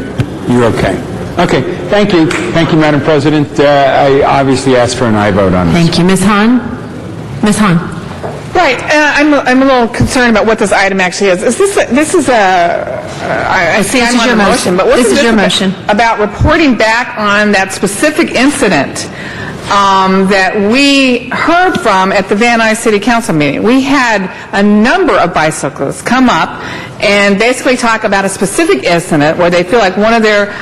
You're okay. Okay. Thank you. Thank you, Madam President. I obviously asked for an aye vote on this. Thank you. Ms. Hahn? Ms. Hahn? Right. I'm a little concerned about what this item actually is. I see I'm on the motion, but what is this your motion about reporting back on that specific incident that we heard from at the Van Nuys City Council meeting? We had a number of bicyclists come up and basically talk about a specific incident where they feel like one of their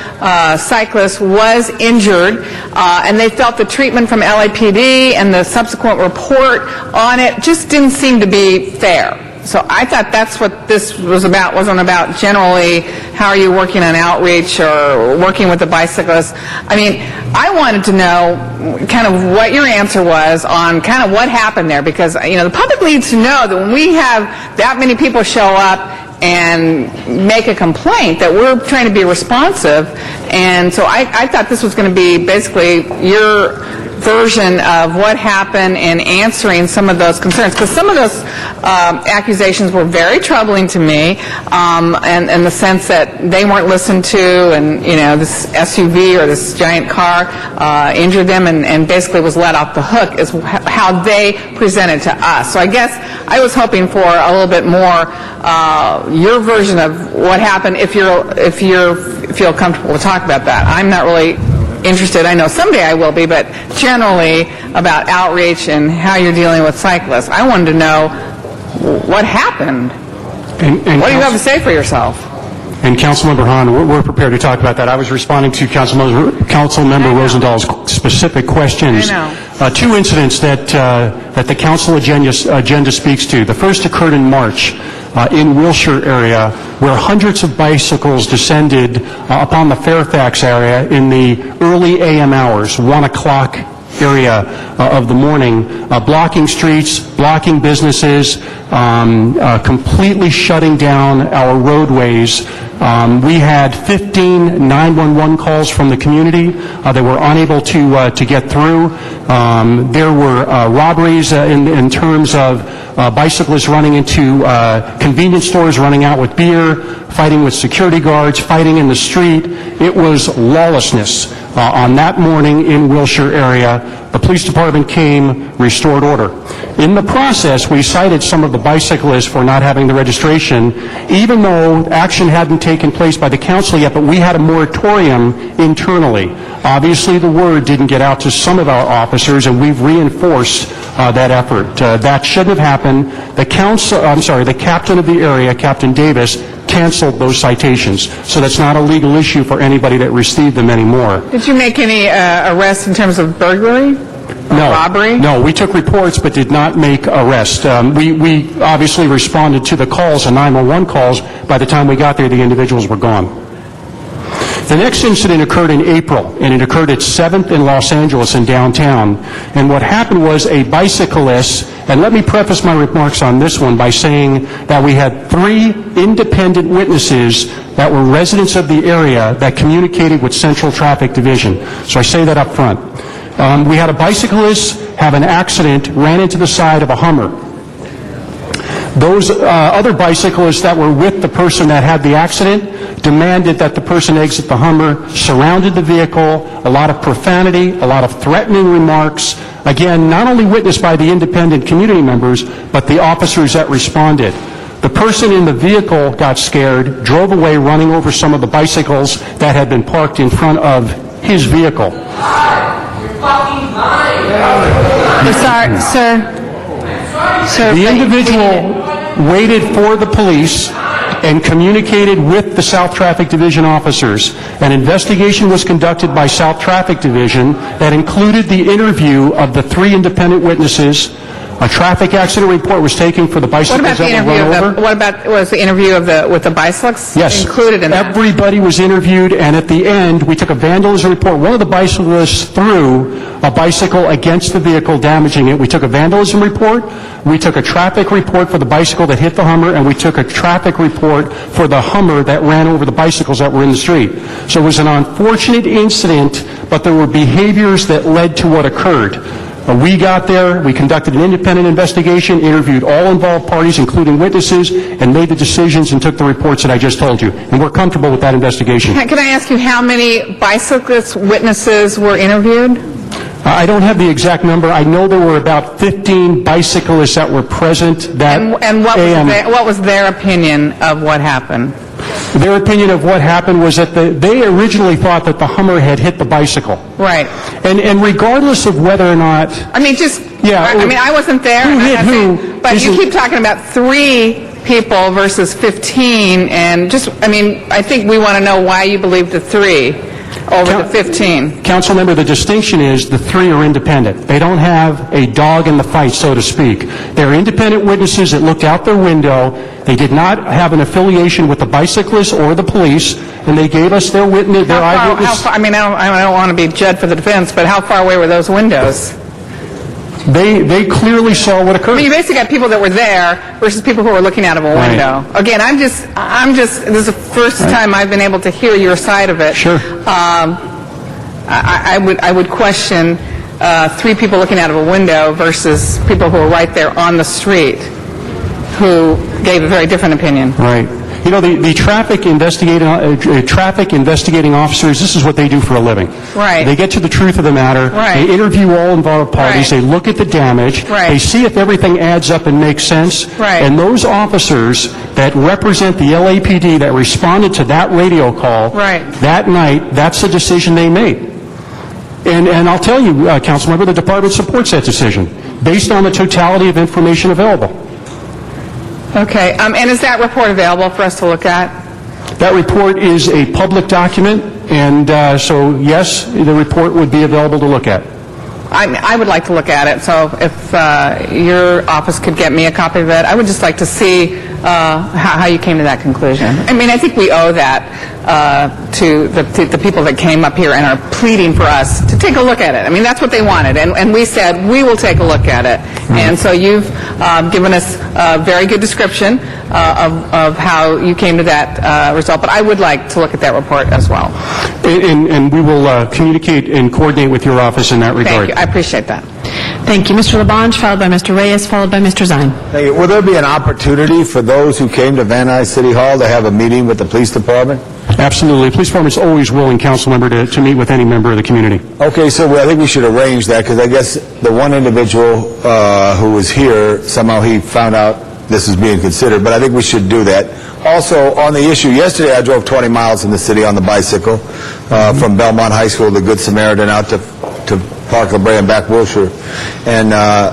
cyclists was injured, and they felt the treatment from LAPD and the subsequent report on it just didn't seem to be fair. So I thought that's what this was about. It wasn't about generally how are you working on outreach or working with the bicyclists. I mean, I wanted to know kind of what your answer was on kind of what happened there, because the public needs to know that when we have that many people show up, and make a complaint, that we're trying to be responsive. And so I thought this was going to be basically your version of what happened and answering some of those concerns, because some of those accusations were very troubling to me, and in the sense that they weren't listened to, and this SUV or this giant car injured them and basically was let off the hook, is how they presented to us. So I guess I was hoping for a little bit more your version of what happened, if you feel comfortable to talk about that. I'm not really interested. I know someday I will be, but generally about outreach and how you're dealing with cyclists. I wanted to know what happened. And what do you have to say for yourself? And Councilmember Hahn, we're prepared to talk about that. I was responding to Councilmember Rosenthal's specific questions. I know. Two incidents that the council agenda speaks to. The first occurred in March in Wilshire area, where hundreds of bicycles descended upon the Fairfax area in the early AM hours, 1 o'clock area of the morning, blocking streets, blocking businesses, completely shutting down our roadways. We had 15 911 calls from the community. They were unable to get through. There were robberies in terms of bicyclists running into convenience stores, running out with beer, fighting with security guards, fighting in the street. It was lawlessness on that morning in Wilshire area. The police department came, restored order. In the process, we cited some of the bicyclists for not having the registration, even though action hadn't taken place by the council yet, but we had a moratorium internally. Obviously, the word didn't get out to some of our officers, and we've reinforced that effort. That shouldn't have happened. The captain of the area, Captain Davis, canceled those citations. So that's not a legal issue for anybody that received them anymore. Did you make any arrests in terms of burglary? No. Robbery? No, we took reports but did not make arrests. We obviously responded to the calls, the 911 calls. By the time we got there, the individuals were gone. The next incident occurred in April, and it occurred at 7th in Los Angeles in downtown. And what happened was a bicyclist, and let me preface my remarks on this one by saying that we had 3 independent witnesses that were residents of the area that communicated with Central Traffic Division. So I say that up front. We had a bicyclist have an accident, ran into the side of a Hummer. Those other bicyclists that were with the person that had the accident demanded that the person exit the Hummer, surrounded the vehicle, a lot of profanity, a lot of threatening remarks. Again, not only witnessed by the independent community members, but the officers that responded. The person in the vehicle got scared, drove away, running over some of the bicycles that had been parked in front of his vehicle. Sorry, sir. The individual waited for the police and communicated with the South Traffic Division officers. An investigation was conducted by South Traffic Division that included the interview of the 3 independent witnesses. A traffic accident report was taken for the bicycles that were run over. Was the interview with the bicyclists included in that? Everybody was interviewed, and at the end, we took a vandalism report. One of the bicyclists threw a bicycle against the vehicle, damaging it. We took a vandalism report. We took a traffic report for the bicycle that hit the Hummer, and we took a traffic report for the Hummer that ran over the bicycles that were in the street. So it was an unfortunate incident, but there were behaviors that led to what occurred. We got there, we conducted an independent investigation, interviewed all involved parties, including witnesses, and made the decisions and took the reports that I just told you. And we're comfortable with that investigation. Can I ask you how many bicyclist witnesses were interviewed? I don't have the exact number. I know there were about 15 bicyclists that were present that And what was their opinion of what happened? Their opinion of what happened was that they originally thought that the Hummer had hit the bicycle. Right. And regardless of whether or not... I mean, I wasn't there. Who hit who? But you keep talking about 3 people versus 15, and I think we want to know why you believe the 3 over the 15. Councilmember, the distinction is the 3 are independent. They don't have a dog in the fight, so to speak. They're independent witnesses that looked out their window. They did not have an affiliation with the bicyclists or the police, and they gave us their witness, their eyewitness. I don't want to be judged for the defense, but how far away were those windows? They clearly saw what I occurred. mean, you basically got people that were there versus people who were looking out of a window. Again, I'm just, this is the first time I've been able to hear your side of it. Sure. I would question three people looking out of a window versus people who were right there on the street who gave a very different opinion. Right. You know, the traffic investigating officers, this is what they do for a living. Right. They get to the truth of the matter. Right. They interview all involved parties. Right. They look at the damage. Right. They see if everything adds up and makes sense. Right. And those officers that represent the LAPD that responded to that radio call Right. that night, that's the decision they made. And I'll tell you, Councilmember, the department supports that decision based on the totality of information available. Okay, and is that report available for us to look at? That report is a public document, and so, yes, the report would be available to look at. I would like to look at it, so if your office could get me a copy of it, I would just like to see how you came to that conclusion. I mean, I think we owe that to the people that came up here and are pleading for us to take a look at it. I mean, that's what they wanted, and we said, we will take a look at it. And so you've given us a very good description of how you came to that result, but I would like to look at that report as well. And we will communicate and coordinate with your office in that regard. Thank you. I appreciate that. Thank you. Mr. Labange, followed by Mr. Reyes, followed by Mr. Zine. Thank you. Will there be an opportunity for those who came to Van Nuys City Hall to have a meeting with the police department? Absolutely. The police department is always willing, Councilmember, to meet with any member of the community. Okay, so I think we should arrange that, because I guess the one individual who was here, somehow he found out this is being considered, but I think we should do that. Also, on the issue, yesterday I drove 20 miles in the city on the bicycle from Belmont High School to Good Samaritan out to Park La Brea and back Wilshire. And I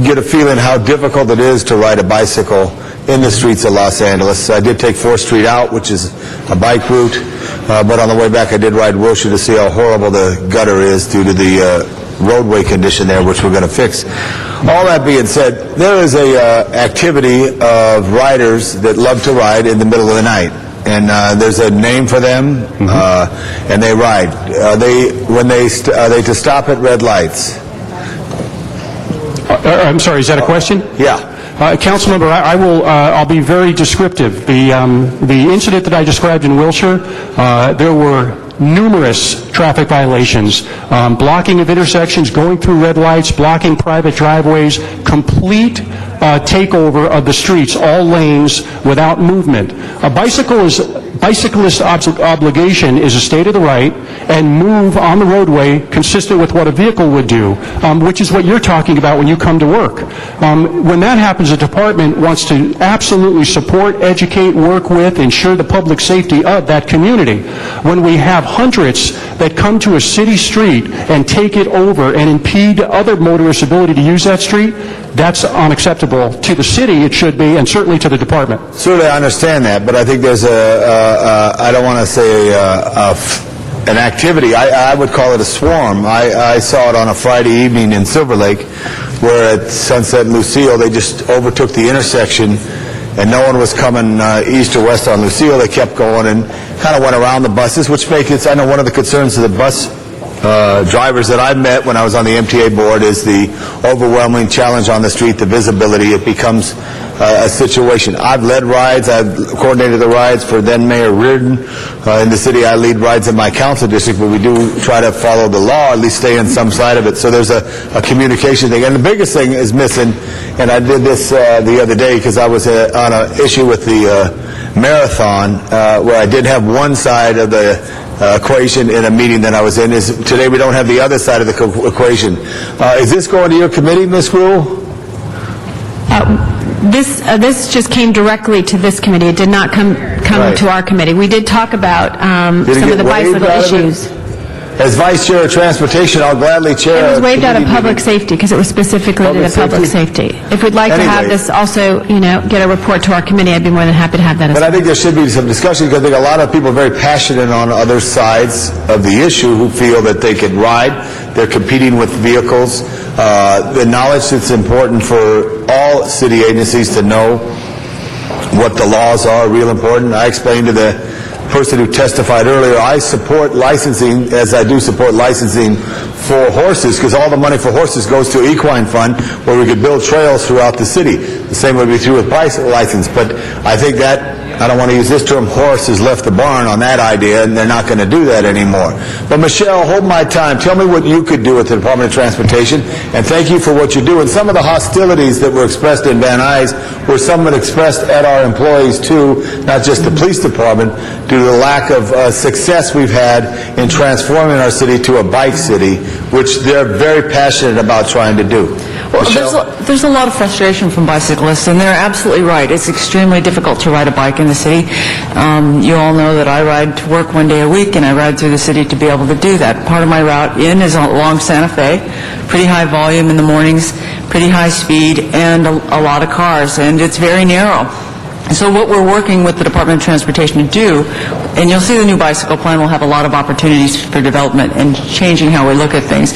get a feeling how difficult it is to ride a bicycle in the streets of Los Angeles. I did take 4th Street out, which is a bike route, but on the way back I did ride Wilshire to see how horrible the gutter is due to the roadway condition there, which we're going to fix. All that being said, there is a activity of riders that love to ride in the middle of the night. And there's a name for them, and they ride. Are they to stop at red lights? I'm sorry, is that a question? Yeah. Councilmember, I'll be very descriptive. The incident that I described in Wilshire, there were numerous traffic violations, blocking of intersections, going through red lights, blocking private driveways, complete takeover of the streets, all lanes, without movement. A bicyclist obligation is to stay to the right and move on the roadway consistent with what a vehicle would do, which is what you're talking about when you come to work. When that happens, the department wants to absolutely support, educate, work with, ensure the public safety of that community. When we have hundreds that come to a city street and take it over and impede other motorists' ability to use that street, that's unacceptable to the city, it should be, and certainly to the department. Certainly I understand that, but I think there's I don't want to say an activity. I would call it a swarm. I saw it on a Friday evening in Silver Lake, where at Sunset and Lucille, they just overtook the intersection, and no one was coming east or west on Lucille. They kept going and kind of went around the buses, which makes it, I know one of the concerns of the bus drivers that I've met when I was on the MTA board is the overwhelming challenge on the street, the visibility. It becomes a situation. I've led rides. I've coordinated the rides for then Mayor Reardon. In the city, I lead rides in my council district, but we do try to follow the law, at least stay on some side of it. So there's a communication thing. And the biggest thing is missing, and I did this the other day because I was on an issue with the marathon where I did have one side of the equation in a meeting that I was in. Today we don't have the other side of the equation. Is this going to your committee, Ms. Gruhl? This just came directly to this committee. It did not come to our committee. We did talk about some of the bicycle issues. As Vice Chair of Transportation, I'll gladly chair. It was waived out of public safety because it was specifically to the public safety. If we'd like to have this also, get a report to our committee, I'd be more than happy to have that as well. But I think there should be some discussion because I think a lot of people are very passionate on other sides of the issue who feel that they can ride. They're competing with vehicles. The knowledge that's important for all city agencies to know what the laws are, real important. I explained to the person who testified earlier, I support licensing, as I do support licensing for horses, because all the money for horses goes to equine fund, where we could build trails throughout the city. The same would be true with bicycle license, but I think that, I don't want to use this term, horse has left the barn on that idea, and they're not going to do that anymore. But Michelle, hold my time. Tell me what you could do with the Department of Transportation, and thank you for what you do. And some of the hostilities that were expressed in Van Nuys were somewhat expressed at our employees too, not just the police department, due to the lack of success we've had in transforming our city to a bike city, which they're very passionate about trying to do. Well, there's a lot of frustration from bicyclists, and they're absolutely right. It's extremely difficult to ride a bike in the city. You all know that I ride to work one day a week, and I ride through the city to be able to do that. Part of my route in is along Santa Fe, pretty high volume in the mornings, pretty high speed, and a lot of cars, and it's very narrow. So what we're working with the Department of Transportation to do, and you'll see the new bicycle plan will have a lot of opportunities for development and changing how we look at things.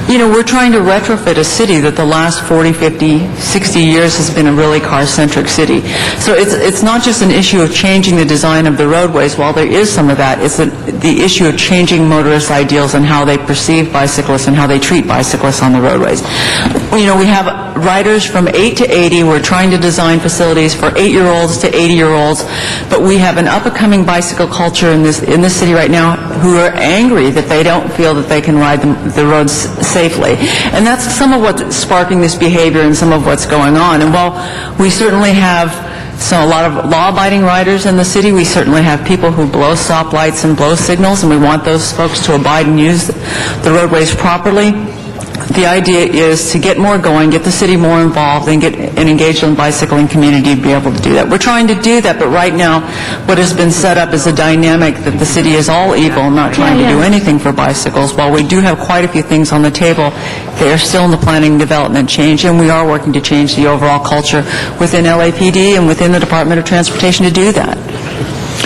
You know, we're trying to retrofit a city that the last 40, 50, 60 years has been a really car-centric city. So it's not just an issue of changing the design of the roadways. While there is some of that, it's the issue of changing motorist ideals and how they perceive bicyclists and how they treat bicyclists on the roadways. You know, we have riders from 8 to 80. We're trying to design facilities for 8-year-olds to 80-year-olds, but we have an up-and-coming bicycle culture in this city right now who are angry that they don't feel that they can ride the roads safely. And that's some of what's sparking this behavior and some of what's going on. And while we certainly have a lot of law-abiding riders in the city, we certainly have people who blow stoplights and blow signals, and we want those folks to abide and use the roadways properly. The idea is to get more going, get the city more involved, and get an engaged in the bicycling community to be able to do that. We're trying to do that, but right now what has been set up is a dynamic that the city is all evil, not trying to do anything for bicycles. While we do have quite a few things on the table, they are still in the planning and development change, and we are working to change the overall culture within LAPD and within the Department of Transportation to do that.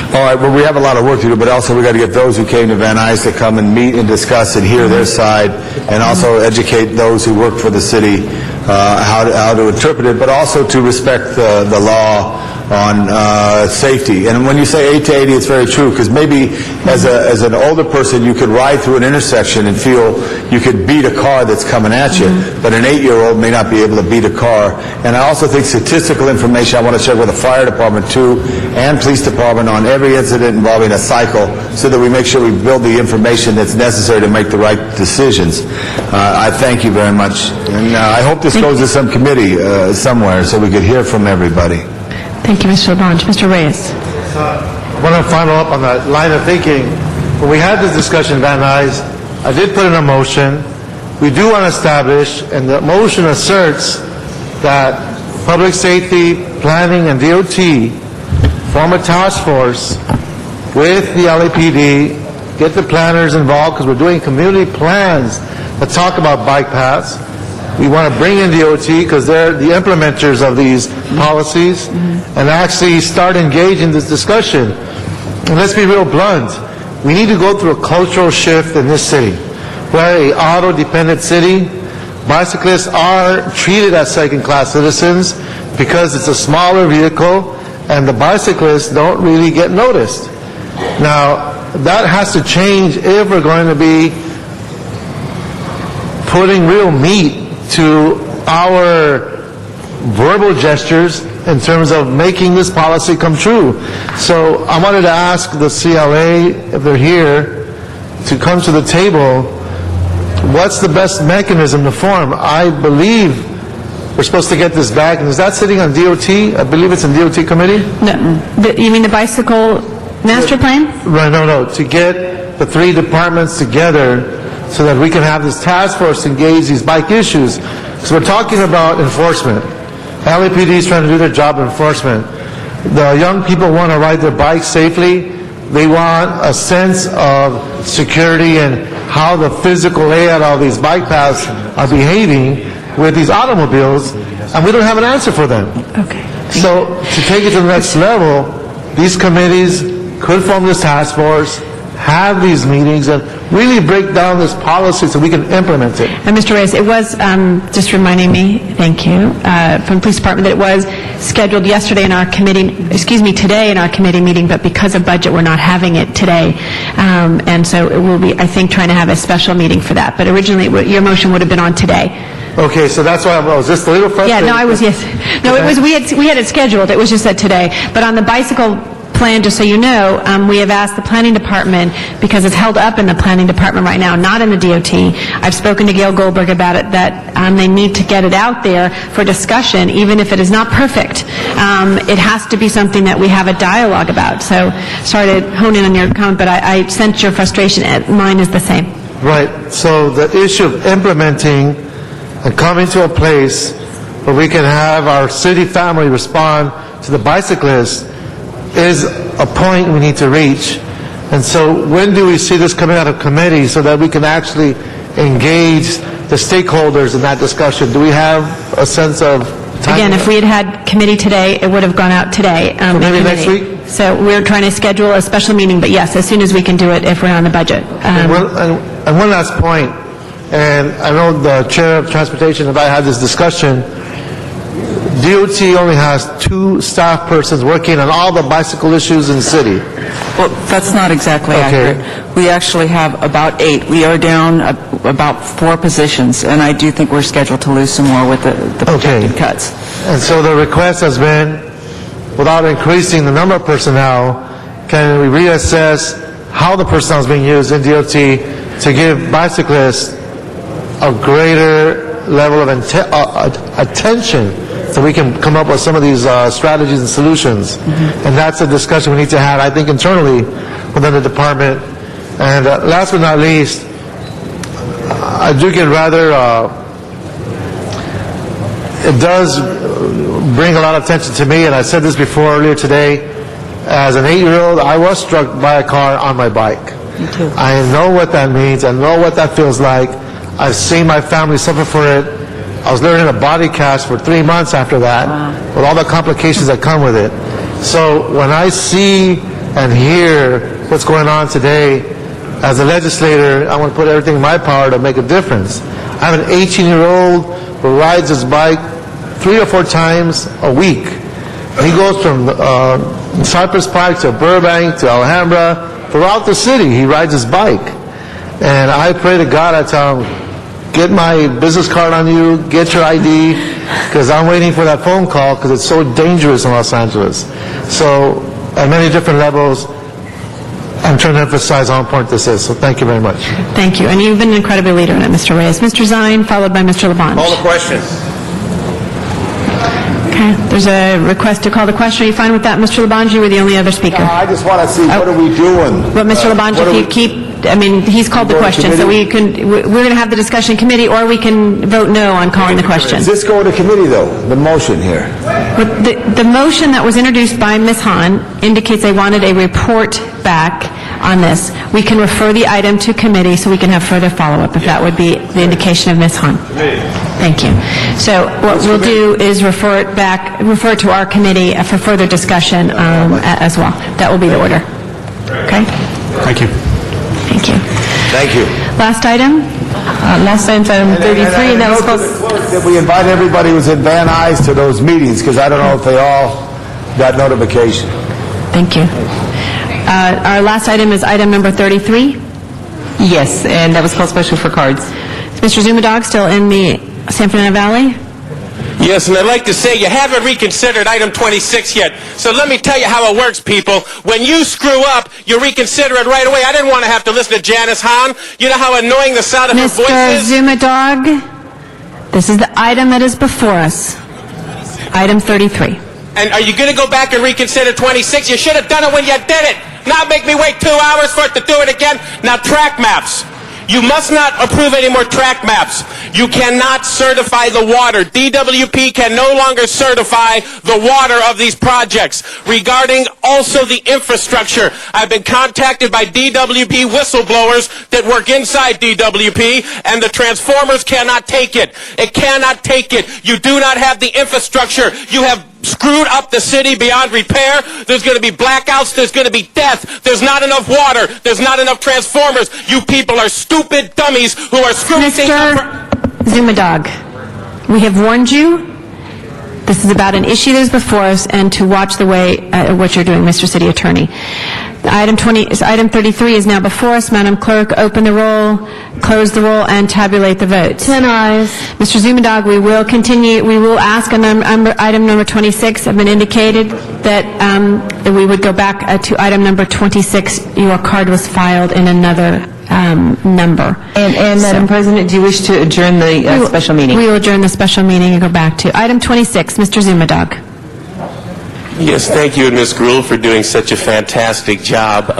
All right, well, we have a lot of work to do, but also we got to get those who came to Van Nuys to come and meet and discuss and hear their side, and also educate those who work for the city how to interpret it, but also to respect the law on safety. And when you say 8 to 80, it's very true, because maybe as an older person, you could ride through an intersection and feel you could beat a car that's coming at you, but an 8-year-old may not be able to beat a car. And I also think statistical information I want to share with the fire department too, and police department on every incident involving a cycle, so that we make sure we build the information that's necessary to make the right decisions. I thank you very much, and I hope this goes to some committee somewhere so we could hear from everybody. Thank you, Mr. Labange. Mr. Reyes. I want to follow up on that line of thinking. When we had this discussion in Van Nuys, I did put in a motion. We do want to establish, and the motion asserts that public safety, planning, and DOT form a task force with the LAPD, get the planners involved, because we're doing community plans that talk about bike paths. We want to bring in DOT because they're the implementers of these policies, and actually start engaging this discussion. And let's be real blunt. We need to go through a cultural shift in this city. We're an auto-dependent city. Bicyclists are treated as second-class citizens because it's a smaller vehicle, and the bicyclists don't really get noticed. Now, that has to change if we're going to be putting real meat to our verbal gestures in terms of making this policy come true. So I wanted to ask the CLA, if they're here, to come to the table. What's the best mechanism to form? I believe we're supposed to get this back, and is that sitting on DOT? I believe it's in DOT committee? No, you mean the bicycle master plan? Right, no, to get the three departments together so that we can have this task force engage these bike issues. Because we're talking about enforcement. LAPD is trying to do their job of enforcement. The young people want to ride their bikes safely. They want a sense of security and how the physical layout of these bike paths are behaving with these automobiles, and we don't have an answer for them. Okay. So to take it to the next level, these committees could form this task force, have these meetings, and really break down this policy so we can implement it. And Mr. Reyes, it was, just reminding me, thank you, from the police department, that it was scheduled yesterday in our committee, today in our committee meeting, but because of budget, we're not having it today. And so it will be, I think, trying to have a special meeting for that. But originally, your motion would have been on today. Okay, so that's why I was just a little frustrated. Yeah, no, yes. No, it was, we had it scheduled, it was just that today. But on the bicycle plan, just so you know, we have asked the planning department, because it's held up in the planning department right now, not in the DOT. I've spoken to Gail Goldberg about it, that they need to get it out there for discussion, even if it is not perfect. It has to be something that we have a dialogue about. So, sorry to hone in on your comment, but I sense your frustration. Mine is the same. Right, so the issue of implementing and coming to a place where we can have our city family respond to the bicyclists is a point we need to reach. And so when do we see this coming out of committee so that we can actually engage the stakeholders in that discussion? Do we have a sense of time? Again, if we had had committee today, it would have gone out today. So maybe next week? So we're trying to schedule a special meeting, but yes, as soon as we can do it if we're on the budget. And one last point, and I know the Chair of Transportation and I had this discussion. DOT only has 2 staff persons working on all the bicycle issues in the city. Well, that's not exactly accurate. We actually have about 8. We are down about 4 positions, and I do think we're scheduled to lose some more with the projected cuts. And so the request has been, without increasing the number of personnel, can we reassess how the personnel is being used in DOT to give bicyclists a greater level of attention so we can come up with some of these strategies and solutions. And that's a discussion we need to have, I think, internally within the department. And last but not least, I do get rather, it does bring a lot of attention to me, and I said this before earlier today. As an 8-year-old, I was struck by a car on my bike. Me too. I know what that means. I know what that feels like. I've seen my family suffer for it. I was living in a body cast for 3 months after that, with all the complications that come with it. So when I see and hear what's going on today, as a legislator, I want to put everything in my power to make a difference. I have an 18-year-old who rides his bike 3 or 4 times a week. He goes from Cypress Park to Burbank to Alhambra, throughout the city. He rides his bike. And I pray to God, I tell him, get my business card on you, get your ID, because I'm waiting for that phone call because it's so dangerous in Los Angeles. So at many different levels, I'm trying to emphasize how important this is. So thank you very much. Thank you. And you've been an incredible leader in it, Mr. Reyes. Mr. Zine, followed by Mr. Labange. Call the question. Okay. There's a request to call the question. Are you fine with that, Mr. Labange? You were the only other speaker. I just want to see what are we doing. But Mr. Labange, if you keep, he's called the question, so we're going to have the discussion committee, or we can vote no on calling the question. Does this go to committee, though, the motion here? But the motion that was introduced by Ms. Hahn indicates they wanted a report back on this. We can refer the item to committee so we can have further follow-up, if that would be the indication of Ms. Hahn. Thank you. So what we'll do is refer it to our committee for further discussion as well. That will be the order. Okay? Thank you. Thank you. Thank you. Last item? Last item, item 33, and that was called... That we invite everybody who's in Van Nuys to those meetings, because I don't know if they all got notification. Thank you. Our last item is item number 33. Yes, and that was called special for cards. Is Mr. Zumadog still in the San Fernando Valley? Yes, and I'd like to say you haven't reconsidered item 26 yet. So let me tell you how it works, people. When you screw up, you reconsider it right away. I didn't want to have to listen to Janice Hahn. You know how annoying the sound of her voice is? Mr. Zumadog, this is the item that is before us. Item 33. And are you going to go back and reconsider 26? You should have done it when you did it. Now make me wait 2 hours for it to do it again. Now track maps. You must not approve any more track maps. You cannot certify the water. DWP can no longer certify the water of these projects. Regarding also the infrastructure, I've been contacted by DWP whistleblowers that work inside DWP, and the transformers cannot take it. It cannot take it. You do not have the infrastructure. You have screwed up the city beyond repair. There's going to be blackouts. There's going to be death. There's not enough water. There's not enough transformers. You people are stupid dummies who are screwing things up. Zumadog, we have warned you. This is about an issue that is before us, and to watch the way what you're doing, Mr. City Attorney. Item 33 is now before us. Madam Clerk, open the roll, close the roll, and tabulate the votes. 10 ayes. Mr. Zumadog, we will continue. We will ask on item number 26. I've been indicated that we would go back to item number 26. Your card was filed in another number. And Madam President, do you wish to adjourn the special meeting? We will adjourn the special meeting and go back to item 26. Mr. Zumadog. Yes, thank you, and Ms. Gruhl, for doing such a fantastic job.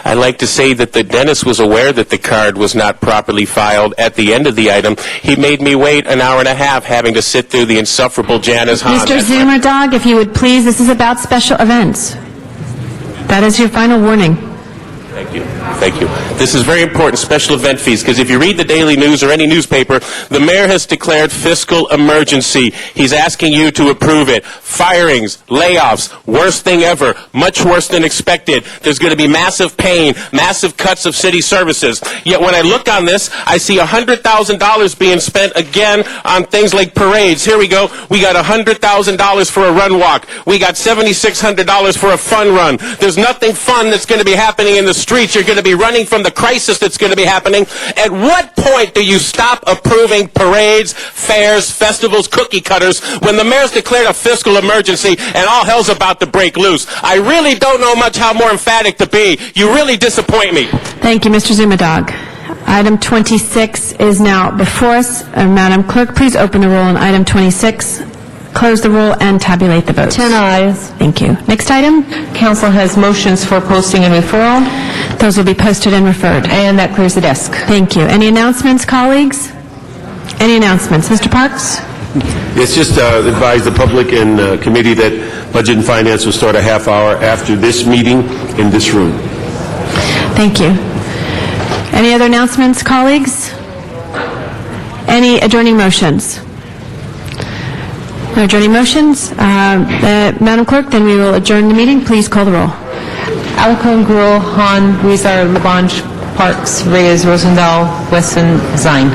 I'd like to say that the dentist was aware that the card was not properly filed at the end of the item. He made me wait an hour and a half having to sit through the insufferable Janice Hahn. Mr. Zumadog, if you would please, this is about special events. That is your final warning. Thank you. Thank you. This is very important, special event fees, because if you read the Daily News or any newspaper, the mayor has declared fiscal emergency. He's asking you to approve it. Firings, layoffs, worst thing ever, much worse than expected. There's going to be massive pain, massive cuts of city services. Yet when I look on this, I see $100,000 being spent again on things like parades. Here we go. We got $100,000 for a run walk. We got $7,600 for a fun run. There's nothing fun that's going to be happening in the streets. You're going to be running from the crisis that's going to be happening. At what point do you stop approving parades, fairs, festivals, cookie cutters when the mayor's declared a fiscal emergency and all hell's about to break loose? I really don't know much how more emphatic to be. You really disappoint me. Thank you, Mr. Zumadog. Item 26 is now before us. Madam Clerk, please open the roll on item 26. Close the roll and tabulate the votes. 10 ayes. Thank you. Next item. Council has motions for posting and referral. Those will be posted and referred. And that clears the desk. Thank you. Any announcements, colleagues? Any announcements? Mr. Parks? It's just advise the public and committee that Budget and Finance will start a half hour after this meeting in this room. Thank you. Any other announcements, colleagues? Any adjourning motions? No adjourning motions. Madam Clerk, then we will adjourn the meeting. Please call the roll. Alarcon, Gruhl, Hahn, Weezer, Labange, Parks, Reyes, Rosendahl, Wesson, Zine.